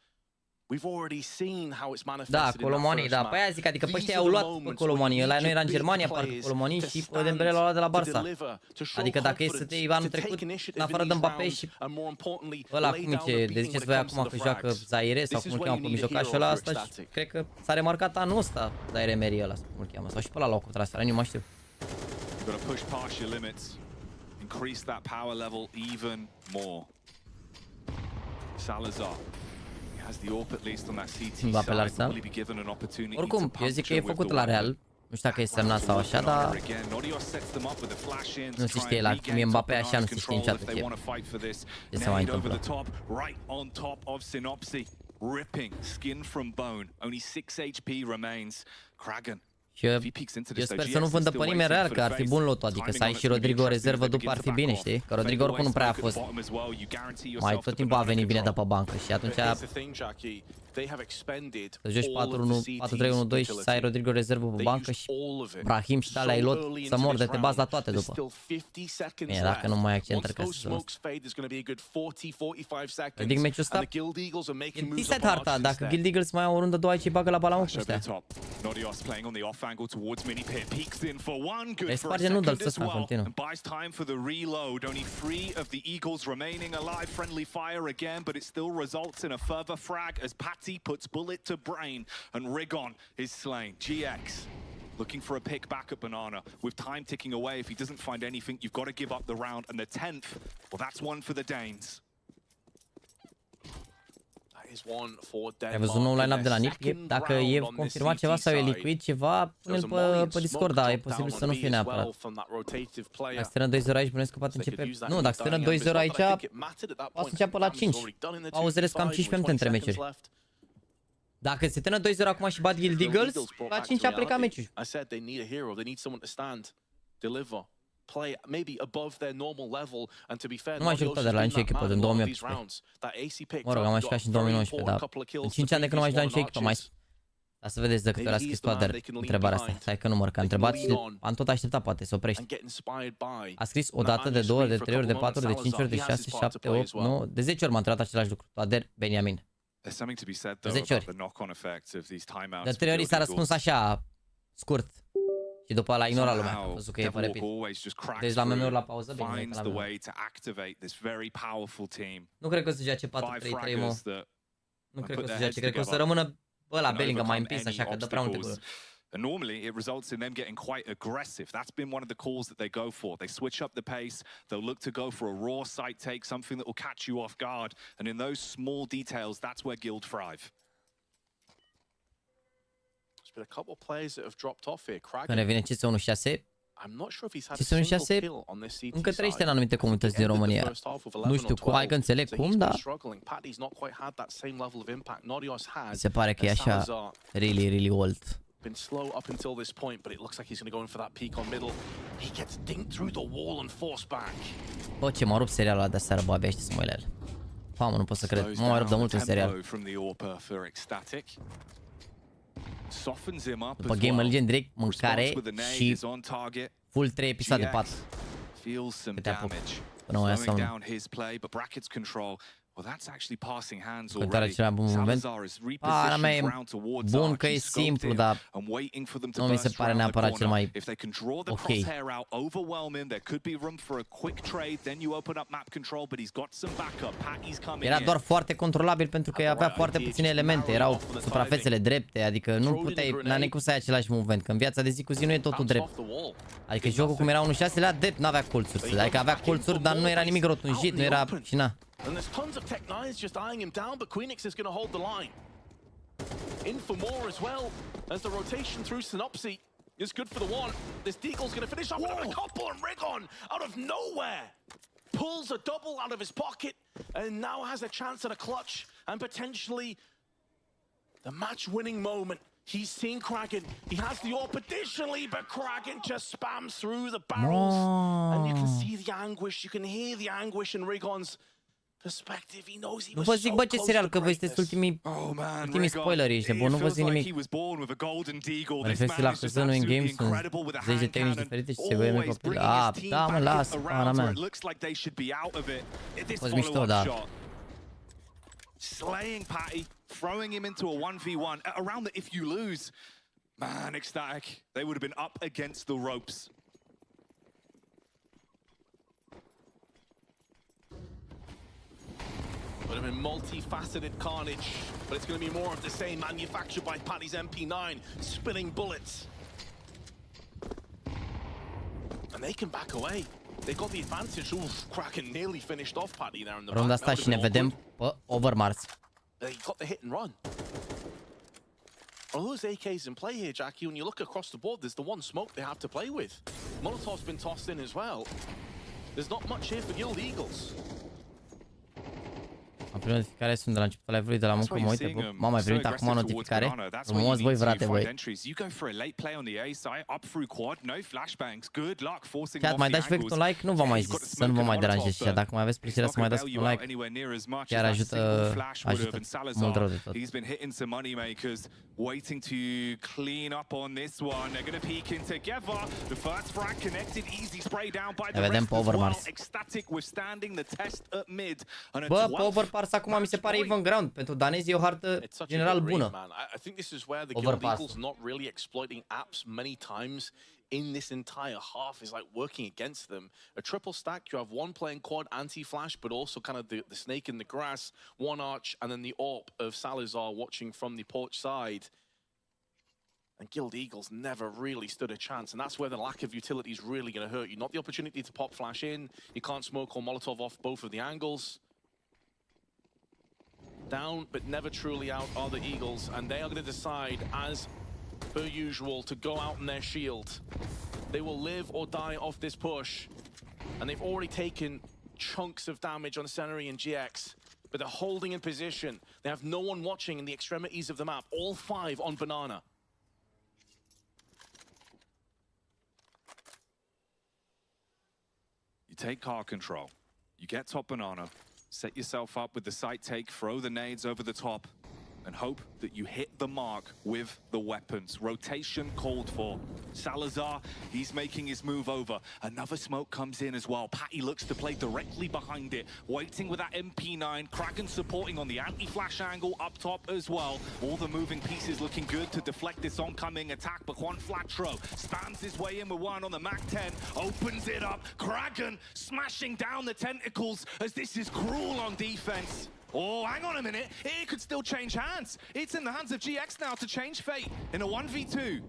We've already seen how it's manifested. Da, Colomani, da. Păi aia zic, adică pe ăștia au luat Colomani. Ăla nu era în Germania, parcă Colomani și Dembele l-a luat de la Barça. Adică dacă e să te iei anul trecut, în afară de Mbappé și ăla cum e, de ziceți voi acum că joacă Zaire sau cum îl cheamă pe mijlocașul ăla, asta și cred că s-a remarcat anul ăsta Zaire Emery ăla, cum îl cheamă, sau și pe ăla l-au contrastat, nu mai știu. Increase that power level even more. Salazar has the AWP at least on that CT side. Will he be given an opportunity? Oricum, eu zic că e făcut la Real. Nu știu dacă e semnat sau așa, dar nu se știe la cum e Mbappé așa, nu se știe niciodată ce se mai întâmplă. Ripping skin from bone. Only 6 HP remains. Kragan. Și eu sper să nu vândă pe nimeni Real, că ar fi bun lotul, adică să ai și Rodrigo rezervă după ar fi bine, știi? Că Rodrigo oricum nu prea a fost. Mai tot timpul a venit bine de pe bancă și atunci să joci 4-3-1-2 și să ai Rodrigo rezervă pe bancă și Brahim și Talea Ilot să mor de te bazi la toate după. Bine, dacă nu mai accentări ca să ridic meciul ăsta. E decent harta, dacă Guild Eagles mai au o rundă 2 aici îi bagă la balamon cu ăștia. Îi sparge noodles ăsta în continuu. Buys time for the reload. Only 3 of the Eagles remaining alive. Friendly fire again, but it still results in a further frag as Patty puts bullet to brain and Rigon is slain. GX looking for a pick back at Banana with time ticking away. If he doesn't find anything, you've got to give up the round. And the 10th, well, that's one for the Danes. Ai văzut nou line-up de la Nick? Dacă e confirmat ceva sau e liquid ceva, pune-l pe Discord, da, e posibil să nu fie neapărat. Dacă se termină 2-0 aici, bănuiesc că poate începe... Nu, dacă se termină 2-0 aici, poate să înceapă la 5. Pauzele sunt cam 15 minute între meciuri. Dacă se termină 2-0 acum și bat Guild Eagles, la 5 a plecat meciul. Play maybe above their normal level and to be fair, nu mai jucat de la nicio echipă din 2018. Mă rog, am mai jucat și în 2019, dar în 5 ani de când nu mai jucat nicio echipă, mai da, să vedeți de câte ori a scris Toader întrebarea asta. Stai că număr, că a întrebat și am tot așteptat, poate să oprești. A scris o dată, de 2 ori, de 3 ori, de 4 ori, de 5 ori, de 6, 7, 8, 9, de 10 ori m-a întrebat același lucru. Toader Beniamin. De 10 ori. De 3 ori s-a răspuns așa, scurt. Și după ăla ignora lumea, a văzut că e pe repeat. Deci la MM-uri la pauză, bine, la nu cred că o să joace 4-3-3, mă. Nu cred că o să joace, cred că o să rămână ăla Bellingham mai împins, așa că dă prea multe goluri. And normally it results in them getting quite aggressive. That's been one of the calls that they go for. They switch up the pace. They'll look to go for a raw side take, something that will catch you off guard. And in those small details, that's where Guild thrive. But a couple of players that have dropped off here. Când revine CS1-6, CS1-6 încă trăiește în anumite comunități din România. Nu știu cum, hai că înțeleg cum, dar se pare că e așa really, really old. Been slow up until this point, but it looks like he's going to go in for that peek on middle. He gets dinked through the wall and forced back. Bă, ce m-a rupt serialul ăla de seară, bă, abia știi să mă uit la el. Mamă, nu pot să cred, m-a mai rupt de mult în serial. După GAMERLEGION direct mâncare și full 3 episoade 4. Câte apuc. Până mai asta unul. Cântarea cel mai bun moment. Para mea e bun că e simplu, dar nu mi se pare neapărat cel mai ok. Era doar foarte controlabil pentru că avea foarte puține elemente, erau suprafețele drepte, adică nu puteai, n-ai cum să ai același movement, că în viața de zi cu zi nu e totul drept. Adică jocul cum era 1.6 era drept, n-avea colțuri, adică avea colțuri, dar nu era nimic rotunjit, nu era și na. And there's tons of Tech9s just eyeing him down, but Queenix is going to hold the line. In for more as well, as the rotation through Synopsy is good for the one. This Deagle's going to finish off with a couple, and Rigon, out of nowhere, pulls a double out of his pocket, and now has a chance at a clutch, and potentially the match-winning moment. He's seen Kragan, he has the AWP additionally, but Kragan just spams through the barrels, and you can see the anguish, you can hear the anguish in Rigon's perspective. He knows he was so close. Nu vă zic, bă, ce serial, că voi sunteți ultimii spoileri ăștia, bă, nu vă zic nimic. Mă refer la Căzănul în game, sunt 10 de tehnici diferite și se vede mai copil. Da, mă, lasă, pana mea. A fost mișto, da. slaying Patty, throwing him into a 1v1 around the if you lose. Man, Ecstatic, they would have been up against the ropes. Would have been multifaceted carnage, but it's going to be more of the same, manufactured by Patty's MP9, spilling bullets. And they can back away. They got the advantage. Oof, Kraken nearly finished off Patty there in the Runda asta și ne vedem pe Overmars. They got the hit and run. Are those AKs in play here, Jackie? When you look across the board, there's the one smoke they have to play with. Molotov's been tossed in as well. There's not much here for Guild Eagles. Am primit notificare, sunt de la începutul live-ului, de la muncă, mă uite, m-am mai primit acum notificare. Frumos, voi, frate, băi. Chiar mai dați voi cât un like? Nu v-am mai zis, să nu vă mai deranjez și dacă mai aveți plăcerea să mai dați un like, chiar ajută mult rău de tot. Waiting to clean up on this one. They're going to peek in together. The first frag connected, easy spray down by the rest as well. Ecstatic withstanding the test at mid. Bă, pe Overpass acum mi se pare even ground. Pentru danezi e o hartă general bună. I think this is where the Guild Eagles not really exploiting apps many times in this entire half is like working against them. A triple stack, you have one playing quad anti-flash, but also kind of the snake in the grass, one arch, and then the AWP of Salazar watching from the porch side. And Guild Eagles never really stood a chance, and that's where the lack of utility is really going to hurt you. Not the opportunity to pop flash in, you can't smoke or Molotov off both of the angles. Down, but never truly out are the Eagles, and they are going to decide, as per usual, to go out in their shield. They will live or die off this push, and they've already taken chunks of damage on Seneri and GX, but they're holding in position. They have no one watching in the extremities of the map, all 5 on Banana. You take car control, you get top Banana, set yourself up with the sight take, throw the nades over the top, and hope that you hit the mark with the weapons. Rotation called for. Salazar, he's making his move over. Another smoke comes in as well. Patty looks to play directly behind it, waiting with that MP9. Kraken supporting on the anti-flash angle up top as well. All the moving pieces looking good to deflect this oncoming attack, but Juan Flatro spams his way in with one on the MAC-10, opens it up. Kraken smashing down the tentacles as this is cruel on defense. Oh, hang on a minute. It could still change hands. It's in the hands of GX now to change fate in a 1v2.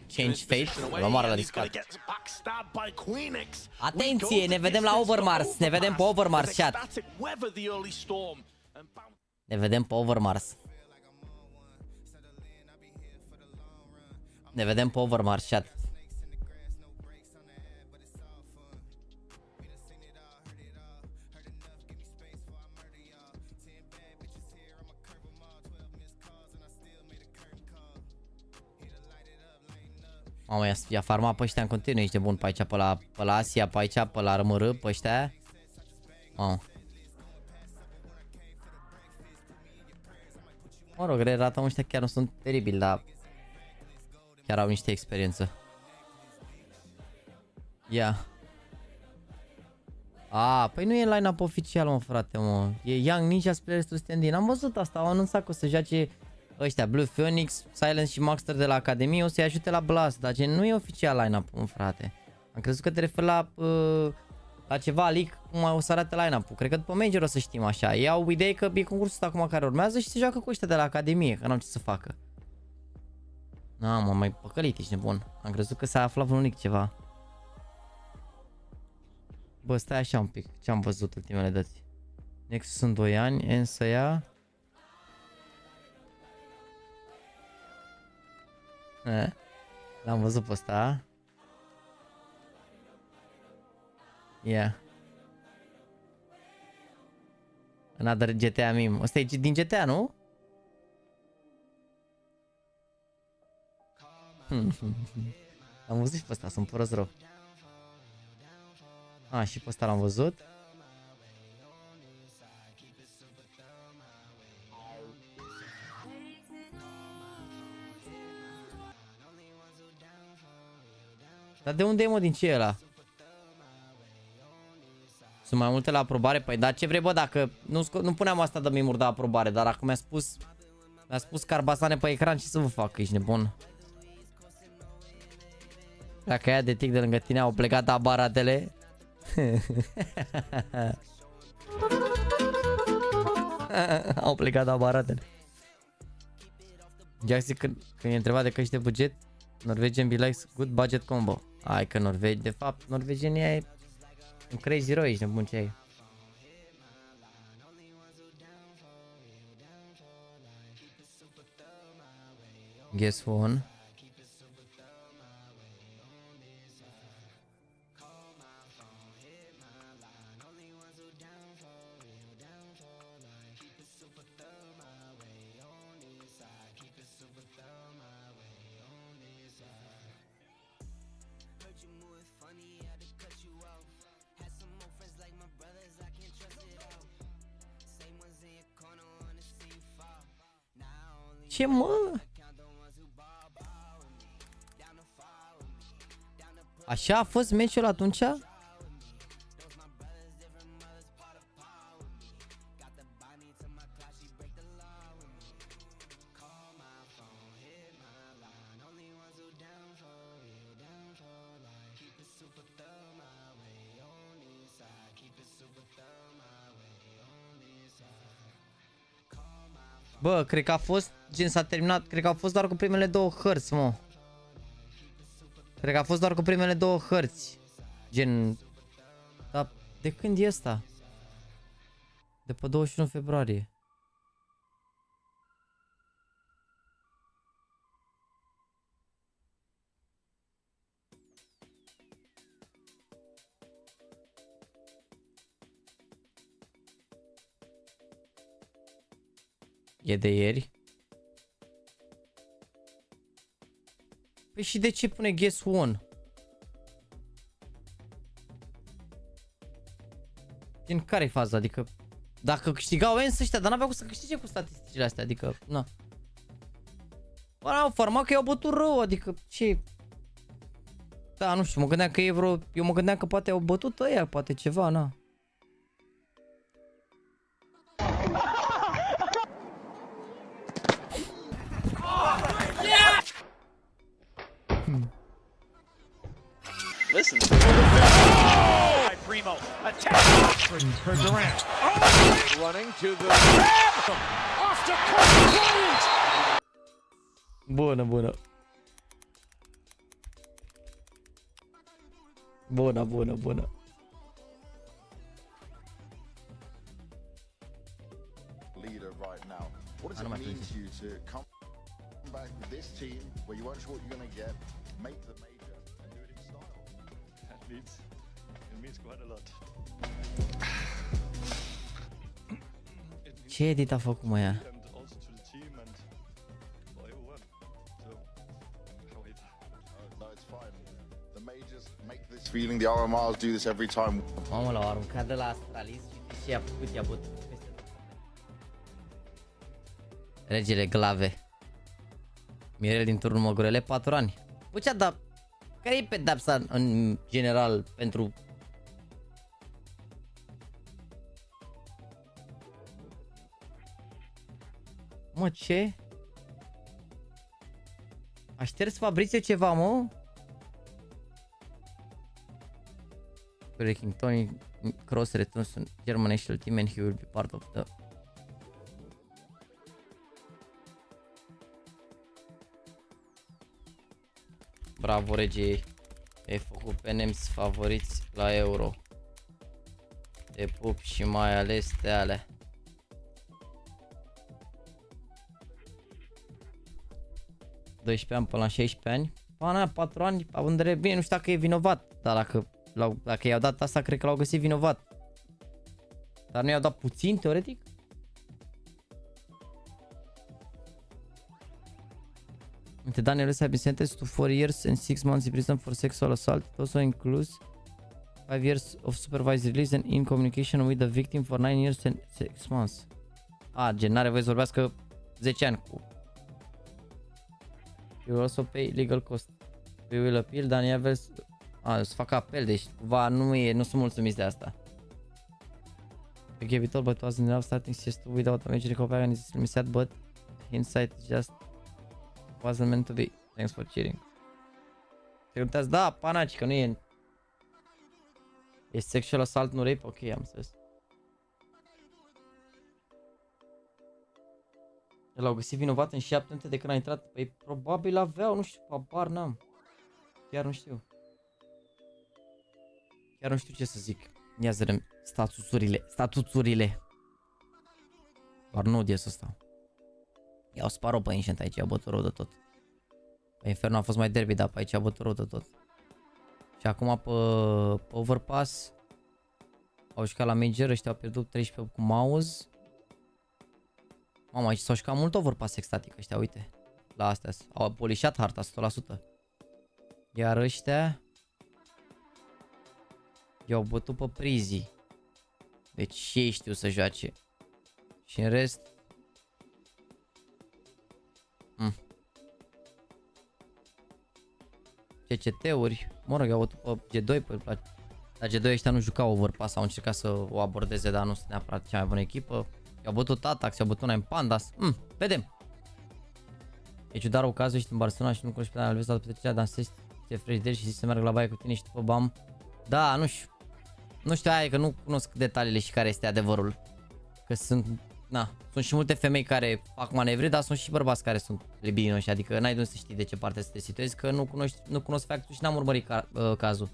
Change fate? L-omoară la discat. Atenție, ne vedem la Overmars. Ne vedem pe Overmars, chat. Ne vedem pe Overmars. Ne vedem pe Overmars, chat. Mamă, i-a farmat pe ăștia în continuu, ești de bun pe aici, pe la Asia, pe aici, pe la RMR, pe ăștia. Mamă. Mă rog, rata ăștia chiar nu sunt teribili, dar chiar au niște experiență. Ia. Păi nu e line-up oficial, mă, frate, mă. E Young Ninja Players to Stand In. Am văzut asta, au anunțat că o să joace ăștia, Blue Phoenix, Silence și Maxter de la Academie, o să-i ajute la Blast, dar gen nu e oficial line-up-ul, frate. Am crezut că te referi la ceva leak, cum o să arate line-up-ul. Cred că după Major o să știm așa. Ei au idee că e concursul ăsta acum care urmează și se joacă cu ăștia de la Academie, că n-au ce să facă. Mă, mai păcălit, ești nebun. Am crezut că s-a aflat vreun leak ceva. Bă, stai așa un pic, ce am văzut ultimele dăți. Nexus sunt 2 ani, însă ia... L-am văzut pe ăsta. Yeah. Another GTA meme. Ăsta e din GTA, nu? Am văzut și pe ăsta, sunt prost rău. Și pe ăsta l-am văzut. Dar de unde e, mă, din ce e ăla? Sunt mai multe la aprobare? Păi da, ce vrei bă, dacă nu puneam asta de mimuri de aprobare, dar dacă mi-a spus carbasane pe ecran, ce să vă fac, ești nebun? Dacă aia de tic de lângă tine au plecat aparatele. Au plecat aparatele. Jaxy când e întrebat de căști de buget, Norwegian be likes good budget combo. Hai că Norvegia, de fapt, norvegienia e un crazy hero, ești nebun ce ai. Guess one. Ce mă? Așa a fost meciul atunci? Bă, cred că a fost, gen s-a terminat, cred că a fost doar cu primele două hărți, mă. Cred că a fost doar cu primele două hărți. Gen, dar de când e ăsta? De pe 21 februarie. E de ieri. Păi și de ce pune guess one? Din care-i faza? Adică dacă câștigau ENS ăștia, dar n-aveau cum să câștige cu statisticile astea, adică, na. Bă, n-au format că i-au bătut rău, adică ce? Da, nu știu, mă gândeam că e vreo, eu mă gândeam că poate au bătut ăia, poate ceva, na. Listen. Primo attack. Turns around. Running to the off to Bryant. Bună, bună. Bună, bună, bună. Leader right now. What does it mean to you to come back with this team where you weren't sure what you're going to get, make the major and do it in style? It means quite a lot. Ce edit a făcut mă ea? Feeling the RMRs do this every time. Mamă, l-au aruncat de la astralist și ce i-a făcut, i-a bătut peste tot. Regele glave. Mirel din turnul Măgurele, 4 ani. Bucea, dar care e pedapsa în general pentru... Mă, ce? A șters Fabrizio ceva, mă? Breaking Tony Cross returns to German national team and he will be part of the... Bravo, regii. Ai făcut pe nemți favoriți la Euro. Te pup și mai ales te alea. Ani până la 16 ani. Pana, 4 ani, având bine, nu știu dacă e vinovat, dar dacă i-au dat asta, cred că l-au găsit vinovat. Dar nu i-au dat puțin, teoretic? The Daniel has been sentenced to 4 years and 6 months in prison for sexual assault. It also includes 5 years of supervised release and in communication with the victim for 9 years and 6 months. Gen, n-are voie să vorbească 10 ani cu... You will also pay legal cost. We will appeal, Daniel will... să facă apel, deci cumva nu sunt mulțumiți de asta. I gave it all, but wasn't enough starting CS2 without a major recovery and it's sad, but hindsight just wasn't meant to be. Thanks for cheering. Te uitați, da, panaci, că nu e... E sexual assault, nu rape? Ok, am înțeles. L-au găsit vinovat în 7 minute de când a intrat. Păi probabil aveau, nu știu, habar n-am. Chiar nu știu. Chiar nu știu ce să zic. Ia să vedem statuțurile. Doar nu de să stau. Iau Sparo pe Ancient aici, a bătut rău de tot. Pe Inferno a fost mai derby, dar pe aici a bătut rău de tot. Și acum pe Overpass au jucat la Major, ăștia au pierdut 13 cu Mouse. Mamă, aici s-au jucat mult Overpass extatic ăștia, uite. La astea, au polișat harta 100%. Iar ăștia i-au bătut pe Prizi. Deci și ei știu să joace. Și în rest CCT-uri. Mă rog, i-au bătut pe G2 la G2 ăștia nu jucau Overpass. Au încercat să o abordeze, dar nu sunt neapărat cea mai bună echipă. I-au bătut Atax, i-au bătut Nine Pandas. Vedem. E ciudat rău cazul, ești în Barcelona și nu cunoști pe Alves, dar pe trecerea dansezi, te frești de și zici să meargă la baie cu tine și după bam. Da, nu știu. Nu știu, aia e că nu cunosc detaliile și care este adevărul. Că sunt, sunt și multe femei care fac manevre, dar sunt și bărbați care sunt libinoși, adică n-ai de unde să știi de ce parte să te situezi, că nu cunosc factul și n-am urmărit cazul.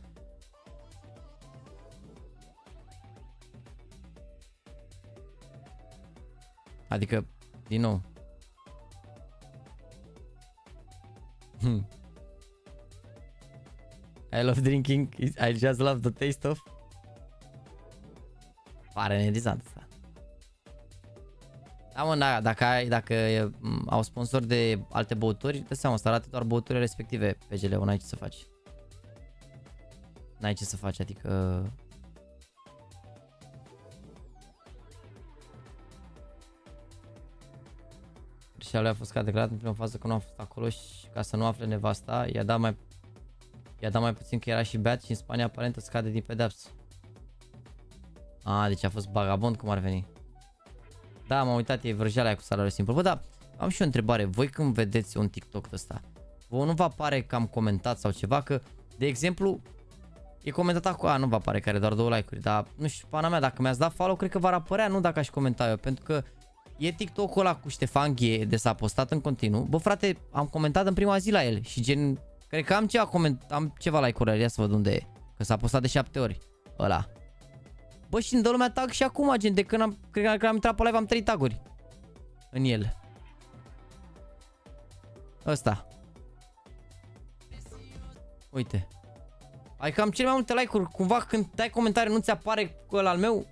Adică, din nou. I love drinking, I just love the taste of. Pare nerizant asta. Da, mă, dacă au sponsor de alte băuturi, dă seama, să arate doar băuturile respective PGL-ul, n-ai ce să faci. N-ai ce să faci, adică... Și a fost declarat în prima fază că nu a fost acolo și ca să nu afle nevasta, i-a dat mai puțin că era și beat și în Spania aparent scade din pedeapsă. Deci a fost vagabond cum ar veni. Da, m-am uitat, e vrăjeala aia cu salariul simplu. Bă, da, am și o întrebare. Voi când vedeți un TikTok ăsta, vă nu vă pare că am comentat sau ceva? Că, de exemplu, e comentat acolo, nu vă pare că are doar 2 like-uri, dar nu știu, pana mea, dacă mi-ați dat follow, cred că v-ar apărea, nu dacă aș comenta eu, pentru că e TikTok-ul ăla cu Ștefan Ghie, de s-a postat în continuu. Bă, frate, am comentat în prima zi la el și gen, cred că am ceva like-uri, ia să văd unde e, că s-a postat de 7 ori ăla. Bă, și îmi dă lumea tag și acum, gen, de când cred că am intrat pe live, am 3 taguri în el. Ăsta. Uite. Adică am cele mai multe like-uri, cumva când dai comentarii nu ți apare cu ăla al meu?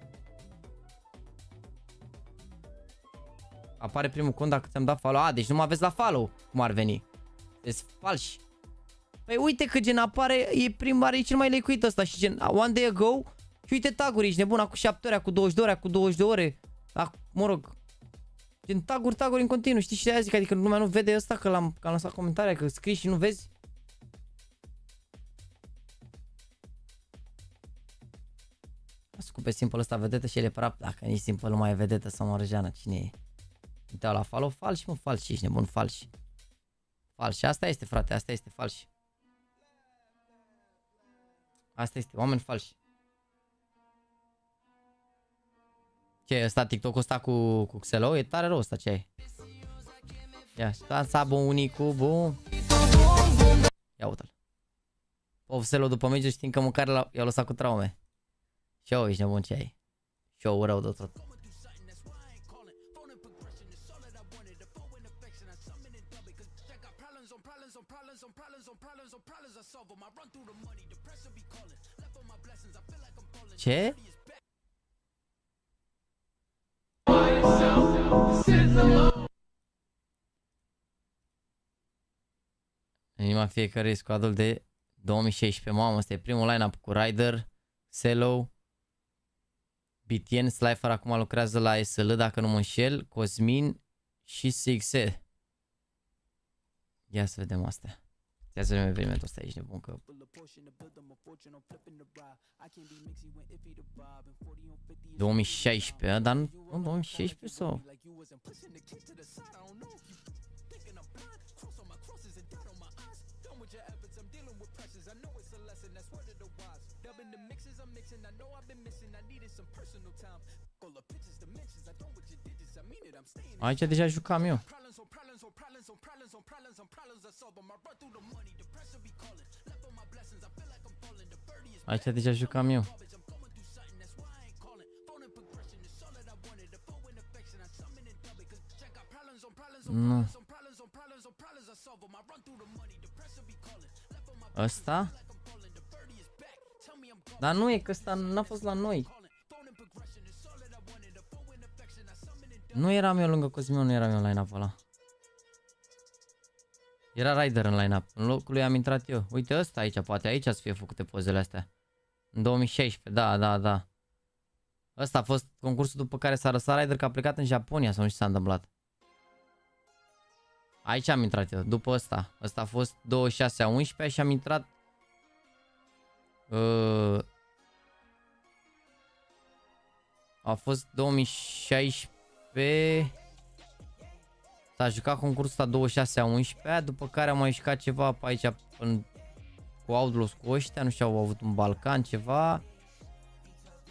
Apare primul cont dacă ți-am dat follow. Deci nu mă aveți la follow, cum ar veni. Deci falși. Păi uite că gen apare, are cel mai like-uit ăsta și gen one day ago. Și uite taguri, ești nebun, cu 7 ore, cu 20 de ore, cu 20 de ore. Mă rog. Gen taguri în continuu, știi? Și de aia zic, adică lumea nu vede ăsta că am lăsat comentarii, că scrii și nu vezi. Scupe simple ăsta vedetă și el e prap. Dacă nici simple nu mai e vedetă sau mărăjeană, cine e? Uite la follow, falși, mă, falși, ești nebun, falși. Falși, asta este, frate, asta este, falși. Asta este, oameni falși. Ce e ăsta, TikTok-ul ăsta cu Xelo? E tare rău ăsta, ce e? Ia, dansa bunicul, bun. Ia uite-l. Of Xelo după meciul știm că mâncare i-au lăsat cu traume. Show, ești nebun, ce ai? Show rău de tot. Ce? Inima fiecare squadul de 2016. Mamă, ăsta e primul line-up cu Ryder, Selo, BTN, Slifer acum lucrează la SL dacă nu mă înșel, CosminD și SXE. Ia să vedem astea. Ia să vedem evenimentul ăsta aici, nebun că... ...2016, dar nu 2016 sau... Aici deja jucam eu. Aici deja jucam eu. Nu. Ăsta? Dar nu e că ăsta n-a fost la noi. Nu eram eu lângă Cosmin, nu eram eu în line-up ăla. Era Rider în line-up. În locul lui am intrat eu. Uite ăsta aici, poate aici să fie făcute pozele astea. În 2016, da. Ăsta a fost concursul după care s-a răsat Rider că a plecat în Japonia sau nu știu ce s-a întâmplat. Aici am intrat eu, după ăsta. Ăsta a fost 26/11 și am intrat... A fost 2016... S-a jucat concursul ăsta 26/11, după care am mai jucat ceva pe aici cu Outlaws cu ăștia, nu știu, au avut un Balcan, ceva.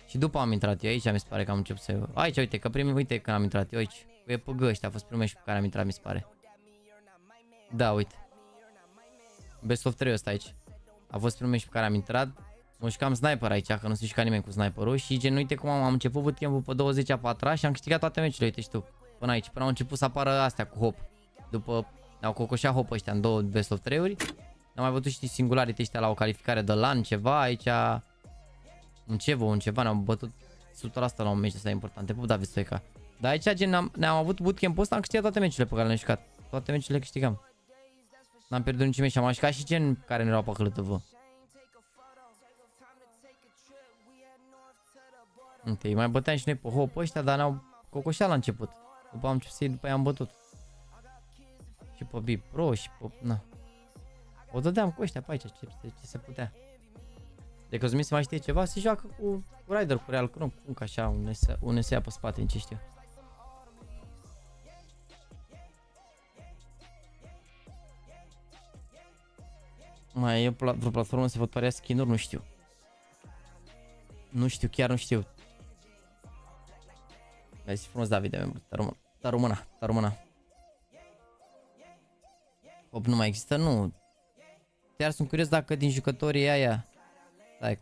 Și după am intrat eu aici, mi se pare că am început să... Aici, uite, că primii, uite când am intrat eu aici. Cu EPG ăștia, a fost primul și pe care am intrat, mi se pare. Da, uite. Best of 3 ăsta aici. A fost primul și pe care am intrat. Mă jucam sniper aici, că nu se juca nimeni cu sniperul. Și gen, uite cum am început bootcamp-ul pe 20/4 și am câștigat toate meciurile, uite și tu. Până aici, până au început să apară astea cu hop. După, au cocoșat hop ăștia în 2 best of 3-uri. Am mai bătut și singularity ăștia la o calificare de LAN, ceva, aici... un ceva, ne-am bătut 100% la un meci ăsta important. Te pup, David Stoica. Dar aici, gen, ne-am avut bootcamp-ul ăsta, am câștigat toate meciurile pe care le-am jucat. Toate meciurile le câștigam. N-am pierdut niciun meci, am jucat și gen care nu erau pe HLTV. Uite, îi mai băteam și noi pe hop ăștia, dar ne-au cocoșat la început. După am început să-i, după i-am bătut. Și pe BPRO și pe... Na. O dădeam cu ăștia pe aici, ce se putea. De că Cosmin se mai știe ceva, se joacă cu Rider, cu Real Chrome, cu așa, un SA pe spate, în ce știu. Mai e vreo platformă să vă părea skin-uri? Nu știu. Nu știu, chiar nu știu. Mersi frumos, Davide, ta româna. Hop nu mai există? Nu. Chiar sunt curios dacă din jucătorii aia... Stai.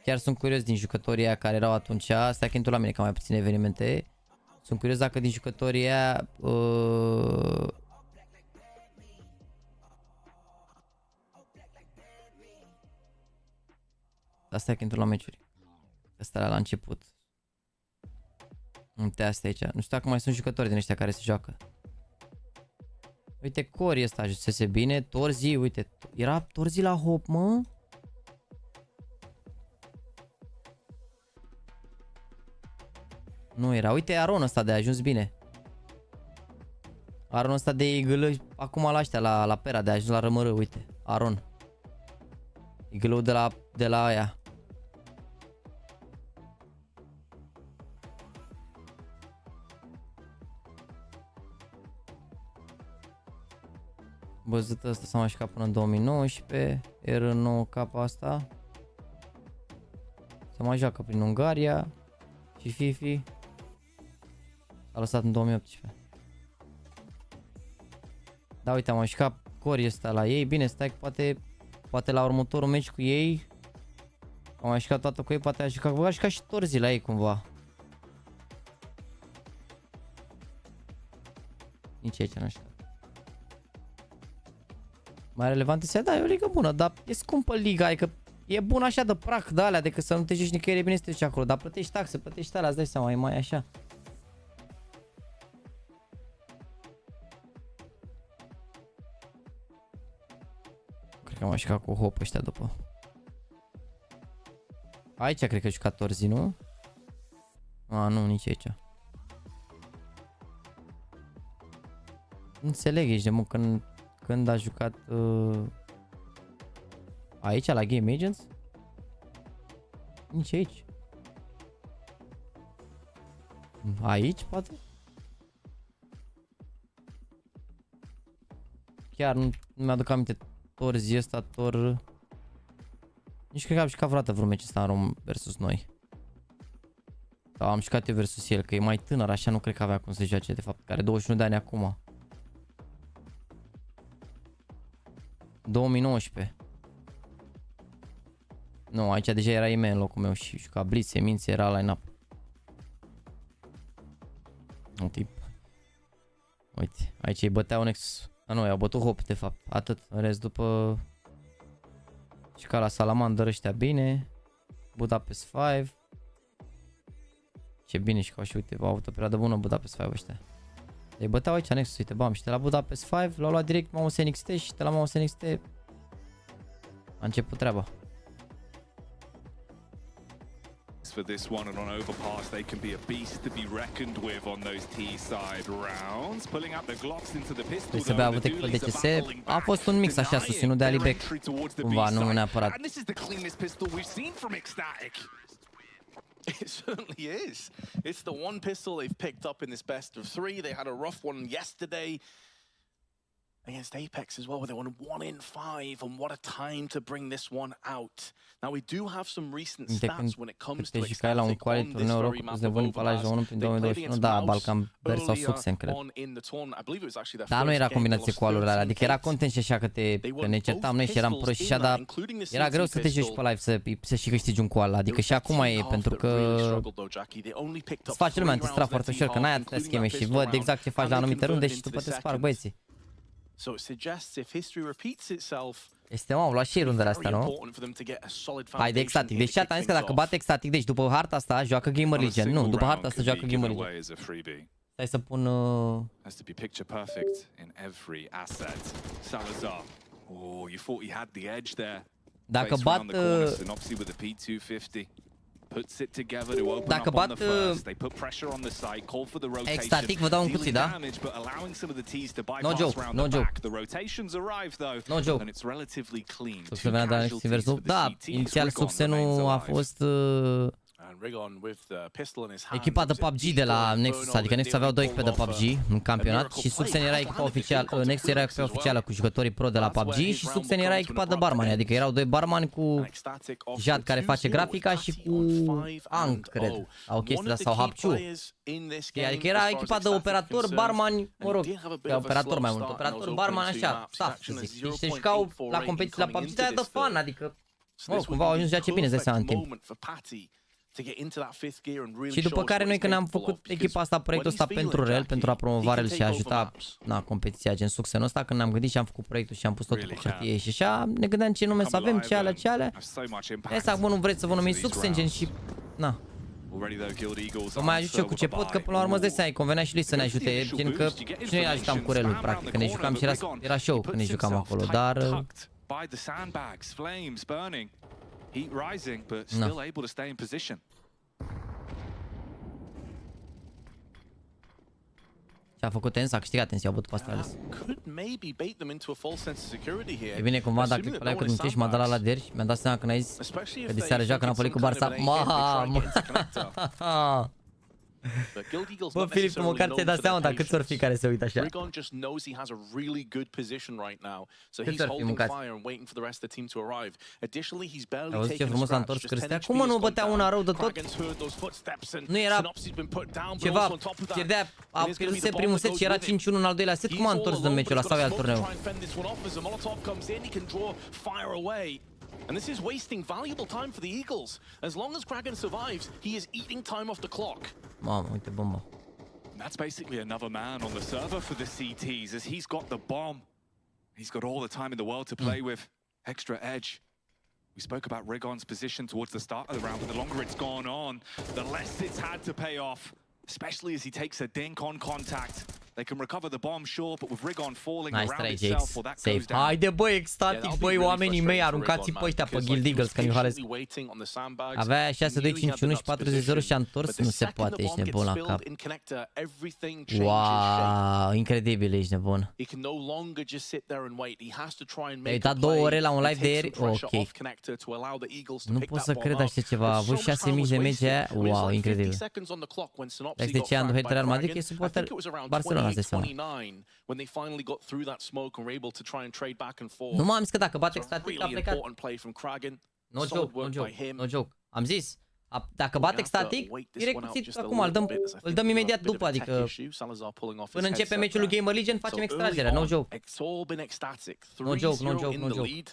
Chiar sunt curios din jucătorii aia care erau atunci. Stai că la mine că am mai puține evenimente. Sunt curios dacă din jucătorii aia... Asta e că intru la meciuri. Asta la început. Uite astea aici. Nu știu dacă mai sunt jucători din ăștia care se joacă. Uite, Cori ăsta ajunsese bine. Torzi, uite. Era Torzi la hop, mă? Nu era. Uite, Aron ăsta de a ajuns bine. Aron ăsta de Eagle, acum la ăștia, la Pera, de a ajuns la RMR, uite. Aron. Eagle-ul de la aia. Văzut ăsta s-a mai jucat până în 2019. R9K asta. Se mai joacă prin Ungaria. Și Fifi. S-a lăsat în 2018. Da, uite, am mai jucat Cori ăsta la ei. Bine, stai că poate la următorul meci cu ei am mai jucat toată cu ei. Poate a jucat și Torzi la ei cumva. Nici aici n-a jucat. Mai relevant este, da, e o ligă bună, dar e scumpă liga, adică e bună așa de prach de alea, decât să nu te joci nicăieri, e bine să te joci acolo, dar plătești taxe, plătești alea, îți dai seama, e mai așa. Cred că am jucat cu hop ăștia după. Aici cred că a jucat Torzi, nu? A, nu, nici aici. Nu înțeleg, ești de mult când când a jucat aici la Game Agents? Nici aici. Aici, poate? Chiar nu mi-aduc aminte. Tor zi ăsta, Tor... Nici cred că am jucat vreodată vreun meci ăsta în Rom versus noi. Sau am jucat eu versus el, că e mai tânăr, așa nu cred că avea cum să joace, de fapt, că are 21 de ani acum. 2019. Nu, aici deja era IME în locul meu și juca Blitz, Semințe, era line-up. Un tip. Uite, aici îi băteau Nexus. A, nu, i-au bătut Hop, de fapt. Atât. În rest, după... Și ca la Salamander ăștia bine. Budapest 5. Ce bine și ca și uite, au avut o perioadă bună Budapest 5 ăștia. Îi băteau aici Nexus, uite, bam, și de la Budapest 5 l-au luat direct Mouse NXT și de la Mouse NXT a început treaba. For this one and on overpass they can be a beast to be reckoned with on those T-side rounds. Pulling up the Glocks into the pistol. Se bea avut echipă DCS. A fost un mix așa susținut de Alibek. Cumva, nu neapărat. And this is the cleanest pistol we've seen from Ecstatic. It certainly is. It's the one pistol they've picked up in this best of 3. They had a rough one yesterday against Apex as well, where they won 1 in 5, and what a time to bring this one out. Now we do have some recent stats when it comes to Ecstatic on this very map of Overpass. They played against I believe it was actually their dar nu era combinație cu alurile alea, adică era content și așa că ne certam noi și eram proști și așa, dar era greu să te joci pe live să și câștigi un coal, adică și acum e, pentru că îți face lumea antistrat foarte ușor, că n-ai atâtea scheme și văd exact ce faci la anumite runde și după te sparg băieții. So it suggests if history repeats itself. Este, mă, am luat și rundele astea, nu? Hai de Ecstatic. Deci chat, am zis că dacă bate Ecstatic, deci după harta asta joacă GamerLegion. Nu, după harta asta joacă GamerLegion. Stai să pun... Has to be picture perfect in every asset. Salazar. Oh, you thought he had the edge there. Dacă bat... Dacă bat Ecstatic, vă dau un cuțit, da? No joke, no joke. No joke. Succesen venea de la Next Inversul. Da, inițial Succesen a fost echipa de PUBG de la Nexus, adică Nexus aveau 2 echipe de PUBG în campionat și Succesen era echipa oficială, Nexus era echipa oficială cu jucătorii pro de la PUBG și Succesen era echipa de barmani, adică erau 2 barmani cu Jad care face grafica și cu Ang, cred, au chestia sau Hapciu. Adică era echipa de operator, barmani, mă rog, operator mai mult, operator, barman, așa, staff, să zic. Și se jucau la competiții la PUBG de-aia de fan, adică, mă rog, cumva au ajuns ce bine, îți dai seama în timp. Și după care noi când am făcut echipa asta, proiectul ăsta pentru REL, pentru a promova REL și a ajuta competiția gen Succenul ăsta, când am gândit și am făcut proiectul și am pus totul pe hârtie și așa, ne gândeam ce nume să avem, ce alea. Exact, bă, nu vreți să vă numiți Succen, gen și... Na. Vă mai ajut eu cu ce pot, că până la urmă îți dai seama, convenea și lui să ne ajute, gen că și noi ajutam cu REL-ul, practic, când ne jucam și era show când ne jucam acolo, dar... Heat rising, but still able to stay in position. Ce a făcut Tens, a câștigat Tens, i-au bătut pe asta ales. E bine, cumva, dacă pe live că dumneavoastră m-a dat la ladder și mi-am dat seama când ai zis că de seară joacă Napoli cu Barça. Mamă! Bă, Filip, tu măcar ți-ai dat seama, dar câți ori fi care se uită așa? Câți ori fi mâncați? Auzi ce frumos a întors Cristea? Cum mă nu bătea una rău de tot? Nu era ceva, pierdea, a pierduse primul set și era 5-1 în al doilea set, cum a întors din meciul ăla sau e alt turneu? And this is wasting valuable time for the Eagles. As long as Kraken survives, he is eating time off the clock. Mamă, uite bomba. That's basically another man on the server for the CTs as he's got the bomb. He's got all the time in the world to play with. Extra edge. We spoke about Rigon's position towards the start of the round, but the longer it's gone on, the less it's had to pay off. Especially as he takes a dink on contact. They can recover the bomb, sure, but with Rigon falling Nice around try, itself, Jax. well, that Safe. goes down. Haide, băi, extatic, băi, oamenii mei, aruncați-i pe ăștia pe Guild Eagles, că Mihales avea 6-2-5-1 și 40-0 și a întors, nu se poate, ești nebun la cap. Wow, incredibil, ești nebun. Te-ai uitat 2 ore la un live de ieri? Ok. Nu pot să cred așa ceva, a avut 6.000 de meci aia, wow, incredibil. Deci de ce am duhet Real Madrid, că e suporter Barcelona, îți dai seama. Nu m-am zis că dacă bate extatic, a plecat. No joke. Am zis, dacă bate extatic, direct cuțit acum, îl dăm imediat după, adică până începe meciul lui GAMERLEGION facem extragerea, no joke. No joke.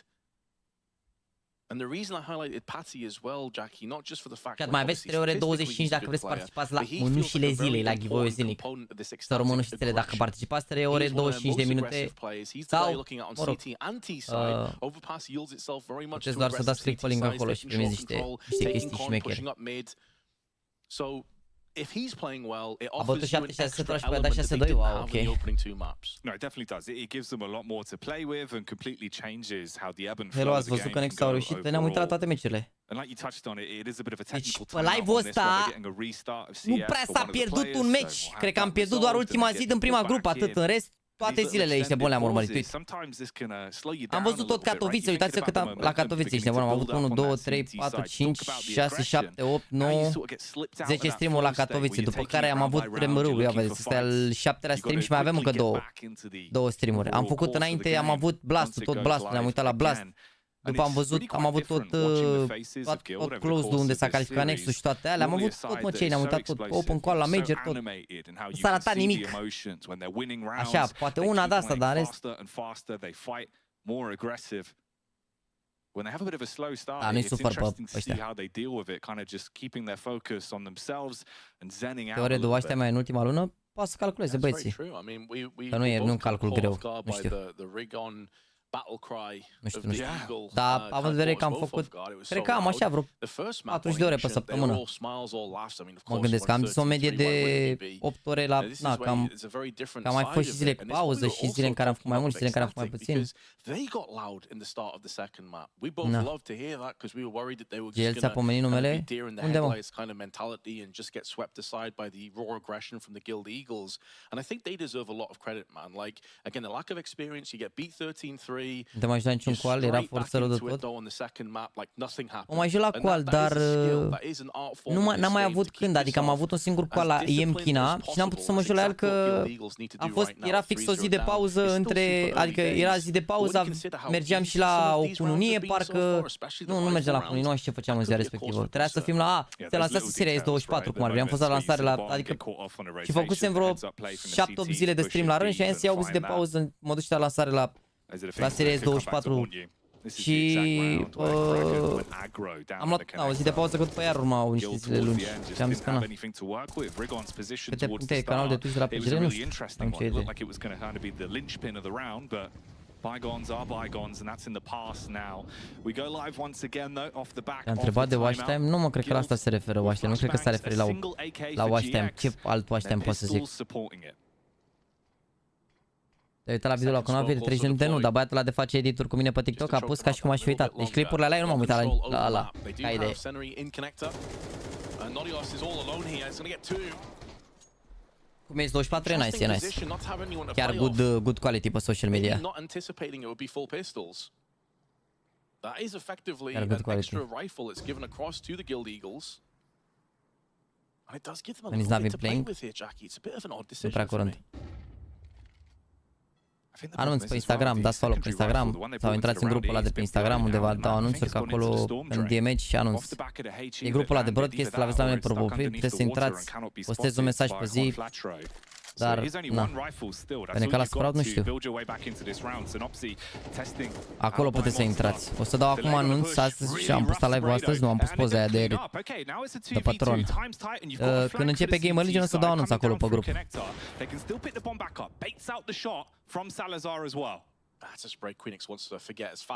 And the reason I highlighted Patty as well, Jackie, not just for the fact that mai aveți 3 ore 25 dacă vreți să participați la mânușile zilei, la giveaway zilnic. Să rămân mânușile dacă participați 3 ore 25 de minute sau, mă rog, puteți doar să dați click pe link acolo și primiți niște chestii șmechere. If he's playing well, it A offers bătut 7-6 și a dat 6-2, wow, ok. No, it definitely does. It gives them a lot more to play with and completely changes how the ebb and Hello, flow of ați the văzut că game Next au can go reușit, ne-am uitat la toate meciurile. And like you touched on it, it is a bit of a technical Pe live-ul ăsta nu prea s-a pierdut un meci. Cred că am pierdut doar ultima zi din prima grupă, atât. În rest, toate zilele ești bun le-am urmărit. Uite. Am văzut tot Katowice, uitați-vă cât am la Katowice, ești bun. Am avut 1, 2, 3, 4, 5, 6, 7, 8, 9, 10 stream-uri la Katowice, după care am avut premii. Ia vedeți, ăsta e al 7-lea stream și mai avem încă 2 stream-uri. Am făcut înainte, am avut Blast-ul, tot Blast-ul, ne-am uitat la Blast. După am avut tot close-ul unde s-a calificat Nexus și toate alea. Am avut tot, mă, ne-am uitat tot, Open Call la Major, tot. Nu s-a arătat nimic. Așa, poate una de asta, dar în rest... When they have a bit of a slow start, it's it's interesting to see how they deal with it, kind of just keeping their focus on themselves and zenning out. Teoretul ăștia mai în ultima lună poate să calculeze băieții. Că nu e un calcul greu, nu știu. Nu știu. Dar având în vedere că am făcut, cred că am așa vreo 40 de ore pe săptămână. Mă gândesc că am zis o medie de 8 ore la... Na, că am mai fost și zile cu pauză și zile în care am făcut mai mult și zile în care am făcut mai puțin. GL ți-a pomenit numele? Unde, mă? Nu te mai joci niciun qual, era forță rău de tot. O mai joc la qual, dar n-am mai avut când, adică am avut un singur qual la EM China și n-am putut să mă joc la el că era fix o zi de pauză între, adică era zi de pauză, mergeam și la o cununie, parcă, nu mergeam la cununie, nu știu ce făceam în ziua respectivă. Trebuia să fim la, se lansase seria S24 cum ar veni, am fost la lansare la, adică, și făcusem vreo 7-8 zile de stream la rând și am zis, iau zi de pauză, mă duc și la lansare la seria S24 și am luat o zi de pauză că după iar urmau niște zile lungi și am zis că na. Câte puncte canal de Twitch de la PGL, nu știu, am ce idee. Bygones are bygones, and that's in the past now. We go live once again though off the back. Am întrebat de watch time, nu mă cred că la asta se referă watch time, nu cred că s-a referit la watch time. Ce alt watch time pot să zic? Te-ai uitat la video la canal, vede 30 de nu, dar băiatul ăla de face edituri cu mine pe TikTok a pus ca și cum aș fi uitat. Deci clipurile alea eu nu m-am uitat la ăla, ca idee. Cum ești 24 e nice, e nice. Chiar good quality pe social media. Chiar good quality. And he's not been playing. Nu prea curând. Anunț pe Instagram, dați follow pe Instagram sau intrați în grupul ăla de pe Instagram unde vă dau anunțuri, că acolo în Deatchmatch și anunț. E grupul ăla de broadcast, l-aveți la mine pe profil, puteți să intrați, postez un mesaj pe zi, dar, na, pe necala Sprout nu știu. Acolo puteți să intrați. O să dau acum anunț astăzi și am postat live-ul astăzi, nu am pus poza aia de patron. Când începe GAMERLEGION o să dau anunț acolo pe grup.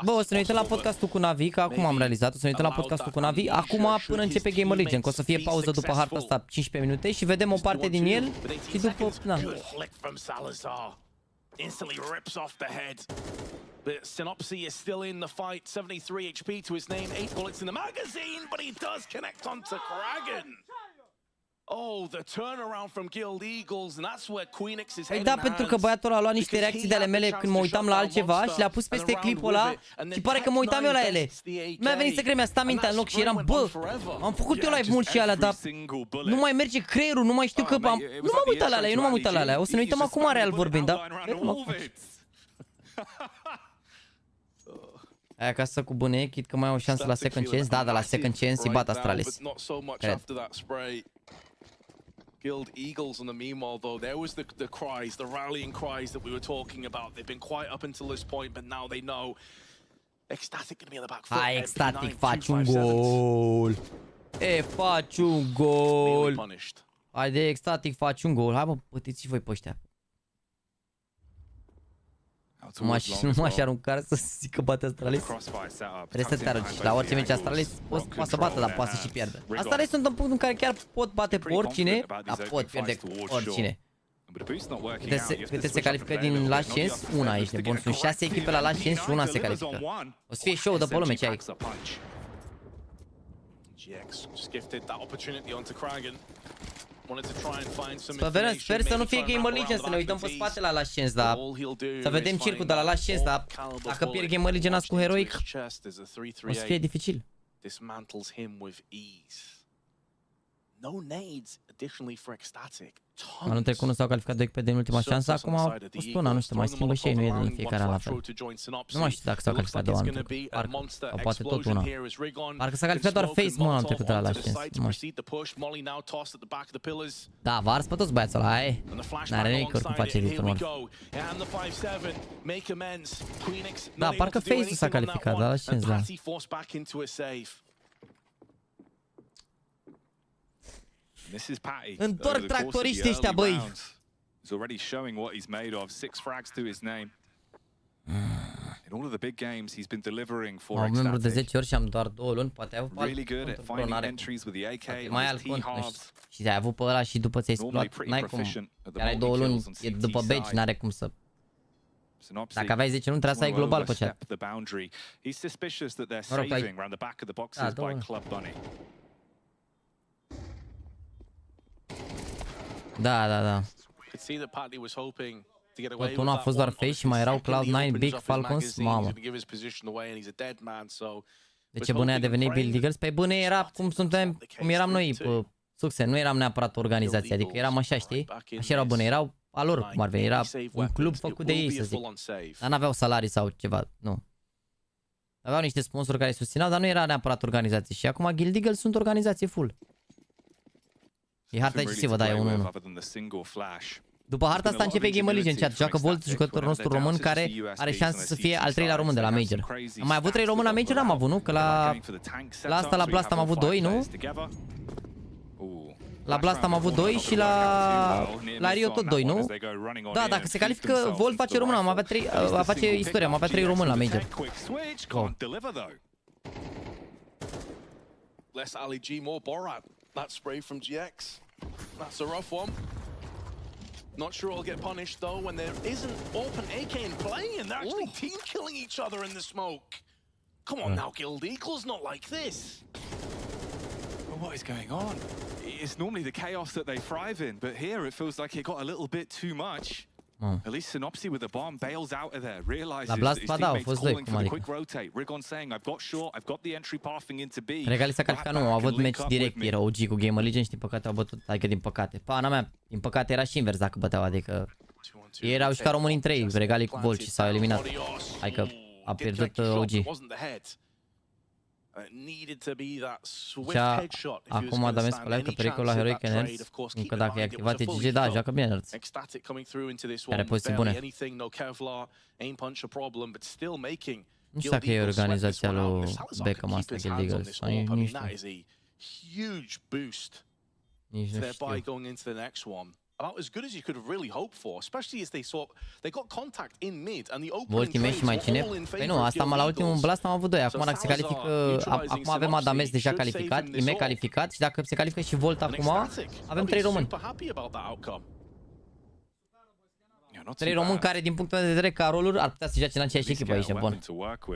Bă, o să ne uităm la podcastul cu Navi, că acum am realizat, o să ne uităm la podcastul cu Navi, acum până începe GamerLegion, că o să fie pauză după harta asta 15 minute și vedem o parte din el și după, na. Instantly rips off the head. But Synopsy is still in the fight. 73 HP to his name, 8 bullets in the magazine, but he does connect onto Kragan. Oh, the turnaround from Guild Eagles, and that's where Queenix is heading. Da, pentru că băiatul a luat niște reacții de ale mele când mă uitam la altceva și le-a pus peste clipul ăla și pare că mă uitam eu la ele. Mi-a venit să cred, mi-a stat mintea în loc și eram, bă, am făcut eu live mult și alea, dar nu mai merge creierul, nu mai știu că am... Nu m-am uitat la alea, eu nu m-am uitat la alea. O să ne uităm acum real vorbind, da? Aia acasă cu bune, chit că mai au o șansă la second chance. Da, dar la second chance îi bat Astralis. Cred. Guild Eagles in the meanwhile, though, there was the cries, the rallying cries that we were talking about. They've been quiet up until this point, but now they know. Ecstatic gonna be on the back foot. Hai, Ecstatic, faci un gol. Faci un gol. Haide, Ecstatic, faci un gol. Hai, mă, pătiți voi pe ăștia. Nu m-aș arunca să zic că bate Astralis. Trebuie să te arunci. La orice meci Astralis poate să bată, dar poate să și pierdă. Astralis sunt un punct în care chiar pot bate pe oricine, dar pot pierde cu oricine. Câte se califică din Last Chance? Una aici de bun. Sunt 6 echipe la Last Chance și una se califică. O să fie show de pe lume ce ai. Sper să nu fie GamerLegion, să ne uităm pe spate la Last Chance, dar să vedem circul de la Last Chance, dar dacă pierd GamerLegion azi cu Heroic, o să fie dificil. Anul trecut nu s-au calificat 2 echipe din ultima șansă, acum au pus una, nu știu, mai schimbă și ei, nu e din fiecare la fel. Nu mai știu dacă s-au calificat 2 anul trecut, parcă, sau poate tot una. Parcă s-a calificat doar FaZe mă anul trecut de la Last Chance, nu mai știu. Da, v-a ars pe toți băiatul ăla, hai. N-are nimic, oricum face editor mort. Da, parcă FaZe s-a calificat, dar Last Chance, da. Întorc tractoriști ăștia, băi! He's already showing what he's made of. 6 frags to his name. In all of the big games he's been delivering for Ecstatic. Am membru de 10 ori și am doar 2 luni, poate ai avut really good at finding entries with the AK mai alt cont, și ai avut pe ăla și după ți-ai spluat, n-ai cum. Chiar ai 2 luni, e după badge, n-are cum să... Dacă aveai 10 luni, trebuia să ai global pe chat. He's suspicious that they're saving around the back of the boxes by Club Bunny. Da, da, da. Tot unul a fost doar FaZe și mai erau Cloud9, Big, Falcons, mamă. De ce Bune a devenit Build Eagles? Păi Bune era cum eram noi pe Success, nu eram neapărat organizație, adică eram așa, știi? Așa erau Bune, erau a lor, cum ar veni, era un club făcut de ei, să zic. Dar n-aveau salarii sau ceva, nu. Aveau niște sponsori care îi susțineau, dar nu era neapărat organizație. Și acum Guild Eagles sunt organizație full. E harta excesivă, da, e 1-1. După harta asta începe GameLegion, chat. Joacă Volt, jucătorul nostru român, care are șanse să fie al 3-lea român de la Major. Am mai avut 3 români la Major? Am avut, nu? Că la asta, la Blast am avut 2, nu? La Blast am avut 2 și la Rio tot 2, nu? Da, dacă se califică Volt face român, am avea 3, va face istoria, am avea 3 români la Major. Less Ali G, more Borat. That spray from GX. That's a rough one. Not sure I'll get punished though when there isn't open AK in play and they're actually team killing each other in the smoke. Come on now, Guild Eagles, not like this. Well, what is going on? It's normally the chaos that they thrive in, but here it feels like it got a little bit too much. At least Synopsy with the bomb bails out of there, realizes that his teammates calling for the quick rotate. Rigon saying, I've got short, I've got the entry pathing into B. Regali s-a calificat, nu, au avut meci direct, era OG cu GameLegion și din păcate au bătut, adică din păcate. Pana mea, din păcate era și invers dacă băteau, adică ei erau jucat români în 3, Regali cu Volt și s-au eliminat. Adică a pierdut OG. Și acum Adamescu pe live că pericolul la Heroic Enerți, încă dacă e activat e GG, da, joacă bine Enerți. Are poziții bune. Nu știu dacă e organizația lui Beckham asta, Guild Eagles, sau nici nu. Nici nu știu. about as good as you could have really hoped for, especially as they got contact in mid and the opening trades și mai were cine? all in Păi favor nu, of asta Guild la ultimul Eagles. blast am avut 2. Acum So dacă se califică, Salazar acum avem Adames deja calificat, IME calificat și dacă se califică și Volt acum, avem 3 români. 3 români care, din punctul meu de vedere, ca roluri, ar putea să joace în aceeași echipă, ești bun.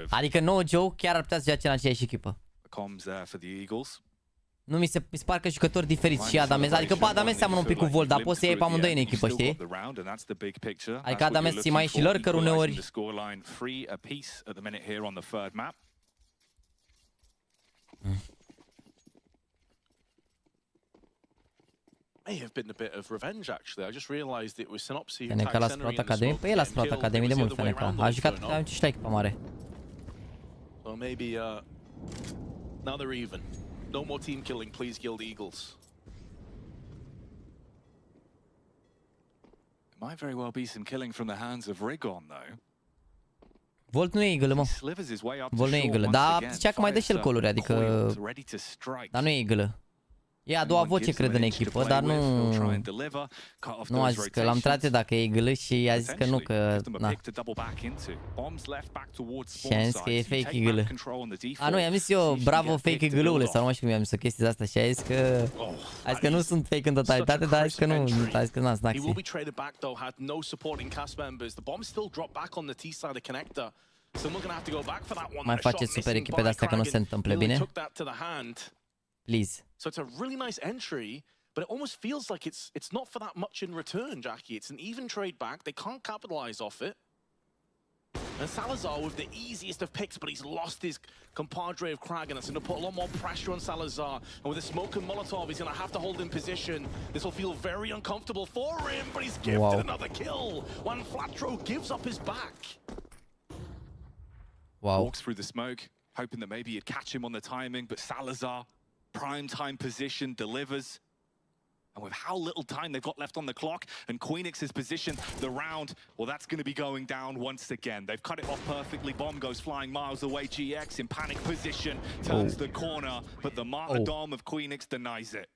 Adică no joke, chiar ar putea să joace în aceeași echipă. Nu mi se pare că jucători diferiți și Adames, adică pe Adames seamănă un pic cu Volt, dar poți să iei pe amândoi în echipă, știi? Adică Adames ți mai e și lurker uneori. May have been a bit of revenge actually. I just realized it was Synopsy who Feneca l-a spălat Academie? Păi el a spălat Academie de mult, Feneca. A jucat și la echipa mare. So maybe now they're even. No more team killing, please, Guild Eagles. It might very well be some killing from the hands of Rigon, though. Volt nu e eagle, mă. Volt nu e eagle, dar zicea că mai dă și el coluri, adică... Dar nu e eagle. E a doua voce, cred, în echipă, dar nu a zis că l-am tratat dacă e eagle și a zis că nu, că... Na. Și am zis că e fake eagle. A, nu, i-am zis eu, bravo fake eagle-ule, sau nu mai știu cum i-am zis o chestie de asta și a zis că nu sunt fake în totalitate, dar a zis că nu, a zis că n-a snaxi. Mai faceți super echipe de-astea că nu se întâmple bine? Please. So it's a really nice entry, but it almost feels like it's not for that much in return, Jackie. It's an even trade back. They can't capitalize off it. And Salazar with the easiest of picks, but he's lost his compadre of Krag, and that's going to put a lot more pressure on Salazar. And with a smoke and Molotov, he's going to have to hold in position. This will feel very uncomfortable for him, but he's gifted another kill. When Flatro gives up his back. Wow. Walks through the smoke, hoping that maybe he'd catch him on the timing, but Salazar, prime time position, delivers. And with how little time they've got left on the clock, and Queenix's position, the round, well, that's going to be going down once again. They've cut it off perfectly. Bomb goes flying miles away. GX in panic position, turns the corner, but the martyrdom of Queenix denies it.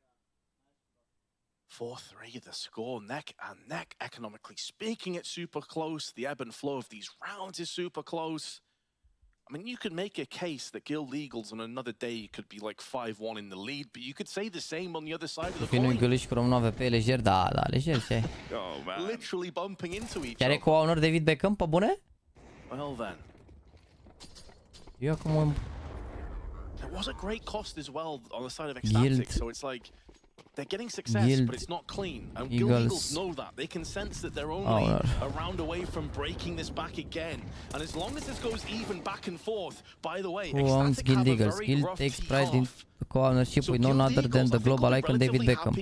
4-3, the score, neck and neck. Economically speaking, it's super close. The ebb and flow of these rounds is super close. I mean, you could make a case that Guild Eagles on another day could be like 5-1 in the lead, but you could say the same on the other side of the coin. Finul și cu Românul AWP lejer, da, lejer, ce? Literally bumping into each Chiar e cu honor David Beckham, pe bune? Well then. Eu acum... There was a great cost as well on the side of Ecstatic, so it's like... They're getting success, but it's not clean. And Guild Eagles know that. They can sense that they're only a round away from breaking this back again. And as long as this goes even back and forth, by the way, Ecstatic Guild have Eagles. a very Guild rough takes tee pride in off. co-ownership with none other than the global icon David Beckham.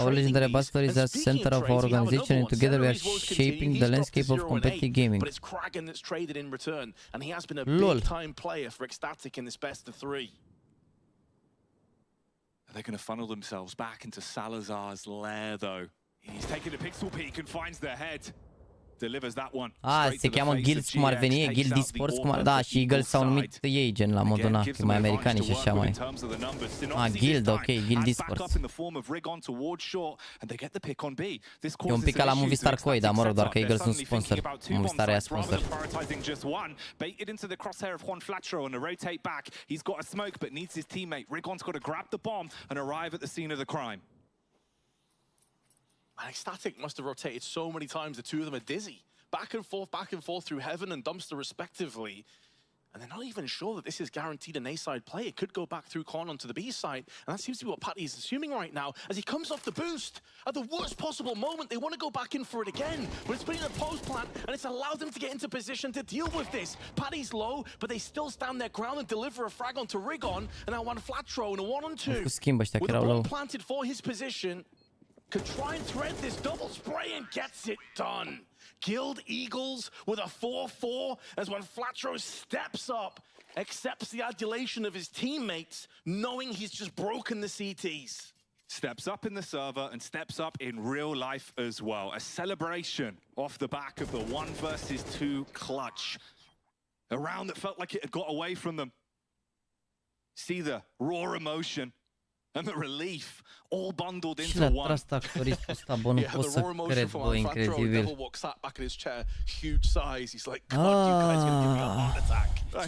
Our legendary ambassador is at the center of our organization, and together we are shaping the landscape of competitive gaming. But it's Kragan that's traded in return, and he has been a big-time player for Ecstatic in this best of three. They're going to funnel themselves back into Salazar's lair, though. He's taking a pixel peek and finds their head. Delivers that one. Se cheamă Guilds cum ar veni, Guild Esports cum ar... Da, și Eagles s-au numit ei, gen la modul ăla, că mai americani și așa mai. Guild, ok, Guild Esports. E un pic ca la Movistar Koi, dar mă rog, doar că Eagles sunt sponsor. Movistar e sponsor. Baited into the crosshair of Juan Flatro and a rotate back. He's got a smoke but needs his teammate. Rigon's got to grab the bomb and arrive at the scene of the crime. And Ecstatic must have rotated so many times, the two of them are dizzy. Back and forth through Heaven and Dumpster respectively. And they're not even sure that this is guaranteed an A-side play. It could go back through Con onto the B-side. And that seems to be what Patty is assuming right now. As he comes off the boost, at the worst possible moment, they want to go back in for it again. But it's been in a post plant, and it's allowed them to get into position to deal with this. Patty's low, but they still stand their ground and deliver a frag onto Rigon. And now one Flatro and a 1-on-2. With the bomb planted for his position, could try and thread this double spray and gets it done. Guild Eagles with a 4-4 as when Flatro steps up, accepts the adulation of his teammates, knowing he's just broken the CTs. Steps up in the server and steps up in real life as well. A celebration off the back of the 1 versus 2 clutch. A round that felt like it had got away from them. See the raw emotion. and the relief all bundled Și into la one. asta actoristul ăsta, bă, nu pot să cred, bă, incredibil.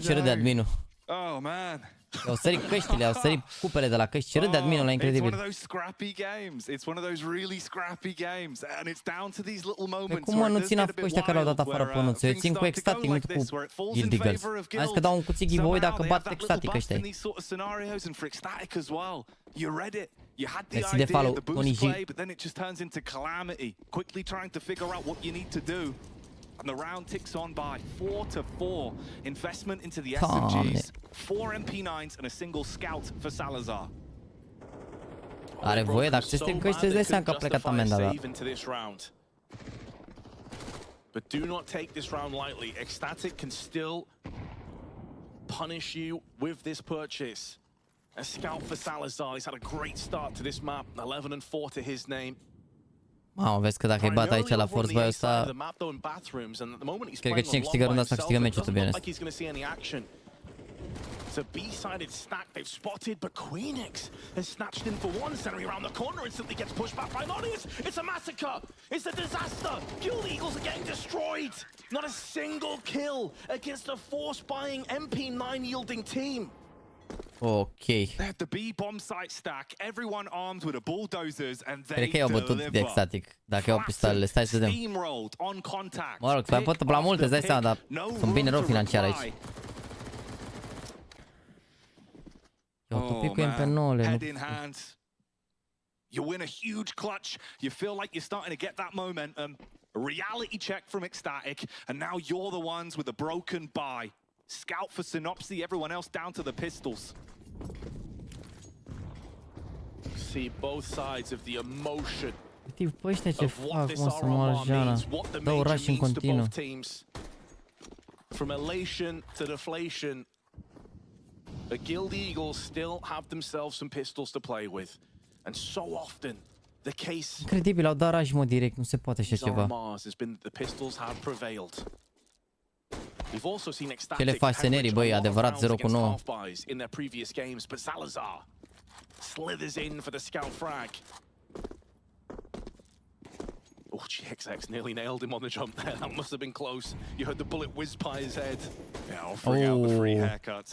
Ce râde adminul. Oh man. Au sărit căștile, au sărit cupele de la căști. Ce râde adminul ăla, incredibil. It's one of those scrappy games. It's one of those really scrappy games, and it's down to these little moments. Cum mă nu țin pe ăștia care l-au dat afară pe anunț? Eu țin cu extatic, nu cu Guild Eagles. Hai că dau un cuțit giveaway dacă bat extatic ăștia. You had the idea, the boost play, but then it just turns into calamity. Quickly trying to figure out what you need to do. And the round ticks on by 4-4. Investment into the SMGs, 4 MP9s and a single scout for Salazar. Are voie, dacă se strică căști, îți dai seama că a plecat amenda, da. But do not take this round lightly. Ecstatic can still punish you with this purchase. A scout for Salazar. He's had a great start to this map. 11-4 to his name. Mamă, vezi că dacă îi bat aici la force buy ăsta, cred că cine câștigă runda asta câștigă meciul, to be honest. It's a B-sided stack they've spotted, but Queenix has snatched in for one, centering around the corner, instantly gets pushed back by Lodius. It's a massacre! It's a disaster! Guild Eagles are getting destroyed! Not a single kill against a force-buying MP9-yielding team. Ok. They have the B bomb site stack, everyone armed with a bulldozers, and they cred că i-au bătut de extatic, dacă iau pistolele, stai să vedem. Mă rog, s-au bătut la multe, îți dai seama, dar sunt bine rău financiar aici. I-au topit cu MP9-le, You win a huge clutch, you feel like you're starting to get that momentum. A reality check from Ecstatic, and now you're the ones with the broken buy. Scout for Synopsy, everyone else down to the pistols. See both sides of the emotion. Uite, păi ăștia ce fac, mă, să moară Jana. Dă oraș în continuu. From elation to deflation, the Guild Eagles still have themselves some pistols to play with. And so often, the case... Incredibil, au dat oraș, mă, direct, nu se poate așa ceva. Ce le faci senerii, băi, adevărat 0 cu 9. Slithers in for the scout frag. Oh, GXX nearly nailed him on the jump there. That must have been close. You heard the bullet whiz by his head. Yeah, offering out the free haircuts.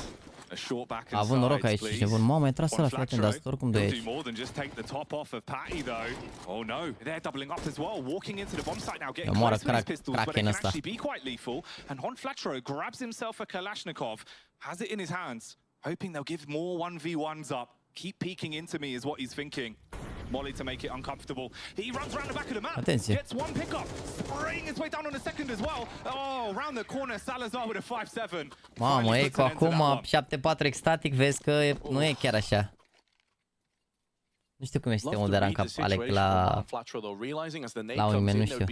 A short back a avut noroc aici și bun. Mamă, e tras ăla, fii atent, dar oricum de aici. Do more than just take the top off of Patty though. Oh no, they're doubling up as well, walking into the bomb site now, getting close with his pistols, but it can actually be quite lethal. And Honflatro grabs himself a Kalashnikov, has it in his hands, hoping they'll give more 1v1s up. Keep peeking into me is what he's thinking. Molly to make it uncomfortable. He runs around the back of the map. Atenție. Gets one pickup. Spraying his way down on the second as well. Oh, around the corner, Salazar with a 5-7. Mamă, Eco acum 7-4 extatic, vezi că nu e chiar așa. Nu știu cum este unde era în cap Alec la Wingman, nu știu.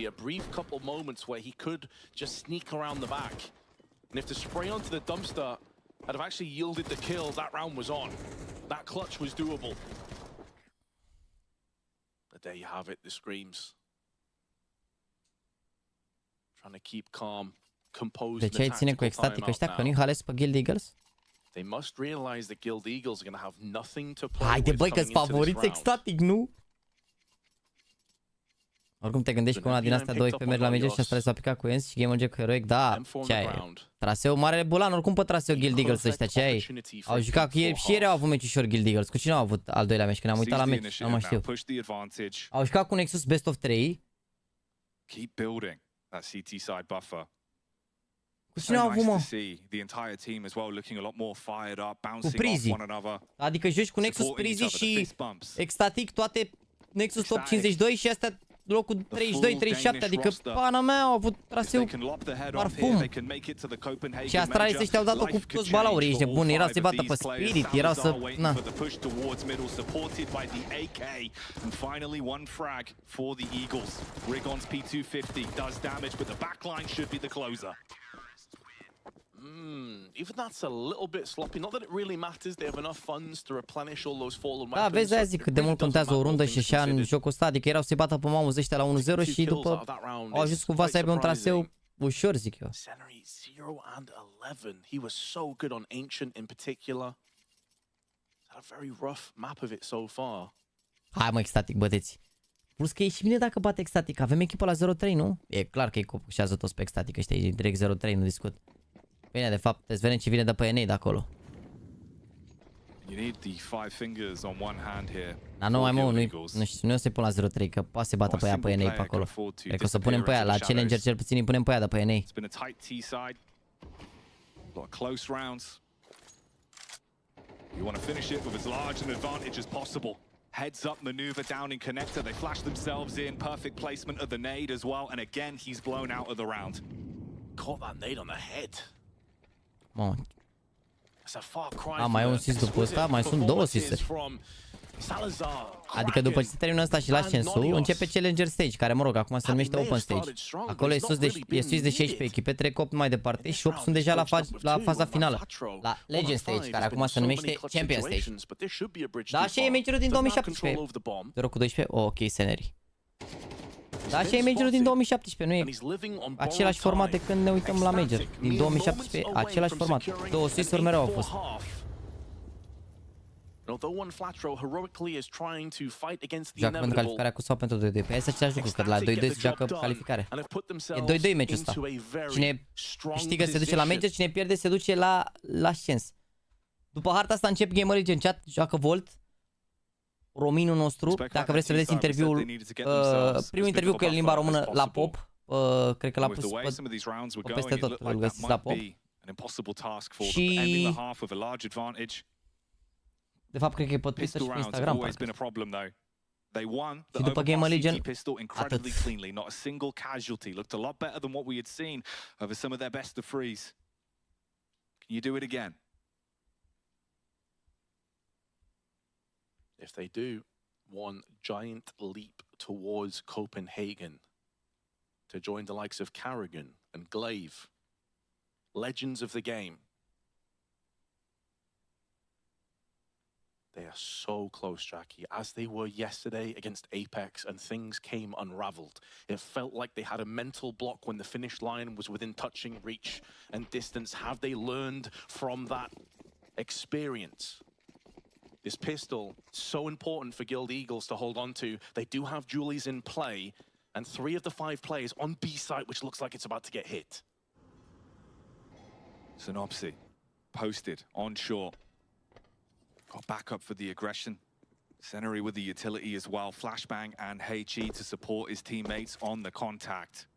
Had have actually yielded the kill, that round was on. That clutch was doable. But there you have it, the screams. Trying to keep calm, composed. De ce ai ține cu extatic ăștia, că nu-i ales pe Guild Eagles? They must realize that Guild Eagles are going to have nothing to play Haide, băi, că-ți favoriți extatic, nu? Oricum te gândești că una din astea 2 FMR la Major și asta s-a picat cu ENS și Gamerleg Heroic, da, ce ai? Traseu mare bulan, oricum pe traseu Guild Eagles ăștia, ce ai? Au jucat cu ieri și ieri au avut meciușor Guild Eagles. Cu cine au avut al doilea meci? Când am uitat la meci, nu mai știu. Au jucat cu Nexus Best of 3. Keep building that CT side buffer. Cu cine au avut, mă? Cu Prizi. Adică joci cu Nexus, Prizi și Ecstatic, toate Nexus top 52 și astea locul 32-37, adică pana mea au avut traseu parfum. Și Astralis ăștia au dat-o cu toți balaurii, ești nebun, erau să-i bată pe Spirit, erau să... Na. Even that's a little bit sloppy. Not that it really matters. They have enough funds to replenish all those fallen weapons. Da, vezi, aia zic cât de mult contează o rundă și așa în jocul ăsta, adică erau să-i bată pe mamul ăștia la 1-0 și după au ajuns cumva să aibă un traseu ușor, zic eu. 0-11. He was so good on Ancient in particular. a very rough map of it so far. Hai mă, Ecstatic, băteți. Plus că e și bine dacă bate Ecstatic. Avem echipă la 0-3, nu? E clar că e copușează toți pe Ecstatic, ăștia e direct 0-3, nu discut. Bine, de fapt, trebuie să vedem ce vine de pe NA de acolo. Dar nu mai mă, nu știu, nu o să-i pun la 0-3, că poate să bată pe ea pe NA pe acolo. Cred că o să punem pe ea, la Challenger cel puțin îi punem pe ea de pe NA. You want to finish it with as large an advantage as possible. Heads up maneuver down in connector. They flash themselves in. Perfect placement of the nade as well. And again, he's blown out of the round. Caught that nade on the head. Mamă. It's a far cry. Mai e un assist după ăsta? Mai sunt două assisturi. Adică după ce termină ăsta și la ascensul, începe Challenger Stage, care, mă rog, acum se numește Open Stage. Acolo e sus de 16 echipe, trec 8 mai departe și 8 sunt deja la faza finală. La Legend Stage, care acum se numește Champion Stage. Da, și e majorul din 2017. 0-12, ok, Seneri. Da, și e majorul din 2017, nu e același format de când ne uităm la major. Din 2017, același format. Două assist-uri mereu au fost. Joacă pentru calificarea cu sau pentru 2-2. Păi este același lucru, că la 2-2 se joacă calificare. E 2-2 meciul ăsta. Cine câștigă se duce la major, cine pierde se duce la ascens. După harta asta încep GamerLegion în chat, joacă Volt. Rominul nostru, dacă vreți să vedeți interviul, primul interviu cu el în limba română la Pop, cred că l-a pus peste tot, îl găsiți la Pop. Și de fapt, cred că e pe Twitter și pe Instagram, parcă. Și după GamerLegion, atât. If they do, one giant leap towards Copenhagen to join the likes of Carrigan and Glaive, legends of the game. They are so close, Jackie, as they were yesterday against Apex, and things came unraveled. It felt like they had a mental block when the finish line was within touching reach and distance. Have they learned from that experience? This pistol, so important for Guild Eagles to hold on to. They do have Julies in play, and 3 of the 5 players on B site, which looks like it's about to get hit. Synopsy, posted, onshore. Got backup for the aggression. Seneri with the utility as well. Flashbang and HE to support his teammates on the contact.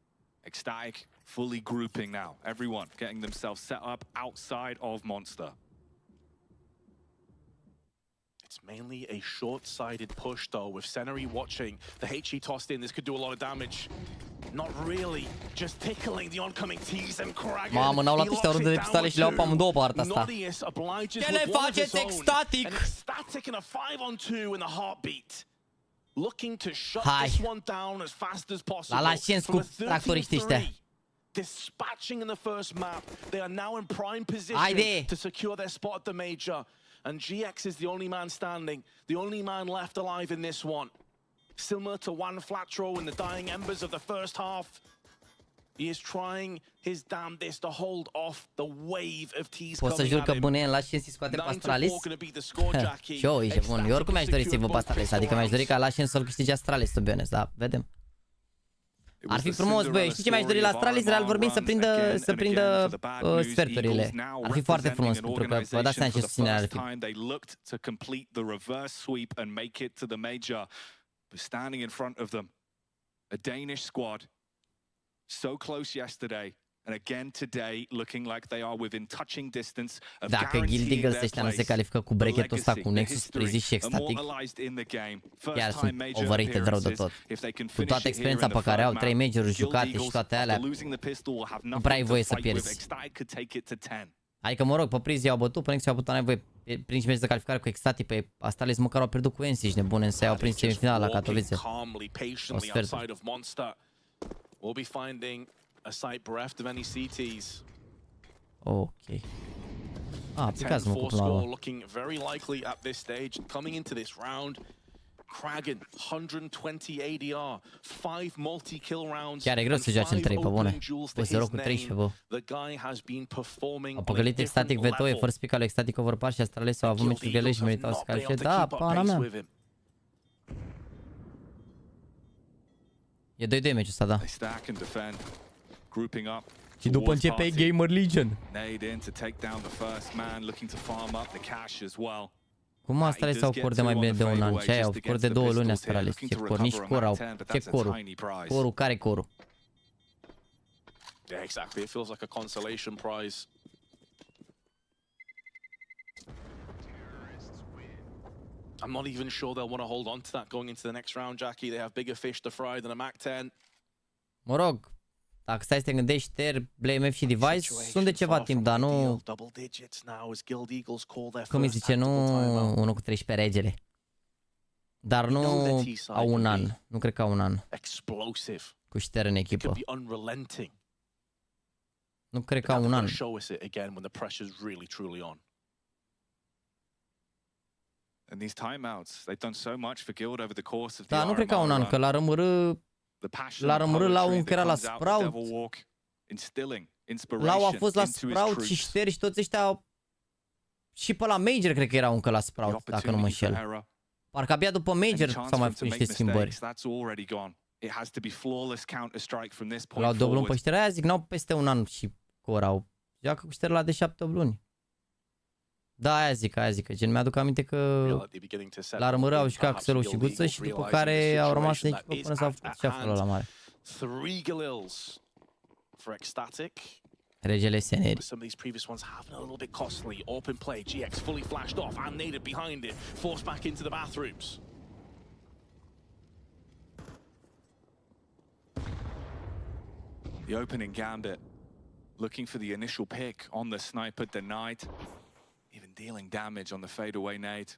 Ecstatic, fully grouping now. Everyone getting themselves set up outside of Monster. It's mainly a short-sided push, though, with Seneri watching. The HE tossed in. This could do a lot of damage. Not really. Just tickling the oncoming T's and Kragan. Mamă, n-au luat ăștia o rundă de pistole și le-au pe amândouă partea asta. Ce le faceți, Ecstatic? Ecstatic in a 5-on-2 in the heartbeat. Looking to shut this one down as fast as possible. La ascens cu tractoriștii ăștia. Dispatching in the first map. They are now in prime position to secure their spot at the major. And GX is the only man standing, the only man left alive in this one. Similar to Juan Flatro in the dying embers of the first half, he is trying his damnedest to hold off the wave of T's coming at him. Poți să jur că Buneen la Ascens îi scoate pe Astralis? Și eu, ești bun. Eu oricum mi-aș dori să-i văd pe Astralis, adică mi-aș dori ca la Ascens să-l câștige Astralis, to be honest, dar vedem. Ar fi frumos, băi, știi ce mi-aș dori la Astralis, real vorbind, să prindă sferturile. Ar fi foarte frumos, pentru că vă dați seama ce susținere ar fi. Standing in front of them, a Danish squad, so close yesterday, and again today, looking like they are within touching distance of dacă Guild Eagles ăștia nu se califică cu bracket-ul ăsta cu Nexus 30 și Ecstatic, chiar sunt overrated rău de tot. Cu toată experiența pe care au, 3 major-uri jucate și toate alea, nu prea ai voie să pierzi. Adică, mă rog, pe Priz i-au bătut, pe Nexus i-au bătut, n-ai voie. Prins meci de calificare cu Ecstatic, pe Astralis măcar au pierdut cu Ensi, nebune, însă i-au prins semifinal la Katowice. O sfertă. Ok. Aplicați-mă cu planul. Kragan, 120 ADR, 5 multi-kill rounds. Chiar e greu să joaci în 3, pe bune. Poți să rog cu 13, bă. Apocaliptic Ecstatic V2 e first pick al Ecstatic Overpass și Astralis au avut meciuri grele și meritau să califice. Da, pana mea. E 2-2 meciul ăsta, da. Și după începe GAMERLEGION. Cum Astralis au cor de mai bine de un an? Ce ai? Au cor de 2 luni Astralis. Ce cor? Nici cor au. Ce corul? Corul? Care corul? Yeah, exactly. It feels like a consolation prize. I'm not even sure they'll want to hold on to that going into the next round, Jackie. They have bigger fish to fry than a MAC-10. Mă rog, dacă stai să te gândești, BlameF și Device sunt de ceva timp, dar nu... Cum îi zice, nu 1 cu 13 regele. Dar nu au un an. Nu cred că au un an. Cu șter în echipă. Nu cred că au un an. Da, nu cred că au un an, că la rămârâ la un că era la Sprout. Lau a fost la Sprout și șteri și toți ăștia. Și pe la Major cred că era încă la Sprout, dacă nu mă înșel. Parcă abia după Major s-au mai făcut niște schimbări. La două luni pe șteri aia, zic, n-au peste un an și corau. Joacă cu șteri la de 7-8 luni. Da, aia zic, că gen mi-aduc aminte că la rămâră au jucat cu Selu și Guță și după care au rămas în echipă până s-au făcut și află la mare. Regele Seneri. Some of these previous ones have been a little bit costly. Open play, GX fully flashed off and naded behind it, forced back into the bathrooms. The opening gambit, looking for the initial pick on the sniper, denied. Even dealing damage on the fadeaway nade.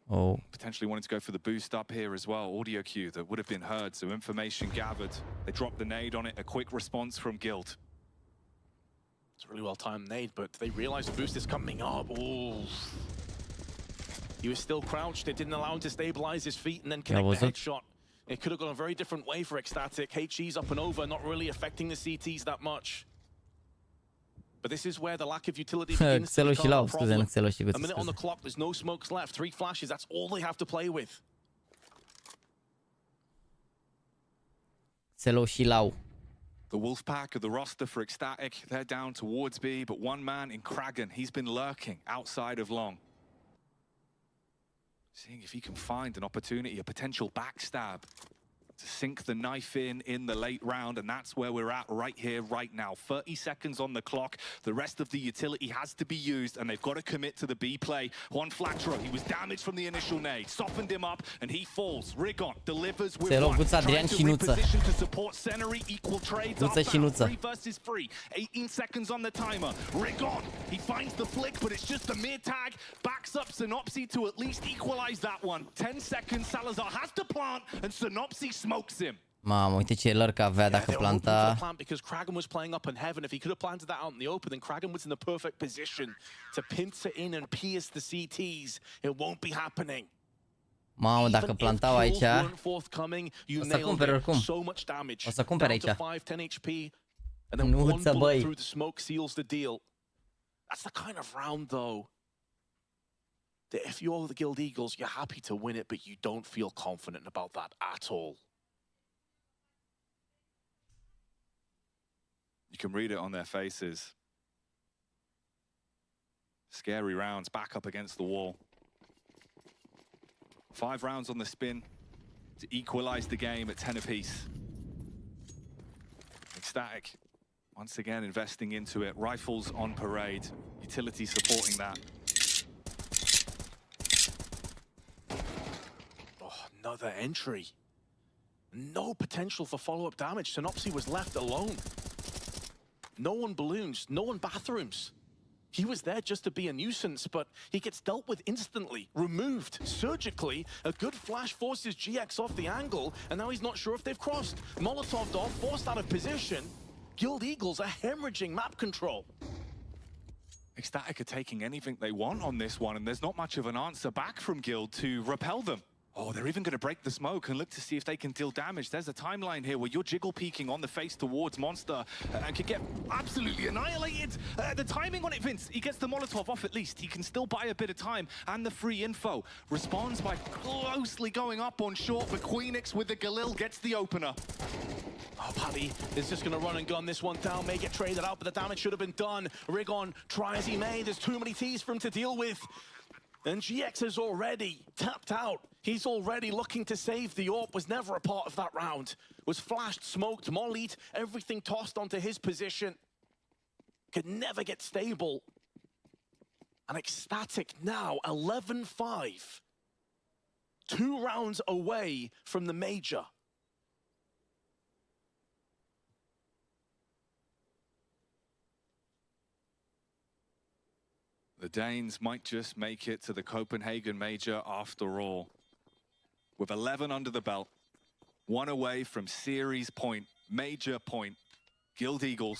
Oh. Potentially wanting to go for the boost up here as well. Audio cue that would have been heard, so information gathered. They dropped the nade on it, a quick response from Guild. It's a really well-timed nade, but they realize the boost is coming up. Ooh. He was still crouched. It didn't allow him to stabilize his feet and then connect the headshot. It could have gone a very different way for Ecstatic. HE's up and over, not really affecting the CTs that much. But this is where the lack of utility begins to become a problem. A minute on the clock, there's no smokes left. 3 flashes, that's all they have to play with. Selo și Lau. The Wolfpack of the roster for Ecstatic, they're down towards B, but one man in Kragan, he's been lurking outside of long. Seeing if he can find an opportunity, a potential backstab to sink the knife in the late round, and that's where we're at right here, right now. 30 seconds on the clock. The rest of the utility has to be used, and they've got to commit to the B play. One flatro, he was damaged from the initial nade, softened him up, and he falls. Rigon delivers with one, trying to reposition to support Seneri, equal trades off that. 3 versus 3, 18 seconds on the timer. Rigon, he finds the flick, but it's just a mid-tag, backs up Synopsy to at least equalize that one. 10 seconds, Salazar has to plant, and Synopsy smokes him. Mamă, uite ce lurk avea dacă planta. Because Kragan was playing up in heaven. If he could have planted that out in the open, then Kragan was in the perfect position to pincer in and pierce the CTs. It won't be happening. Mamă, dacă plantau aici. O să cumpere oricum. O să cumpere aici. Nu ți-a băi. That's the kind of round though that if you're the Guild Eagles, you're happy to win it, but you don't feel confident about that at all. You can read it on their faces. Scary rounds, back up against the wall. 5 rounds on the spin to equalize the game at 10 apiece. Ecstatic, once again investing into it. Rifles on parade, utility supporting that. Oh, another entry. No potential for follow-up damage. Synopsy was left alone. No one balloons, no one bathrooms. He was there just to be a nuisance, but he gets dealt with instantly, removed surgically. A good flash forces GX off the angle, and now he's not sure if they've crossed. Molotoved off, forced out of position. Guild Eagles are hemorrhaging map control. Ecstatic are taking anything they want on this one, and there's not much of an answer back from Guild to repel them. Oh, they're even going to break the smoke and look to see if they can deal damage. There's a timeline here where you're jiggle peeking on the face towards Monster and could get absolutely annihilated. The timing on it, Vince, he gets the Molotov off at least. He can still buy a bit of time and the free info. Responds by closely going up on short, but Queenix with the Galil gets the opener. Oh, Paddy is just going to run and gun this one down, may get traded out, but the damage should have been done. Rigon, try as he may, there's too many T's for him to deal with. And GX is already tapped out. He's already looking to save. The AWP was never a part of that round. Was flashed, smoked, mollied, everything tossed onto his position. Could never get stable. And Ecstatic now, 11-5. 2 rounds away from the major. The Danes might just make it to the Copenhagen Major after all. With 11 under the belt, 1 away from series point, major point. Guild Eagles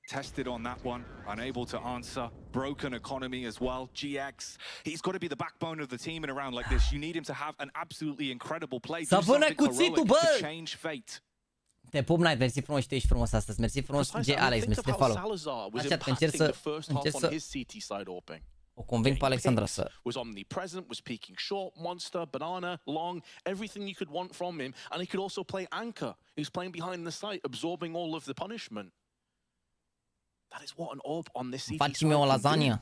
tested on that one, unable to answer. Broken economy as well. GX, he's got to be the backbone of the team in a round like this. You need him to have an absolutely incredible play. Do something heroic to change fate. Te pup, Night, mersi frumos și tu ești frumos astăzi. Mersi frumos, G Alex, mersi de follow. Așa, încerc să o conving pe Alexandra să... Was omnipresent, was peeking short, Monster, Banana, Long, everything you could want from him, and he could also play anchor. He was playing behind the site, absorbing all of the punishment. That is what an AWP on this CT side can do.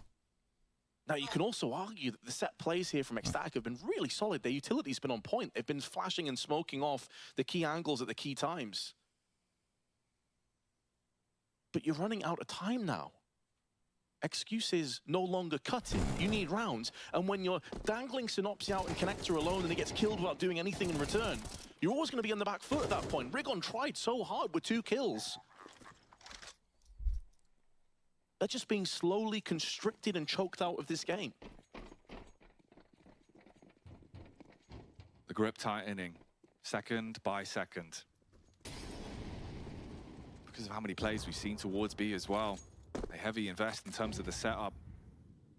Now, you can also argue that the set plays here from Ecstatic have been really solid. Their utility's been on point. They've been flashing and smoking off the key angles at the key times. But you're running out of time now. Excuses no longer cut it. You need rounds. And when you're dangling Synopsy out in connector alone and he gets killed without doing anything in return, you're always going to be on the back foot at that point. Rigon tried so hard with 2 kills. They're just being slowly constricted and choked out of this game. The grip tightening, second by second. Because of how many plays we've seen towards B as well. A heavy invest in terms of the setup.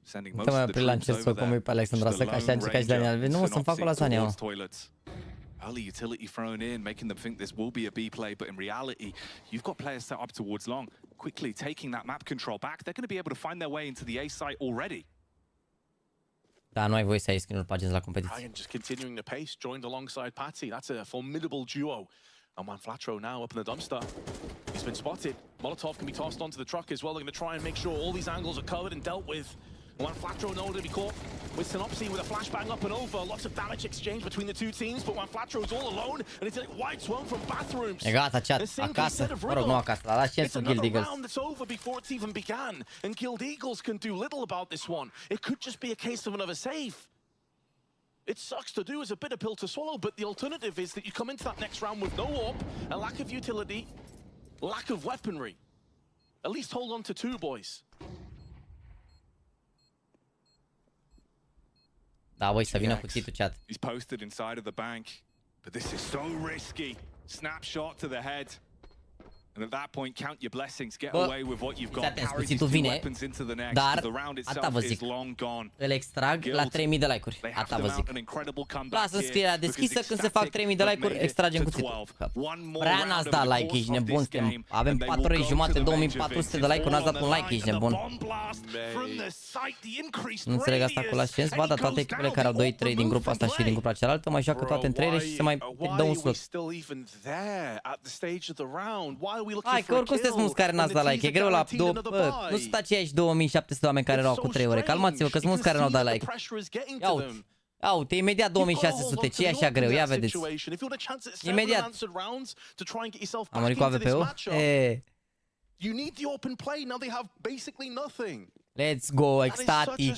Sending most of the troops over there. Just a lone ranger, toilets. Early utility thrown in, making them think this will be a B play, but in reality, you've got players set up towards long. Quickly taking that map control back, they're going to be able to find their way into the A site already. Da, nu ai voie să ai screen-uri pe agenți la competiție. Ryan just continuing the pace, joined alongside Patty. That's a formidable duo. And Manflatro now up in the dumpster. He's been spotted. Molotov can be tossed onto the truck as well. They're going to try and make sure all these angles are covered and dealt with. Manflatro nowhere to be caught with Synopsy with a flashbang up and over. Lots of damage exchange between the two teams, but Manflatro's all alone and it's like white swarm from bathrooms. E gata, chat. Acasă. Mă rog, nu acasă, dar la Chelsea Guild Eagles. Round that's over before it's even began, and Guild Eagles can do little about this one. It could just be a case of another save. It sucks to do as a bitter pill to swallow, but the alternative is that you come into that next round with no AWP, a lack of utility, lack of weaponry. At least hold on to 2, boys. Da, voi să vină cu titul, chat. He's posted inside of the bank, but this is so risky. Snapshot to the head. And at that point, count your blessings, get away with what you've got, carry these 2 weapons into the next. The round itself is long gone. Îl extrag la 3000 de like-uri. Asta vă zic. Lasă scrierea deschisă, când se fac 3000 de like-uri, extragem cuțitul. Prea n-ați dat like, ești nebun, suntem. Avem 4 ore jumate, 2400 de like-uri, n-ați dat un like, ești nebun. Nu înțeleg asta cu Last Chance, va da toate echipele care au 2-3 din grupul ăsta și din grupul cealaltă, mai joacă toate între și se mai dă un slot. Hai, că oricum sunteți mulți care n-ați dat like, e greu la 2, nu sunt aceiași 2700 de oameni care erau cu 3 ore, calmați-vă că sunt mulți care n-au dat like. Ia uite, imediat 2600, ce e așa greu, ia vedeți. Imediat. Am murit cu AWP-ul? Let's go, Ecstatic.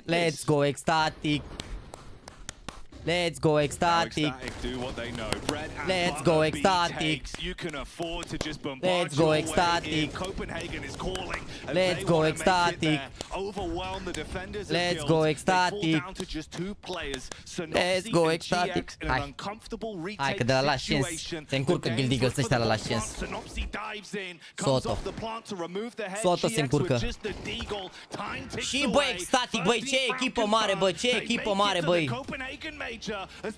Let's go, Ecstatic. Let's go ecstatic. Let's go ecstatic. Let's go ecstatic. Let's go ecstatic. Let's go ecstatic. Let's go ecstatic. Hai că de la Last Chance se încurcă Guild Eagles ăștia la Last Chance. Soto se încurcă. Și băi, ecstatic, băi, ce echipă mare, băi, ce echipă mare, băi.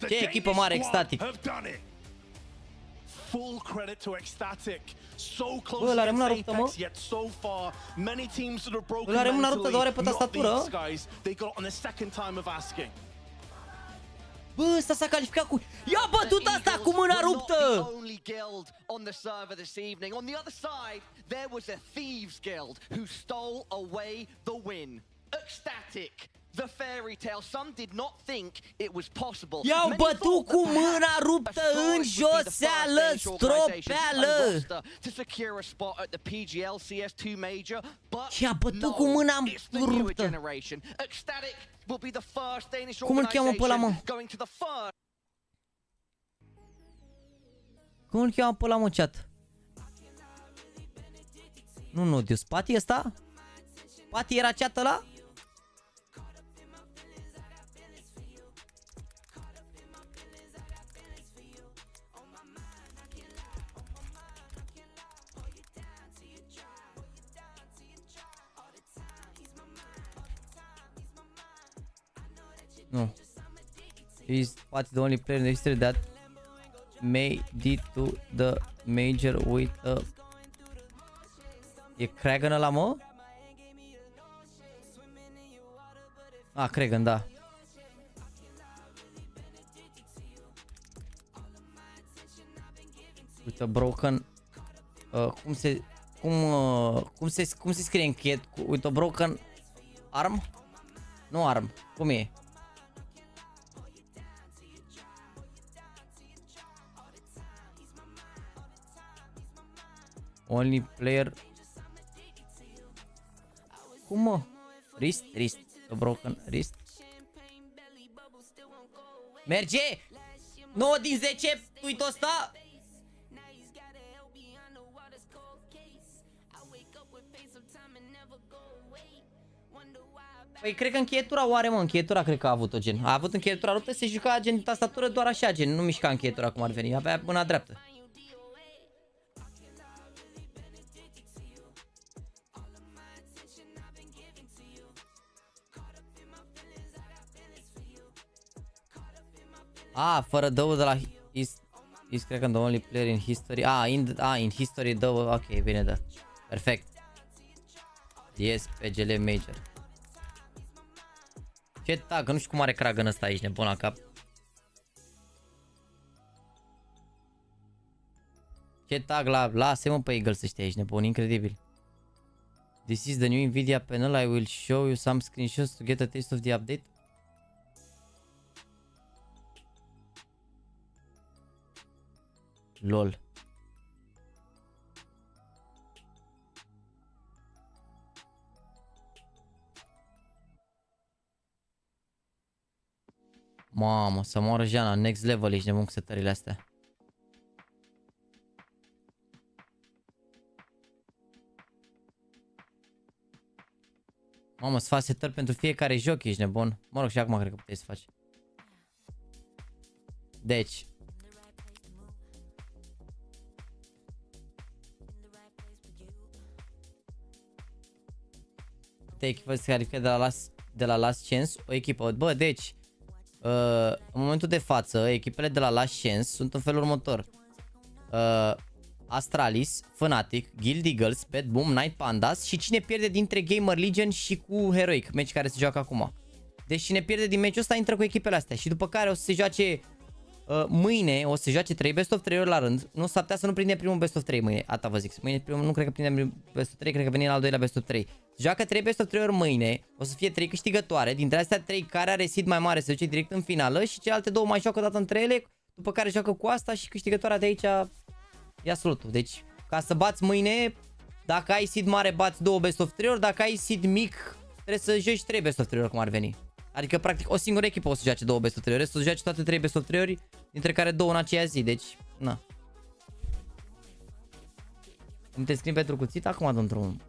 Ce echipă mare, ecstatic. Full credit to Ecstatic. So close Bă, l-are mâna ruptă, mă. yet so far many teams that have broken L-are mâna ruptă, doare pe mentally. tastatură. Not these guys. They got on the second time of asking. Bă, ăsta s-a calificat cu... Ia bătut asta cu mâna ruptă! Only guild on the server this evening. On the other side, there was a thieves guild who stole away the win. Ecstatic. The fairy tale. Some did not think it was possible. I-au bătut cu mâna ruptă în joseală, stropeală. To secure a spot at the PGL CS2 major, but I-a bătut cu mâna ruptă. Ecstatic will be the first Danish Cum îl cheamă pe ăla, mă? going to the first. Cum îl cheamă pe ăla, mă, chat? Nu, Nodius. Pati ăsta? Pati era chat ăla? No. He's Pati the only player in the history that made it to the major with a... E Kragan ăla, mă? Ah, Kragan, da. With a broken... cum se scrie închet? With a broken arm? Nu arm. Cum e? Only player. Cum, mă? Wrist? A broken wrist. Merge! 9 din 10. Uite-o ăsta. Păi cred că încheietura o are, mă, încheietura cred că a avut-o, gen. A avut încheietura ruptă, se juca gen tastatură doar așa, gen, nu mișca încheietura cum ar veni, avea mâna dreaptă. Ah, fără dău de la... Is cred că the only player in history. In history dău, ok, bine, da. Perfect. Yes, PGL Major. Ce tag, nu știu cum are Kragan ăsta aici, nebun la cap. Ce tag la... Lasă-mă pe Eagle să știi aici, nebun, incredibil. This is the new Nvidia panel, I will show you some screenshots to get a taste of the update. LOL. Mamă, să moară Jana, next level, ești nebun cu setările astea. Mamă, să faci setări pentru fiecare joc, ești nebun. Mă rog, și acum cred că puteai să faci. Deci. Puteai echipă să califice de la Last Chance o echipă. Bă, deci. În momentul de față, echipele de la Last Chance sunt în felul următor. Astralis, Fnatic, Guild Eagles, Bad Boom, Night Pandas și cine pierde dintre GamerLegion și cu Heroic, meci care se joacă acum. Deci cine pierde din meciul ăsta intră cu echipele astea și după care o să se joace mâine, o să se joace 3 best of 3 ori la rând. Nu s-ar putea să nu prinde primul best of 3 mâine. Ata vă zic. Mâine primul, nu cred că prinde best of 3, cred că vine al doilea best of 3. Se joacă 3 best of 3 ori mâine. O să fie 3 câștigătoare. Dintre astea 3 care are seed mai mare se duce direct în finală și celelalte două mai joacă o dată între ele, după care joacă cu asta și câștigătoarea de aici ia slotul. Deci, ca să bați mâine, dacă ai seed mare bați 2 best of 3 ori, dacă ai seed mic trebuie să joci 3 best of 3 ori cum ar veni. Adică, practic, o singură echipă o să joace 2 best of 3-uri, restul o să joace toate 3 best of 3-uri, dintre care 2 în aceea zi, deci, na. Îmi te scrii pentru cuțit? Acum dăm.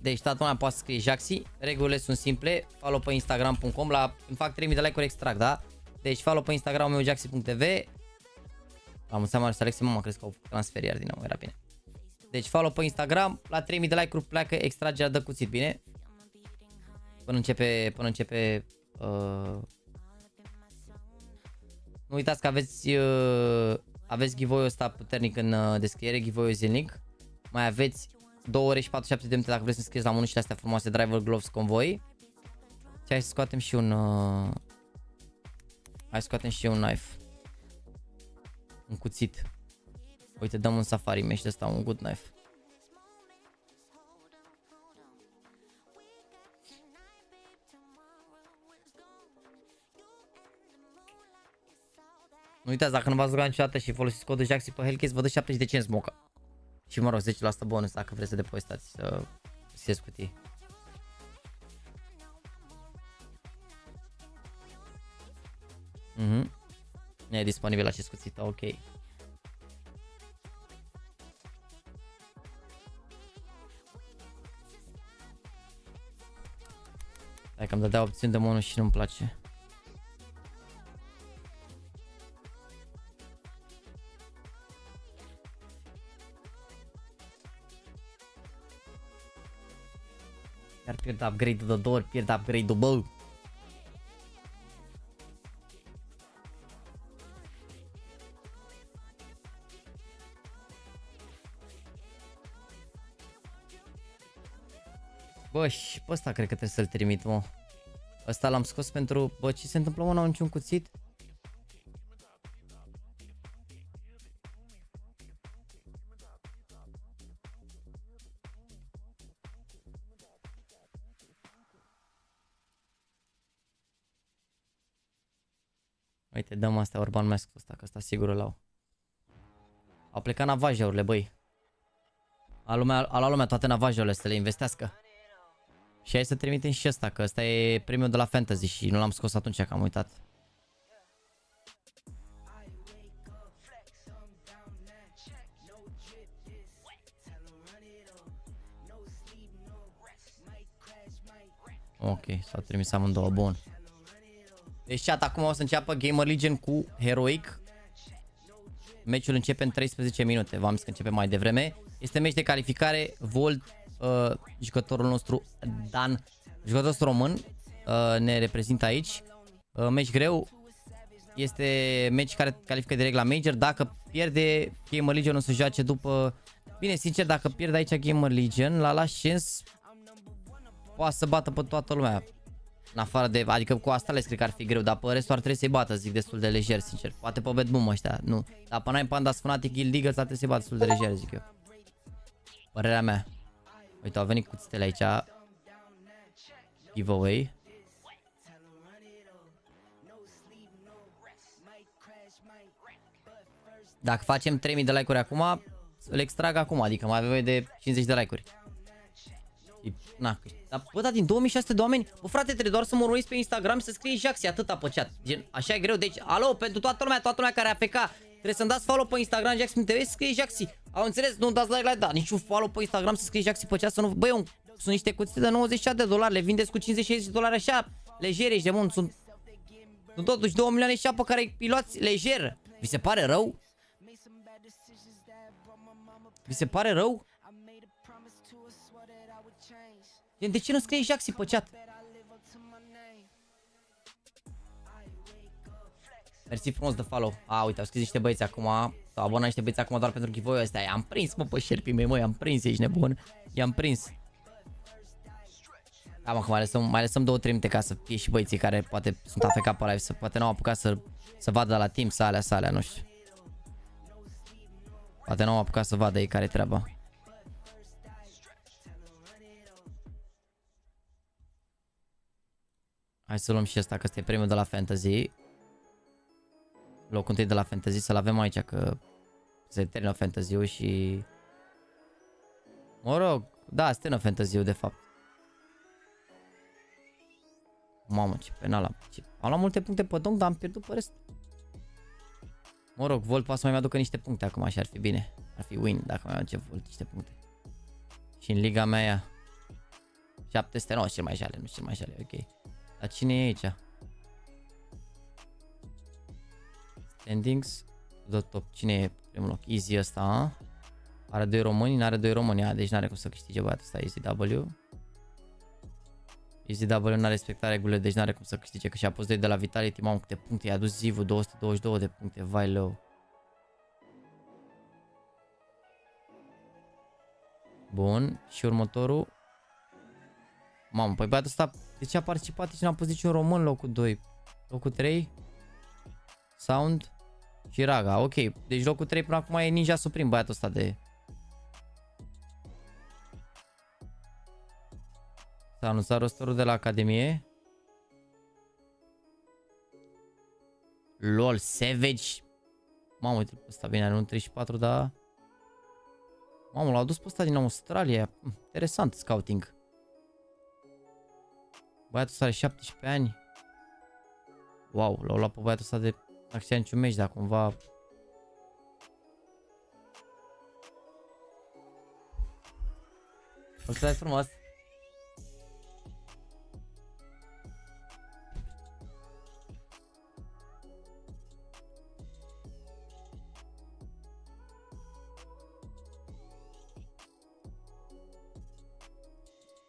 Deci toată lumea poate să scrie Jaxy, regulile sunt simple, follow pe instagram.com, îmi fac 3000 de like-uri extract, da? Deci follow pe instagram meu JAXYYTV. Am înseamnă să Alexi, mama, crezi că au transfer iar din nou, era bine. Deci follow pe Instagram, la 3000 de like-uri pleacă extragerea de cuțit, bine? Până începe nu uitați că aveți giveaway-ul ăsta puternic în descriere, giveaway-ul zilnic. Mai aveți 2 ore și 47 de minute dacă vreți să scrieți la mânușile astea frumoase, driver gloves convoi. Și hai să scoatem și un knife. Un cuțit. Uite, dăm un safari mesh de ăsta, un good knife. Nu uitați, dacă nu v-ați rugat niciodată și folosiți codul Jaxy pe Hellcase, vă dă 70 de cenți moca. Și mă rog, 10% bonus dacă vreți să depozitați, să scrieți cutii. Nu e disponibil acest cuțit, ok. Hai că îmi dădea opțiuni de mono și nu-mi place. Iar pierd upgrade-ul de 2 ori, pierd upgrade-ul, bă! Bă, și pe ăsta cred că trebuie să-l trimit, mă. Ăsta l-am scos pentru... Bă, ce se întâmplă, mă? N-au niciun cuțit? Uite, dăm astea, Urban Mask ăsta, că ăsta sigur îl au. Au plecat navajeurile, băi. A luat lumea toate navajeurile să le investească. Și hai să trimitem și ăsta, că ăsta e premiul de la Fantasy și nu l-am scos atunci, că am uitat. Ok, s-au trimis amândouă, bun. Deci chat, acum o să înceapă Gamer Legion cu Heroic. Meciul începe în 13 minute, v-am zis că începe mai devreme. Este meci de calificare, Volt, jucătorul nostru Dan, jucătorul nostru român, ne reprezintă aici. Meci greu, este meci care califică direct la Major. Dacă pierde, Gamer Legion o să joace după... Bine, sincer, dacă pierde aici Gamer Legion, la last chance poate să bată pe toată lumea. În afară de, adică cu asta cred că ar fi greu, dar pe restul ar trebui să-i bată, zic, destul de lejer, sincer. Poate pe Bad Boom ăștia, nu. Dar până ai Pandas Fnatic, Guild Eagles, ar trebui să-i bată destul de lejer, zic eu. Părerea mea. Uite, au venit cuțitele aici. Giveaway. Dacă facem 3000 de like-uri acum, îl extrag acum, adică mai avem de 50 de like-uri. Na, dar bă, da, din 2600 de oameni, bă, frate, trebuie doar să mă urmăriți pe Instagram și să scrie Jaxy, atâta pe chat. Gen, așa e greu, deci, alo, pentru toată lumea care a AFK, trebuie să-mi dați follow pe Instagram JAXYYTV să scrie Jaxy. Au înțeles? Nu dați like, da, niciun follow pe Instagram să scrie Jaxy pe chat, să nu, băi, sunt niște cuțite de 96 de dolari, le vindeți cu 50-60 de dolari așa, legere, ești de mult, sunt totuși 2 milioane și apă care îi luați lejer. Vi se pare rău? Vi se pare rău? De ce nu scrie Jaxy pe chat? Mersi frumos de follow. Uite, au scris niște băieți acum. S-au abonat niște băieți acum doar pentru giveaway-ul ăsta. I-am prins, mă, pe șerpii mei, mă, i-am prins, ești nebun. I-am prins. Da, mă, că mai lăsăm 2-3 minute ca să fie și băieții care poate sunt AFK pe live, poate n-au apucat să vadă la timp, să alea, nu știu. Poate n-au apucat să vadă ei care-i treaba. Hai să luăm și ăsta, că ăsta e premiul de la Fantasy. Locul întâi de la Fantasy, să-l avem aici, că se termină Fantasy-ul și... Mă rog, da, se termină Fantasy-ul, de fapt. Mamă, ce penal am. Am luat multe puncte pe dong, dar am pierdut pe rest. Mă rog, Volt poate să mai aducă niște puncte acum, așa ar fi bine. Ar fi win dacă mai aduce Volt niște puncte. Și în liga mea aia 700, nu, cel mai jale, nu cel mai jale, ok. Dar cine e aici? Standings, the top, cine e primul loc? Easy ăsta, a? Are 2 români, n-are 2 români, deci n-are cum să câștige băiatul ăsta, EasyW. EasyW n-a respectat regulile, deci n-are cum să câștige, că și-a pus 2 de la Vitality, mamă, câte puncte, i-a dus Zivu, 222 de puncte, vai lău. Bun, și următorul. Mamă, păi băiatul ăsta, de ce a participat și n-a pus niciun român locul 2? Locul 3? Sound și Raga, ok, deci locul 3 până acum e Ninja Supreme, băiatul ăsta de... S-a anunțat rosterul de la Academie. LOL, Savage. Mamă, uite pe ăsta, bine, are un 34, dar... Mamă, l-au dus pe ăsta din Australia. Interesant, scouting. Băiatul ăsta are 17 ani. Wow, l-au luat pe băiatul ăsta de acția niciun meci, dar cumva... Mulțumesc frumos!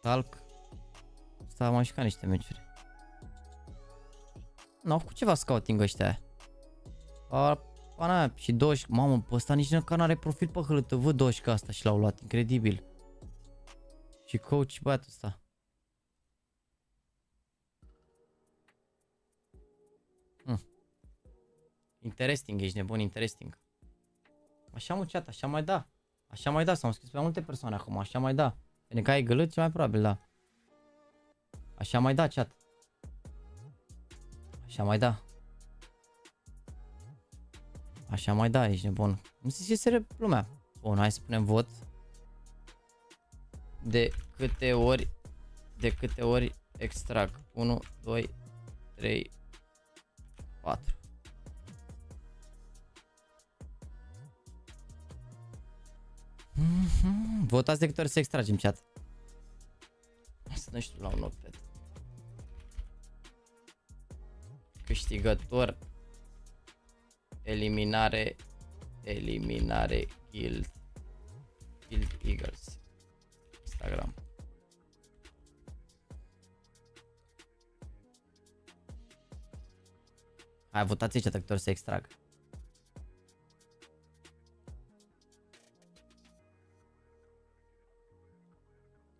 Talc. Asta am jucat niște meciuri. N-au făcut ceva scouting ăștia. Pana, și 20. Mamă, pe ăsta nici nu are profil pe HLTV 20 asta și l-au luat. Incredibil. Și coach băiatul ăsta. Interesting, ești nebun, interesting. Așa mă, chat, așa mai da. Așa mai da, s-au scris pe multe persoane acum, așa mai da. Bine că ai gălât, ce mai probabil, da. Așa mai da, chat. Așa mai da. Așa mai da, ești nebun. Nu știu ce se lumea. Bun, hai să punem vot. De câte ori extrag? 1, 2, 3, 4. Votați de câte ori să extragem, chat. Să nu știu la un notepad. Câștigător. Eliminare Guild Eagles. Instagram. Hai, votați ce tractor să extrag.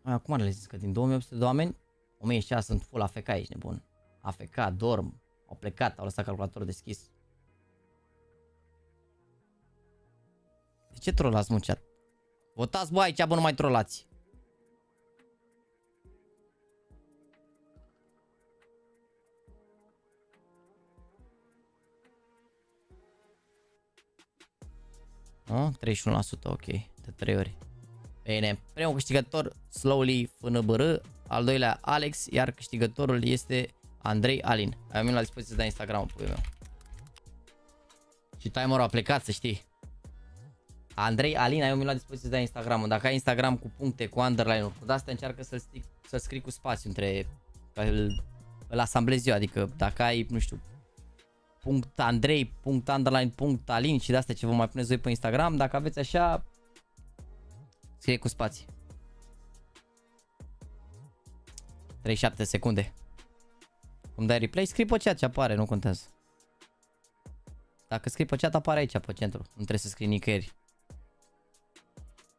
Acum le zis că din 2800 de oameni 1600 sunt full AFK, ești nebun. AFK, dorm, au plecat, au lăsat calculatorul deschis. De ce trollați, mă, chat? Votați, bă, aici, bă, nu mai trollați. Oh, 31%, ok, de 3 ori. Bine, primul câștigător, Slowly FNBR, al doilea Alex, iar câștigătorul este Andrei Alin. Ai venit la dispoziție de Instagram-ul puiul meu. Și timerul a plecat, să știi. Andrei Alin, ai venit la dispoziție de Instagram-ul. Dacă ai Instagram cu puncte, cu underline-uri, cu de-astea încearcă să scrii cu spațiu între... Îl asamblezi eu, adică dacă ai, nu știu, punct Andrei, punct underline, punct Alin și de-astea ce vă mai puneți voi pe Instagram, dacă aveți așa... Scrie cu spații. 37 secunde. Cum dai replay, scrii pe chat ce apare, nu contează. Dacă scrii pe chat, apare aici pe centru. Nu trebuie să scrii nicăieri.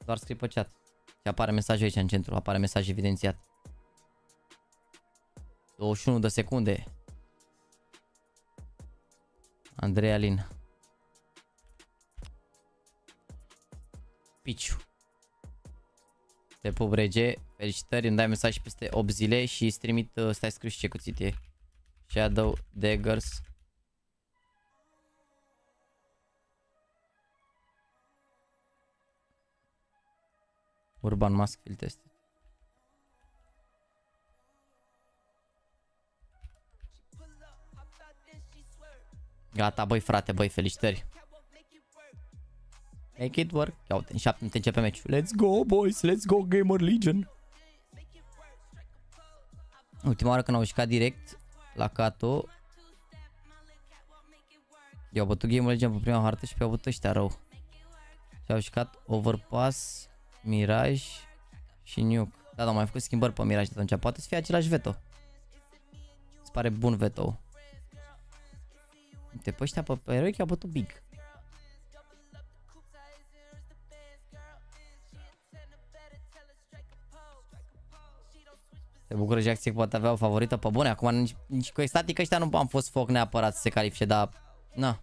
Doar scrii pe chat. Și apare mesajul aici în centru, apare mesaj evidențiat. 21 de secunde. Andrei Alin. Piciu. Te pup, rege, felicitări, îmi dai mesaj și peste 8 zile și îți trimit, stai scris ce cuțit e. Shadow Daggers. Urban Mask Field Test. Gata, băi frate, băi, felicitări. Make it work. Ia uite, în 7 minute începe meciul. Let's go, boys, let's go, GAMERLEGION. Ultima oară când au jucat direct la Cato, i-au bătut GAMERLEGION pe prima hartă și pe-au bătut ăștia rău. Și au jucat Overpass, Mirage și Nuke. Da, dar mai făcut schimbări pe Mirage de atunci. Poate să fie același veto. Îți pare bun veto. Uite, pe ăștia pe Heroic i-au bătut big. Se bucură Jaxy că poate avea o favorită pe bune. Acum nici cu static ăștia nu am fost foc neapărat să se califice, dar na.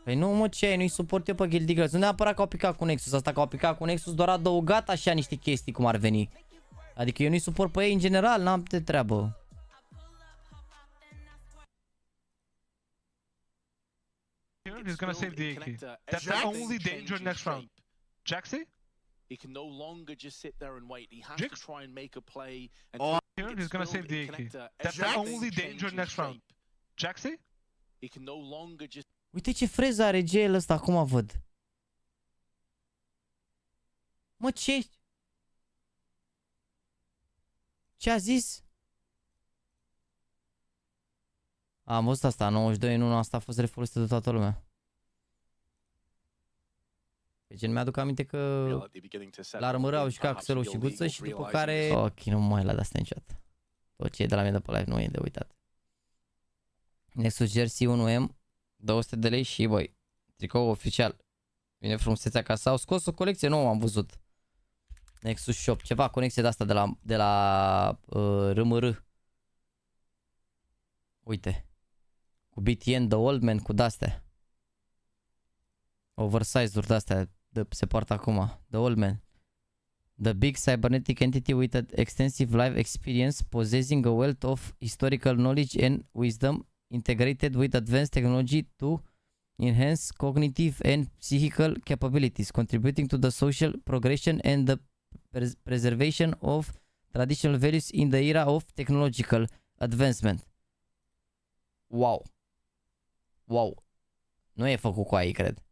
Păi nu mă, ce ai, nu-i suport eu pe Guilty Girls. Nu neapărat că au picat cu Nexus. Asta că au picat cu Nexus doar adăugat așa niște chestii cum ar veni. Adică eu nu-i suport pe ei în general, n-am de treabă. He's gonna save the AK. That's the only danger next round. Jaxy? He can no longer just sit there and wait. He has to try and make a play. And He's gonna save the AK. That's the only danger next round. Jaxy? He can no longer just... Uite ce freză are GL ăsta, acum văd. Mă, ce? Ce a zis? Am văzut asta, 92 în 1, asta a fost refolosită de toată lumea. Deci nu mi-aduc aminte că la Rămâră au jucat cu Selo și Guță și după care... Ok, nu mai la de-astea niciodată. Tot ce e de la mine de pe live nu e de uitat. Nexus Jersey 1M, 200 de lei și băi, tricou oficial. Vine frumusețea ca s-au scos o colecție nouă, am văzut. Nexus Shop, ceva conexie de asta de la RMR. Uite. Cu BTN, The Old Man, cu de-astea. Oversize-uri de-astea se poartă acum. The Old Man. The big cybernetic entity with an extensive life experience, possessing a wealth of historical knowledge and wisdom, integrated with advanced technology to enhance cognitive and psychical capabilities, contributing to the social progression and the preservation of traditional values in the era of technological advancement. Wow. Wow. Nu e făcut cu AI, cred.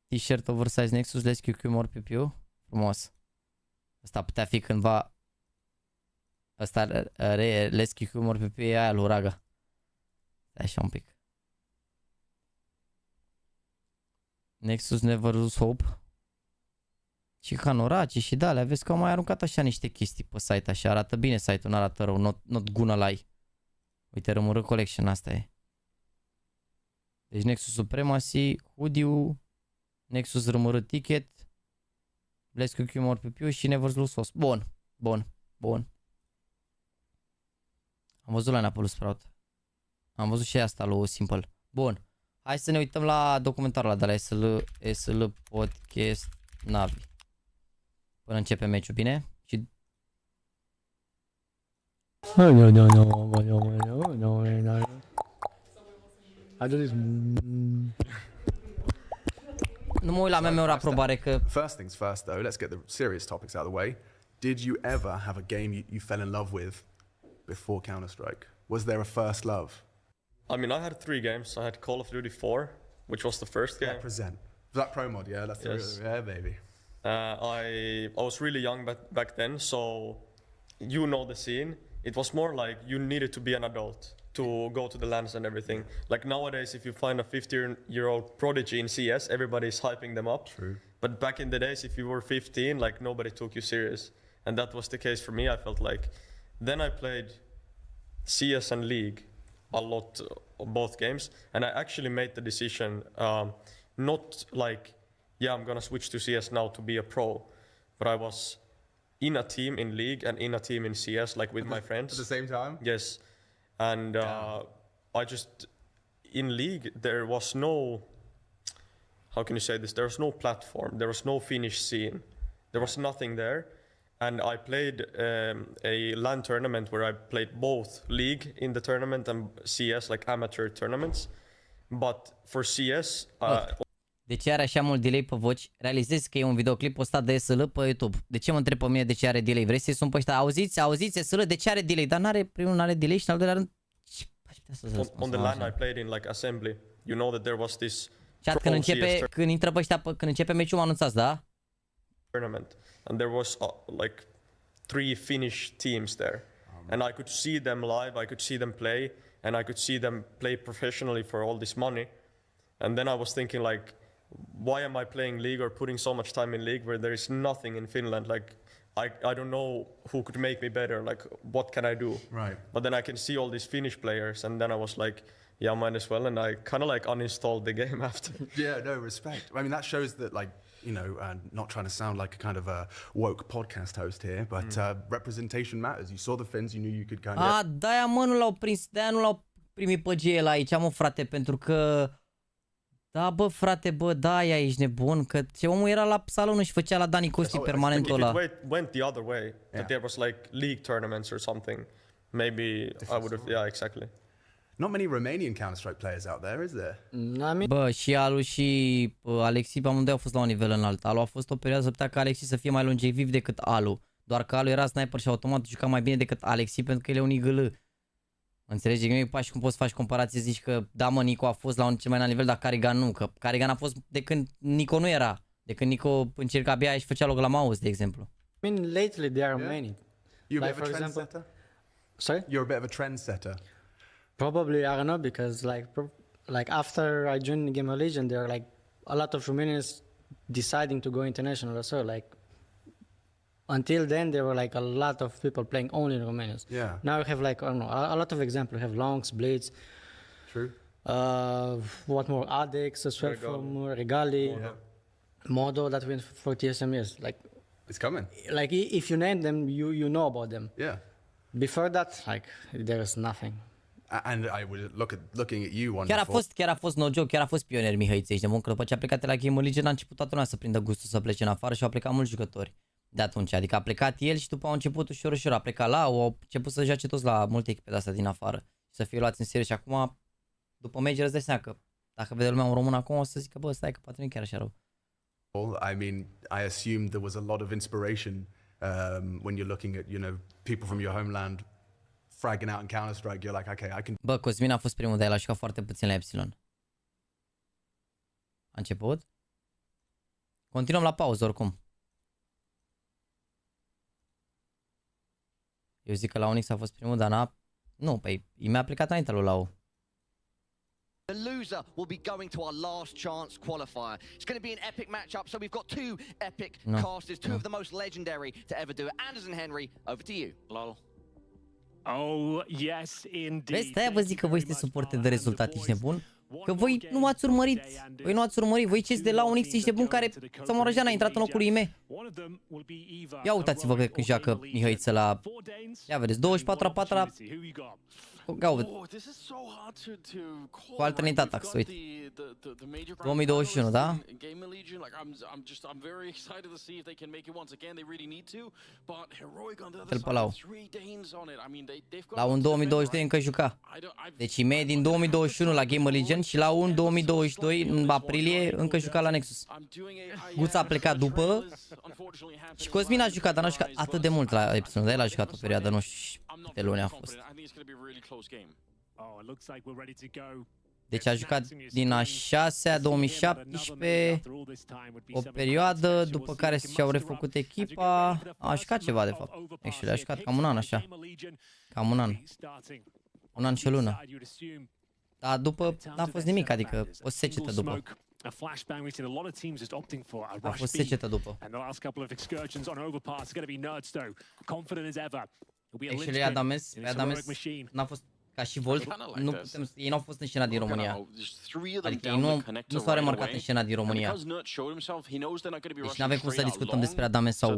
T-shirt oversize Nexus, less QQ, more PPU. Frumos. Asta putea fi cândva... Asta less QQ, more PPU e aia lui Raga. Așa un pic. Nexus never lose hope. Și canoraci și de alea. Vezi că au mai aruncat așa niște chestii pe site. Așa arată bine site-ul, nu arată rău. Not gonna lie. Uite, Rămură Collection, asta e. Deci Nexus Supremacy, Hoodie, Nexus Rămură Ticket, Bless QQ More PPU și Never Lose Hope. Bun, bun, bun. Am văzut la Napoli Sprout. Am văzut și asta lui Simple. Bun. Hai să ne uităm la documentarul ăla de la SL Podcast Navi. Până începe meciul, bine? Și... Nu mă uit la meme-uri aprobare că... First things first though, let's get the serious topics out of the way. Did you ever have a game you fell in love with before Counter-Strike? Was there a first love? I mean, I had 3 games. I had Call of Duty 4, which was the first game. Yeah, present. That pro mod, yeah, that's Yes. yeah, baby. I was really young back then, so you know the scene. It was more like you needed to be an adult to go to the LANs and everything. Like nowadays, if you find a 15-year-old prodigy in CS, everybody's hyping them up. True. But back in the days, if you were 15, like nobody took you serious. And that was the case for me, I felt like. Then I played CS and League a lot of both games, and I actually made the decision not like, yeah, I'm gonna switch to CS now to be a pro, but I was in a team in League and in a team in CS, like with my friends. At the same time? Yes. And I just, in League, there was no, how can you say this? There was no platform, there was no Finnish scene, there was nothing there. And I played a LAN tournament where I played both League in the tournament and CS, like amateur tournaments. But for CS... De ce are așa mult delay pe voci? Realizezi că e un videoclip postat de SL pe YouTube. De ce mă întreb pe mine de ce are delay? Vrei să-i sun pe ăștia? Auziți SL, de ce are delay? Dar n-are, primul n-are delay și în al doilea rând... On the line I played in like assembly. You know that there was this... Chat, când intră pe ăștia, când începe meciul, mă anunțați, da? Tournament. And there was like 3 Finnish teams there. And I could see them live, I could see them play, and I could see them play professionally for all this money. And then I was thinking like, why am I playing League or putting so much time in League where there is nothing in Finland? Like, I don't know who could make me better. Like, what can I do? Right. But then I can see all these Finnish players, and then I was like, yeah, might as well. And I kind of like uninstalled the game after. Yeah, no, respect. I mean, that shows that, like, you know, not trying to sound like a kind of a woke podcast host here, but representation matters. You saw the Finns, you knew you could kind of... de-aia, mă, nu l-au prins, de-aia nu l-au primit pe GL aici, mă, frate, pentru că... Da, bă, frate, bă, da, ești nebun, că ce omul era la salon și făcea la Dani Costi permanent ăla. If it went the other way, that there was like league tournaments or something, maybe I would have, yeah, exactly. Not many Romanian Counter-Strike players out there, is there? Bă, și Alu și Alexi pe amândoi au fost la un nivel înalt. Alu a fost o perioadă să putea ca Alexi să fie mai longeviv decât Alu. Doar că Alu era sniper și automat juca mai bine decât Alexi pentru că el e un IGL. Înțelegi? Nu e și cum poți să faci comparație, zici că da, mă, Nico a fost la un cel mai înalt nivel, dar Carigan nu. Că Carigan a fost de când Nico nu era. De când Nico încerca abia și făcea loc la mouse, de exemplu. I mean, lately there are many. You're a bit of a trendsetter? Sorry? You're a bit of a trendsetter. Probably, I don't know, because like after I joined GameRegion, there are like a lot of Romanians deciding to go international as well. Like until then, there were like a lot of people playing only in Romanians. Yeah. Now we have like, I don't know, a lot of examples. We have Longs, Blades. True. What more? Adex as well from Regali. Modo that went for TSM years. Like it's coming. Like if you name them, you know about them. Yeah. Before that, like there is nothing. And I was looking at you one. Chiar a fost no joke, chiar a fost pionier Mihăiță, ești de bun, că după ce a plecat la GameRegion a început toată lumea să prindă gustul să plece în afară și au plecat mulți jucători de atunci. Adică a plecat el și după au început ușor, a plecat au început să joace toți la multe echipe de astea din afară și să fie luați în serie și acum, după Major, îți dai seama că dacă vede lumea un român acum o să zică, bă, stai că poate nu e chiar așa rău. I mean, I assumed there was a lot of inspiration when you're looking at, you know, people from your homeland fragging out in Counter-Strike. You're like, okay, I can... Bă, Cosmin a fost primul, dar el a jucat foarte puțin la Epsilon. A început? Continuăm la pauză, oricum. Eu zic că la Onyx a fost primul, dar n-a... Nu, păi, mi-a plecat înainte lui Lau. The loser will be going to our last chance qualifier. It's going to be an epic matchup, so we've got two epic casters, two of the most legendary to ever do it. Anderson Henry, over to you. Lol. Oh, yes, indeed. Vezi, de-aia vă zic că voi sunteți suporte de rezultat, ești nebun? Că voi nu ați urmărit, voi ce de la un X, ești nebun, care Samorăjean a intrat în locul IME. Ia uitați-vă când joacă Mihăiță la... Ia vedeți, 24-4 la... Cu alternitat tax, uite. 2021, da? Cel pe Lau. La un 2022 încă juca. Deci IME din 2021 la GameRegion și la un 2022 în aprilie încă juca la Nexus. Guța a plecat după și Cosmin a jucat, dar n-a jucat atât de mult la Epsilon, dar el a jucat o perioadă, nu știu câte luni a fost. Deci a jucat din a 6-a 2017, o perioadă, după care și-au refăcut echipa, a jucat ceva de fapt, actually, a jucat cam un an așa, cam un an, un an și o lună, dar după n-a fost nimic, adică o secetă după. A fost secetă după. Actually, Adames n-a fost ca și Volt, nu putem, ei n-au fost în scena din România. Adică ei nu s-au remarcat în scena din România. Deci n-avem cum să discutăm despre Adames sau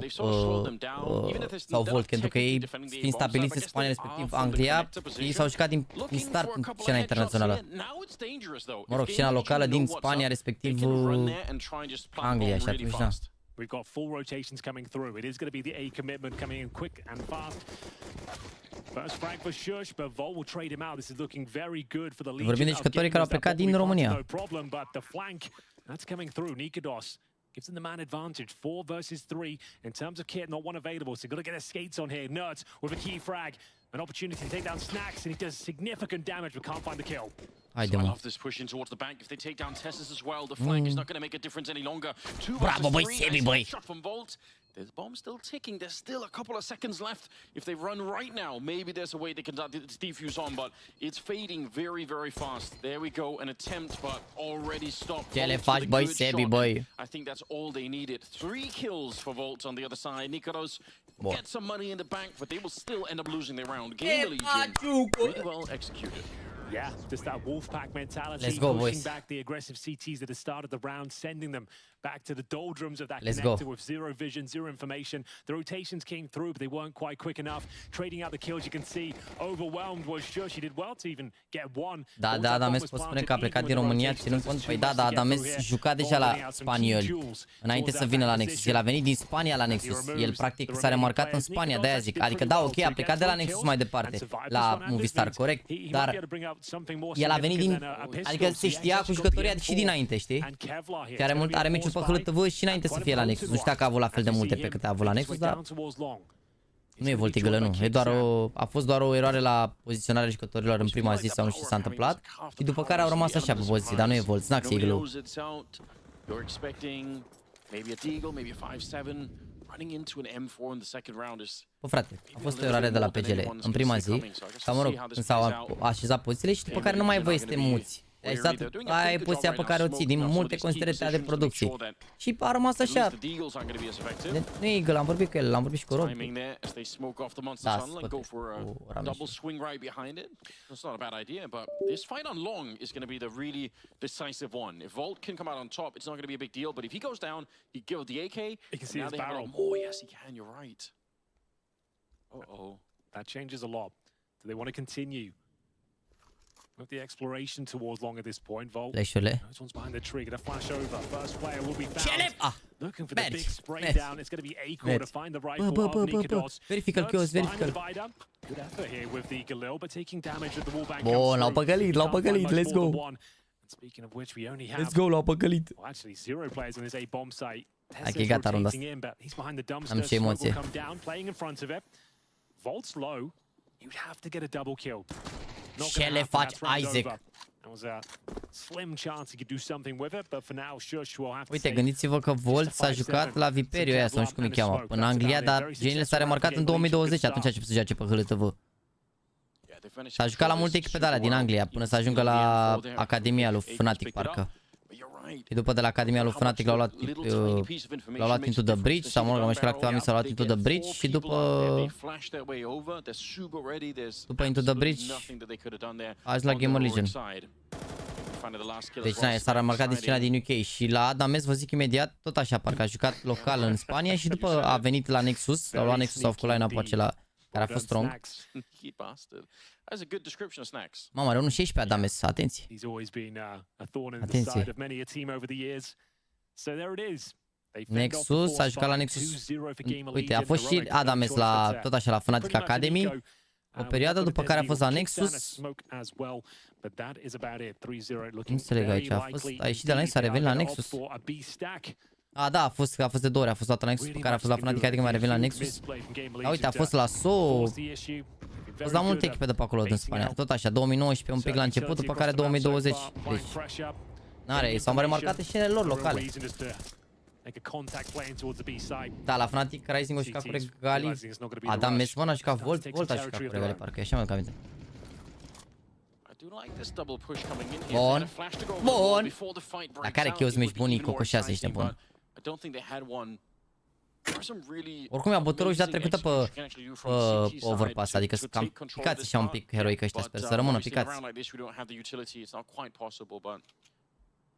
Volt, pentru că ei, fiind stabiliți în Spania, respectiv Anglia, ei s-au jucat din start în scena internațională. Mă rog, scena locală din Spania, respectiv Anglia, și atunci, da. We've got 4 rotations coming through. It is going to be the A commitment coming in quick and fast. First frag for Shush, but Volt will trade him out. This is looking very good for the Legion. Vorbim de jucătorii care au plecat din România. No problem, but the flank That's coming through. Nikados gives them the man advantage. 4 versus 3 in terms of kit, not one available. So got to get their skates on here. Nerds with a key frag. An opportunity to take down Snacks, and he does significant damage, but can't find the kill. So I love this push in towards the bank. If they take down Tessus as well, the flank is not going to make a difference any longer. 2 versus 3. Nice shot from Volt. There's bomb still ticking. There's still a couple of seconds left. If they run right now, maybe there's a way they can defuse on, but it's fading very, very fast. There we go, an attempt, but already stopped. Ce le faci, băi, Sebi, băi? I think that's all they needed. 3 kills for Volt on the other side. Nikados get some money in the bank, but they will still end up losing their round. GameRlegion, really well executed. Yeah, just that Wolfpack mentality. Let's go, pushing boys. back the aggressive CTs that had started the round, sending them back to the doldrums of that Let's connector go. with zero vision, zero information. The rotations came through, but they weren't quite quick enough. Trading out the kills, you can see. Overwhelmed was sure she did well to even get one. Da, Adames pot spune că a plecat din România, ținând cont, păi da, Adames juca deja la spanioli înainte să vină la Nexus. El a venit din Spania la Nexus. El practic s-a remarcat în Spania, de-aia zic. Adică da, ok, a plecat de la Nexus mai departe, la Movistar, corect, dar el a venit din, adică se știa cu jucătoria și dinainte, știi? Chiar are meciuri pe HLTV și înainte să fie la Nexus. Nu știu dacă a avut la fel de multe pe câte a avut la Nexus, dar nu e voltigălă, nu. E doar a fost doar o eroare la poziționarea jucătorilor în prima zi sau nu știu ce s-a întâmplat. Și după care au rămas așa pe poziție, dar nu e volt. Snax e glău. Bă, frate, a fost o eroare de la PGL în prima zi, sau mă rog, când s-au așezat pozițiile și după care nu mai ai voie să te muți. Aia e poziția pe care o ții din multe considerate de producție. Și a rămas așa. Nu e eagle, am vorbit cu el, am vorbit și cu Rob. Da, Double swing right behind it. That's not a bad idea, but this fight on long is going to be the really decisive one. If Volt can come out on top, it's not going to be a big deal, but if he goes down, he kills the AK. You can see his barrel. Oh, yes, he can, you're right. Uh-oh. That changes a lot. Do they want to continue with the exploration towards long at this point? Volt. This one's behind the tree. Gonna flash over. First player will be found. Looking for the big spray down. It's going to be Acor to find the rifle of Nikados. Verifică-l, Chios, verifică-l. Good effort here with the Galil, but taking damage at the wall bank. Bun, l-au păcălit, let's go. Speaking of which, we only have. Let's go, l-au păcălit. Well, actually, 0 players on this A bomb site. Hai că e gata runda asta. Am ce emoție. Playing in front of it. Volt's low. You'd have to get a double kill. Ce le faci, Isaac? That was a slim chance he could do something with it, but for now, Shush will have to. Uite, gândiți-vă că Volt s-a jucat la Viperiu aia, sau nu știu cum îi cheamă, în Anglia, dar genile s-a remarcat în 2020, atunci a început să joace pe HLTV. S-a jucat la multe echipe de alea din Anglia, până să ajungă la Academia lui Fnatic, parcă. Și după de la Academia lui Fnatic l-au luat into the bridge, sau mă rog, am știut la câteva minute s-au luat into the bridge și după into the bridge a ajuns la GamerLegion. Deci s-a remarcat de scena din UK și la Adames, vă zic imediat, tot așa, parcă a jucat local în Spania și după a venit la Nexus, l-au luat Nexus, au făcut line-up-ul acela care a fost strong. That's a good description of Snacks. Mamă, are 1.16 Adames, atenție. He's always been a thorn in the side of many a team over the years. So there it is. Nexus, a jucat la Nexus. Uite, a fost și Adames la, tot așa, la Fnatic Academy. O perioadă, după care a fost la Nexus. Nu înțeleg aici, a ieșit de la Nexus, a revenit la Nexus. A, da, a fost de 2 ori, a fost luat la Nexus, pe care a fost la Fnatic, adică mai revenit la Nexus. A, uite, a fost la SO. A fost la multe echipe de pe acolo din Spania, tot așa, 2019 un pic la început, după care 2020. Deci, n-are, s-au mai remarcat și lor locale. Da, la Fnatic Rising a jucat cu Regali, Adam Mesman a jucat Volt a jucat cu Regali, parcă e așa mai cam. Bun, bun. La care Chios mici bunii cocoșează ăștia buni. Oricum i-a bătut și data trecută pe overpass, adică sunt cam picați așa un pic heroic ăștia, sper să rămână picați.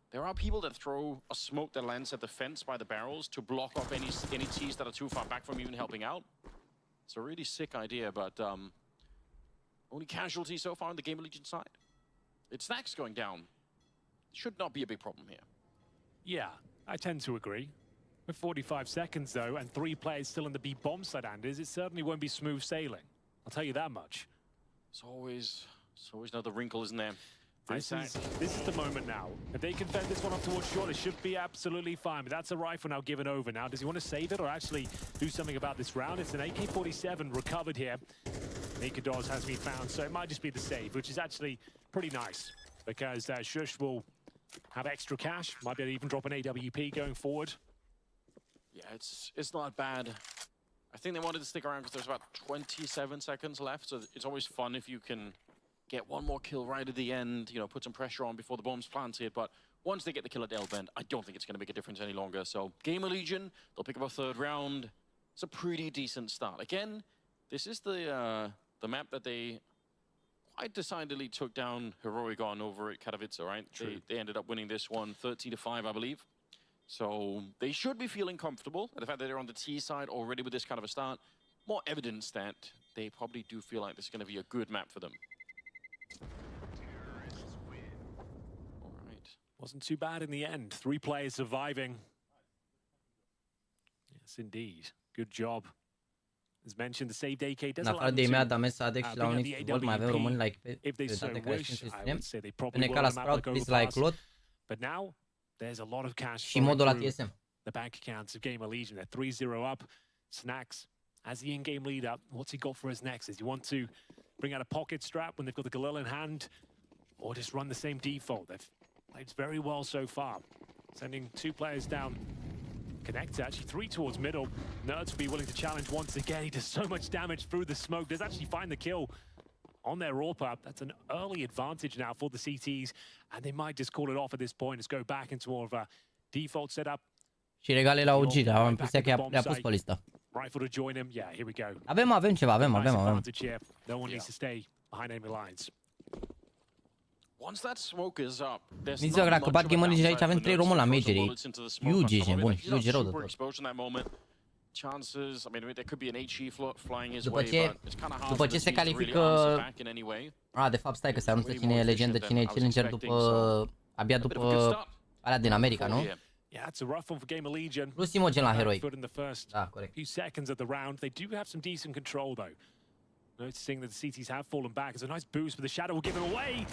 There are people that throw a smoke that lands at the fence by the barrels to block off any tees that are too far back from even helping out. It's a really sick idea, but only casualty so far on the GamerLegion side. It's Snacks going down. Should not be a big problem here. Yeah, I tend to agree. With 45 seconds though, and 3 players still in the B bomb side, Anders, it certainly won't be smooth sailing. I'll tell you that much. It's always another wrinkle, isn't there? This is the moment now. If they can fend this one off towards short, it should be absolutely fine. But that's a rifle now given over. Now, does he want to save it or actually do something about this round? It's an AK-47 recovered here. Naked Doors has been found, so it might just be the save, which is actually pretty nice because Shush will have extra cash. Might be able to even drop an AWP going forward. Yeah, it's not bad. I think they wanted to stick around because there's about 27 seconds left, so it's always fun if you can get one more kill right at the end, you know, put some pressure on before the bomb's planted. But once they get the kill at L-Bend, I don't think it's going to make a difference any longer. So GAMERLEGION, they'll pick up a third round. It's a pretty decent start. Again, this is the map that they quite decidedly took down Heroic on over at Katowice, right? They ended up winning this one 13-5, I believe. So they should be feeling comfortable. And the fact that they're on the T side already with this kind of a start, more evidence that they probably do feel like this is going to be a good map for them. Wasn't too bad in the end. 3 players surviving. Yes, indeed. Good job. As mentioned, the saved AK does allow them to bring out the AWP if they so wish. I would say they probably will on a map like Overpass. But now, there's a lot of cash flowing through the bank accounts of GAMERLEGION. They're 3-0 up. Snacks, as the in-game leader, what's he got for us next? Does he want to bring out a pocket strap when they've got the Galil in hand? Or just run the same default? They've played very well so far. Sending 2 players down. Connector, actually 3 towards middle. Nerds will be willing to challenge once again. He does so much damage through the smoke. Does actually find the kill on their AWP. That's an early advantage now for the CTs. And they might just call it off at this point. Let's go back into more of a default setup. Și regale la OG, dar am impresia că le-a pus pe listă. Rifle to join him. Yeah, here we go. Avem ceva, avem. No one needs to stay behind enemy lines. Once that smoke is up, there's Nici dacă bat GAMERLEGION aici avem 3 români la major. Huge, bun, huge rău de tot. Chances, I mean, there could be an HE flying his way, but it's kind of hard. După ce se califică, de fapt stai că se anunță cine e legendă, cine e challenger abia după alea din America, nu? Yeah, it's a rough one for GAMERLEGIon. Plus Imogen la Heroic. In the first few seconds of the round, they do have some decent control though. Noticing that the CTs have fallen back. It's a nice boost, but the shadow will give it away.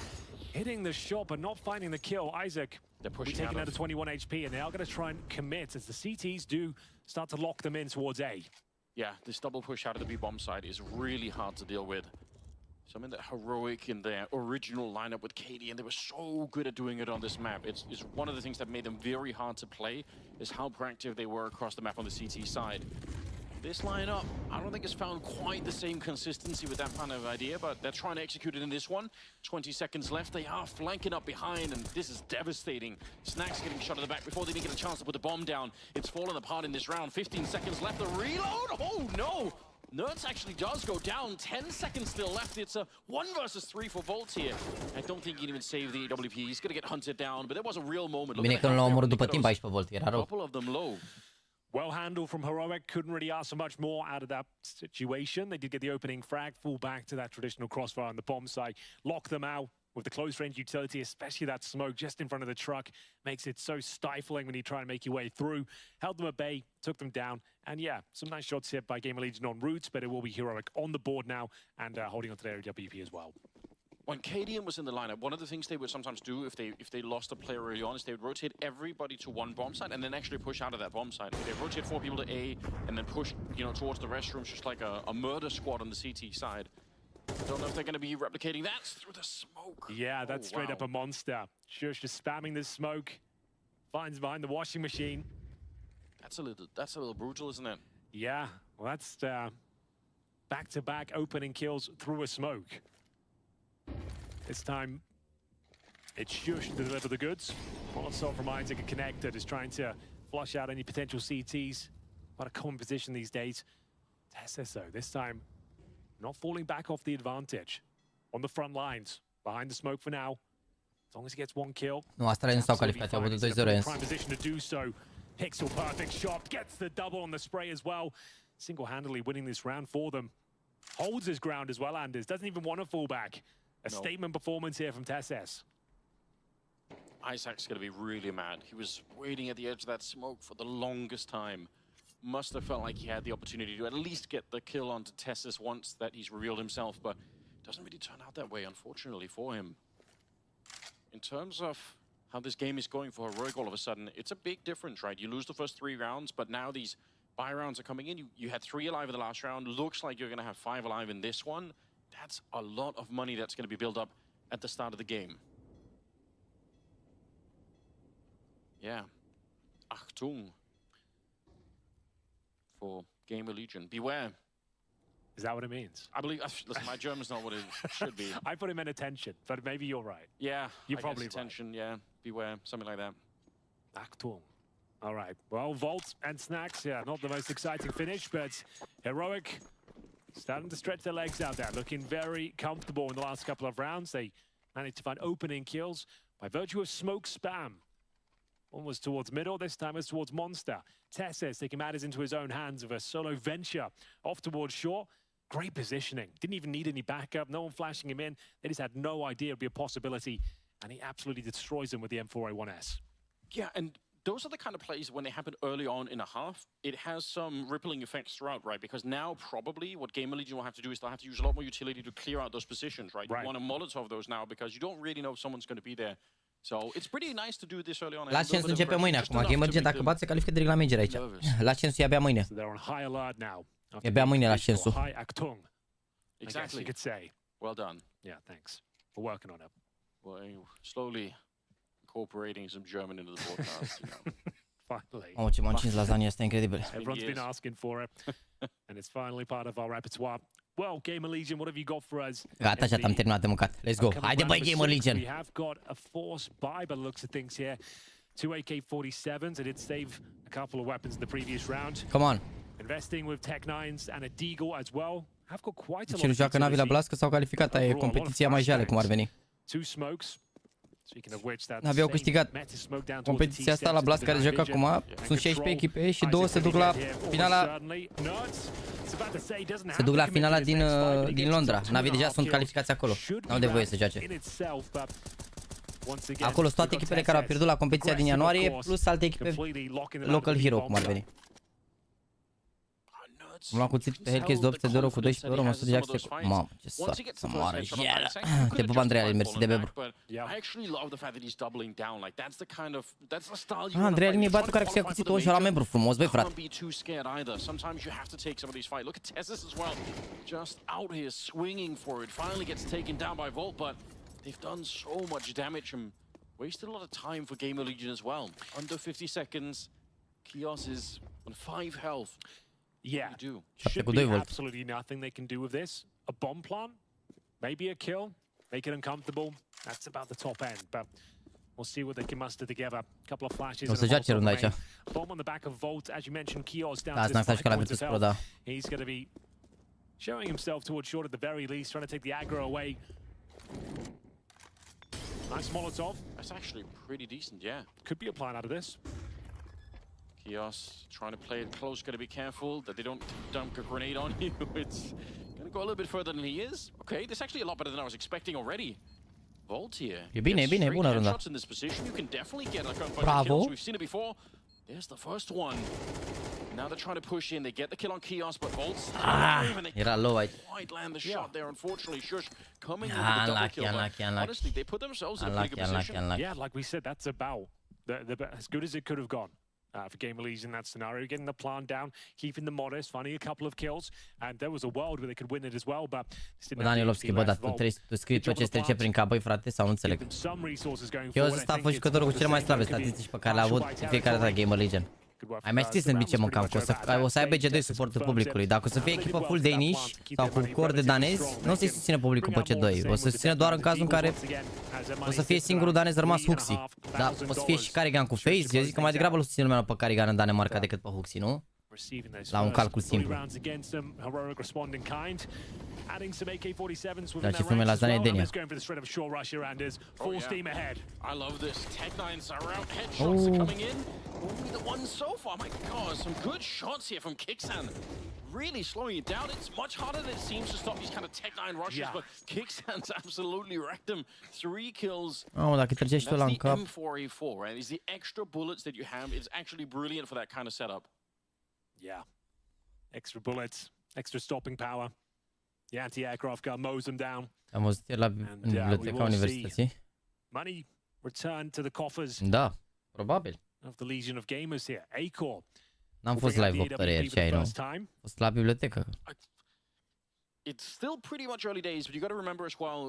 Hitting the shot, but not finding the kill. Isaac, they're taking out of 21 HP, and they are going to try and commit as the CTs do start to lock them in towards A. Yeah, this double push out of the B bomb side is really hard to deal with. Something that Heroic in their original lineup with KD, and they were so good at doing it on this map. It's one of the things that made them very hard to play, is how proactive they were across the map on the CT side. This lineup, I don't think it's found quite the same consistency with that kind of idea, but they're trying to execute it in this one. 20 seconds left, they are flanking up behind, and this is devastating. Snacks getting shot at the back before they even get a chance to put the bomb down. It's fallen apart in this round. 15 seconds left, the reload, oh no! Nerds actually does go down, 10 seconds still left. It's a 1 versus 3 for Volt here. I don't think he can even save the AWP. He's going to get hunted down, but there was a real moment. Bine că nu l-au omorât după timp aici pe Volt, era rău. Couple of them low. Well handled from Heroic, couldn't really ask for much more out of that situation. They did get the opening frag, fall back to that traditional crossfire on the bomb side, lock them out with the close range utility, especially that smoke just in front of the truck, makes it so stifling when you try to make your way through. Held them at bay, took them down, and yeah, some nice shots hit by GAMERLEGION on routes, but it will be Heroic on the board now and holding on to their AWP as well. When KDM was in the lineup, one of the things they would sometimes do if they lost a player early on is they would rotate everybody to one bomb site and then actually push out of that bomb site. They rotate 4 people to A and then push, you know, towards the restrooms, just like a murder squad on the CT side. Don't know if they're going to be replicating that through the smoke. Yeah, that's straight up a monster. Shush just spamming this smoke. Finds behind the washing machine. That's a little brutal, isn't it? Yeah, well that's back-to-back opening kills through a smoke. This time, it's Shush to deliver the goods. Molotov from Isaac and Connector is trying to flush out any potential CTs. Quite a common position these days. SSO, this time, not falling back off the advantage. On the front lines, behind the smoke for now. As long as he gets 1 kill. Nu, Astra nu s-au calificat, au avut 2-0 prime position to do so. Pixel perfect shot, gets the double on the spray as well. Single-handedly winning this round for them. Holds his ground as well, Anders. Doesn't even want to fall back. A statement performance here from TSS. Isaac's going to be really mad. He was waiting at the edge of that smoke for the longest time. Must have felt like he had the opportunity to at least get the kill onto TSS once that he's revealed himself, but it doesn't really turn out that way, unfortunately, for him. in terms of how this game is going for Heroic all of a sudden, it's a big difference, right? You lose the first 3 rounds, but now these buy rounds are coming in. You had 3 alive in the last round. Looks like you're going to have 5 alive in this one. That's a lot of money that's going to be built up at the start of the game. Yeah. Achtung. For GAMERLEGION. Beware. Is that what it means? I believe, listen, my German's not what it should be. I put him in attention, but maybe you're right. Yeah, you're probably right. Attention, yeah. Beware, something like that. Achtung. All right. Well, Volt and Snacks, yeah, not the most exciting finish, but Heroic starting to stretch their legs out there, looking very comfortable in the last couple of rounds. They managed to find opening kills by virtue of smoke spam. One was towards middle, this time it's towards Monster. Tesses taking matters into his own hands with a solo venture off towards shore. Great positioning. Didn't even need any backup. No one flashing him in. They just had no idea it'd be a possibility. And he absolutely destroys them with the M4A1S. Yeah, and those are the kind of plays when they happen early on in a half, it has some rippling effects throughout, right? Because now probably what GAMERLEGION will have to do is they'll have to use a lot more utility to clear out those positions, right? You want to Molotov those now because you don't really know if someone's going to be there. So it's pretty nice to do this early on. La Ascensul începe mâine acum. GAMERLEGION dacă bate se califică direct la major aici. La Ascensul e abia mâine. E abia mâine la Ascensul. Exactly. You could say. Well done. Yeah, thanks. We're working on it. Well, slowly incorporating some German into the broadcast, you know. Finally. Oh, ce m-am încins lasagna asta, incredibil. Everyone's been asking for it, and it's finally part of our repertoire. Well, GAMERLEGION, what have you got for us? Gata, așa am terminat de mâncat. Let's go. Haide, băi, GAMERLEGION. We have got a force buy by the looks of things here. 2 AK-47s. They did save a couple of weapons in the previous round. Come on. Investing with Tech 9s and a Deagle as well. Have got quite a lot Cine of joacă Navi la Blască s-au calificat. Aia e competiția mai jale, cum ar veni. 2 smokes. Navi au câștigat competiția asta la Blast care joacă acum. Sunt 16 echipe și 2 se duc la finala. Se duc la finala din Londra. Navi deja sunt calificați acolo. N-au de voie să joace. Acolo sunt toate echipele care au pierdut la competiția din ianuarie, plus alte echipe local hero, cum ar veni. Am luat cuțit pe Hellcase de 800 de euro cu 12 euro, măsuri de Jax. Mamă, ce soartă să moară jelă. Te pup, Andreea, mersi de bebru. Andreea, mi-e batul care să ia cuțitul ăștia la membru frumos, băi, frate. They've done so much damage and wasted a lot of time for GAMERLEGION as well. Under 50 seconds, Kios is on 5 health. Yeah, should be absolutely nothing they can do with this. A bomb plant, maybe a kill, make it uncomfortable. That's about the top end, but we'll see what they can muster together. A couple of flashes. Bomb on the back of Volt, as you mentioned, Kios down to 5 points of health. He's going to be showing himself towards short at the very least, trying to take the aggro away. Nice Molotov. That's actually pretty decent, yeah. Could be a plan out of this. Kios trying to play it close, got to be careful that they don't dunk a grenade on you. It's going to go a little bit further than he is. Okay, this is actually a lot better than I was expecting already. Volt here. E bine, e bine, bună runda. In this position, you can definitely get like a bunch of kills. We've seen it before. There's the first one. Now they're trying to push in. They get the kill on Kios, but Volt's era low aici. Quite land the shot there, unfortunately. Shush coming in with the double kill. Honestly, they put themselves in a pretty good position. Yeah, like we said, that's about as good as it could have gone. For GAMERLEGION in that scenario, getting the plan down, keeping them modest, finding a couple of kills, and there was a world where they could win it as well, but Danilovski, bă, dar tu trebuie să scrii tot ce îți trece prin cap, băi, frate, sau nu înțeleg. Eu ăsta a fost jucătorul cu cele mai slabe statistici pe care le-a avut în fiecare dată GAMERLEGION. Ai mai știți în ce mâncam, că o să aibă G2 suportul publicului. Dacă o să fie echipă full Danish sau cu core de danezi, nu o să-i susține publicul pe C2. O să susține doar în cazul în care o să fie singurul danez rămas Huxi. Dar o să fie și Carrigan cu Phase. Eu zic că mai degrabă îl susține lumea pe Carrigan în Danemarca decât pe Huxi, nu? La un calcul simplu. Dar ce filme lasagna e Denia. I love this. Tech 9s are out. Headshots are coming in. Only the one so far. My God, some good shots here from Kixan. Really slowing it down. It's much harder than it seems to stop these kind of Tech 9 rushes, but Kixan's absolutely wrecked them. 3 kills. Oh, dacă trecești tu la în cap. M4A4, right? Is the extra bullets that you have. It's actually brilliant for that kind of setup. Yeah. Extra bullets, extra stopping power. The anti-aircraft gun mows them down. Am văzut la biblioteca universității. Money return to the coffers. Da, probabil. Of the legion of gamers here. Acor. N-am fost live 8 ore ieri, ce ai, nu? Am fost la bibliotecă. It's still pretty much early days, but you got to remember as well,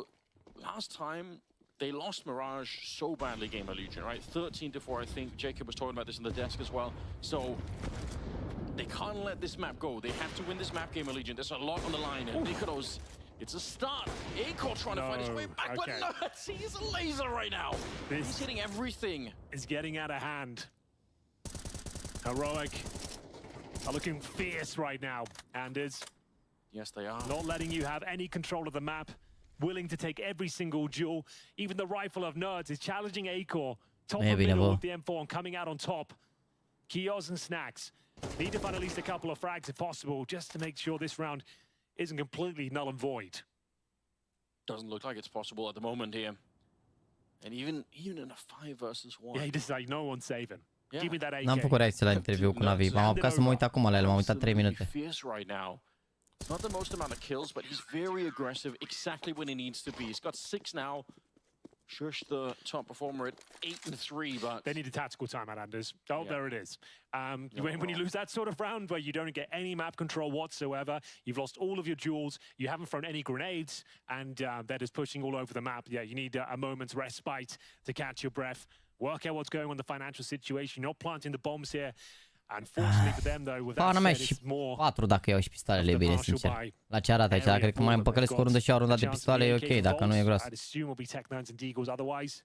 last time they lost Mirage so badly, GamerLegion, right? 13-4, I think. Jacob was talking about this in the desk as well. So they can't let this map go. They have to win this map, GamerLegion. There's a lot on the line. And Nicolas, it's a start. Acor trying to find his way back, but no, he's a laser right now. He's hitting everything. It's getting out of hand. Heroic are looking fierce right now, Anders. Yes, they are. Not letting you have any control of the map. Willing to take every single duel. Even the rifle of nerds is challenging Acor. Top of middle with the M4 and coming out on top. Kios and Snacks need to find at least a couple of frags if possible, just to make sure this round isn't completely null and void. Doesn't look like it's possible at the moment here. And even in a 5 versus 1. Yeah, he just like no one's saving. Yeah. Give me that AK. N-am făcut reacție la interviu cu Navi. M-am apucat să mă uit acum la el, m-am uitat 3 minute. Not the most amount of kills, but he's very aggressive, exactly when he needs to be. He's got 6 now. Shush, the top performer at 8-3, but they need a tactical timeout, Anders. Oh, there it is. When you lose that sort of round where you don't get any map control whatsoever, you've lost all of your duels, you haven't thrown any grenades, and that is pushing all over the map. Yeah, you need a moment's respite to catch your breath, work out what's going on in the financial situation. You're not planting the bombs here. Unfortunately for them, though, with that said, it's more 4 dacă iau și pistolele, bine, sincer. La ce arată aici? Cred că mai împăcălesc o rundă și o rundă de pistoale, e ok, dacă nu e groasă.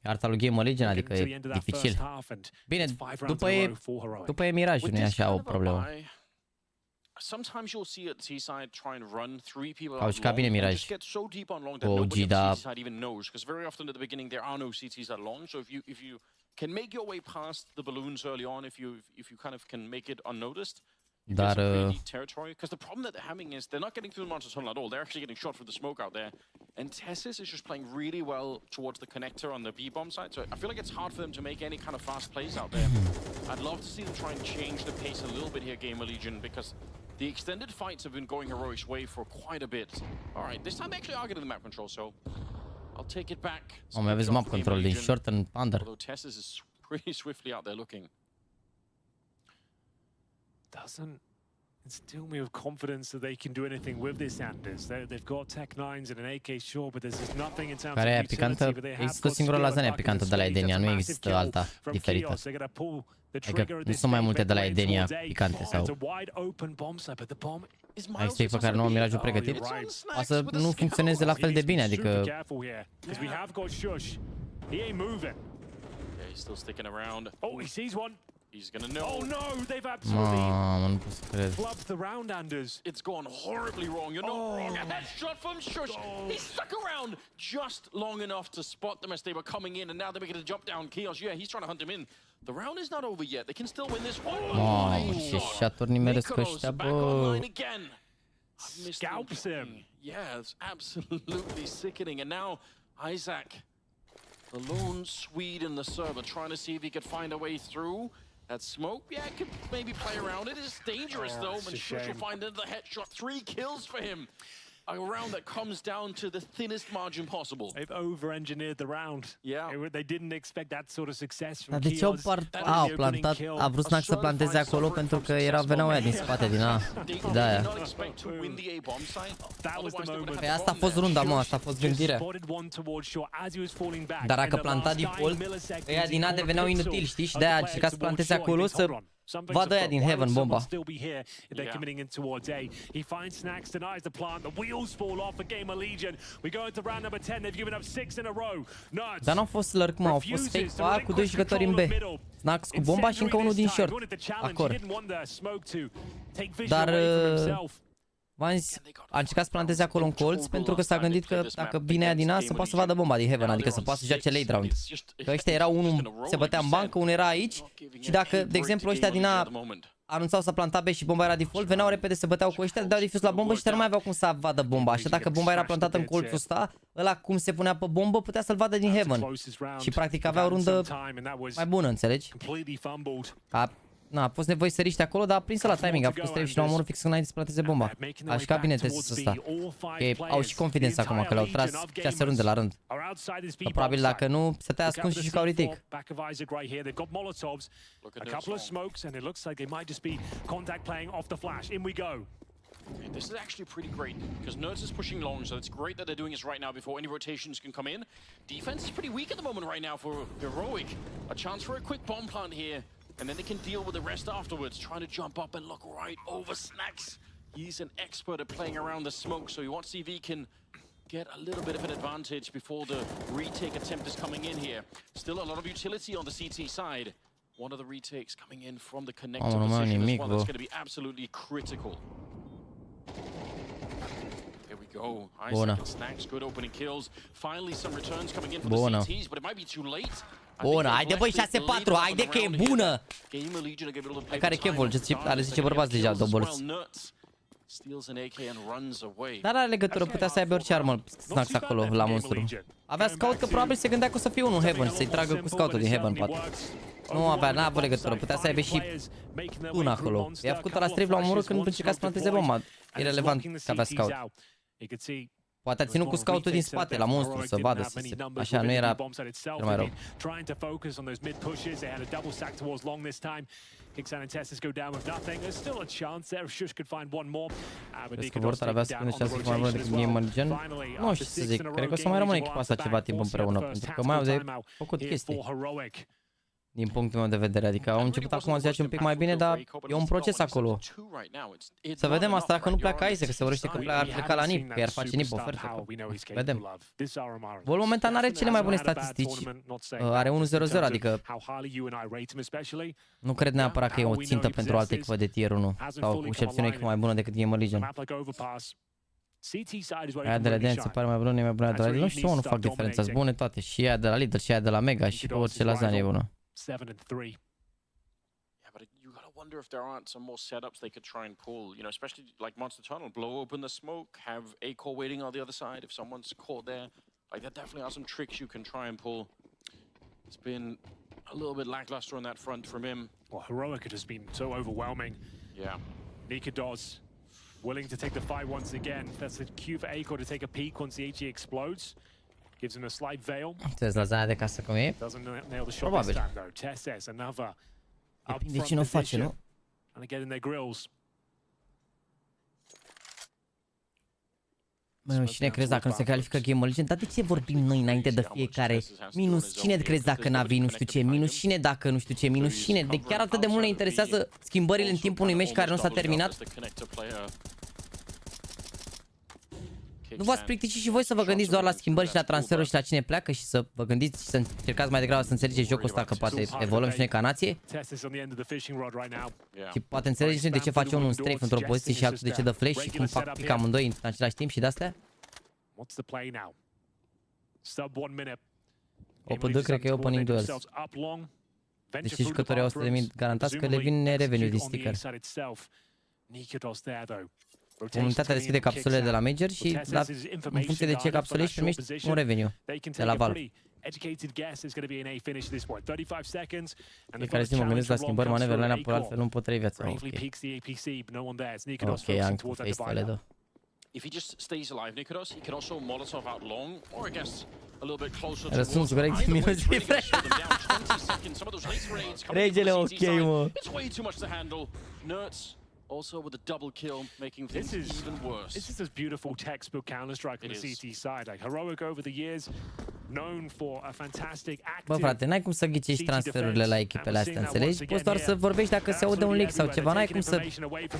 Arta lui GameRlegion, adică e dificil. Bine, după e Mirage, nu e așa o problemă. Sometimes you'll see at T-side try and run 3 people out long and just get so deep on long that nobody on T-side even knows, because very often at the beginning there are no CTs at long, so if you can make your way past the balloons early on, if you kind of can make it unnoticed, you get some pretty deep territory. Because the problem that they're having is they're not getting through the monster tunnel at all. They're actually getting shot through the smoke out there. And Tessis is just playing really well towards the connector on the B-bomb side. So I feel like it's hard for them to make any kind of fast plays out there. I'd love to see them try and change the pace a little bit here, GamerLegion, because the extended fights have been going Heroic's way for quite a bit. All right, this time they actually are getting the map control, so I'll take it back. Mai aveți map control din short în under. Although Tessis is pretty swiftly out there looking. Doesn't instill me with confidence that they can do anything with this, Anders. They've got Tech 9s and an AK sure, but there's just nothing in terms of utility. Picantă, există o singură lasagne picantă de la Edenia, nu există alta diferită. Adică nu sunt mai multe de la Edenia picante sau... Ai stoi pe care nu au Mirage-ul pregătit? O să nu funcționeze la fel de bine, adică... He's still sticking around. Oh, he sees one. He's gonna know. Oh no, they've absolutely flubbed the round, Anders. It's gone horribly wrong. You're not wrong. A headshot from Shush. He stuck around just long enough to spot them as they were coming in, and now they're making a jump down. Chaos, yeah, he's trying to hunt him in. The round is not over yet. They can still win this one. Ce shot-uri nimeresc ăștia, bă. Scalps him. Yeah, it's absolutely sickening. And now Isaac, the lone Swede in the server, trying to see if he could find a way through. That smoke, yeah, could maybe play around it. It's dangerous though, and Shush will find another headshot. 3 kills for him. A round that comes down to the thinnest margin possible. They've over-engineered the round. Yeah. They didn't expect that sort of success from Dar de ce au plantat? A vrut Snack să planteze acolo pentru că veneau aia din spate, din a... De-aia. Păi asta a fost runda, mă, asta a fost gândirea. Dar dacă planta default, ăia din A deveneau inutili, știi? Și de-aia a încercat să planteze acolo să... vadă aia din Heaven bomba. Dar n-au fost lurk, mă, au fost fake A cu 2 jucători în B. Snax cu bomba și încă unul din short. Acord. Dar v-am zis, a încercat să planteze acolo un colț pentru că s-a gândit că dacă vine aia din A să poată să vadă bomba din Heaven, adică să poată să joace late round. Că ăștia erau, unul se bătea în bancă, unul era aici și dacă, de exemplu, ăștia din A anunțau să planta B și bomba era default, veneau repede, se băteau cu ăștia, dădeau defuse la bombă și ăștia nu mai aveau cum să vadă bomba. Așa dacă bomba era plantată în colțul ăsta, ăla cum se punea pe bombă putea să-l vadă din Heaven. Și practic avea o rundă mai bună, înțelegi? Na, a fost nevoie să riște acolo, dar a prins la timing, a fost trebuie și la omorul fix înainte să plateze bomba. A jucat bine testul ăsta. Că au și confidență acum, că le-au tras 6 runde la rând. Că probabil dacă nu, să te-ai ascuns și jucau retake. Okay, this is actually pretty great because Nerds is pushing long, so it's great that they're doing this right now before any rotations can come in. Defense is pretty weak at the moment right now for Heroic. A chance for a quick bomb plant here, and then they can deal with the rest afterwards. Trying to jump up and look right over Snacks. He's an expert at playing around the smoke, so he wants to see if he can get a little bit of an advantage before the retake attempt is coming in here. Still a lot of utility on the CT side. One of the retakes coming in from the connector position as well. That's going to be absolutely critical. Here we go. Isaac Snacks, good opening kills. Finally some returns coming in for the CTs, but it might be too late. Bună, haide băi 6-4, haide că e bună! Care chevul, are 10 bărbați deja, doubles. Dar are legătură, putea să aibă orice armă Snacks acolo, la monstru. Avea scout că probabil se gândea că o să fie unul Heaven, să-i tragă cu scoutul din Heaven, poate. Nu avea, n-a avut legătură, putea să aibă și una acolo. I-a făcut-o la strip la omorât când încerca să planteze bomba. Irelevant că avea scout. Poate a ținut cu scoutul din spate la monstru să vadă, așa nu era cel mai rău. Crezi că vor avea să pună șanse mai bună decât GAMERLEGION? Nu știu ce să zic, cred că o să mai rămână echipa asta ceva timp împreună, pentru că mai au de făcut chestii. Din punctul meu de vedere, adică au început acum să joace un pic mai bine, dar e un proces acolo. Să vedem asta dacă nu pleacă Isaac, că se vorbește că ar pleca la NIP, că i-ar face NIP ofertă. Vedem. Vol momentan nu are cele mai bune statistici, are 1-0-0, adică nu cred neapărat că e o țintă pentru o altă echipă de tier 1 sau cu excepțiune o echipă mai bună decât GAMERLEGION. Aia de la Dance se pare mai bună, e mai bună de la Lidl, nu știu, nu fac diferența, sunt bune toate, și aia de la Lidl, și aia de la Mega, și orice lasagne e bună. 7-3. Yeah, but you gotta wonder if there aren't some more setups they could try and pull. You know, especially like Monster Tunnel, blow open the smoke, have a core waiting on the other side. If someone's caught there, like there definitely are some tricks you can try and pull. It's been a little bit lackluster on that front from him. Well, Heroic had just been so overwhelming. Yeah. Nikados willing to take the fight once again. That's a cue for Aiko to take a peek once the HE explodes. Gives him a slight veil. Ți-ați lasagne de casă cum e? Probabil. Depinde cine o face, nu? Mă, cine crezi dacă nu se califică GAMERLEGION? Dar de ce vorbim noi înainte de fiecare? Minus cine crezi dacă n-a nu știu ce? Minus cine dacă nu știu ce? Minus cine? De chiar atât de mult ne interesează schimbările în timpul unui meci care nu s-a terminat? Nu v-ați plictisit și voi să vă gândiți doar la schimbări și la transferuri și la cine pleacă și să vă gândiți și să încercați mai degrabă să înțelegeți jocul ăsta, că poate evoluăm și noi ca nație? Și poate înțelegeți de ce face unul un strafe într-o poziție și altul de ce dă flash și cum fac pick amândoi în același timp și de-astea? OP2 cred că e opening duels. Deși jucătorii au 100.000 garantați că le vine revenue din sticker. Comunitatea deschide capsulele de la Major și în funcție de ce capsule ești primești un revenue de la Valve. Fiecare zi mă gândesc la schimbări, manevre, la neapărat, altfel nu pot trăi viața. Ok, am cu face-ele, da. If he just stays alive, Nikados, he can also Molotov out long, or I guess a little bit closer to răspunsul corect din minus cifre. Regele ok, mă. It's way too much to handle. Nerds also with a double kill, making things even worse. This is a beautiful textbook Counter-Strike on the CT side. Like Heroic over the years, known for a fantastic active. Bă, frate, n-ai cum să ghicești transferurile la echipele astea, înțelegi? Poți doar să vorbești dacă se aude un leak sau ceva, n-ai cum să...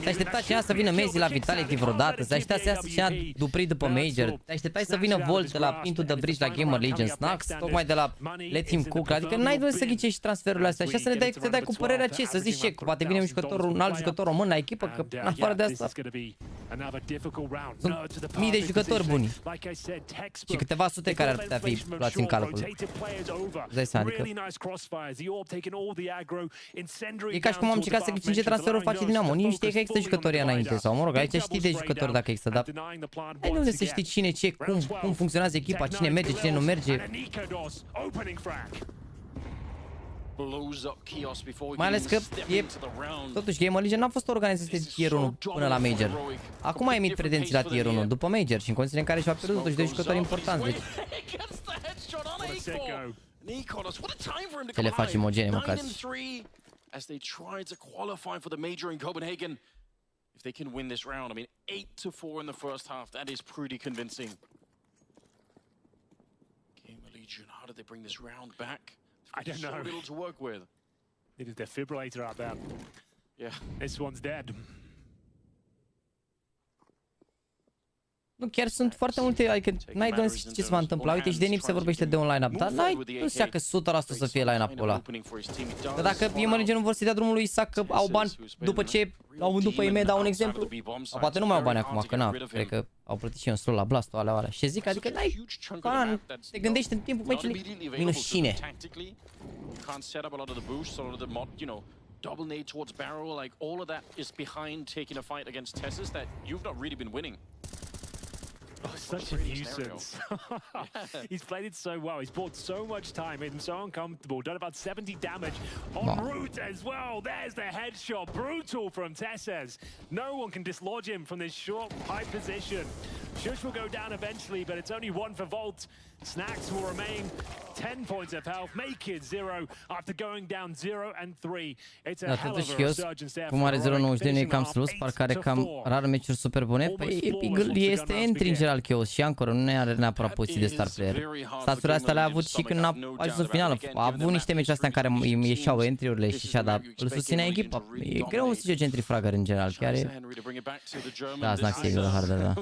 Te așteptai cineva să vină Mezi la Vitality vreodată, te așteptai să iasă cineva Dupri după Major, te așteptai să vină Volt de la Into the Bridge la GAMERLEGION, Snacks, tocmai de la Let Him Cook, adică n-ai de unde să ghicești transferurile astea, așa să te dai cu părerea ce, să zici ce, poate vine un alt jucător român la echipă, că în afară de asta sunt mii de jucători buni și câteva sute care ar putea fi luați în calcul. Dai seama, adică e ca și cum am încercat să ghicim ce transferuri face Dinamo. Nici nu știi că există jucătorii înainte sau, mă rog, aici știi de jucători dacă există, dar ai de unde să știi cine, ce, cum funcționează echipa, cine merge, cine nu merge. Mai ales că e, totuși GamerLegion n-a fost o organizație de tier 1 până la Major. Acum a emit pretenții la tier 1 după Major și în condițiile în care și-a pierdut totuși doi jucători importanți. Deci ce le facem omogene, mâncați. As they try to qualify for the major in Copenhagen. If they can win this round, I mean 8-4 in the first half, that is pretty convincing. GamerLegion, how did they bring this round back? I don't know. So little to work with. Need a defibrillator out there. Yeah. This one's dead. Nu, chiar sunt foarte multe, adică n-ai de unde ce se va întâmpla. Uite, și de NIP se vorbește de un line-up, dar nu se că 100% să fie line-up-ul ăla. Că dacă GamerLegion nu vor să dea drumul lui Isaac, că au bani după ce au vândut pe EME, dau un exemplu. Sau poate nu mai au bani acum, că na, cred că au plătit și un slot la Blast-ul alea. Și zic, adică n-ai, te gândești în timpul meciului, vin șine. Double nade towards barrel, like all of that is behind taking a fight against Tessus that you've not really been winning. Oh, such a nuisance. He's played it so well. He's bought so much time, made him so uncomfortable. Done about 70 damage en route as well. There's the headshot. Brutal from Tessus. No one can dislodge him from this short high position. Shush will go down eventually, but it's only one for Volt. Snacks will remain 10 points of health, make it 0 after going down 0 and 3. It's a hell of a resurgence there. Cum are 0-92, nu e cam slus, parcă are cam rar meciuri super bune. Păi Epic este entry în general Chaos și Anchor nu are neapărat poziții de star player. Staturile astea le-a avut și când a ajuns în finală. A avut niște meciuri astea în care îmi ieșeau entry-urile și așa, dar îl susținea echipa. E greu să joci entry fragger în general, chiar e... Da, Snax e greu harder, da.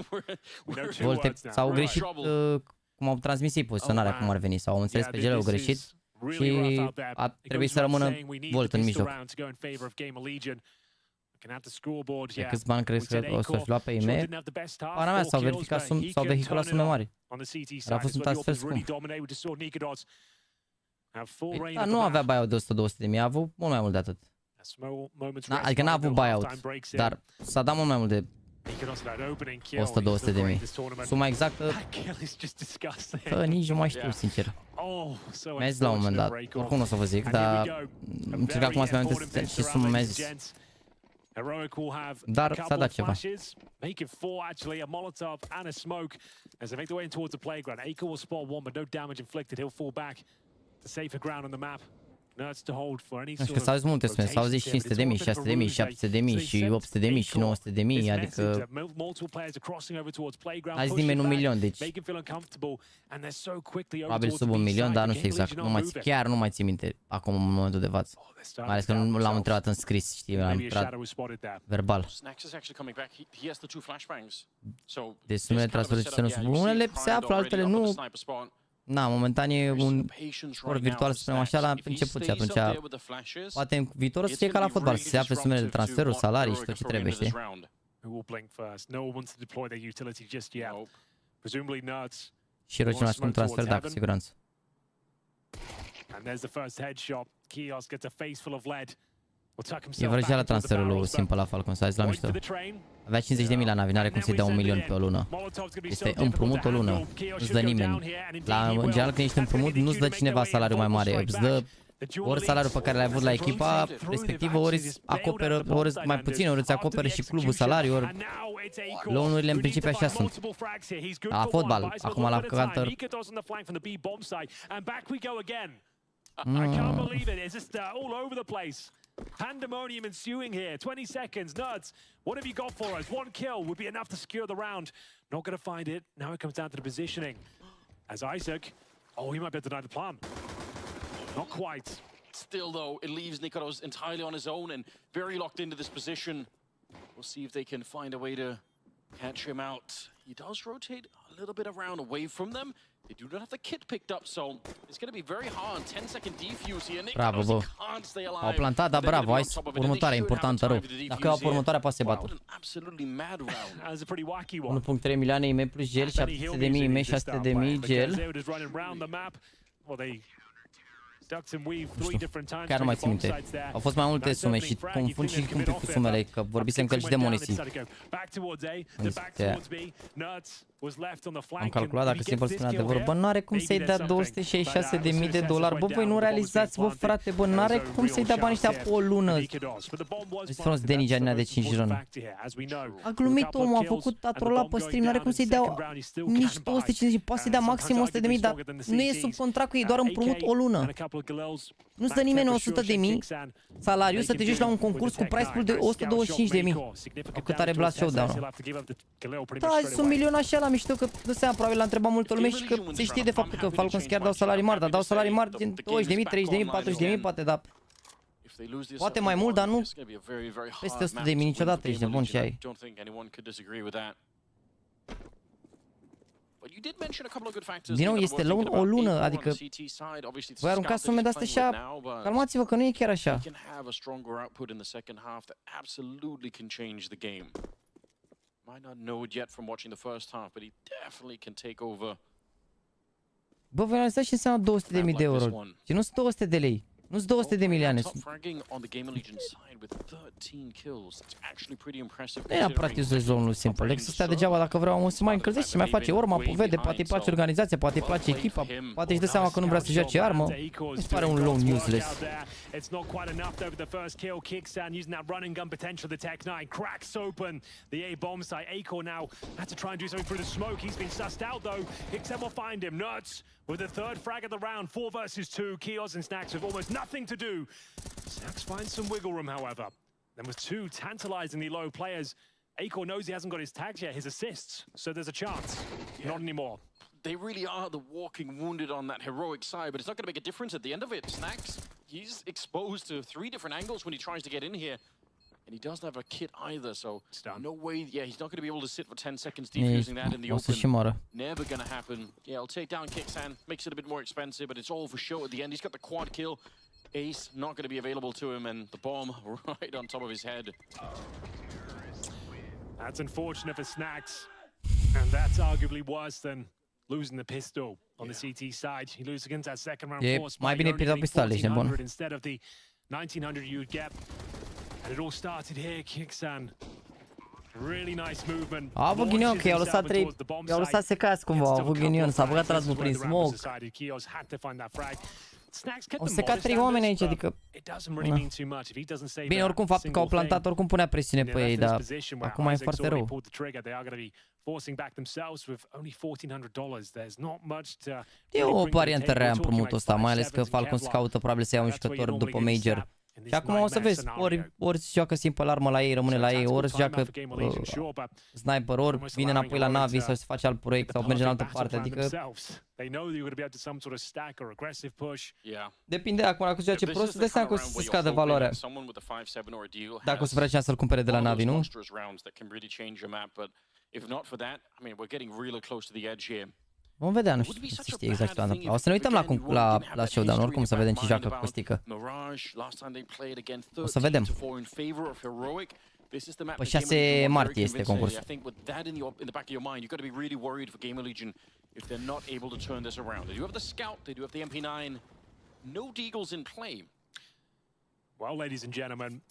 Volte s-au greșit cum au transmis ei poziționarea, cum ar veni, sau au înțeles pe PGL, au greșit și a trebuit să rămână Volt în mijloc. Câți bani crezi că o să-și lua pe IME? Pana mea, s-au verificat, s-au vehiculat sume mari. A fost un transfer scump. Da, nu avea buyout de 100-200.000, a avut mult mai mult de atât. Adică n-a avut buyout, dar s-a dat mult mai mult de 100-200.000. Suma exactă, nici nu mai știu, sincer. Mi-a zis la un moment dat, oricum nu o să vă zic, dar încerc acum să mai amintesc și suma mi-a zis. Dar s-a dat ceva. Make it 4 actually, a Molotov and a smoke as they make their way in towards the playground. Aiko will spot one, but no damage inflicted. He'll fall back to safer ground on the map. Nuts to hold for any sort of. S-au zis multe sume, s-au zis 500.000, 600.000, 700.000 și 800.000 și 900.000, adică a zis nimeni 1 milion, deci probabil sub 1 milion, dar nu știu exact, chiar nu mai țin minte acum în momentul de față. Mai ales că nu l-am întrebat în scris, știi, l-am întrebat verbal. Deci sumele transferului nu sunt, unele se află, altele nu. Na, momentan e un sport virtual, să spunem așa, la început și atunci poate în viitor să fie ca la fotbal, să se afle sumele de transferuri, salarii și tot ce trebuie, știi? Și rog cel mai transfer, da, cu siguranță. E vrăjeala transferul lui Simple la Falcon, s-a zis la mișto. Avea 50.000 la navi, n-are cum să-i dea 1 milion pe o lună. Este împrumut o lună, nu-ți dă nimeni. În general, când ești împrumut, nu-ți dă cineva salariu mai mare, îți dă ori salariul pe care l-ai avut la echipa respectivă, ori acoperă, ori mai puțin, ori îți acoperă și clubul salariu, ori loanurile în principiu așa sunt. La fotbal, acum la Counter. I can't believe it. It's just all over the place. Pandemonium ensuing here. 20 seconds. Nuts. What have you got for us? 1 kill would be enough to secure the round. Not going to find it. Now it comes down to the positioning. As Isaac. Oh, he might be able to deny the plan. Not quite. Still, though, it leaves Nikoros entirely on his own and very locked into this position. We'll see if they can find a way to catch him out. He does rotate a little bit around away from them. They do not have the kit picked up, so it's going to be very hard. 10-second defuse here. Bravo, bă. Au plantat, dar bravo, hai, următoarea importantă, rău. Dacă au următoarea, poate se bată. 1.3 milioane IME plus gel, 700.000 IME, 600.000 gel. Nu știu, chiar nu mai țin minte. Au fost mai multe sume și confund și cu sumele, că vorbisem că și de Monesi. Am calculat dacă Simple spune adevărul. Bă, n-are cum să-i dea $266.000. Bă, voi nu realizați, bă, frate, bă, n-are cum să-i dea banii ăștia pe o lună. Vezi frumos, Danny Janina de 5 run. A glumit omul, a făcut, a trollat pe stream, n-are cum să-i dea nici 250, poate să-i dea maxim 100.000, dar nu e sub contract cu ei, doar împrumut o lună. Nu-ți dă nimeni 100.000 salariu să te joci la un concurs cu price pool de 125.000. Cât are Blast Showdown-ul. Da, sunt milionași la mișto, că dă seama, probabil l-a întrebat multă lume și că se știe de faptul că Falcons chiar dau salarii mari, dar dau salarii mari din 20.000, 30.000, 40.000, poate, dar poate mai mult, dar nu peste 100.000 niciodată, ești nebun și ai. Din nou, este la o lună, adică voi aruncați sume de-astea așa, calmați-vă că nu e chiar așa. Bă, voi analizați ce înseamnă 200.000 de euro și nu sunt 200 de lei. Nu sunt 200 de milioane. Nu e neapărat useless zone-ul Simple. Lex stea degeaba dacă vreau să mai încălzește și mai face urma, vede, poate îi place organizația, poate îi place echipa, poate își dă seama că nu vrea să joace armă. Mi se pare un lone useless. With the third frag of the round, 4 versus 2, Kios and Snacks with almost nothing to do. Snacks finds some wiggle room, however. Then with 2 tantalizingly low players, Acor knows he hasn't got his tags yet, his assists, so there's a chance. Not anymore. They really are the walking wounded on that heroic side, but it's not going to make a difference at the end of it. Snacks, he's exposed to 3 different angles when he tries to get in here. And he doesn't have a kit either, so no way. Yeah, he's not going to be able to sit for 10 seconds defusing that in the open. Never going to happen. Yeah, he'll take down Kicksan, makes it a bit more expensive, but it's all for show at the end. He's got the quad kill. Ace not going to be available to him, and the bomb right on top of his head. That's unfortunate for Snacks, and that's arguably worse than losing the pistol on the CT side. He loses against that second round force. Mai bine pe pistoale, ești nebun. Instead of the 1900 you'd get. And it all started here, Kicksan. Really nice movement. A avut ghinion că i-au lăsat să cazi cumva, au avut ghinion, s-a băgat Rasmus prin smoke. Au secat 3 oameni aici, adică... Bine, oricum faptul că au plantat, oricum punea presiune pe ei, dar acum e foarte rău. E o variantă rea împrumutul ăsta, mai ales că Falcons caută probabil să ia un jucător după Major. Și acum o să vezi, ori se joacă Simple armă la ei, rămâne la ei, ori se joacă sniper, ori vine înapoi la Navi sau se face alt proiect sau merge în altă parte, adică... Depinde acum, dacă se joace prost, de seama că o să se scadă valoarea. Dacă o să vrea cineva să-l cumpere de la Navi, nu? Vom vedea, nu știu, să știe exact ce s-a întâmplat. O să ne uităm la showdown, oricum să vedem ce joacă Costică. O să vedem. Pe 6 martie este concursul. Well, ladies and gentlemen,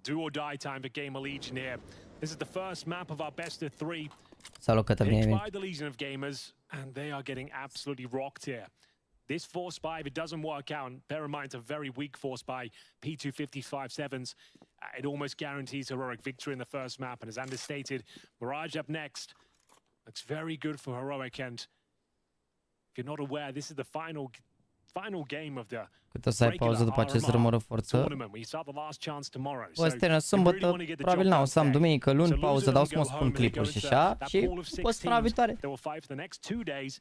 do or die time for GAMERLEGION here. This is the first map of our best of 3. Salut, Cătălin. Picked by the Legion of Gamers, and they are getting absolutely rocked here. This force buy, if it doesn't work out, and bear in mind it's a very weak force buy, P255-7s, it almost guarantees heroic victory in the first map. And as Anders stated, Mirage up next. Looks very good for heroic, and if you're not aware, this is the final game of the cât o să ai pauză după acest rămără forță. O să termină sâmbătă, probabil n-au să am duminică, luni, pauză, dar o să mă spun clipuri și așa și după săptămâna viitoare.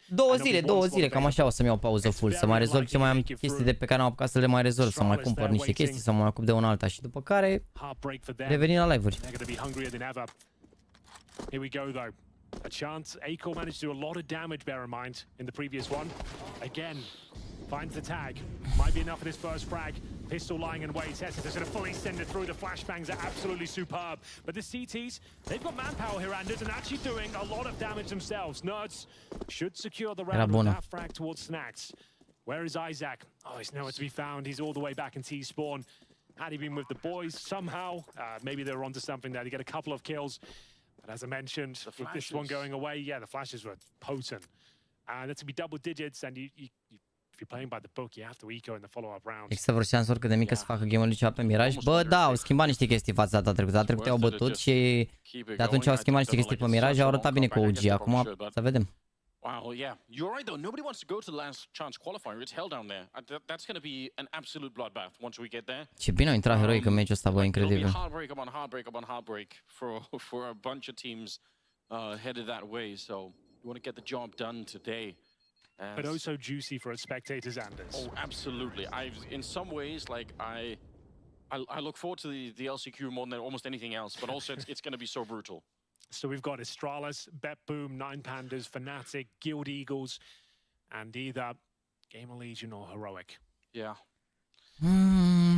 2 zile, cam așa o să-mi iau pauză full, să mai rezolv ce mai am chestii de pe care n-am apucat să le mai rezolv, să mai cumpăr niște chestii, să mă ocup de una alta și după care revenim la live-uri. A chance. Acor managed to do a lot of damage, bear in mind, in the previous one. Again, finds the tag. Might be enough for this first frag. Pistol lying in wait. Hessus is going to fully send it through. The flashbangs are absolutely superb. But the CTs, they've got manpower here, Anders, and actually doing a lot of damage themselves. Nerds should secure the round with that frag towards Snacks. Where is Isaac? Oh, he's nowhere to be found. He's all the way back in T-spawn. Had he been with the boys somehow, maybe they were onto something there. They get a couple of kills. But And as I mentioned, with this one going away, yeah, the flashes were potent. And that's to be double digits, and if you're playing by the book, you have to eco in the follow-up rounds. Există vreo șansă oricât de mică să facă game-ul lui pe Mirage? Bă, da, au schimbat niște chestii față data trecută. Data trecută au bătut și de atunci au schimbat niște chestii pe Mirage, au arătat bine cu OG. Acum, să vedem. Wow, yeah. You're right, though. Nobody wants to go to the last chance qualifier. It's hell down there. That's going to be an absolute bloodbath once we get there. Ce bine au intrat heroic în meciul ăsta, bă, incredibil. Heartbreak upon heartbreak upon heartbreak for a bunch of teams headed that way. So you want to get the job done today. But also juicy for a spectator's Anders. Oh, absolutely. In some ways, like I look forward to the LCQ more than almost anything else. But also, it's going to be so brutal. So we've got Astralis, BetBoom, Nine Pandas, Fnatic, Guild Eagles, and either GAMERLEGION or Heroic. Yeah.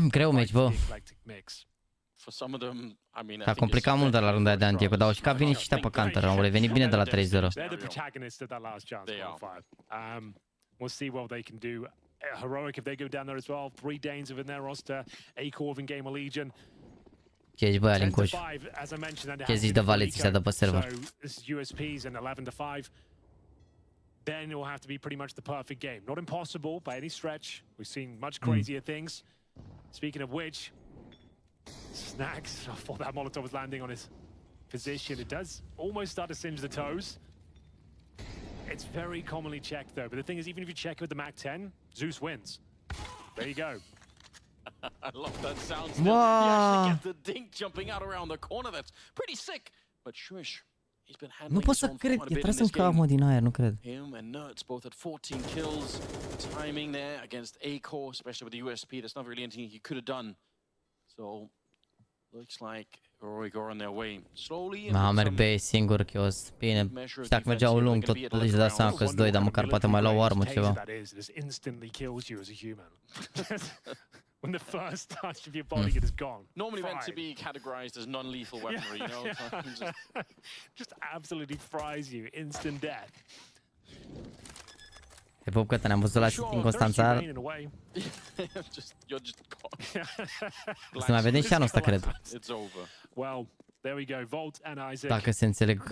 Greu meci, bă. For some of them, I mean, S-a complicat mult de la runda de antie, că dau și că a venit și ăștia pe counter, au revenit bine de la 3-0. They're the protagonists of that last chance qualifier. We'll see what they can do. Heroic, if they go down there as well, 3 Danes within their roster, Acorv in GAMERLEGIon. Ce zici, băia, Linkuri? Ce zici de valeți ăștia de pe server? So this is USPs and 11-5. Then it will have to be pretty much the perfect game. Not impossible by any stretch. We've seen much crazier things. Speaking of which, Snacks, I thought that Molotov was landing on his position. It does almost start to singe the toes. It's very commonly checked though, but the thing is, even if you check it with the MAC-10, Zeus wins. There you go. I love that sound still. You actually get the dink jumping out around the corner. That's pretty sick. But Shush, he's been handling Nu pot să cred, trebuie să-mi caut mă din aer, nu cred. Him and Nerds both at 14 kills. Timing there against Acor, especially with the USP. There's not really anything he could have done. So, looks like Heroic are on their way. Slowly. Merg B singur, chios. Bine, și dacă mergeau lung, tot își dă seama că-s doi, dar măcar poate mai luau o armă, ceva. When the first touch of your body it is gone. Normally meant to be categorized as non-lethal weaponry, you know? Just absolutely fries you, instant death. Te pup că ne-am văzut la City în Constanța. Să mai vedem și anul ăsta, cred. Dacă se înțeleg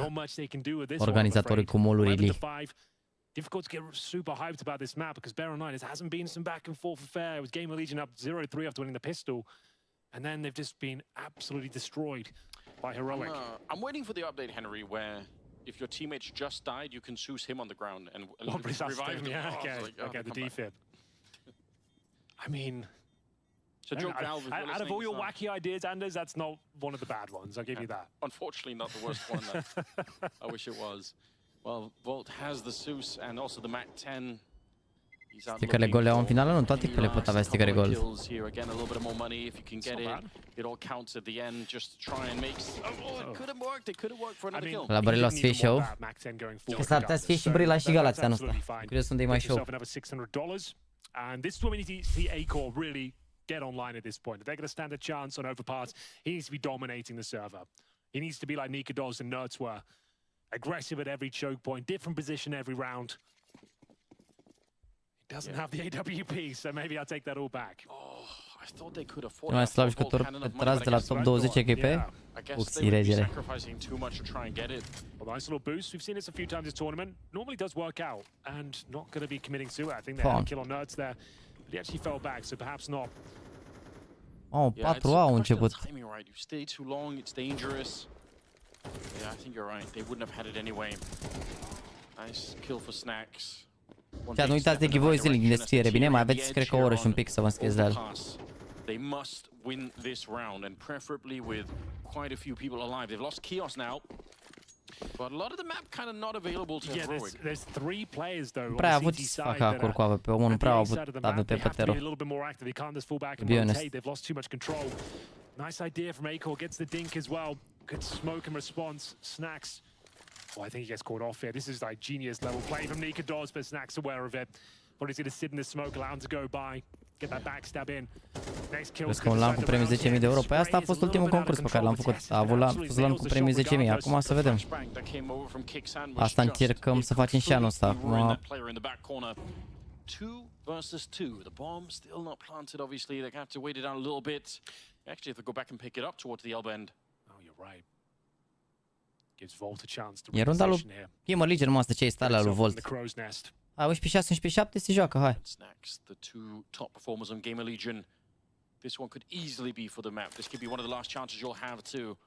organizatorii cu molurile. Difficult to get super hyped about this map because bear in mind it hasn't been some back and forth affair. It was GAMERLEGION up 0-3 after winning the pistol, and then they've just been absolutely destroyed by Heroic. I'm waiting for the update, Henry, where if your teammates just died, you can Zeus him on the ground and revive him. Yeah, okay, the defib. I mean, so out of all your wacky ideas, Anders, that's not one of the bad ones. I'll give you that. Unfortunately, not the worst one. I wish it was. Well, Volt has the Zeus and also the MAC-10. Sticările gol le au în finală, nu toate echipele pot avea sticări gol. La Brila o să fie show. Că s-ar putea să fie și Brila și Galaxy anul ăsta. Curios unde e mai show. And this is when we need to see Acor really get online at this point. If they're going to stand a chance on overpass, he needs to be dominating the server. He needs to be like Nikados and Nerds were. Aggressive at every choke point, different position every round. He doesn't have the AWP, so maybe I'll take that all back. Oh, I thought they could afford mai slab jucător tras de la top 20 echipe. Uxi, regele. Well, nice little boost. We've seen this a few times this tournament. Normally does work out, and not going to be committing suicide. I think they had a kill on Nerds there, but he actually fell back, so perhaps not. Oh, 4 au început. You stay too long, it's dangerous. Yeah, I think you're right. They wouldn't have had it anyway. Nice kill for Snacks. Chiar nu uitați de giveaway din descriere, bine? Mai aveți, cred că o oră și un pic să vă înscrieți la el. They must win this round, and preferably with quite a few people alive. They've lost Kios now, but a lot of the map kind of not available to Heroic. There's 3 players though. Prea a avut să facă acolo cu AWP, omul nu prea a avut AWP pe tero. Be honest. They've lost too much control. Nice idea from Acor, gets the dink as well. Good smoke in response. Snacks. Oh, I think he gets caught off here. This is like genius level play from Nikados, but Snacks aware of it. But he's going to sit in the smoke, allow him to go by. Get that backstab in. Next kill. Crezi că l-am cu premii 10.000 de euro? Păi asta a fost ultimul concurs pe care l-am făcut. A avut l-am cu premii 10.000. Acum să vedem. Asta încercăm să facem și anul ăsta. Acum... 2 versus 2. The bomb still not planted, obviously. They're going to have to wait it out a little bit. Actually, if they go back and pick it up towards the elbow end. Oh, you're right. Gives Volt a chance to E runda lui reposition here. GamerLegion, mă, asta ce e starea la lui Volt. Hai, 11-6, 11-7, se joacă, hai. Snacks, the two top performers on GamerLegion. This one could easily be for the map. This could be one of the last chances you'll have to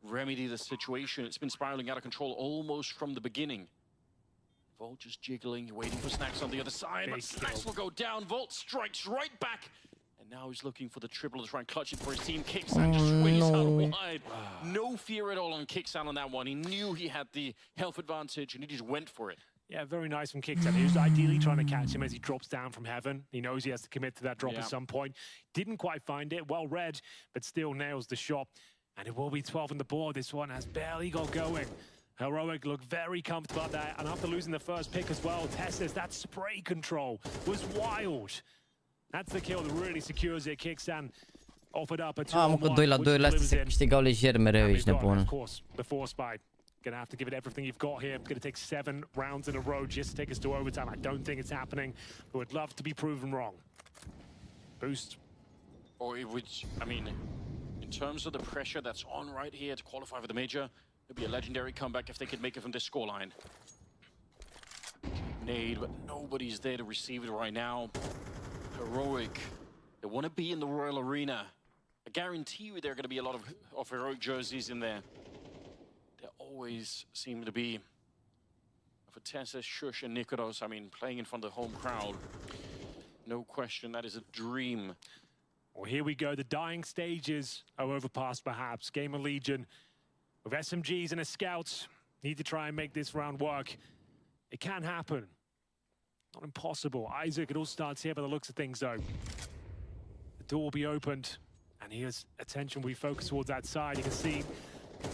remedy the situation. It's been spiraling out of control almost from the beginning. Volt just jiggling, waiting for Snacks on the other side, but Snacks will go down. Volt strikes right back. And now he's looking for the triple to try and clutch it for his team. Kicksan just swings out wide. No fear at all on Kicksan on that one. He knew he had the health advantage and he just went for it. Yeah, very nice from Kicksan. He was ideally trying to catch him as he drops down from heaven. He knows he has to commit to that drop at some point. Didn't quite find it. Well read, but still nails the shot. And it will be 12 on the board. This one has barely got going. Heroic looked very comfortable at that. And after losing the first pick as well, Testis, that spray control was wild. That's the kill that really secures it. Kicksan offered up a 2-on-1, că 2-2 astea se câștigau lejer mereu, ești nebun. Of course, the force spy. Gonna have to give it everything you've got here. Gonna take 7 rounds in a row just to take us to overtime. I don't think it's happening, but would love to be proven wrong. Boost. Or it would, I mean, in terms of the pressure that's on right here to qualify for the major, it'd be a legendary comeback if they could make it from this scoreline. Nade, but nobody's there to receive it right now. Heroic, they want to be in the Royal Arena. I guarantee you there are going to be a lot of Heroic jerseys in there. There always seem to be for Tessis, Shush, and Nikodos. I mean, playing in front of the home crowd. No question, that is a dream. Well, here we go. The dying stages are overpassed, perhaps. GamerLegion with SMGs and a scouts need to try and make this round work. It can happen. Not impossible. Isaac, it all starts here by the looks of things, though. The door will be opened, and here's attention. We focus towards that side. You can see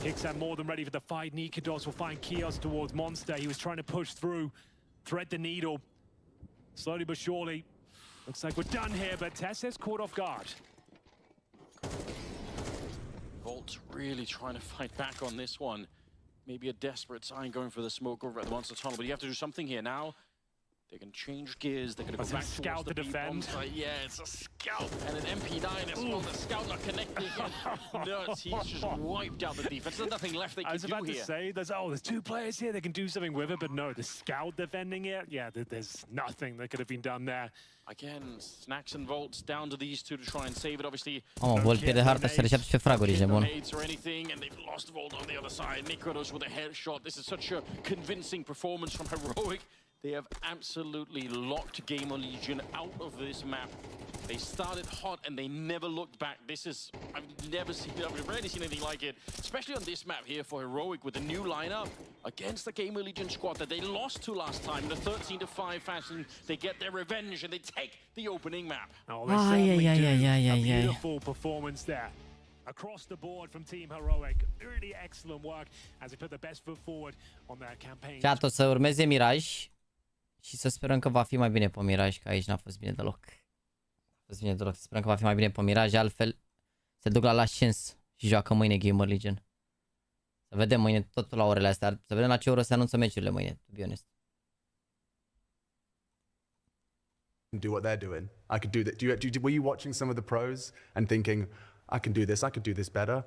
Kicksan more than ready for the fight. Nikodos will find Kios towards Monster. He was trying to push through, thread the needle. Slowly but surely. Looks like we're done here, but Tess is caught off guard. Volt really trying to fight back on this one. Maybe a desperate sign going for the smoke over at the monster tunnel, but you have to do something here now. They can change gears. They're going to go back scout to defend. Yeah, it's a scout and an MP9 as well. The scout not connecting. Nuts. He's just wiped out the defense. There's nothing left they can do here. I was about to say, there's 2 players here. They can do something with it, but no, the scout defending it. Yeah, there's nothing that could have been done there. Again, Snacks and Volts down to these two to try and save it. Obviously, Volt pierde harta și reșeaptă pe fraguri, ești nebun. or anything, and they've lost Volt on the other side. Nikodos with a headshot. This is such a convincing performance from Heroic. They have absolutely locked GamerLegion out of this map. They started hot and they never looked back. This is, I've rarely seen anything like it, especially on this map here for Heroic with a new lineup against the GamerLegion squad that they lost to last time in a 13-5 fashion. They get their revenge and they take the opening map. Oh, they certainly do. A beautiful performance there. Across the board from Team Heroic. Really excellent work as they put the best foot forward on their campaign. Chat, o să urmeze Miraj. Și să sperăm că va fi mai bine pe Miraj, că aici n-a fost bine deloc. A fost bine deloc. Sperăm că va fi mai bine pe Miraj, altfel se duc la Lascens și joacă mâine GamerLegion. Să vedem mâine tot la orele astea. Să vedem la ce oră se anunță meciurile mâine, to be honest. Do what they're doing. I could do that. Were you watching some of the pros and thinking, I can do this better?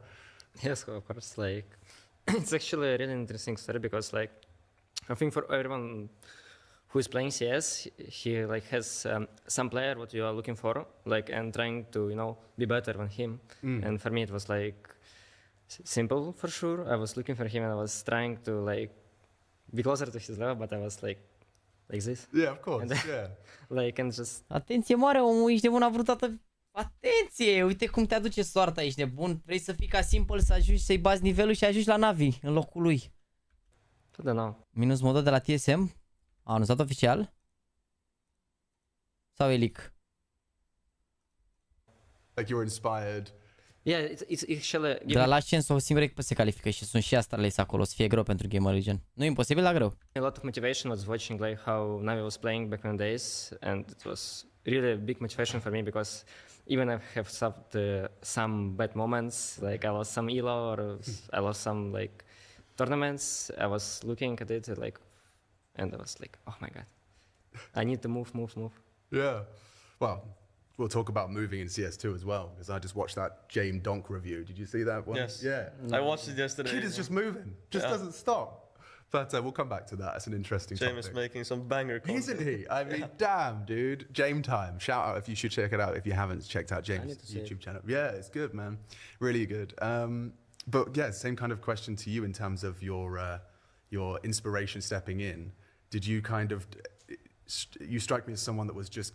Yes, of course. Like, it's actually a really interesting story because, like, I think for everyone who is playing CS, he like has some player what you are looking for, like, and trying to be better than him. And for me, it was like simple for sure. I was looking for him and I was trying to like be closer to his level, but I was like this. Yeah, of course. And, yeah. Like and just. Atenție mare, omul, ești nebun, a vrut toată. Atenție, uite cum te aduce soarta, ești nebun. Vrei să fii ca Simple, să ajungi să-i bazi nivelul și ajungi la Navi în locul lui. Minus modul de la TSM. A anunțat oficial? Sau e leak? Like you were inspired. Yeah, it's actually... De la Lascens o singură echipă se califică și sunt și Astrales acolo, o să fie greu pentru GamerLegion. Nu e imposibil, dar greu. A lot of motivation was watching like how Navi was playing back in the days, and it was really a big motivation for me because even I have suffered some bad moments, like I lost some elo or I lost some like tournaments. I was looking at it like, and I was like, oh my god, I need to move. Yeah, well, we'll talk about moving in CS2 as well, because I just watched that James Donk review. Did you see that one? Yes. Yeah. I watched it yesterday. Kid is just moving, doesn't stop. But we'll come back to that. That's an interesting topic. James is making some banger content. Isn't he? I mean, damn, dude. James time. Shout out if you should check it out if you haven't checked out James' YouTube channel. Yeah, it's good, man. Really good. But yeah, same kind of question to you in terms of your inspiration stepping in. Did you kind of, you strike me as someone that was just,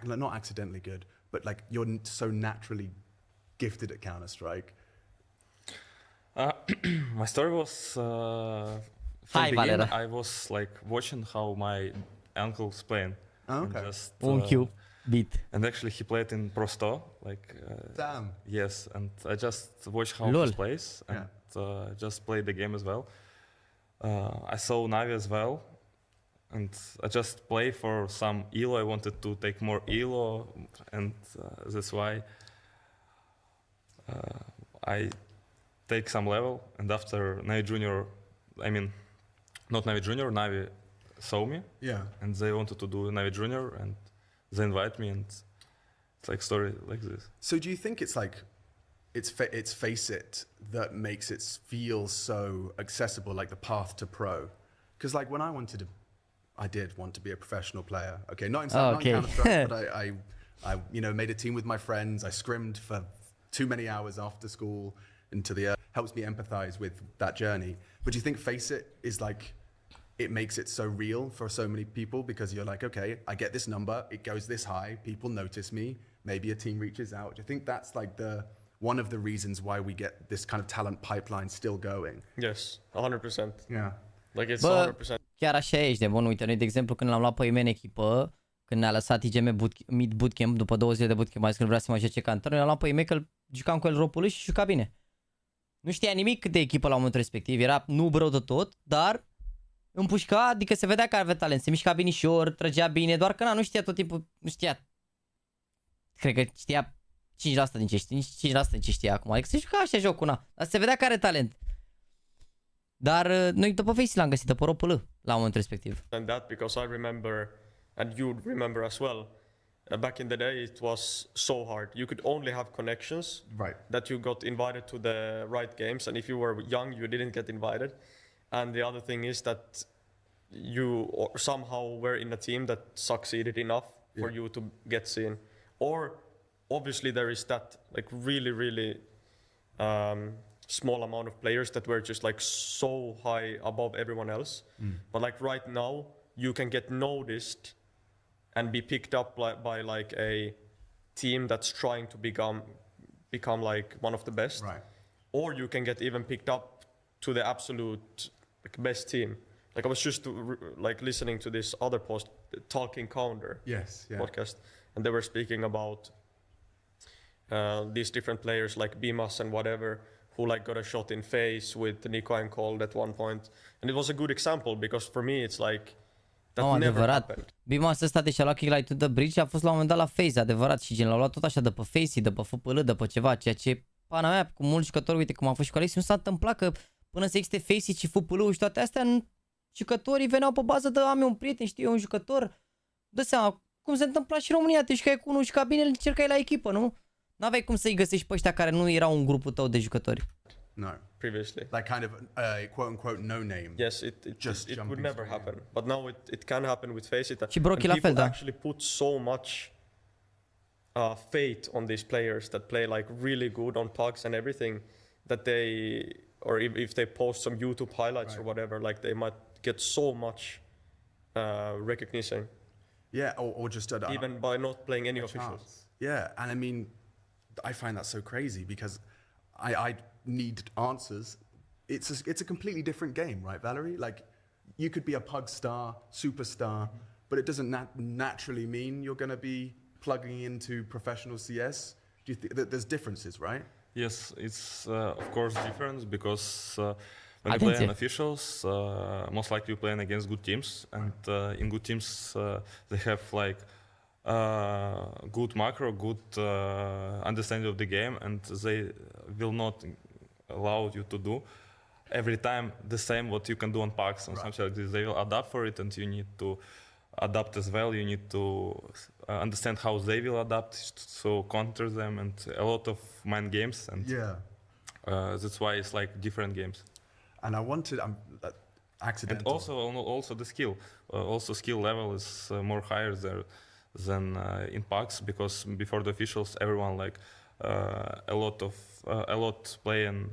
not accidentally good, but like you're so naturally gifted at Counter-Strike. My story was, from the beginning, I was like watching how my uncle's playing. Oh, okay. And just, and actually he played in Pro Store, like. Damn. Yes, and I just watched how he plays and just played the game as well. I saw Navi as well, and I just play for some elo. I wanted to take more elo, and that's why I take some level. And after Navi Junior, I mean, not Navi Junior, Navi saw me, and they wanted to do Navi Junior, and they invite me, and it's like story like this. So do you think it's like, it's Faceit that makes it feel so accessible, like the path to pro? Because like when I did want to be a professional player. Okay, not in Counter-Strike, but I made a team with my friends. I scrimmed for too many hours after school into the helps me empathize with that journey. But do you think Faceit is like, it makes it so real for so many people because you're like, okay, I get this number, it goes this high, people notice me, maybe a team reaches out. Do you think that's like one of the reasons why we get this kind of talent pipeline still going? Yes, 100%. Yeah. Like it's 100%. Chiar așa ești de bun. Uite, noi de exemplu când l-am luat pe Ime în echipă, când ne-a lăsat IGM mid bootcamp, după 2 zile de bootcamp, a zis că nu vrea să mă joace ca antrenor, ne-am luat pe Ime că jucam cu el ropul și juca bine. Nu știa nimic de echipă la momentul respectiv, era noob rău de tot, dar împușca, adică se vedea că avea talent, se mișca binișor, trăgea bine, doar că nu știa tot timpul, nu știa, cred că știa 5% din ce știa acum, adică se juca așa jocul, dar se vedea că are talent. Dar noi după Faceit l-am găsit, după ROPL la momentul respectiv. And that because I remember, and you remember as well, back in the day it was so hard. You could only have connections, that you got invited to the right games, and if you were young you didn't get invited. And the other thing is that you somehow were in a team that succeeded enough for you to get seen. Or obviously there is that like really small amount of players that were just like so high above everyone else. But like right now you can get noticed and be picked up by like a team that's trying to become like one of the best. Or you can get even picked up to the absolute like best team. Like I was just like listening to this other post, Talking Counter podcast, and they were speaking about these different players like Bimas and whatever, who like got a shot in face with Nico and Cold at one point. And it was a good example because for me it's like that never happened. Bimas ăsta de și-a luat kick to the bridge, a fost la un moment dat la Face, adevărat, și gen l-a luat tot așa de pe Face, de pe FPL, de pe ceva, ceea ce pana mea cu mulți jucători, uite cum a fost și cu Alex, nu s-a întâmplat că până să existe Face și FPL-ul și toate astea, jucătorii veneau pe bază de am eu un prieten, știu eu, un jucător, dă seama cum se întâmpla și în România, te jucai cu unul, juca bine, îl încercai la echipă, nu? N-aveai cum să-i găsești pe ăștia care nu erau un grupul tău de jucători. No. Previously. Like kind of quote unquote no name. Yes, it would never happen. But now it can happen with Faceit. Și Brocky la fel, da. Actually put so much faith on these players that play like really good on pucks and everything that they, or if they post some YouTube highlights or whatever, like they might get so much recognition. Yeah, or just even by not playing any officials. Yeah, and I mean, I find that so crazy because I need answers. It's a completely different game, right, Valerie? Like, you could be a pug star, superstar, but it doesn't naturally mean you're going to be plugging into professional CS. Do you think that there's differences, right? Yes, it's of course different because when you play on officials, most likely you're playing against good teams, and in good teams they have like good macro, good understanding of the game, and they will not allow you to do every time the same what you can do on packs and something like this. They will adapt for it, and you need to adapt as well. You need to understand how they will adapt, so counter them, and a lot of mind games. And that's why it's like different games. And I wanted accidental. And also the skill, also skill level is more higher there than in PAX, because before the officials, everyone like a lot play and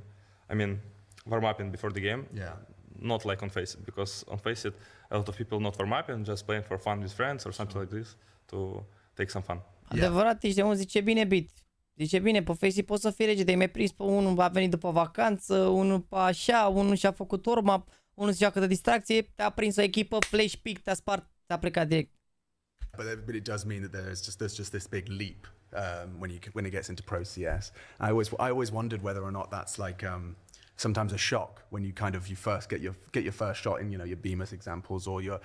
warm up before the game. Yeah. Not like on Faceit, because on Faceit a lot of people not warm up and just playing for fun with friends or something like this to take some fun. Adevărat, ești de unul zice bine Bit. Zice bine, pe Faceit poți să fii rege, de-ai mai prins pe unul a venit după vacanță, unul pe așa, unul și-a făcut urma, unul se joacă de distracție, te-a prins o echipă, flash pick, te-a spart, te-a plecat direct. But it does mean that there's just this big leap when it gets into Pro CS. I always wondered whether or not that's like sometimes a shock when you first get your first shot in your Bemis examples or your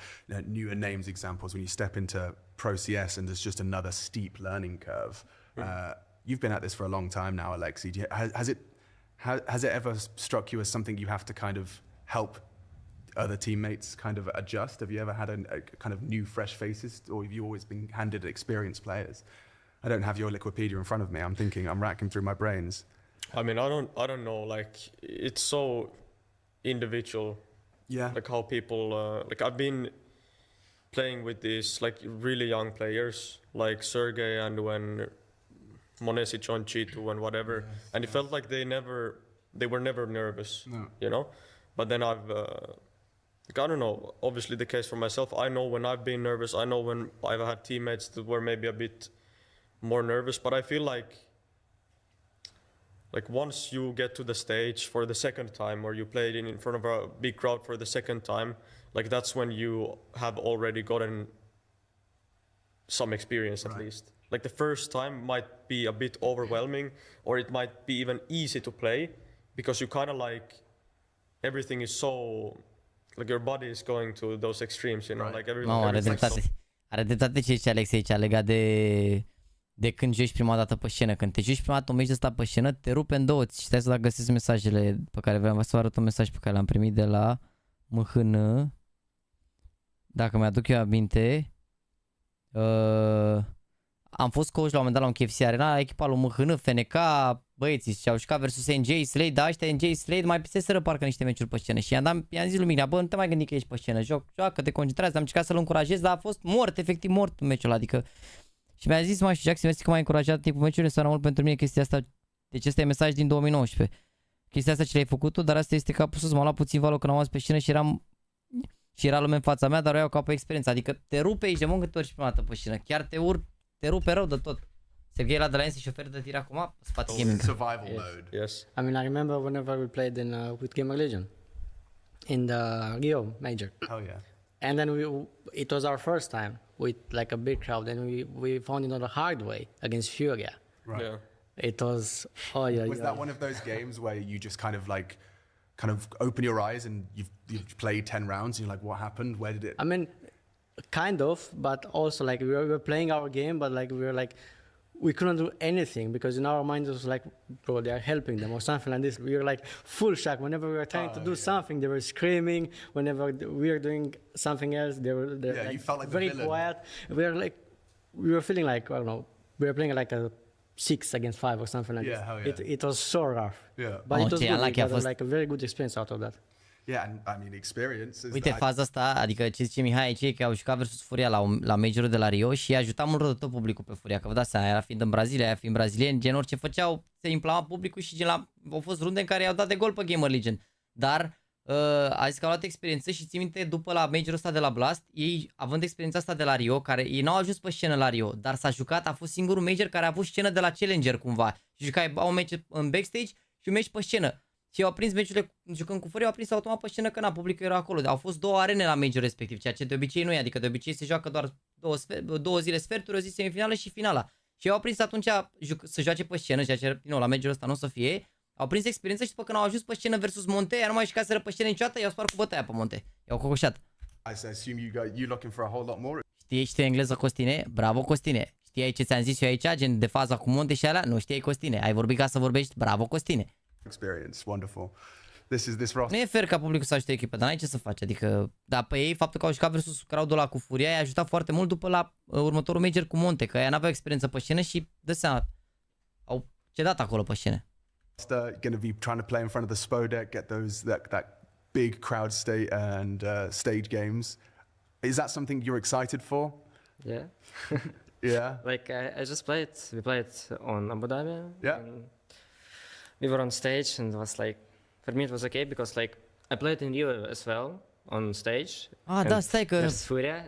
newer names examples, when you step into Pro CS and there's just another steep learning curve. You've been at this for a long time now, Alexi. Has it ever struck you as something you have to kind of help other teammates kind of adjust? Have you ever had a kind of new fresh faces, or have you always been handed experienced players? I don't have your Liquipedia in front of me. I'm racking through my brains. I don't know, like it's so individual. Yeah. Like how people like I've been playing with these like really young players like Sergey, and when Monesi joined G2 and whatever, and it felt like they were never nervous. No. But then I don't know, obviously the case for myself, I know when I've been nervous, I know when I've had teammates that were maybe a bit more nervous, but I feel like once you get to the stage for the second time, or you played in front of a big crowd for the second time, like that's when you have already gotten some experience at least. Like the first time might be a bit overwhelming, or it might be even easy to play, because you kind of like, everything is so, like your body is going to those extremes, like everything. Are dreptate ce zice Alex aici legat de când joci prima dată pe scenă. Când te joci prima dată un meci de ăsta pe scenă, te rupe în două. Și stai să găsesc mesajele pe care vreau să vă arăt un mesaj pe care l-am primit de la MHN. Dacă mi-aduc eu aminte, am fost coach la un moment dat la un KFC Arena, echipa lui MHN, FNK, băieții și-au jucat versus NJ Slade, dar ăștia NJ Slade mai piseseră parcă niște meciuri pe scenă și i-am zis lui Mignea, bă, nu te mai gândi că ești pe scenă, joacă, te concentrează, am încercat să-l încurajez, dar a fost mort, efectiv mort meciul ăla, adică. Și mi-a zis, și Jax, mersi că m-ai încurajat în timpul meciului, să rămân pentru mine chestia asta. Deci ăsta e mesaj din 2019. Chestia asta ce le-ai făcut tu, dar asta este capul sus, m-a luat puțin valul când am auzit pe scenă și era lume în fața mea, dar o iau ca pe experiență. Adică te rupe aici de mult cât ori prima dată pe scenă. Chiar te rupe rău de tot. Serghei la de la și oferă de tir acum, spate gaming. Survival mode. Yes. I mean, I remember whenever we played with GAMERLEGION in the Rio Major. Oh yeah. And then it was our first time with like a big crowd, and we found it on the hard way against Furia. Right. Yeah. It was Was that one of those games where you just kind of open your eyes and you've played 10 rounds and you're like, what happened? Where did it? I mean, kind of, but also like we were playing our game, but like we couldn't do anything because in our minds it was like, bro, they are helping them or something like this. We were like full shock. Whenever we were trying to do something, they were screaming. Whenever we were doing something else, they were like, you felt like very the villain. quiet. We were feeling like, I don't know, we were playing like a 6 against 5 or something like this. It was so rough. Yeah. But it was good. It was like a very good experience out of that. Yeah, and I mean, experience is Uite, faza asta, adică ce zice Mihai aici, că au jucat versus Furia la majorul de la Rio și i-a ajutat mult rău de tot publicul pe Furia, că vă dați seama, era fiind în Brazilia, aia fiind brazilieni, gen orice făceau, se inflama publicul și au fost runde în care i-au dat de gol pe GAMERLEGION. Dar a zis că au luat experiență și ții minte, după la majorul ăsta de la Blast, ei, având experiența asta de la Rio, care ei n-au ajuns pe scenă la Rio, dar s-a jucat, a fost singurul major care a avut scenă de la Challenger cumva. Și jucai un meci în backstage și un meci pe scenă. Și au prins meciurile, jucând cu Furia, au prins automat pe scenă că publicul era acolo. Au fost 2 arene la major respectiv, ceea ce de obicei nu e, adică de obicei se joacă doar 2 zile sferturi, o zi semifinală și finala. Și au prins atunci să joace pe scenă, ceea ce la majorul ăsta nu o să fie. Au prins experiență și după când au ajuns pe scenă versus Monte, iar nu mai jucaseră pe scenă niciodată, i-au spart cu bătaia pe Monte. I-au cocoșat. I assume you looking for a whole lot more. Știi engleză, Costine? Bravo, Costine. Știai ce ți-am zis eu aici, gen de faza cu Monte și alea? Nu știai, Costine. Ai vorbit ca să vorbești? Bravo, Costine. Experience, wonderful. this roster. Nu e fair ca publicul să ajute echipa, dar n-ai ce să faci. Adică, da, pe ei, faptul că au jucat versus crowd-ul ăla cu Furia i-a ajutat foarte mult după la următorul major cu Monte, că aia n-aveau experiență pe scenă și, dă seama, au cedat acolo pe scenă. Going to be trying to play in front of the Spodek, get that big crowd stage games. Is that something you're excited for? Yeah. Yeah. Like I just played. We played on Abu Dhabi. Yeah. And we were on stage, and it was like, for me it was okay because like I played in Rio as well on stage. Ah, da, stai că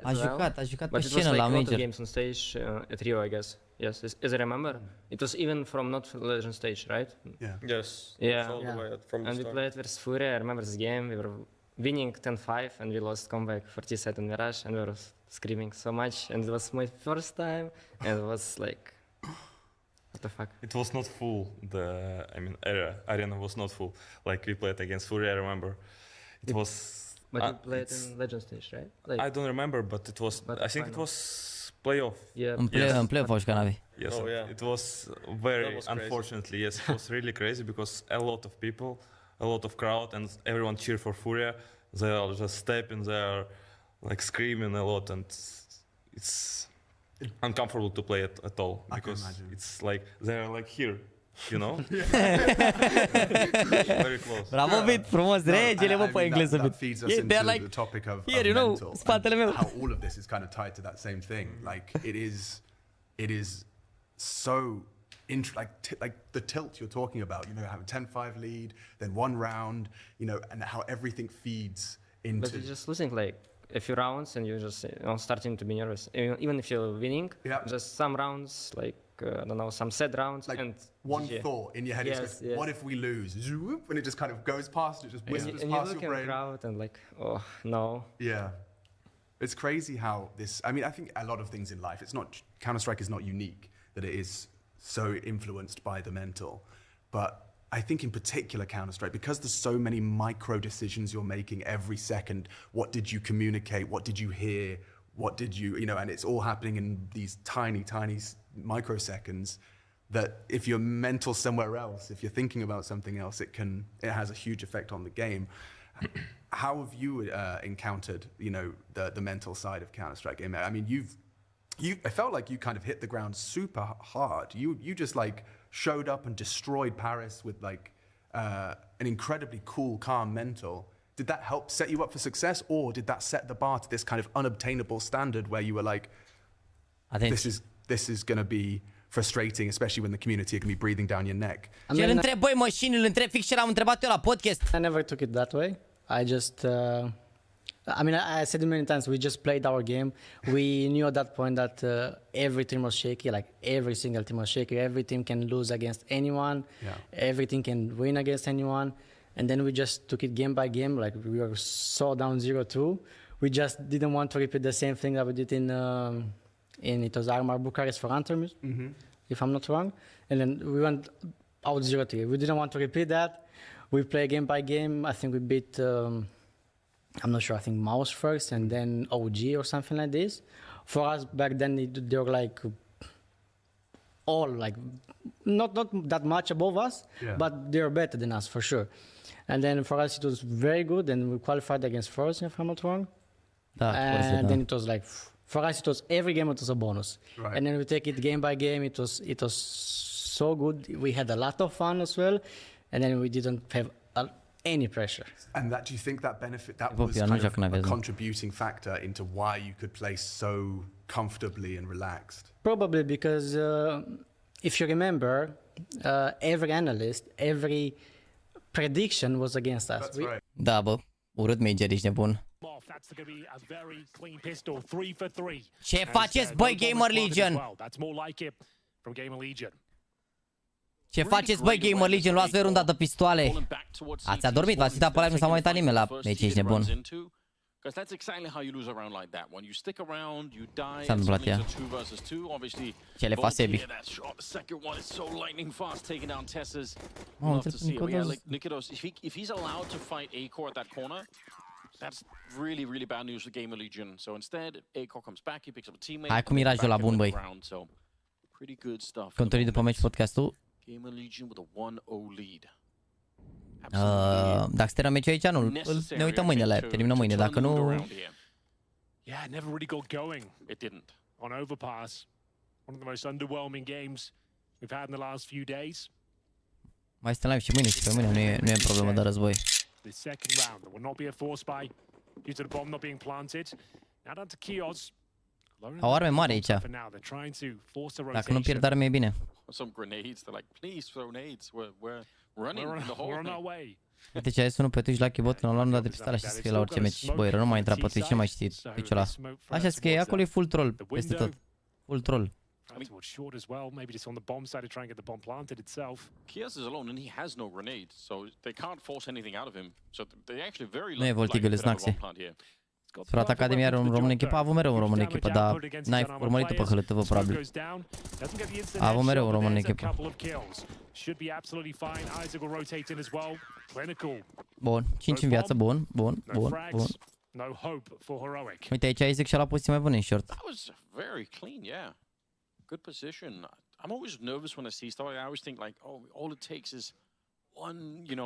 a jucat pe scenă la major. But it was like a lot of games on stage at Rio, I guess. Yes, as I remember, it was even from not Legend stage, right? Yeah. Yes. Yeah. All the way from the And we start. played versus Furia. I remember this game. We were winning 10-5, and we lost comeback 40-7 Mirage, and we were screaming so much. And it was my first time, and it was like, what the fuck? It was not full. Arena was not full. Like we played against Furia, I remember. It was. But you played in Legend stage, right? Like, I don't remember, but it was. I think it was playoff. Yeah. În playoff au jucat Navi. Yes. Oh yeah. It was unfortunately, yes, it was really crazy because a lot of people, a lot of crowd, and everyone cheer for Furia. They are just stepping there, like screaming a lot, and it's uncomfortable to play at all because it's like they're like here. You know? Very close. Bravo, Vit, frumos, regele, mă, pe engleză, that feeds us into the topic of mental, spatele meu. how all of this is kind of tied to that same thing. Like it is so like the tilt you're talking about. You know, have a 10-5 lead, then one round. You know, and how everything feeds into. But you're just losing like a few rounds, and you're just starting to be nervous. Even if you're winning, just some rounds like. I don't know, some sad rounds, like and one thought in your head is, what if we lose? And it just kind of goes past, it just whispers and past you your brain. Crowd and like, oh no. Yeah, it's crazy how this. I mean, I think a lot of things in life. It's not Counter-Strike is not unique that it is so influenced by the mental, but I think in particular Counter-Strike, because there's so many micro decisions you're making every second. What did you communicate? What did you hear? What did you know? And it's all happening in these tiny microseconds that if you're mental somewhere else, if you're thinking about something else, it has a huge effect on the game. How have you encountered, you know, the mental side of Counter-Strike? I mean, I felt like you kind of hit the ground super hard. You just like showed up and destroyed Paris with like an incredibly cool, calm mental. Did that help set you up for success, or did that set the bar to this kind of unobtainable standard where you were like, this is going to be frustrating, especially when the community are going to be breathing down your neck? Ce îl întreb, băi, mașini, îl întreb fix ce l-am întrebat eu la podcast. I never took it that way. I just, I mean, I said it many times, we just played our game. We knew at that point that every team was shaky, like every single team was shaky. Every team can lose against anyone. Yeah. Every team can win against anyone. And then we just took it game by game, like we were so down 0-2. We just didn't want to repeat the same thing that we did in it was Armar Bucharest for Antermus, if I'm not wrong. And then we went out 0-3. We didn't want to repeat that. We play game by game. I think we beat, I'm not sure, I think Mouse first and then OG or something like this. For us back then, they were like all like, not that much above us, but they were better than us for sure. And then for us, it was very good. And we qualified against Force, if I'm not wrong. And then it was like, for us, it was every game, it was a bonus. Right. And then we take it game by game. It was so good. We had a lot of fun as well. And then we didn't have any pressure. And do you think that was kind of a contributing factor into why you could play so comfortably and relaxed? Probably because if you remember, every analyst, every prediction was against us. That's right. Da, bă, urât major, ești nebun. Ce faceți, băi, GamerLegion? Ce faceți, băi, GamerLegion? Luați voi runda de pistoale. Ați adormit, v-ați uitat pe live, nu s-a mai uitat nimeni la meci, ești nebun. Because that's exactly how you lose a round like that. When you stick around, you die. S-a întâmplat ea. Obviously, ce le face Sebi. The second one is so lightning fast, taking down Tess's. Love to see it. Yeah, like Nikitos, if he's allowed to fight A-Core at that corner, that's really, really bad news for GamerLegion. So instead, A-Core comes back, he picks up a teammate. Hai cu mirajul la bun, băi. So, pretty good stuff. Contorii după meci podcastul. GamerLegion with a 1-0 lead. Dacă se termină meciul aici, nu, ne uităm mâine la terminăm mâine, dacă nu... Yeah, never really got going. It didn't. On overpass, one of the most underwhelming games we've had in the last few days. Mai stăm live și mâine și pe mâine, nu e problemă de război. The second round, there will not be a force buy due to the bomb not being planted. Now down to Kios. Au arme mari aici. Dacă nu pierd arme, e bine. Some grenades, they're like, please throw nades. We're running the whole thing. Uite ce ai sunul pe Twitch la Keyboard când am luat numai de pistole și scrie la orice meci. Băi, nu mai intra pe Twitch, nu mai știi Twitch-ul ăla. Așa scrie, acolo e full troll, peste tot. Full troll. Towards short as well, maybe just on the bomb side to try and get the bomb planted itself. Kios is alone and he has no grenade, so they can't force anything out of him. So they actually very nu e voltigul, snaxe. Surat Academia are un român în echipă, a avut mereu un român în echipă, dar n-ai urmărit-o pe hâlătăvă, probabil. A avut mereu un român în echipă. Bun, 5 în viață, bun. Uite, aici Isaac și-a luat poziții mai bune în short. That was very clean, yeah. Good position. I'm always nervous when I see stuff. I always think like, oh, all it takes is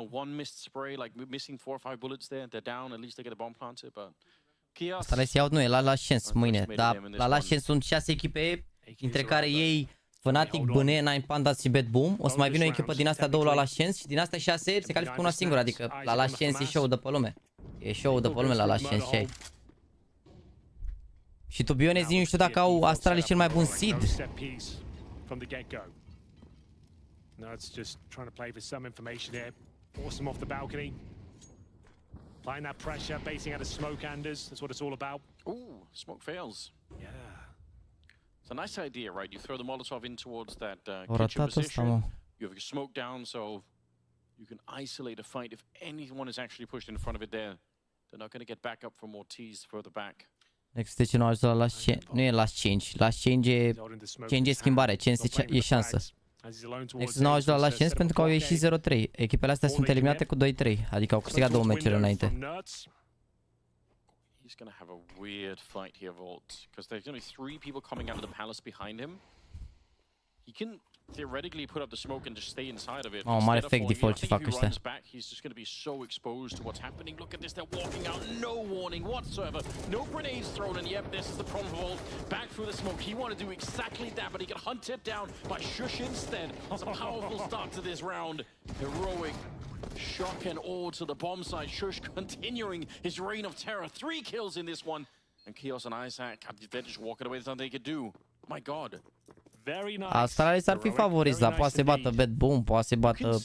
one missed spray, like missing 4 or 5 bullets there. They're down. At least they get a bomb planted, but asta le iau, nu e la last chance mâine, dar la last chance sunt 6 echipe, dintre care ei Fnatic, BN, Nine Pandas și Bad Boom. O să mai vină o echipă din astea 2 la last chance și din astea 6 se califică una singură, adică la last chance e show de pe lume. E show de pe lume la last chance și ai. Și tubionezii nu știu dacă au Astrali cel mai bun seed. No, it's just trying to play for some information here. Force them off the balcony. Applying that pressure, basing out of smoke, Anders. That's what it's all about. Ooh, smoke fails. Yeah. It's a nice idea, right? You throw the Molotov in towards that kitchen position. You have your smoke down, so you can isolate a fight. If anyone is actually pushed in front of it there, they're not going to get back up for more tees further back. Next station nu ajută la last change. Nu e last change. Last change e schimbare. Chance e șansă. Nexus n-au ajutat la last chance pentru că au ieșit 0-3. Echipele astea sunt eliminate cu 2-3. Adică au câștigat 2 meciuri înainte. He's going to have a weird fight here, Volt, because there's going to be 3 people coming out of the palace behind him. He can theoretically put up the smoke and just stay inside of it. Oh, mare fake default ce fac ăștia. He's just going to be so exposed to what's happening. Look at this, they're walking out, no warning whatsoever. No grenades thrown, and yep, this is the problem for Volt. Back through the smoke, he wanted to do exactly that, but he got hunted down by Shush instead. It's a powerful start to this round. Heroic shock and awe to the bomb side. Shush continuing his reign of terror. 3 kills in this one. And Kios and Isaac, they're just walking away. There's nothing they could do. My God. Astrali s-ar fi favoriți, dar poate să bată Bad Boom, poate să bată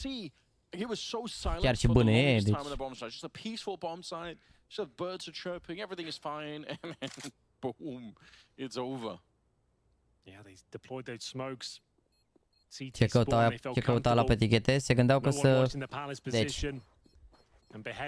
chiar și BN, deci... Just a peaceful bomb site, just birds are chirping, everything is fine, and then boom, it's over. Yeah, they deployed those smokes. Ce căuta la pe etichete, se gândeau că să... Deci,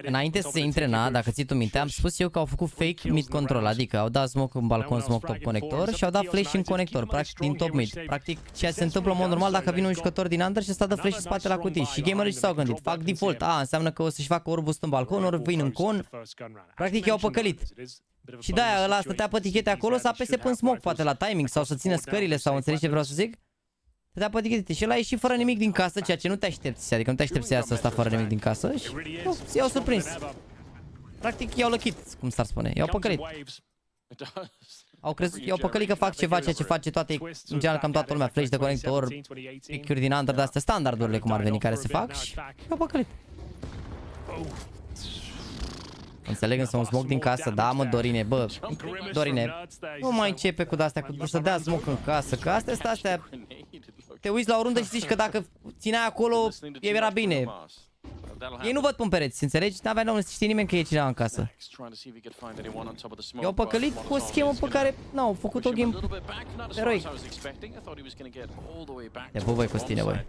înainte să se intre în A, dacă ții tu minte, am spus eu că au făcut fake mid control, adică au dat smoke în balcon, smoke top conector și au dat flash în conector, practic din top mid. Practic ceea ce se întâmplă în mod normal dacă vine un jucător din under și ăsta dă flash în spate la cutii. Și gamerii s-au gândit, fac default, înseamnă că o să-și facă ori boost în balcon, ori vin în con. Practic i-au păcălit. Și de-aia ăla stătea pe etichete acolo să apese pe smoke, poate la timing sau să țină scările sau înțelegi ce vreau să zic? Stătea pe etichete și ăla a ieșit fără nimic din casă, ceea ce nu te aștepți, adică nu te aștepți să iasă ăsta fără nimic din casă și i-au surprins. Practic i-au lăchit, cum s-ar spune, i-au păcălit. I-au păcălit că fac ceva, ceea ce face toate, în general cam toată lumea, flash de conector, pick-uri din under, de-astea standardurile cum ar veni care se fac și i-au păcălit. Înțeleg însă un smoke din casă, da mă Dorine, bă, Dorine, nu mai începe cu de-astea, cu să dea smoke în casă, că astea sunt astea. Te uiți la o rundă și zici că dacă țineai acolo, era bine. Ei nu văd pe pereți, înțelegi? N-avea nu știe nimeni că e cineva în casă. I-au păcălit cu o schemă pe care n-au făcut o game eroic. Te pup, băi, Costine, băi.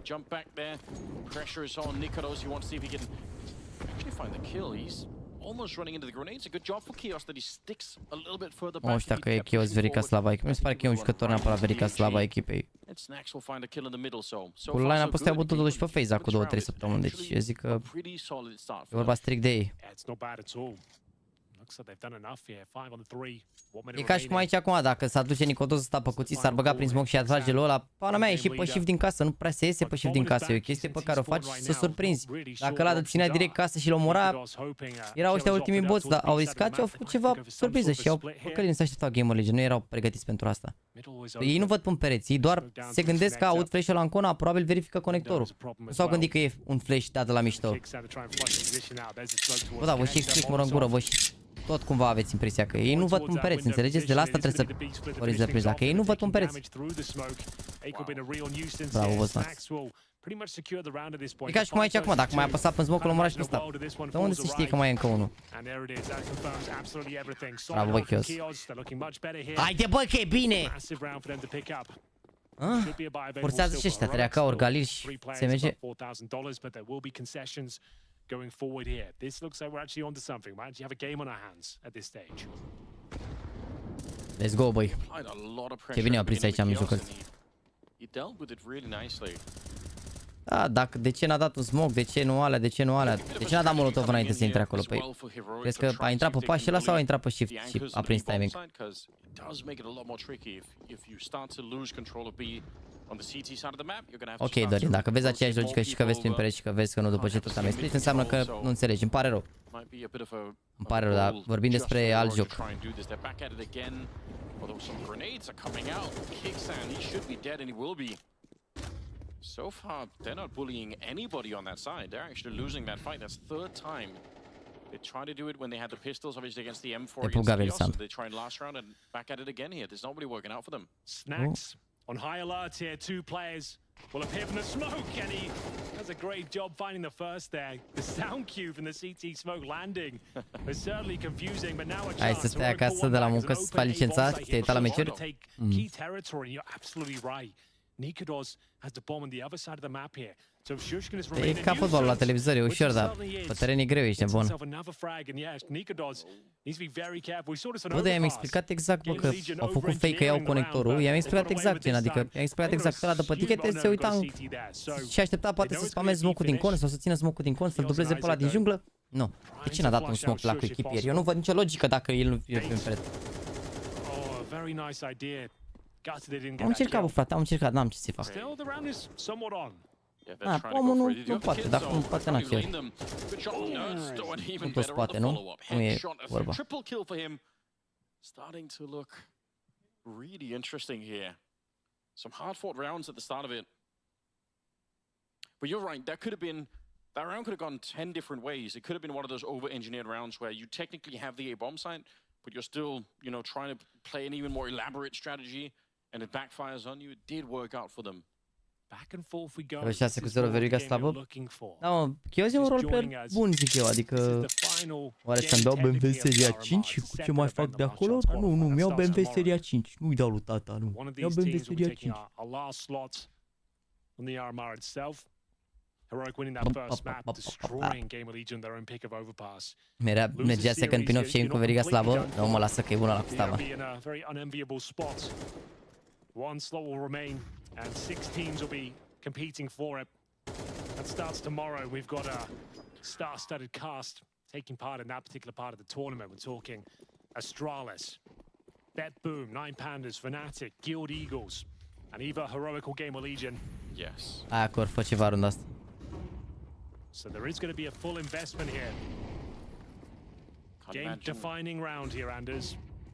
Almost running into the grenades. A good job for Kios that he sticks a little bit further back. Nu știu dacă e Kios verica slaba echipei. Mi se pare că e un jucător neapărat verica slaba echipei. Cu line-up ăsta a bătut totuși pe FaZe acum 2-3 săptămâni, deci eu zic că e vorba strict de ei. E ca și cum aici acum, dacă s-ar duce Nicodul să pe cuții, s-ar băga prin smoke și ar trage lui ăla, pana mea, ieși pe shift din casă, nu prea se iese pe shift din casă, e o chestie pe care o faci și să surprinzi. Dacă ăla ținea direct casă și l-omora, erau ăștia ultimii boți, dar au riscat și au făcut ceva surpriză și au păcălit, nu se așteptau GamerLegion, nu erau pregătiți pentru asta. Ei nu văd pe pereți, ei doar se gândesc că aud flash-ul ăla în cona, probabil verifică conectorul. Nu s-au gândit că e un flash dat de la mișto. Bă, da, vă și explic mură în gură, vă și tot cumva aveți impresia că ei nu văd pe pereți, înțelegeți? De la asta trebuie să oriți de priza, că ei nu văd pe pereți. Bravo, vă stați. E ca și cum aici acum, dacă mai apăsat pe smoke-ul, omora și nu sta. De unde se știe că mai e încă unul? Bravo, bă, Chios. Haide, bă, că e bine! Forțează și ăștia, treaca, Orgalil și SMG. Going forward here. This looks like we're actually onto something. We actually have a game on our hands at this stage. Let's go, băi. Ce bine a prins aici în mijlocul. Da, dacă, de ce n-a dat un smoke, de ce nu alea, de ce nu alea, de ce n-a dat molotov înainte să intre acolo? Păi, crezi că a intrat pe pașii ăla sau a intrat pe shift și a prins timing? Ok, Dorin, dacă vezi aceeași logică și că vezi prin pereți și că vezi că nu după ce tu ți-am explicat, înseamnă că nu înțelegi, îmi pare rău. Îmi pare rău, dar vorbim despre alt joc. So far, they're not bullying anybody on that side. They're actually losing that fight. That's third time. They tried to do it when they had the pistols, obviously, against the M4 against the also. They tried last round and back at it again here. There's nobody working out for them. Snacks on high alert here. Two players will appear from the smoke, and he does a great job finding the first there. The sound cue from the CT smoke landing was certainly confusing, but now a chance. Hai să stai acasă de la muncă, să faci licența, te-ai uitat la meciuri? Key territory, you're absolutely right. Nikodos has the bomb on the other side of the map here. So Shushkin is remaining. E ca fotbalul la televizor, e ușor, dar pe teren e greu, ești bun. Bă, dar i-am explicat exact, bă, că au făcut fake că iau conectorul, i-am explicat exact, gen, adică i-am explicat exact că ăla de pe tichete se uita și aștepta poate să spameze smoke-ul din con sau să țină smoke-ul din con, să-l dubleze pe ăla din junglă. Nu. De ce n-a dat un smoke la echipier? Eu nu văd nicio logică dacă el nu e pe perete. Am încercat, bă, frate, am încercat, n-am ce să fac. Omul nu poate, dacă nu poate, n-a chiar. Nu toți poate, nu? Nu e vorba. Starting to look really interesting here. Some hard-fought rounds at the start of it. But you're right, that round could have gone 10 different ways. It could have been one of those over-engineered rounds where you technically have the A-bomb site, but you're still, you know, trying to play an even more elaborate strategy. And it backfires on you. It did work out for them. Back and forth we go. 6-0 veriga slabă. Da, mă, Chios e un roleplayer bun, zic eu, adică oare să-mi dau BMW seria 5 și cu ce mai fac de acolo? Nu, mi-au BMW seria 5, nu-i dau lui tata, nu. Mi-au BMW seria 5. Heroic winning that first map, destroying GamerLegion their own pick of overpass. Mergea second pin-off și cu veriga slabă. Nu mă lasă că e bună la Custava. One slot will remain, and 6 teams will be competing for it. That starts tomorrow. We've got a star-studded cast taking part in that particular part of the tournament. We're talking Astralis, Bet Boom, Nine Pandas, Fnatic, Guild Eagles, and Eva Heroical GamerLegion. Yes. Acor, fă ceva runda asta. So there is going to be a full investment here. Game-defining round here, Anders.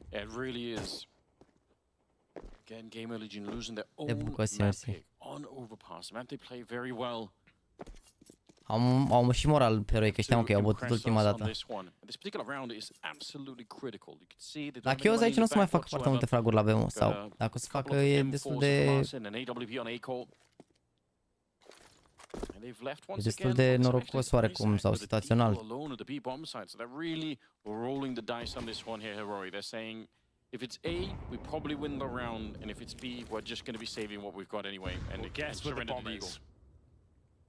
It really is. Again, GamerLegion losing their own map pick on overpass. Man, they play very well. Am și moral pe eroi, că știam că i-au bătut ultima dată. Dacă eu aici nu o să mai facă foarte multe fraguri la BM, sau dacă o să facă e destul de... E destul de norocos oarecum sau situațional. If it's A, we probably win the round, and if it's B, we're just going to be saving what we've got anyway, and surrender to the Eagle.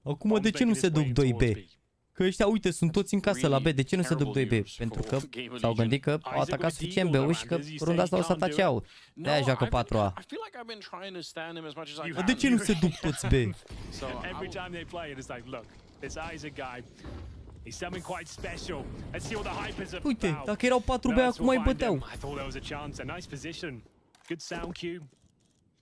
Acum de ce nu se duc 2B? Că ăștia, uite, sunt toți în casă la B, de ce nu se duc 2B? Pentru că s-au gândit că au atacat suficient B-ul și că runda asta o să atace A-ul. De-aia joacă 4A. De ce nu se duc toți B? He's something quite special. Let's see what the hype is about. Uite, dacă erau 4B acum mai băteau. I thought there was a chance. A nice position. Good sound cue.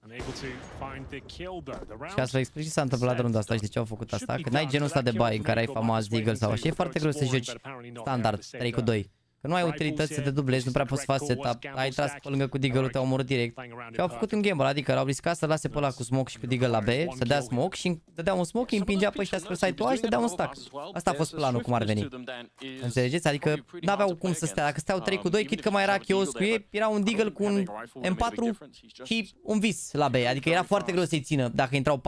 Unable to find the kill though. The round. Și asta explic ce s-a întâmplat în runda asta și de ce au făcut asta. Că n-ai genul ăsta de buy în care ai famas Deagle sau așa. E foarte greu să joci standard 3 cu 2. Că nu ai utilități să te dublezi, nu prea poți să faci setup, ai tras pe lângă cu Deagle-ul, te-au omorât direct. Și au făcut un gamble, adică au riscat să lase pe ăla cu smoke și cu Deagle la B, să dea smoke și dădea un smoke, îi împingea pe ăștia spre site-ul A și dădea un stack. Asta a fost planul cum ar veni. Înțelegeți? Adică n-aveau cum să stea. Dacă steau 3 cu 2, chit că mai era chios cu ei, era un Deagle cu un M4 și un vis la B. Adică era foarte greu să-i țină dacă intrau 4-5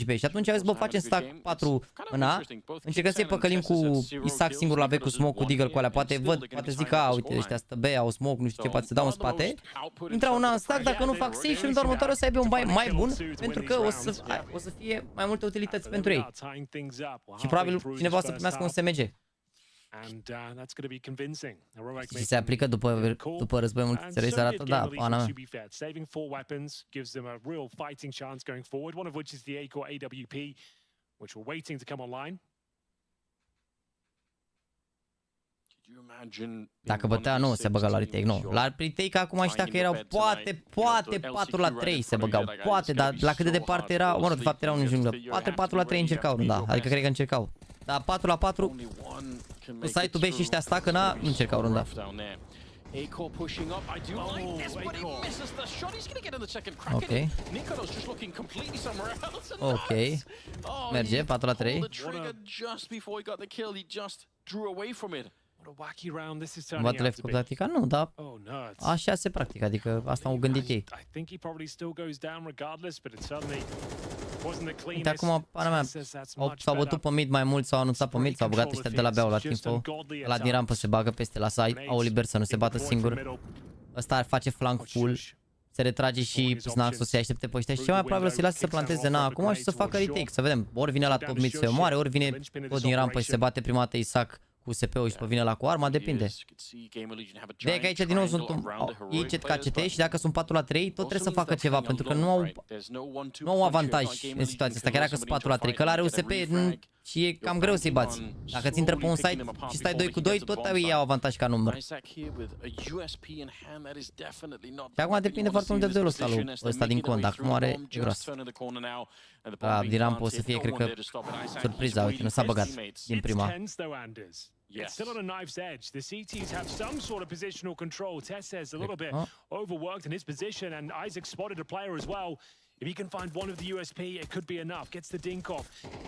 B. Și atunci au zis, bă, facem stack 4 în A, încercăm să-i păcălim cu Isaac singur la B cu smoke, cu Deagle cu alea. Poate văd, poate zic că, uite, ăștia stă B, au smoke, nu știu ce, poate să dau în spate. Intrau în A în stack, dacă nu fac safe și în runda următoare o să aibă un buy mai bun, pentru că o să fie mai multe utilități pentru ei. Și probabil cineva o să primească un SMG. Și se aplică după război multițărăi, se arată, da, pana mea. Saving 4 weapons gives them a real fighting chance going forward, one of which is the A-core AWP, which we're waiting to come online. Dacă bătea, nu, se băga la retake, nu. La retake acum ăștia că erau poate 4-4-3 se băgau, poate, dar la cât de departe era, mă rog, de fapt erau în junglă, 4-4-3 încercau, da, adică cred că încercau. Dar 4-4, cu site-ul B și ăștia stack în A, nu încercau runda. A-core pushing up. I do like this, but he misses the shot. He's going to get in the second crack. Okay. Nikolos just looking completely somewhere else. Ok. Merge, 4-3. The trigger just before he got the kill. He just drew away from it. What a wacky round this is turning out Battle to be. practica? Nu, dar așa se practică, adică asta au gândit ei. I think he probably still goes down regardless, but it certainly wasn't the cleanest. Uite acum, pana mea, s-au bătut pe mid mai mult, s-au anunțat pe mid, s-au băgat ăștia de la beau la info. Ăla din rampă se bagă peste la side, au liber să nu se bată singur. Ăsta face flank full, se retrage și Snaxul se aștepte pe ăștia și cel mai probabil să-i lase să planteze na acum și să facă retake, să vedem. Ori vine la top mid să-i omoare, ori vine tot din rampă și se bate prima dată Isaac cu SP-ul și pe vine la cu arma, depinde. De că aici din nou sunt ei CT și dacă sunt 4-3, tot trebuie să facă ceva, pentru că nu au avantaj în situația asta, chiar dacă sunt 4-3, că la are USP și e cam greu să-i bați. Dacă ți intră pe un site și stai 2 cu 2, tot ei au avantaj ca număr. Și acum depinde foarte mult de duelul ăsta din cont, acum are gros. Din rampă o să fie, cred că, surpriza, uite, nu s-a băgat din prima. It's still on a knife's edge. The CTs have some sort of positional control. Tess says a little bit overworked in his position, and Isaac spotted a player as well. If he can find one of the USP, it could be enough. Gets the dink off,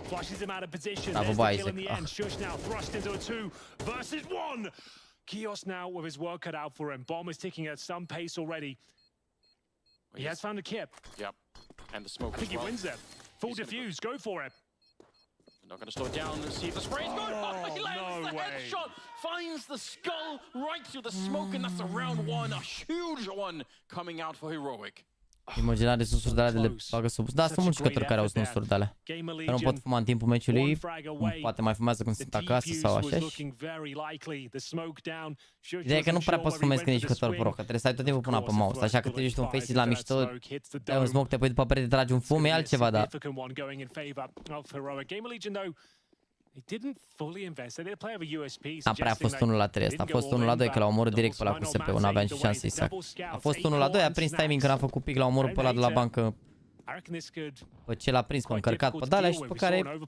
flushes him out of position. There's the kill in the end. Shush now thrust into a 2 versus 1. Kios now with his work cut out for him. Bomb is ticking at some pace already. He has found a kip. Yep, and the smoke. I think he wins there. Full defuse, go for it. Not going to slow it down and see if the spray's good. He lands the headshot, finds the skull right through the smoke, and that's a round one, a huge one coming out for Heroic. Imaginare susuri de alea de le bagă sub. Da, sunt mulți jucători care au snusuri de alea. Că nu pot fuma în timpul meciului, poate mai fumează când sunt acasă sau așa. Ideea e că nu prea poți să fumezi când ești jucător pro, că trebuie să ai tot timpul până pe mouse. Așa că te ești un face la mișto, dai un smoke, te pui după perete, tragi un fum, e altceva, da. N-a prea fost 1-3 asta, a fost 1-2 că l-a omorât direct pe ăla cu SP-ul, n-avea nicio șansă Isaac. A fost 1-2, a prins timing când a făcut pic, l-a omorât pe ăla de la bancă. Pe ce l-a prins, pe încărcat pe dalea și pe care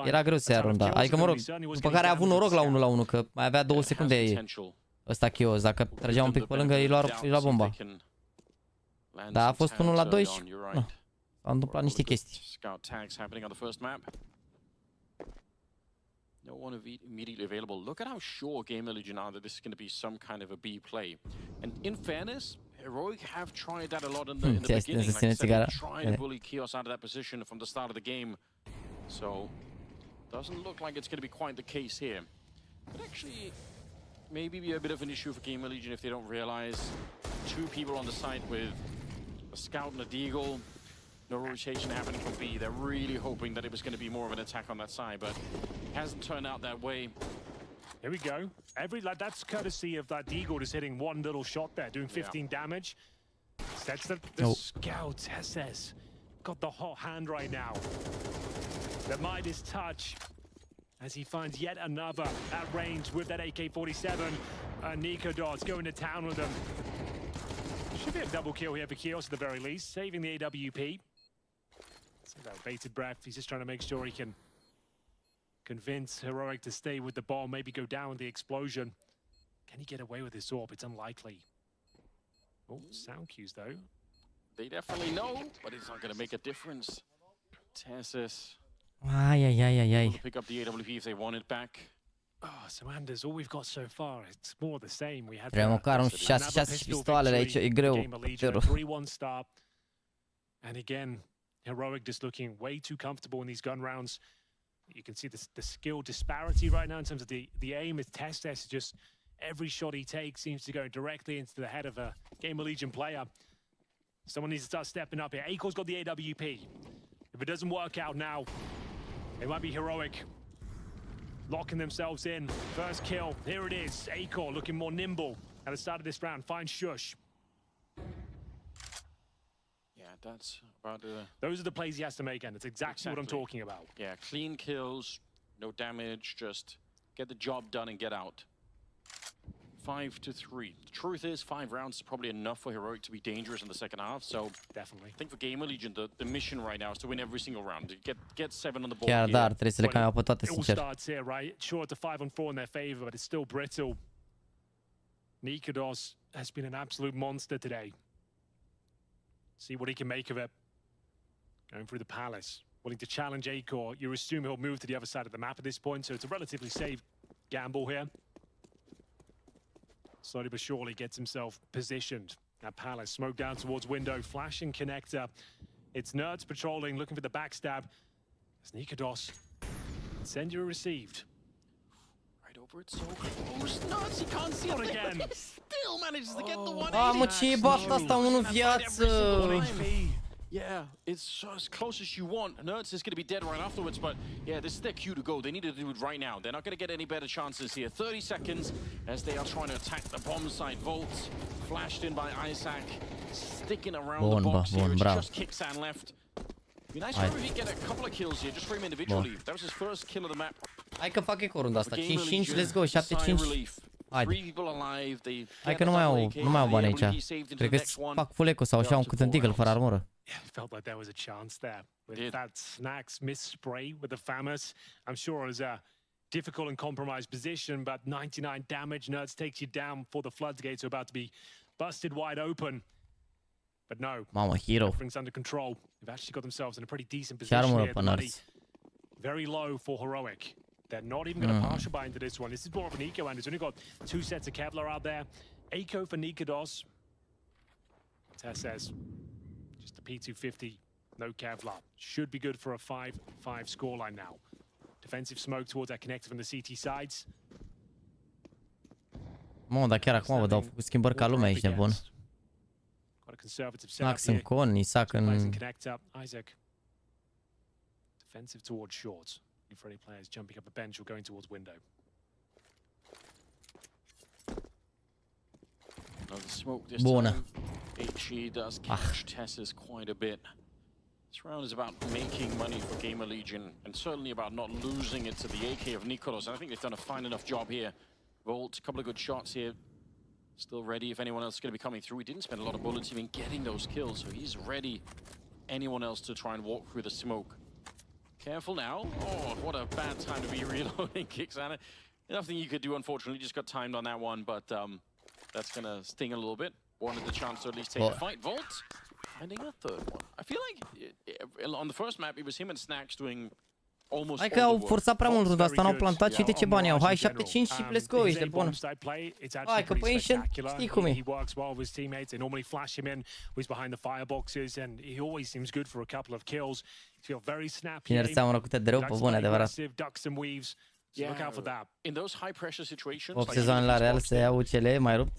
era greu să ia runda. Adică, mă rog, după care a avut noroc la 1-1, că mai avea 2 secunde ăsta Chios, dacă trăgea un pic pe lângă, îi lua bomba. Dar a fost 1-2 și s-au întâmplat niște chestii. No one immediately available. Look at how sure GameRegion are that this is going to be some kind of a B play. And in fairness, Heroic have tried that a lot in the beginning. Like I said, they tried to bully Kios out of that position from the start of the game. So, doesn't look like it's going to be quite the case here. But actually, maybe be a bit of an issue for GameRegion if they don't realize 2 people on the side with a scout and a deagle. No rotation happening from B. They're really hoping that it was going to be more of an attack on that side, but it hasn't turned out that way. Here we go. That's courtesy of that Deagle just hitting one little shot there, doing 15 damage. That's the scout, SS. Got the hot hand right now. The Midas touch. as he finds yet another at range with that AK-47. Nikodos going to town with him. Should be a double kill here for Kios at the very least, saving the AWP. So that bated breath, he's just trying to make sure he can convince Heroic to stay with the bomb, maybe go down with the explosion. Can he get away with this AWP? It's unlikely. Oh, sound cues though. They definitely know, but it's not going to make a difference. Tessus. Ai. Pick up the AWP if they want it back. Oh, so Anders, all we've got so far, it's more the same. We had Trebuie măcar un 6 și pistoalele aici, e greu. 3-1 start. And again, Heroic just looking way too comfortable in these gun rounds. You can see the skill disparity right now in terms of the aim. Is Tessus just every shot he takes seems to go directly into the head of a GAMERLEGION player. Someone needs to start stepping up here. Akor's got the AWP. If it doesn't work out now, it might be Heroic locking themselves in. First kill, here it is. Akor looking more nimble at the start of this round. Finds Shush. Yeah, that's about those are the plays he has to make, and it's exactly what I'm talking about. Yeah, clean kills, no damage, just get the job done and get out. 5-3. The truth is, 5 rounds is probably enough for Heroic to be dangerous in the second half. So definitely, I think for GAMERLEGION, the mission right now is to win every single round. Get 7 on the board. Chiar dar, trebuie să le cam iau pe toate, sincer. It all starts here, right? Sure, it's a 5-on-4 in their favor, but it's still brittle. Nikodos has been an absolute monster today. See what he can make of it. Going through the palace, willing to challenge Akor. You assume he'll move to the other side of the map at this point, so it's a relatively safe gamble here. Slowly but surely gets himself positioned at Palace. Smoke down towards window, flashing connector. It's Nerds patrolling, looking for the backstab. As Nikodos, incendiary received. Right over it, so close. Nerds, he can't see it again. Still manages to get the 180. Mamă, ce e bafta asta, unul în viață. Yeah, it's as close as you want. Nerds is going to be dead right afterwards, but yeah, this is their cue to go. They need to do it right now. They're not going to get any better chances here. 30 seconds as they are trying to attack the bomb site. Volts flashed in by Isaac, sticking around the box here. It's just Kixan left. Be nice for him if he get a couple of kills here, just for him individually. That was his first kill of the map. Hai că fac eco runda asta. 5-5, let's go, 7-5. Haide. Hai că nu mai au bani aici. Cred că fac full eco sau așa un cât deagle fără armură. Yeah, felt like there was a chance there with that Snacks miss spray with the FAMAS. I'm sure it was a difficult and compromised position, but 99 damage. Nerds takes you down before the floodgates are about to be busted wide open. But no, Mama, hero. Everything's under control. They've actually got themselves in a pretty decent position here. The money very low for Heroic. They're not even going to partial buy into this one. This is more of an eco, and it's only got 2 sets of Kevlar out there. Akor for Nikodos. Tess says, just the P250, no Kevlar. Should be good for a 5-5 scoreline now. Defensive smoke towards that connector from the CT sides. Mă, dar chiar acum vă dau schimbări ca lumea, ești nebun. Max în con, Isaac în... Isaac. Defensive towards short. Freddie players jumping up a bench or going towards window. Another smoke this time. HE does catch Tessus quite a bit. This round is about making money for GAMERLEGION and certainly about not losing it to the AK of Nikodos. And I think they've done a fine enough job here. Volt, a couple of good shots here. Still ready if anyone else is going to be coming through. He didn't spend a lot of bullets even getting those kills, so he's ready. Anyone else to try and walk through the smoke. Careful now. Oh, what a bad time to be reloading Kixana. Nothing you could do, unfortunately. Just got timed on that one, but that's going to sting a little bit. Wanted the chance to at least take the fight. Volt finding a third one. I feel like on the first map, it was him and Snacks doing almost Hai că au forțat prea mult runda asta, n-au plantat și uite ce bani au. Hai, 7-5 și let's go, ești de bun. Hai că pe Ancient știi cum e. Cine seamănă cu TDR-ul, pe bune, adevărat. 8 sezoane la Real se ia UCL, mai rupt.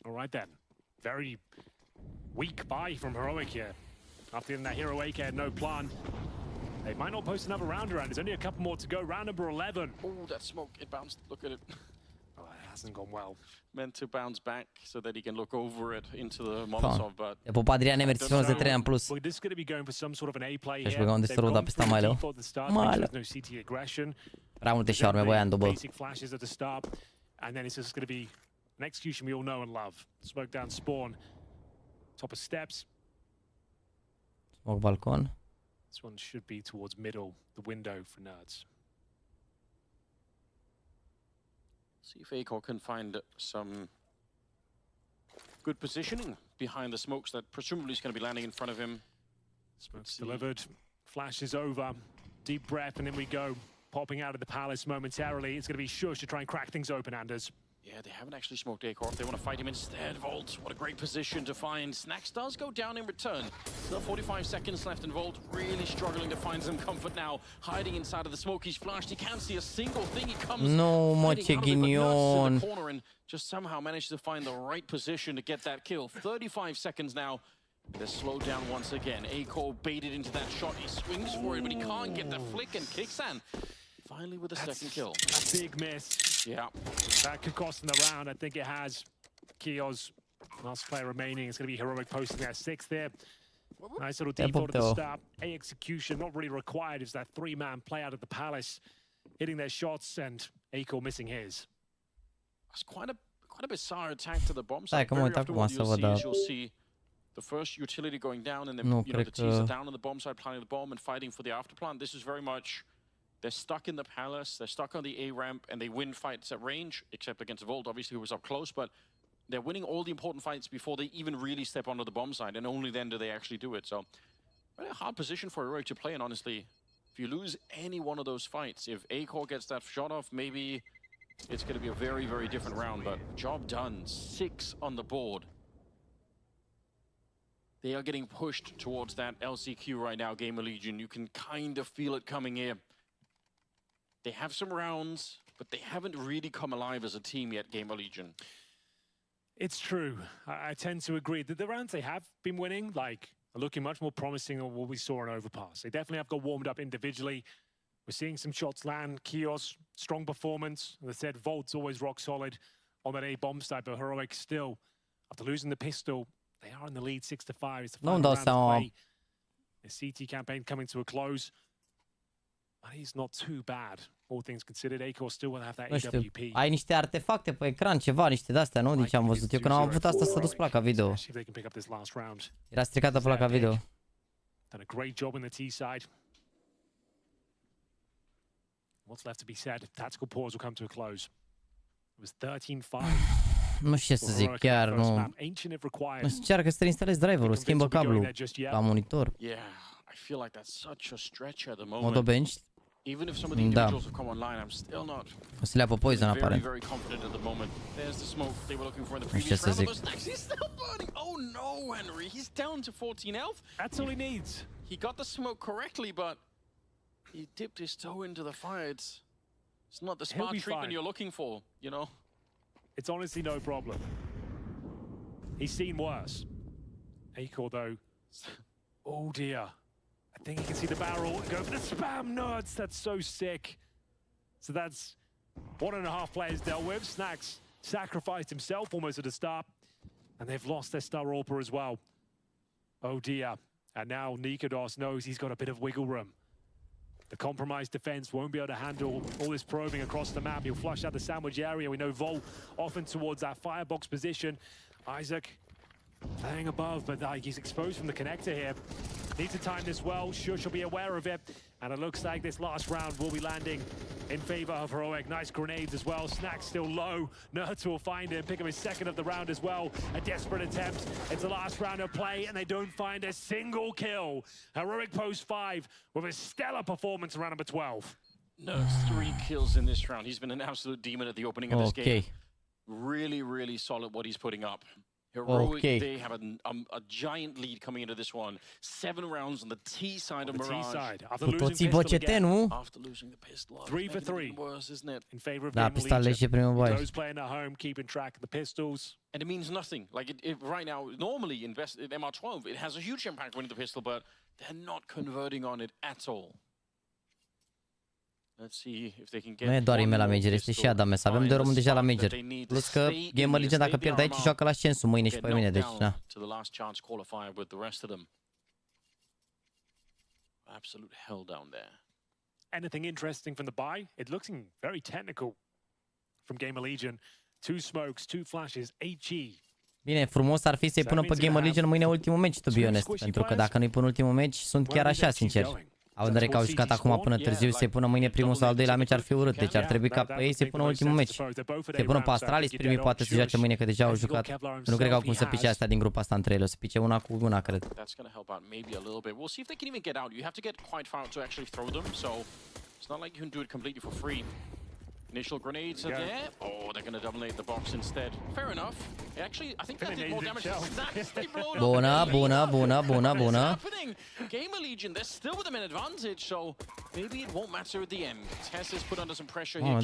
Alright then. Very weak buy from Heroic here. After that hero AK had no plan. They might not post another round around. There's only a couple more to go. Round number 11. Oh, that smoke, it bounced. Look at it. Oh, that's hasn't gone well. Meant to bounce back so that he can look over it into the Molotov, but E pupa Adrian Nemerți frumos de 3 ani plus. Well, this is going to be going for some sort of an A play Deci here. băgăm de They've străul, dar gone pe sta for mai the leu. default at the start, Mai make leu. sure there's no CT aggression. Prea multe șaurme, băian, dubă. Basic flashes at the start, and then it's just going to be an execution we all know and love. Smoke down spawn, top of steps. Smoke balcon. This one should be towards middle, the window for nerds. see if Acor can find some good positioning behind the smokes that presumably is going to be landing in front of him. Smoke's delivered. Flash is over. Deep breath, and in we go. Popping out of the palace momentarily. It's going to be Shush to try and crack things open, Anders. Yeah, they haven't actually smoked Acor. They want to fight him instead. Volt, what a great position to find. Snacks does go down in return. Still 45 seconds left, and Volt really struggling to find some comfort now. Hiding inside of the smoke. He's flashed. He can't see a single thing. He comes no, mă, ce ghinion. corner and just somehow managed to find the right position to get that kill. 35 seconds now. They're slowed down once again. Acor baited into that shot. He swings for it, but he can't get the flick, and Kixan finally with a second kill. A big miss. Yeah. That could cost them the round. I think it has. Kio's last player remaining. It's going to be Heroic posting their sixth there. Nice little default at the start. A execution not really required. It's that three-man play out of the Palace, hitting their shots, and Acor missing his. It's quite a bizarre attack to the bomb site. Hai că mă uit acum să văd, da. You'll see the first utility going down, and then you know the T's are down on the bomb site, planting the bomb and fighting for the afterplant. This is very much, they're stuck in the palace, they're stuck on the A ramp, and they win fights at range, except against Volt, obviously, who was up close, but they're winning all the important fights before they even really step onto the bomb site, and only then do they actually do it. So, really a hard position for Heroic to play, and honestly, if you lose any one of those fights, if Acor gets that shot off, maybe it's going to be a very, very different round, but job done. 6 on the board. They are getting pushed towards that LCQ right now, GamerLegion. You can kind of feel it coming here. They have some rounds, but they haven't really come alive as a team yet, GamerLegion. It's true. I tend to agree that the rounds they have been winning, like, are looking much more promising than what we saw in Overpass. They definitely have got warmed up individually. We're seeing some shots land. Kios, strong performance. As I said, Volt's always rock solid on that A bomb site, but Heroic still, after losing the pistol, they are in the lead 6-5. It's the final round of play. The CT campaign coming to a close. But he's not too bad, all things considered. Acor still will have that AWP. Ai niște artefacte pe ecran, ceva, niște de-astea, nu? Din ce am văzut eu. Când am avut asta, s-a dus placa video. Era stricată placa video. Done a great job in the T side. What's left to be said? Tactical pause will come to a close. It was 13-5. Nu știu ce să zic, chiar nu. Încearcă să reinstalezi driverul, schimbă cablul la monitor. Yeah, I feel like that's such a stretch at the moment. Modobench? Even if some of the individuals have come online, I'm still not. O să le apă poison aparent. Very confident at the moment. There's the smoke they were looking for in the previous round. He's still burning. Oh no, Henry, he's down to 14 health. That's all he needs. He got the smoke correctly, but he dipped his toe into the fire. It's not the smart treatment you're looking for, you know? It's honestly no problem. He's seen worse. Acor, though. Oh, dear. I think he can see the barrel. Go for the spam, nerds. That's so sick. So that's 1.5 players dealt with. Snacks sacrificed himself almost at the start. And they've lost their star AWPer as well. Oh, dear. And now Nikodos knows he's got a bit of wiggle room. The compromised defense won't be able to handle all this probing across the map. He'll flush out the sandwich area. We know Vol often towards that firebox position. Isaac playing above, but he's exposed from the connector here. Needs to time this well. Shush will be aware of it. And it looks like this last round will be landing in favor of Heroic. Nice grenades as well. Snack's still low. Nerds will find him. Pick him his second of the round as well. A desperate attempt. It's the last round of play, and they don't find a single kill. Heroic post 5 with a stellar performance around number 12. Nerds 3 kills in this round. He's been an absolute demon at the opening of this game. Really, really solid what he's putting up. Heroic, they have a giant lead coming into this one. 7 rounds on the T side of Mirage. After losing the pistol, 3 for 3. Worse, isn't it? In favor of GameLegion. Those playing at home, keeping track of the pistols. And it means nothing. Like right now, normally in MR12, it has a huge impact winning the pistol, but they're not converting on it at all. Nu e doar email la Major, este și Adames. Avem 2 români deja la Major. Plus că GamerLegion dacă pierde aici joacă la ascensul mâine și pe mine, deci na. Absolute hell down there. Anything interesting from the buy? It looks very technical from GamerLegion. 2 smokes, 2 flashes, HE. Bine, frumos ar fi să-i pună pe GamerLegion mâine ultimul match, to be honest. Pentru că dacă nu-i pun ultimul match, sunt chiar așa, sincer. Având în vedere că au jucat acum până târziu, să-i pună mâine primul sau al doilea match ar fi urât. Deci ar trebui ca pe ei să-i pună ultimul match. Să-i pună pe Astralis, primii poate să joace mâine, că deja au jucat. Nu cred că au cum să pice astea din grupa asta între ele. O să pice una cu una, cred. Initial grenades are there. Oh, they're going to dominate the box instead. Fair enough. Actually, I think that did more damage than Snacks. They blown Bună. GamerLegion, they're still with them in advantage, so maybe it won't matter at the end. Tess is put under some pressure here.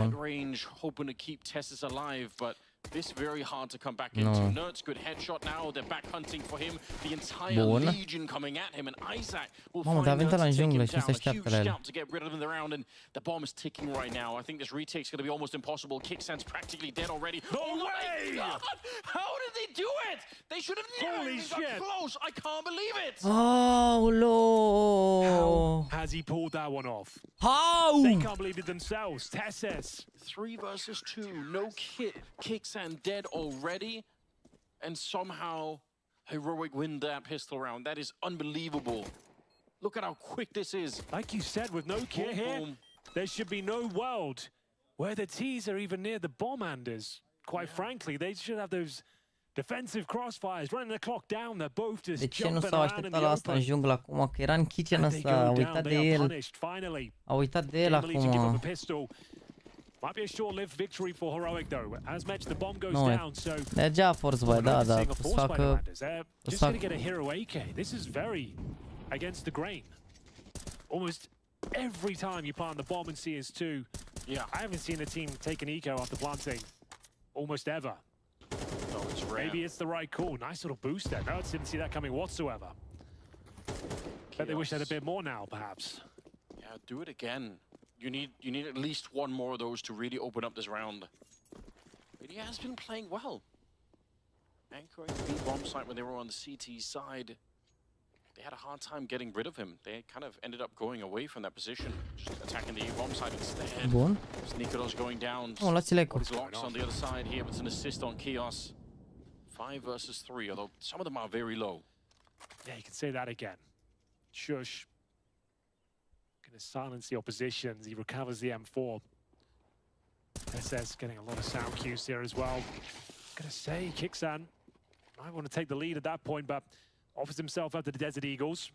At range, hoping to keep Tessus alive, but this very hard to come back into. Nerds, good headshot now. They're back hunting for him. The entire Legion coming at him, and Isaac will find Nerds to take him down. A huge scout to get rid of him in the round, and the bomb is ticking right now. I think this retake's going to be almost impossible. Kicksan's practically dead already. No way! God! How did they do it? They should have never even got close. I can't believe it. Oh, How has he pulled that one off? How? They can't believe it themselves. Tessus. 3 versus 2. No Kicksan dead already, and somehow Heroic win that pistol round. That is unbelievable. Look at how quick this is. Like you said, with no kit here, there should be no world where the T's are even near the bomb handers. Quite frankly, they should have those defensive crossfires, running the clock down. They're both just de ce nu jumping s-au around in așteptat the la asta în open. junglă acum? Că era în kitchen ăsta, a uitat de el. A uitat de el acum. Might be a short-lived victory for Heroic though. As mentioned, the bomb goes down, so mergea a force boy, da, să facă... just gonna get a hero AK. This is very against the grain. Almost every time you plant the bomb in CS2, I haven't seen a team take an eco after planting almost ever. No, it's rare. Maybe it's the right call. Nice little boost there. No, I didn't see that coming whatsoever. Bet they wish they had a bit more now, perhaps. Yeah, do it again. You need at least one more of those to really open up this round. But he has been playing well. Anchoring the B-bomb site when they were on the CT side. They had a hard time getting rid of him. They kind of ended up going away from that position, just attacking the A-bomb side instead. Bun. Sneakeros going down. He's locked on the other side here, but it's an assist on Chaos. 5 versus 3, although some of them are very low. Yeah, you can say that again. Shush. Gonna silence the oppositions. He recovers the M4. SS getting a lot of sound cues here as well. Gonna say Kicksan might want to take the lead at that point, but offers himself up to the Desert Eagles.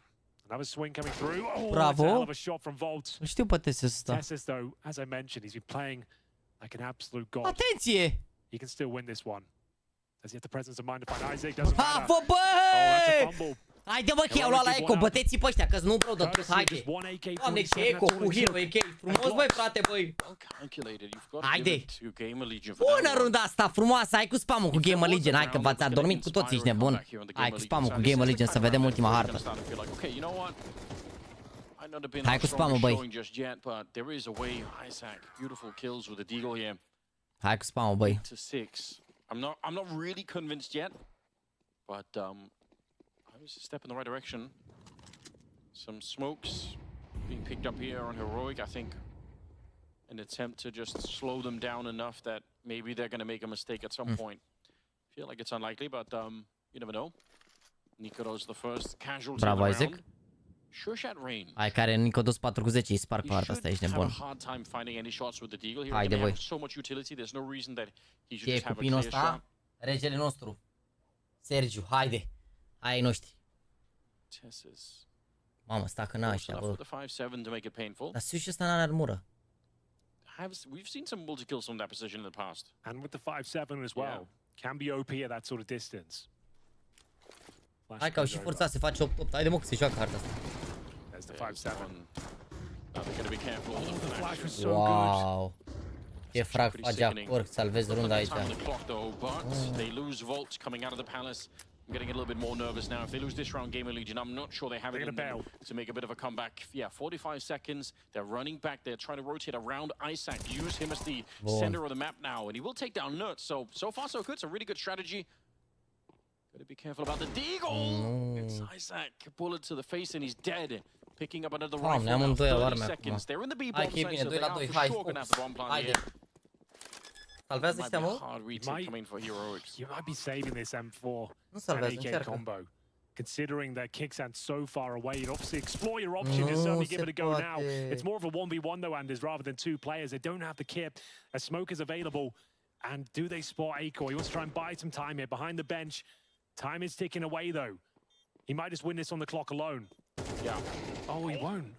Another swing coming through. Oh, that's a hell of a shot from Volt. Știu pe Tessus ăsta. Tessus, though, as I mentioned, he's been playing like an absolute god. Atenție! He can still win this one. Does he have the presence of mind to find Isaac? Doesn't matter. Fă, Oh, that's a băi! fumble. Haide, bă, că i-au luat la eco, băteți-i pe ăștia, că-s nu bro de plus, haide! Doamne, ce eco cu hero, e frumos, băi, frate, băi! Haide! Bună runda asta, frumoasă, hai cu spamul cu GamerLegion, hai că v-ați adormit cu toții, ești nebun! Hai cu spamul cu GamerLegion să vedem ultima hartă! Hai cu spamul, băi! Hai cu spamul, băi! I'm not really convinced yet, but I was a step in the right direction. Some smokes being picked up here on Heroic, I think an attempt to just slow them down enough that maybe they're going to make a mistake at some point. Feel like it's unlikely, but you never know. Nico's the first casualty Bravo, of the Isaac. round. Shush at range. Hai, care Nico dus 4 cu 10, îi sparg pe harta asta, ești nebun. Haide, băi! Ce e cu pinul ăsta? Regele nostru. Sergiu, haide! Ai noștri. Mamă, stacă n-a ăștia, bă. Dar Sushi ăsta n-are armură. We've seen some multi-kills from that position in the past. And with the 5-7 as well. Can be OP at that sort of distance. Hai că au și forțat, se face 8-8. Haide, mă, că se joacă harta asta. There's the 5-7. Wow! Ce frag face acolo, salvezi runda aici. They lose Volt coming out of the palace. I'm getting a little bit more nervous now. If they lose this round, GamerLegion, I'm not sure they have it in them to make a bit of a comeback. Yeah, 45 seconds. They're running back. They're trying to rotate around Isaac. Use him as the center of the map now, and he will take down Nerds. So far, so good. It's a really good strategy. Gotta be careful about the deagle. It's Isaac. Bullet to the face, and he's dead. Picking up another rifle now. 30 seconds. They're in the B bomb site, so they are for sure gonna have the bomb plant here. Salvează ăștia, mă? You might be saving this M4 and AK combo. Considering that Kicksan's so far away, you'd obviously explore your options. You certainly give it a go now. It's more of a 1v1 though, Anders, rather than two players. They don't have the kit. A smoke is available. And do they spot Acor? He wants to try and buy some time here behind the bench. Time is ticking away though. He might just win this on the clock alone. Yeah. Oh, he won't.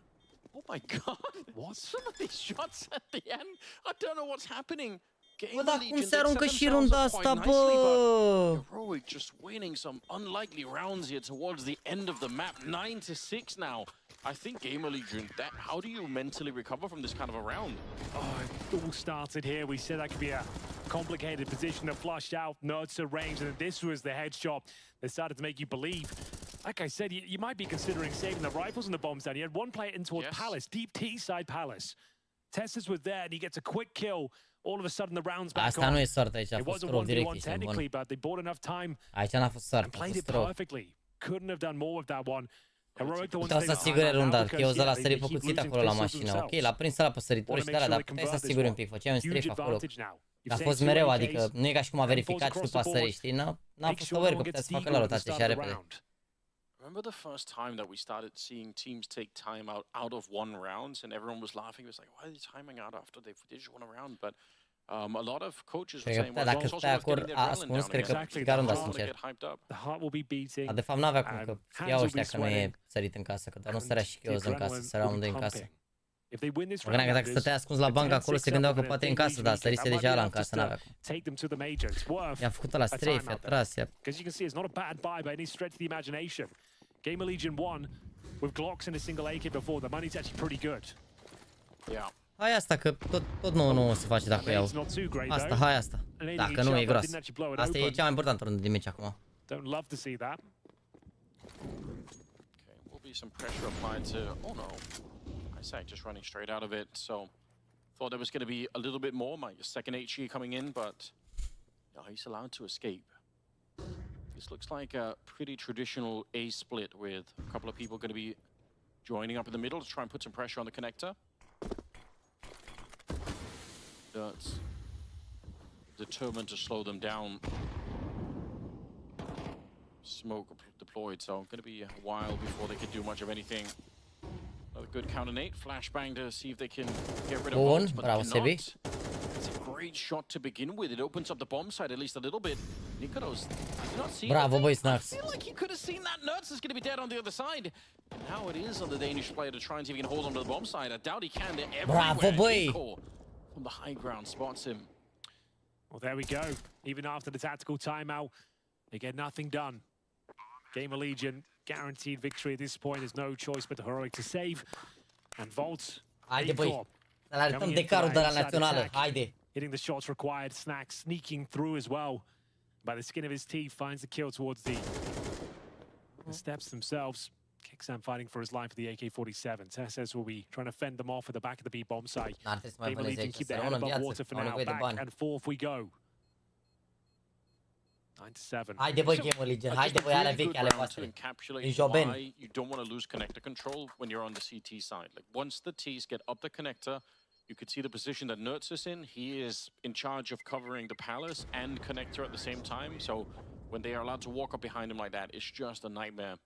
Oh my god. What? Some of these shots at the end. I don't know what's happening. Bă, dar cum se aruncă și runda asta, bă? Heroic just winning some unlikely rounds here towards the end of the map. 9-6 now. I think GamerLegion, how do you mentally recover from this kind of a round? Oh, it all started here. We said that could be a complicated position to flush out. Nerds to range, and this was the headshot that started to make you believe. Like I said, you might be considering saving the rifles and the bombs down. You had one player in towards Palace, deep T-side Palace. Tessus was there, and he gets a quick kill. All of a sudden, the round's back Asta nu e soartă aici, a fost rău direct, ești technically, but they bought enough time. Aici n-a fost soartă, a fost rău. Couldn't have done more with that one. Heroic the puteau să asigure runda, că eu ăla sări pe cuțit acolo la mașină. Ok, l-a prins ăla pe sărituri și de alea, dar puteai să asiguri un pic, făceai un strafe acolo. A fost mereu, adică nu e ca și cum a verificat și după a sări, știi? N-a fost aware că putea să facă la rotație și repede. Remember the first time that we started seeing teams take time out of one rounds and everyone was laughing? It was like, why are they timing out after they just won a round? But a lot of coaches were saying, well, dacă stai acolo ascuns, cred că chiar runda, sincer. Dar de fapt n-avea cum, că știau ăștia că nu e sărit în casă, că doar nu sărea și Chios în casă, sărea unde în casă. Mă gândeam că dacă stăteai ascuns la bancă acolo, se gândeau că poate e în casă, dar sărise deja ăla în casă, n-avea cum. I-a făcut ăla strafe, i-a tras, GamerLegion won with Glocks and a single AK before. The money's actually pretty good. Yeah. Hai asta, că tot 9-9 se face dacă iau. Asta, hai asta. Dacă nu, e gros. Asta e cea mai importantă rundă din meci acum. Don't love to see that. Okay, will be some pressure applied to... Oh no. Isaac just running straight out of it, so... Thought there was going to be a little bit more. My second HE coming in, but... Yeah, he's allowed to escape. This looks like a pretty traditional A split with a couple of people going to be joining up in the middle to try and put some pressure on the connector. That's determined to slow them down. Smoke deployed, so going to be a while before they can do much of anything. Another good counter nade, flashbang to see if they can get rid of bombs, but they cannot. It's a great shot to begin with. It opens up the bomb side at least a little bit. Nikodos did not see Bravo, boys, I feel like he could have seen that. Nerds is going to be dead on the other side. And now it is on the Danish player to try and see if he can hold on to the bomb side. I doubt he can. They're everywhere. Bravo, boy. From the high ground spots him. Well, there we go. Even after the tactical timeout, they get nothing done. GamerLegion guaranteed victory at this point. There's no choice but the Heroic to save. And Vault. Haide, băi. Să-l arătăm de carul de la națională. Haide. Hitting the shots required. Snack sneaking through as well. By the skin of his teeth, finds the kill towards the steps themselves. Kicksan fighting for his life with the AK-47. Tessus will be trying to fend them off at the back of the B bomb site. GamerLegion can keep their head above water for now. Back and forth we go. 9-7. Haide, băi, GamerLegion. Haide, băi, ale vechi ale voastre. E jobeni. You don't want to lose connector control when you're on the CT side. Like once the T's get up the connector, you could see the position that Nerds is in. He is in charge of covering the palace and connector at the same time. So when they are allowed to walk up behind him like that, it's just a nightmare.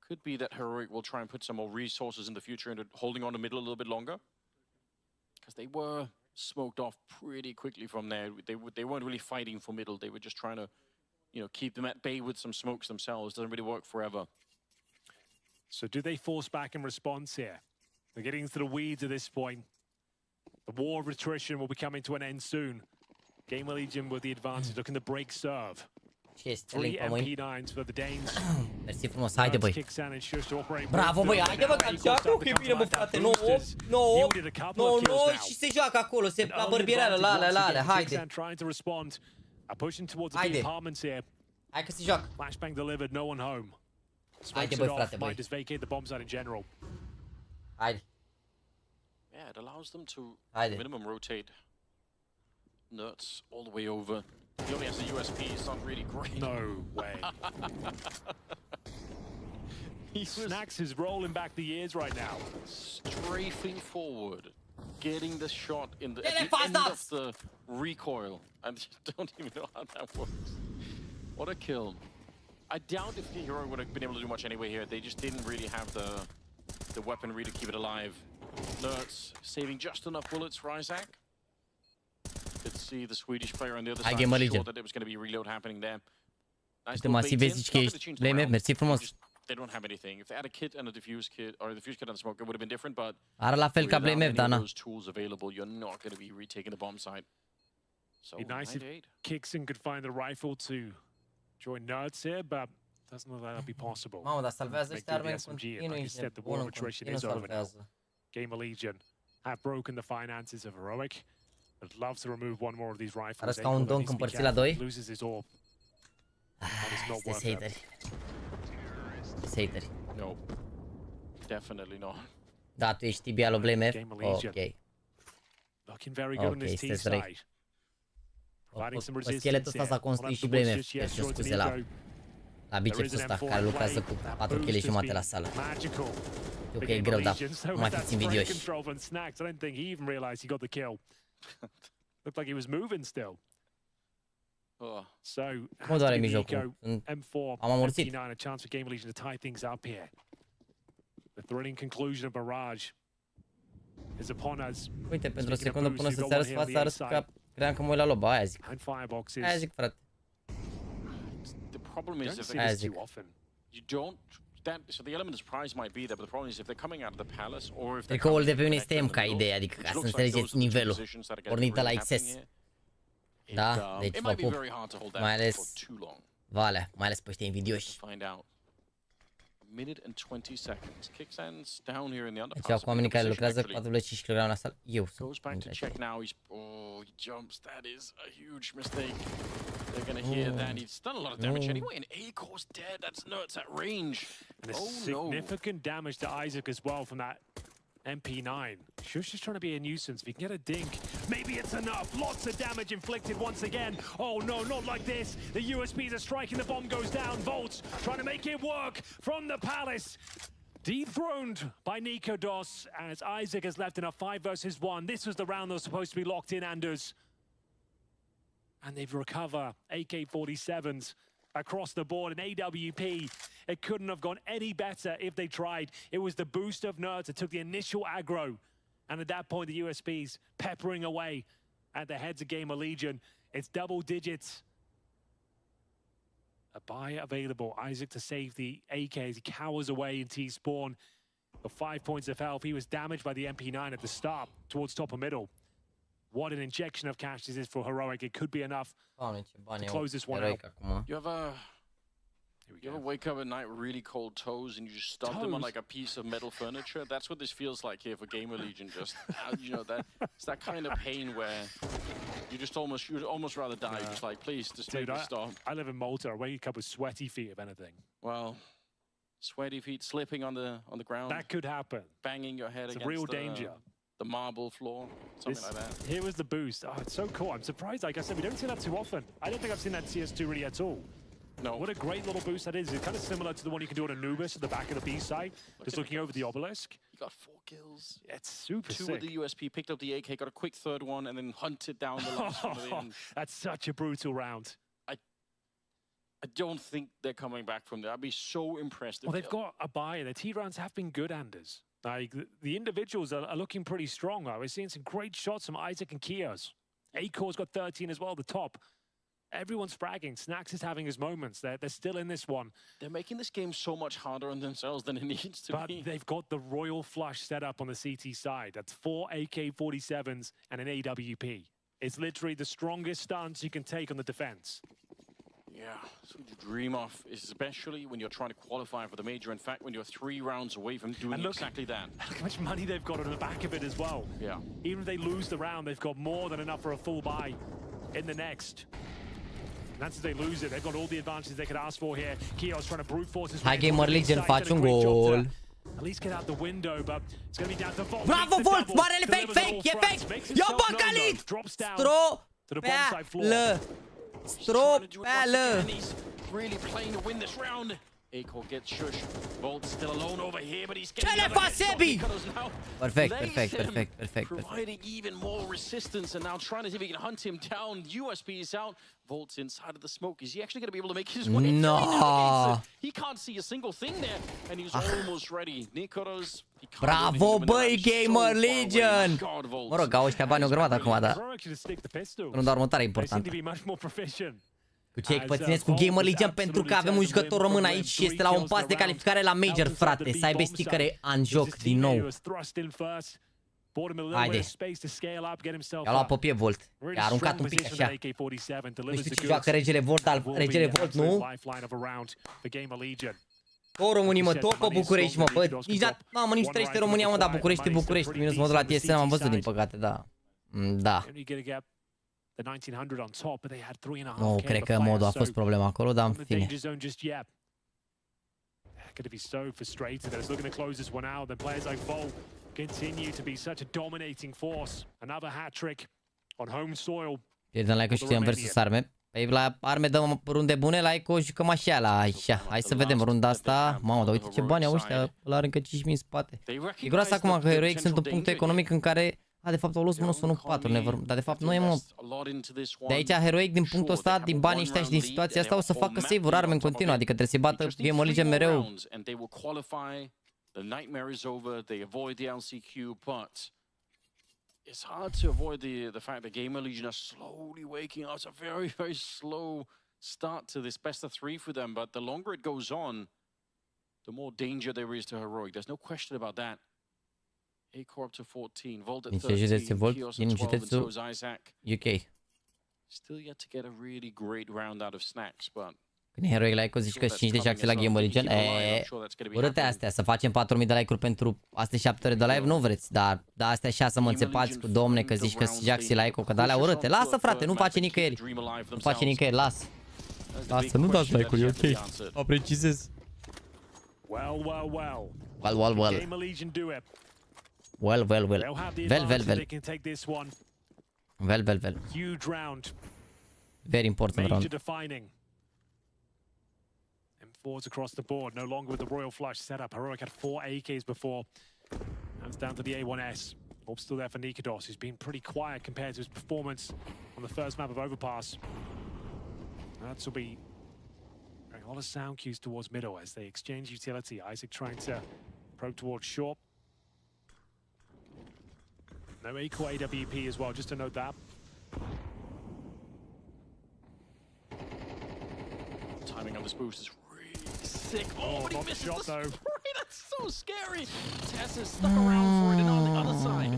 Could be that Heroic will try and put some more resources in the future into holding on the middle a little bit longer. Because they were smoked off pretty quickly from there. They weren't really fighting for middle. They were just trying to, you know, keep them at bay with some smokes themselves. Doesn't really work forever. So do they force back in response here? They're getting into the weeds at this point. The war of attrition will be coming to an end soon. GamerLegion with the advantage, looking to break serve. 3 MP9s for the Danes. Mersi frumos, haide, băi. Bravo, băi, haide, bă, că joacă, că e bine, bă, frate. 9 și se joacă acolo, se la bărbiereală, la alea, haide. Pushing towards the apartments here. Hai că se joacă. Flashbang delivered, no one home. Haide, băi, frate, băi. Might just vacate the bomb site in general. Haide. Yeah, it allows them to Haide. minimum rotate nuts all the way over. He only has a USP, it's not really great. No way. Snacks is rolling back the years right now. Strafing forward, getting the shot in the, at the end of the recoil. I don't even know how that works. What a kill. I doubt if the hero would have been able to do much anyway here. They just didn't really have the weaponry to keep it alive. Nerds saving just enough bullets for Isaac. Could see the Swedish player on the other side. Sure that there was going to be reload happening there. Nice little bait in. Not gonna change the round. Mersi frumos. They don't have anything. If they had a kit and a diffuse kit, or a diffuse kit and a smoke, it would have been different. But Are la fel ca Blame, without any of those tools available, you're not going to be retaking the bomb site. So It'd be nice if Kixon could find the rifle to join Nerds here, but doesn't look like that'll be possible. Mamă, dar salvează ăștia arme în continuu, Like I ești said, the nebun war în of attrition continuu is over now. salvează. GAMERLEGION have broken the finances of Heroic. Would love to remove one more of these rifles. Arăți ca un donk împărțit la 2. Loses his orb. Sunteți hateri. Sunteți hateri. No, definitely not. Da, tu ești Tibia lui Blame. Ok. Looking very good on this team side. Providing some resistance. Scheletul ăsta s-a construit și Blame. Deci scuze la bicepsul ăsta care lucrează cu 4 kg jumate la sală. Știu că e greu, dar mai fiți invidioși. I don't think he even realized he got the kill. Looked like he was moving still. So, Cum doare mijlocul? Am amorțit. M4, a chance for GAMERLEGION to tie things up here. The thrilling conclusion of Barrage is upon us. Uite, pentru o secundă până să se arăți fața, arăți ca credeam că mă uit la loba, aia zic. Aia zic, frate. The problem is if they too often. You don't. So the element of surprise might be there, but the problem is if they're coming out of the palace or if tricoul de pe mine este MK ideea, adică ca să înțelegeți nivelul. Pornită la XS. Da, deci vă pup. Mai ales Valea, mai ales pe ăștia invidioși. Minute and 20 seconds. Kicksands down here in the Deci acum oamenii care lucrează 4,5 kg la sală, eu goes back to check now. He jumps. That is a huge mistake. They're gonna hear that. He's done a lot of damage anyway, and A-Core's dead. That's nuts at range. Significant damage to Isaac as well from that MP9. Shush is trying to be a nuisance. If he can get a dink, maybe it's enough. Lots of damage inflicted once again. Oh no, not like this. The USBs are striking, the bomb goes down. Volts trying to make it work from the palace. Dethroned by Nikodos as Isaac is left in a 5 versus 1. This was the round that was supposed to be locked in, Anders. And they've recovered AK-47s across the board. And AWP, it couldn't have gone any better if they tried. It was the boost of Nerds that took the initial aggro. And at that point, the USBs peppering away at the heads of GAMERLEGION. It's double digits. A buy available. Isaac to save the AK as he cowers away in T-spawn. For 5 points of health, he was damaged by the MP9 at the start towards top of middle. What an injection of cash this is for Heroic. It could be enough to close this one out. You ever wake up at night with really cold toes and you just stomp them on like a piece of metal furniture? That's what this feels like here for GAMERLEGION. Just you know it's that kind of pain where you'd almost rather die. Just like please, just take me stop. I live in Malta. I wake up with sweaty feet, if anything. Well, sweaty feet slipping on the ground. That could happen. Banging your head against real danger. The marble floor, something like that. Here was the boost. Oh, it's so cool. I'm surprised. Like I said, we don't see that too often. I don't think I've seen that CS2 really at all. No. What a great little boost that is. It's kind of similar to the one you can do on Anubis at the back of the B side, just looking over the obelisk. He got 4 kills. Yeah, it's super sick. 2 with the USP, picked up the AK, got a quick 3rd one, and then hunted down the last one. That's such a brutal round. I don't think they're coming back from there. I'd be so impressed. Well, they've got a buy. Their T-rounds have been good, Anders. Like, the individuals are looking pretty strong. We're seeing some great shots from Isaac and Kios. A-Core's got 13 as well, the top. Everyone's fragging. Snacks is having his moments. They're still in this one. They're making this game so much harder on themselves than it needs to be. But they've got the royal flush set up on the CT side. That's 4 AK-47s and an AWP. It's literally the strongest stance you can take on the defense. Yeah, that's what you dream of, especially when you're trying to qualify for the major. In fact, when you're 3 rounds away from doing exactly that. Look how much money they've got on the back of it as well. Yeah. Even if they lose the round, they've got more than enough for a full buy in the next. That's if they lose it. They've got all the advantages they could ask for here. Keo's trying to brute force his Hai GAMERLEGION, faci un gol. At least get out the window, but it's going to be down to Volt. Bravo Volt, marele fake, e fake. Ia băcalit. Stropeală. Stropeală. Really playing to win this round. Acor gets shushed. Volt's still alone over here, but he's Ce le fa Sebi? Perfect. Providing even more resistance and now trying to see if he can hunt him down. USB is out. Volt's inside of the smoke. Is he actually going to be able to make his way? No. He can't see a single thing there, and he's almost ready. Nikoros. Bravo, băi, GAMERLEGION! Mă rog, au ăștia bani o grămadă acum, dar runda următoare e importantă. Cu ce păținesc cu GAMERLEGION pentru că avem un jucător român aici și este la un pas de calificare la Major, frate. Să aibă stickere în joc din nou. Haide. I-a luat pe pie Volt. I-a aruncat un pic așa. Nu știu ce joacă Regele Volt, dar Regele Volt nu. O România, mă, tot pe București, mă, bă, nici trăiește România, mă, dar București e București. Minus modul la TSN am văzut, din păcate, da. Da. Nu, cred că modul a fost problema acolo, dar în fine. Pierdem la Eco și ținem versus arme. Păi la arme dăm runde bune, la Eco jucăm așa la așa. Hai să vedem runda asta. Mamă, dar uite ce bani au ăștia, ăla are încă 5.000 în spate. E groasă acum că Heroic sunt în punctul economic în care... de fapt au luat -1, nu 4, dar de fapt nu e, mă. De aici Heroic din punctul ăsta, din banii ăștia și din situația asta o să facă save-uri arme în continuu, adică trebuie să-i bată GAMERLEGION mereu. The nightmare is over, they avoid the LCQ, but it's hard to avoid the fact that GAMERLEGION are slowly waking up. It's a very slow start to this best of 3 for them, but the longer it goes on, the more danger there is to Heroic. There's no question about that. Acor up to 14, Volt at 13, Kios at 12, and so is Isaac. UK. Still yet to get a really great round out of Snacks, but... Când Heroic la Eco zici că 5 de jaxe la GAMERLEGION, urâte astea, să facem 4.000 de like-uri pentru astea 7 ore de live, nu vreți, dar astea așa să mă înțepați cu domne că zici că jaxe la Eco, că de alea urâte. Lasă, frate, nu face nicăieri. Nu face nicăieri, lasă. Lasă, nu dați like-uri, ok. Aprecizez. Well. Well. Huge round. Very important round. Major defining. M4s across the board, no longer with the Royal Flush setup. Heroic had 4 AKs before. That's down to the A1S. Hope still there for Nikodos, who's been pretty quiet compared to his performance on the first map of Overpass. That will be bringing a lot of sound cues towards middle as they exchange utility. Isaac trying to probe towards short. No Acor AWP as well, just to note that. Timing on this boost is really sick. Oh, but he misses the spray. That's so scary. Tess is stuck around for it, and on the other side,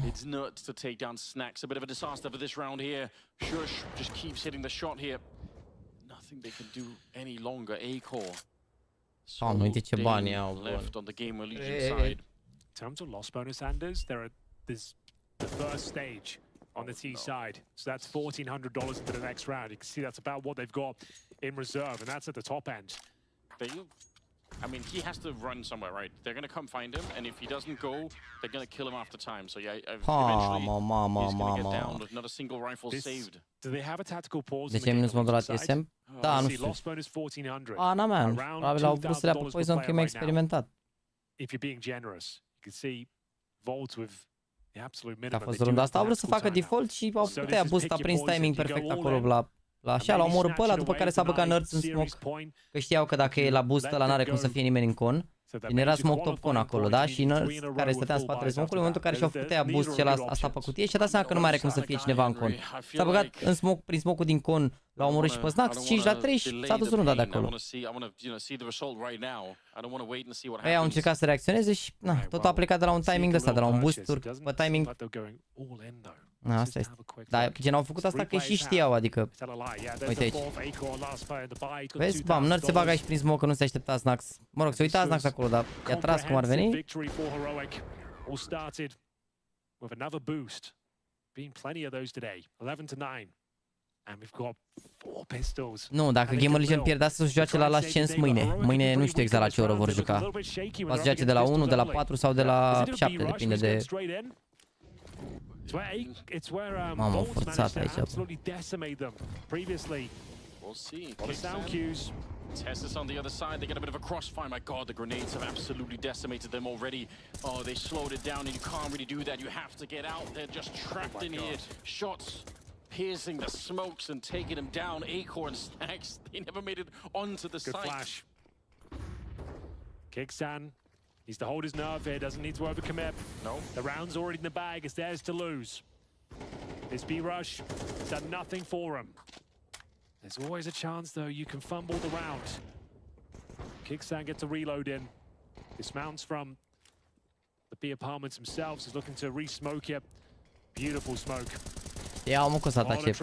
it's nuts to take down Snacks. A bit of a disaster for this round here. Shush just keeps hitting the shot here. Nothing they can do any longer. Acor. So nu ce bani au. Left on the GAMERLEGION side. In terms of loss bonus, Anders, there's the first stage on the T side. So that's $1,400 into the next round. You can see that's about what they've got in reserve, and that's at the top end. I mean, he has to run somewhere, right? They're going to come find him, and if he doesn't go, they're going to kill him after time. So yeah, eventually he's going to get down with not a single rifle saved. Do they have a tactical pause? De ce minus modul la TSM? Da, nu știu. Loss bonus 1,400. Na man, probabil au vrut să le apuc Poison că e mai experimentat. If you're being generous, you can see Volt with the absolute minimum. A fost runda asta, au vrut să facă default și au putea boost, a prins timing perfect acolo la așa, l-au omorât pe ăla, după care s-a băgat nerds în smoke, că știau că dacă e la boost ăla n-are cum să fie nimeni în con. Era smoke top con acolo, da? Și nerds care stătea în spatele smoke-ului, în momentul în care și-au făcut aia boost și ăla asta pe cutie și-a dat seama că nu mai are cum să fie cineva în con. S-a băgat în smoke, prin smoke-ul din con, l-au omorât și pe Snacks, 5-3 și s-a dus runda de acolo. Ei au încercat să reacționeze și tot a plecat de la un timing de ăsta, de la un boost-uri pe timing. Asta este. Dar gen au făcut asta că și știau, adică... Uite aici. Vezi? Bam, Nerd se bagă aici prin smoke, că nu se aștepta Snacks. Mă rog, se uita Snacks acolo, dar i-a tras cum ar veni. And we've got 4 pistols. Nu, dacă GamerLegion pierdea să se joace la last chance mâine. Mâine nu știu exact la ce oră vor juca. Va să joace de la 1, de la 4 sau de la 7, depinde de... Mamă, au forțat aici. We'll see. Testis on the other side, they get a bit of a crossfire. My god, the grenades have absolutely decimated them already. Oh, they slowed it down and you can't really do that. You have to get out. They're just trapped in here. Shots piercing the smokes and taking them down. Acorn stacks, they never made it onto the site. Flash. Kicksan needs to hold his nerve here, doesn't need to overcommit. No. The round's already in the bag, it's theirs to lose. This B-rush has done nothing for him. There's always a chance, though, you can fumble the round. Kicksan gets a reload in. Dismounts from the B apartments themselves. He's looking to re-smoke it. Beautiful smoke. Ia, mă, cum s-a atacat.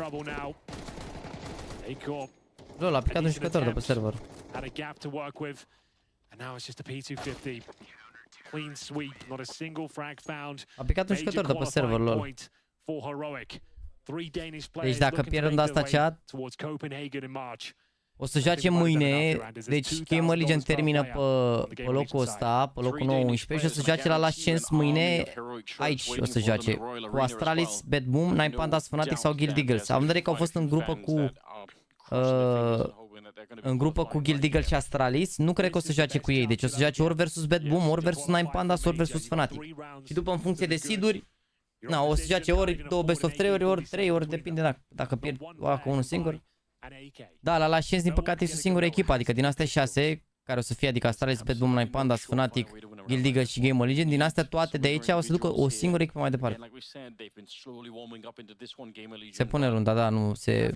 Lol, a picat un jucător de pe server. Had a gap to work with, and now it's just a P250. Clean sweep, not a single frag found. A picat un jucător de pe server, lol. Deci dacă pierdem asta chat, o să joace mâine. Deci GamerLegion termină pe locul ăsta, pe locul 9-11 și o să joace la last chance mâine. Aici o să joace cu Astralis, Bad Boom, Nine Pandas, Fnatic sau Guild Eagles. Am vedere că au fost în grupă cu Guild Eagles și Astralis. Nu cred că o să joace cu ei. Deci o să joace ori versus Bad Boom, ori versus Nine Pandas, ori versus Fnatic. Și după, în funcție de seed-uri, na, o să joace ori 2 best of 3 ori 3 ori, depinde dacă pierd cu unul singur. Da, la last chance din păcate este o singură echipă, adică din astea 6 care o să fie, adică Astralis, Bad Boom, Nine Pandas, Fnatic, Guild Eagles și GamerLegion, din astea toate de aici o să ducă o singură echipă mai departe. Se pune runda, da, nu se...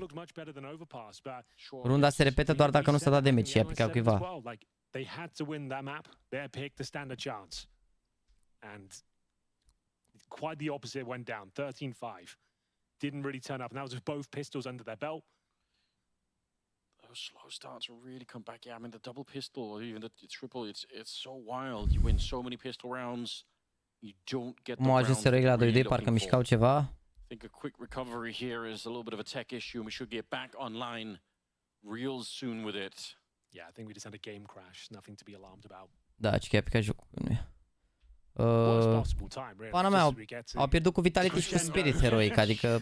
Runda se repetă doar dacă nu s-a dat damage și a picat cuiva. Quite the opposite went down, 13-5. Didn't really turn up, and that was with both pistols under their belt. Those slow starts really come back. Yeah, I mean the double pistol or even the triple, it's so wild. You win so many pistol rounds, you don't get the round. Se regla 2-2, parcă mișcau ceva. I think a quick recovery here is a little bit of a tech issue, and we should get back online real soon with it. Yeah, I think we just had a game crash, nothing to be alarmed about. Da, ce că a picat jocul. Pana mea, au pierdut cu Vitality și cu Spirit Heroic, adică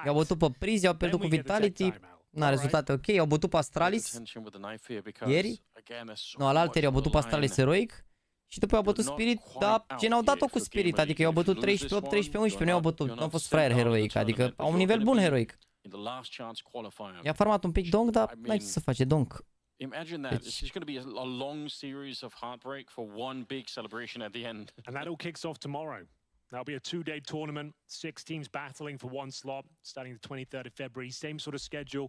i-au bătut pe Priz, i-au pierdut cu Vitality, na, rezultate ok, i-au bătut pe Astralis ieri, nu, alalteri i-au bătut pe Astralis Heroic și după i-au bătut Spirit, dar gen au dat-o cu Spirit, adică i-au bătut 13-8, 13-11, nu i-au bătut, nu au fost fraier Heroic, adică au un nivel bun Heroic. I-a farmat un pic donk, dar n-ai ce să face, donk. Imagine that. It's just going to be a long series of heartbreak for one big celebration at the end. And that all kicks off tomorrow. That'll be a 2-day tournament, 6 teams battling for one slot, starting the 23rd of February. Same sort of schedule.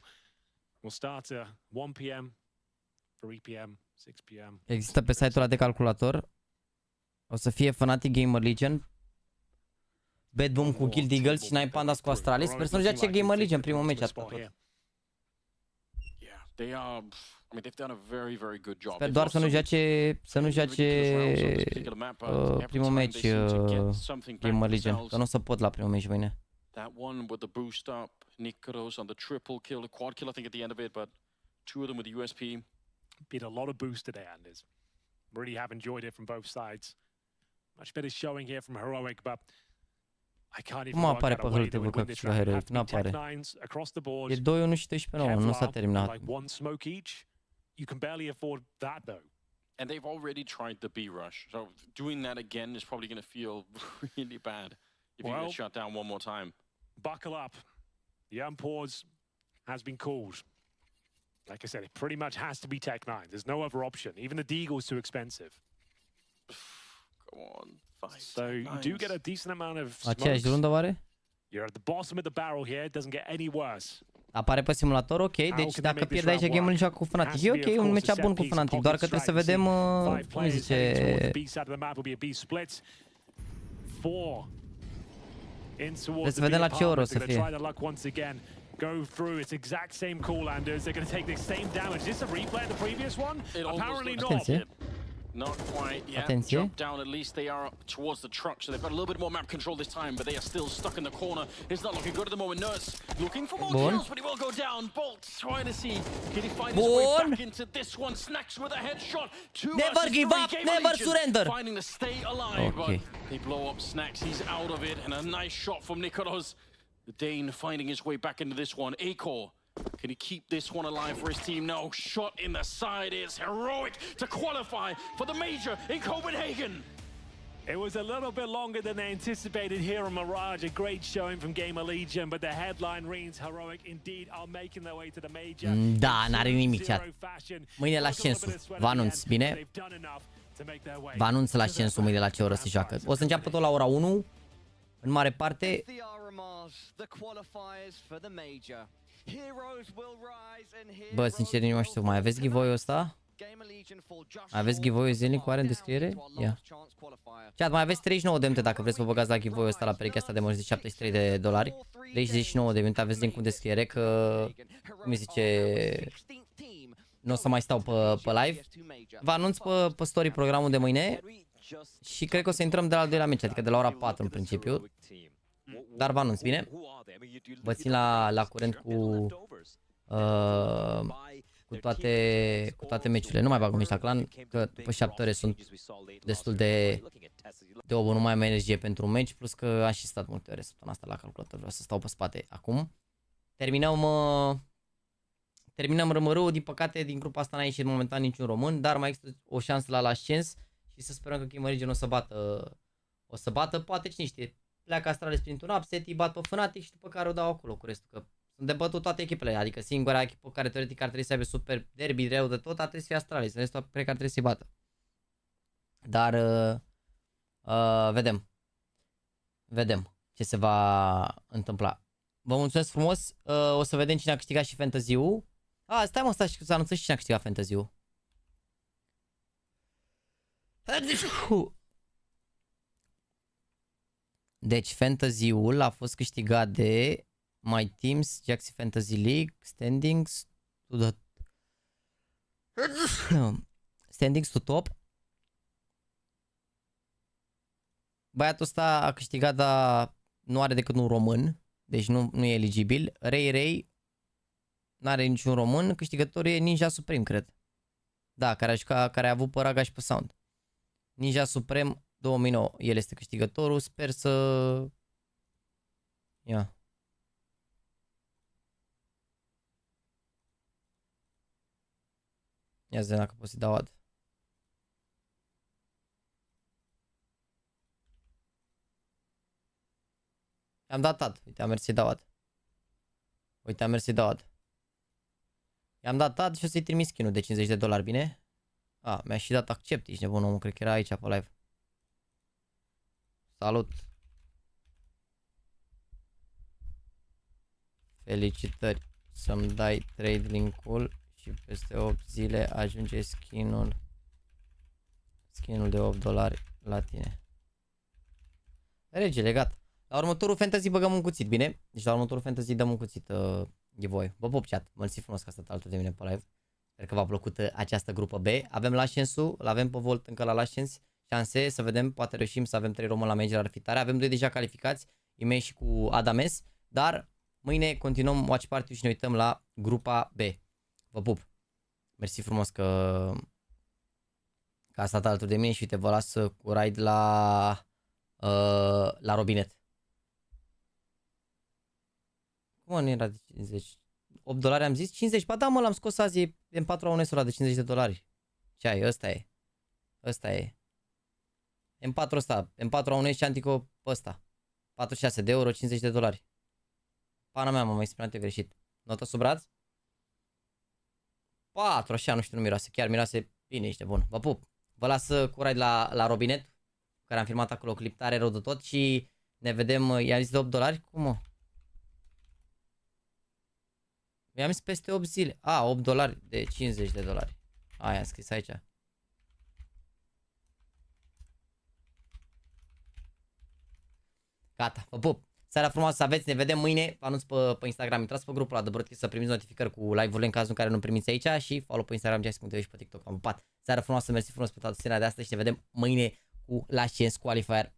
We'll start at 1 p.m., 3 p.m., 6 p.m. Există pe site-ul ăla de calculator. O să fie Fnatic GamerLegion, Bad Boom cu Guild Eagles și Nine Pandas cu Astralis. Sper să nu joace GamerLegion primul meci atât tot. They are, I mean, they've done a very, very good job. Sper doar să nu joace primul meci GamerLegion, că nu o să pot la primul meci mâine. That one with the boost up, Nikros on the triple kill, the quad kill I think at the end of it, but 2 of them with the USP. Been a lot of boost today, Anders. Really have enjoyed it from both sides. Much better showing here from Heroic, but I can't even work out a way they would win this round. Have to be Tech-9s across the board. E 2-1 și 12-9, nu s-a terminat. Like one smoke each. You can barely afford that though. And they've already tried the B rush, so doing that again is probably going to feel really bad if you get shut down one more time. Buckle up. The unpause has been called. Like I said, it pretty much has to be Tech-9. There's no other option. Even the Deagle's too expensive. Come on. So you do get a decent amount of aceeași rundă oare? You're at the bottom of the barrel here. It doesn't get any worse. Apare pe simulator, ok, deci dacă pierde aici game-ul joacă cu Fnatic. E ok, un meci bun cu Fnatic, doar că trebuie să vedem cum zice. Trebuie să vedem la ce oră o să fie. Go through its exact same call, Anders. They're going to take the same damage. Is this a replay of the previous one? Apparently not. Not quite yet. Atenție. Jump down, at least they are towards the truck, so they've got a little bit more map control this time, but they are still stuck in the corner. It's not looking good at the moment. Nurse looking for more kills, but he will go down. Bolt trying to see, can he find his way back into this one? Snacks with a headshot. Never give up, never surrender. Finding to stay alive, but they blow up Snacks. He's out of it, and a nice shot from Nikolos. The Dane finding his way back into this one. Acor. Can he keep this one alive for his team? No. Shot in the side is heroic to qualify for the major in Copenhagen. It was a little bit longer than they anticipated here on Mirage. A great showing from GAMERLEGION, but the headline reads heroic indeed are making their way to the major. Da, n-are nimic, chat. Mâine la ascensul. Vă anunț, bine? Vă anunț la ascensul mâine la ce oră se joacă. O să înceapă tot la ora 1, în mare parte. Bă, sincer, nu mai știu, mai aveți giveaway-ul ăsta? Mai aveți giveaway-ul zilnic oare în descriere? Ia. Chat, mai aveți 39 de minute dacă vreți să vă băgați la giveaway-ul ăsta la perechea asta de mărți de $73. 39 de minute, aveți link în descriere că, cum îi zice, nu o să mai stau pe live. Vă anunț pe story programul de mâine și cred că o să intrăm de la al doilea meci, adică de la ora 4 în principiu. Dar vă anunț, bine? Vă țin la curent cu toate meciurile. Nu mai bag meci la clan, că după 7 ore sunt destul de obă, nu mai am energie pentru un meci, plus că am și stat multe ore săptămâna asta la calculator, vreau să stau pe spate acum. Terminăm RMR-ul, din păcate din grupa asta n-a ieșit momentan niciun român, dar mai există o șansă la ascens și să sperăm că GAMERLEGION o să bată, poate cine știe. Pleacă Astralis printr-un upset, îi bat pe Fnatic și după care o dau acolo cu restul, că sunt de bătut toate echipele, adică singura echipă care teoretic ar trebui să aibă super derby rău de tot, ar trebui să fie Astralis, restul cred că ar trebui să-i bată. Dar vedem ce se va întâmpla. Vă mulțumesc frumos, o să vedem cine a câștigat și fantasy-ul. Stai mă, să anunțăm și cine a câștigat fantasy-ul. Deci fantasy-ul a fost câștigat de My Teams, Jaxy Fantasy League, Standings to top. Băiatul ăsta a câștigat, dar nu are decât un român, deci nu e eligibil. Rei n-are niciun român, câștigătorul e Ninja Supreme, cred. Da, care a avut pe Raga și pe Sound. Ninja Supreme 2009, el este câștigătorul, sper să... Ia. Ia zi dacă pot să-i dau ad. I-am dat ad, uite, am mers să-i dau ad. Uite, am mers să-i dau ad. I-am dat ad și o să-i trimis skin-ul de $50, bine? Mi-a și dat accept, ești nebun omul, cred că era aici pe live. Salut! Felicitări! Să-mi dai trade link-ul și peste 8 zile ajunge skin-ul de $8 la tine. Regele, gata. La următorul fantasy băgăm un cuțit, bine? Deci la următorul fantasy dăm un cuțit giveaway. Vă pup, chat. Mulțumim frumos că ați stat alături de mine pe live. Sper că v-a plăcut această grupă B. Avem la ascensul, l-avem pe Volt încă la ascens. Șanse să vedem, poate reușim să avem 3 români la major, ar fi tare. Avem 2 deja calificați, Imei și cu Adames, dar mâine continuăm watch party și ne uităm la grupa B. Vă pup. Mersi frumos că a stat alături de mine și uite, vă las cu raid la robinet. Cum nu era de 50? $8 am zis? 50? Ba da, mă, l-am scos azi, e în 4 a 1 ăla de $50. Ce ai? Ăsta e. M4 ăsta, M4 a 1 și Antico ăsta. 46 de euro, $50. Pana mea, m-am exprimat greșit. Notă sub braț? 4, așa, nu știu, nu miroase. Chiar miroase bine, ești bun. Vă pup. Vă las cu raid la robinet, care am filmat acolo clip tare rău de tot și ne vedem, i-am zis de $8? Cum mă? Mi-am zis peste 8 zile. $8 de $50. Aia am scris aici. Gata, vă pup. Seara frumoasă să aveți, ne vedem mâine. Vă anunț pe Instagram, intrați pe grupul la BO3 să primiți notificări cu live-urile în cazul în care nu primiți aici și follow pe Instagram, JAXYYYTV și pe TikTok. Am pupat. Seara frumoasă, mersi frumos pe toată scena de astăzi și ne vedem mâine cu Last Chance Qualifier.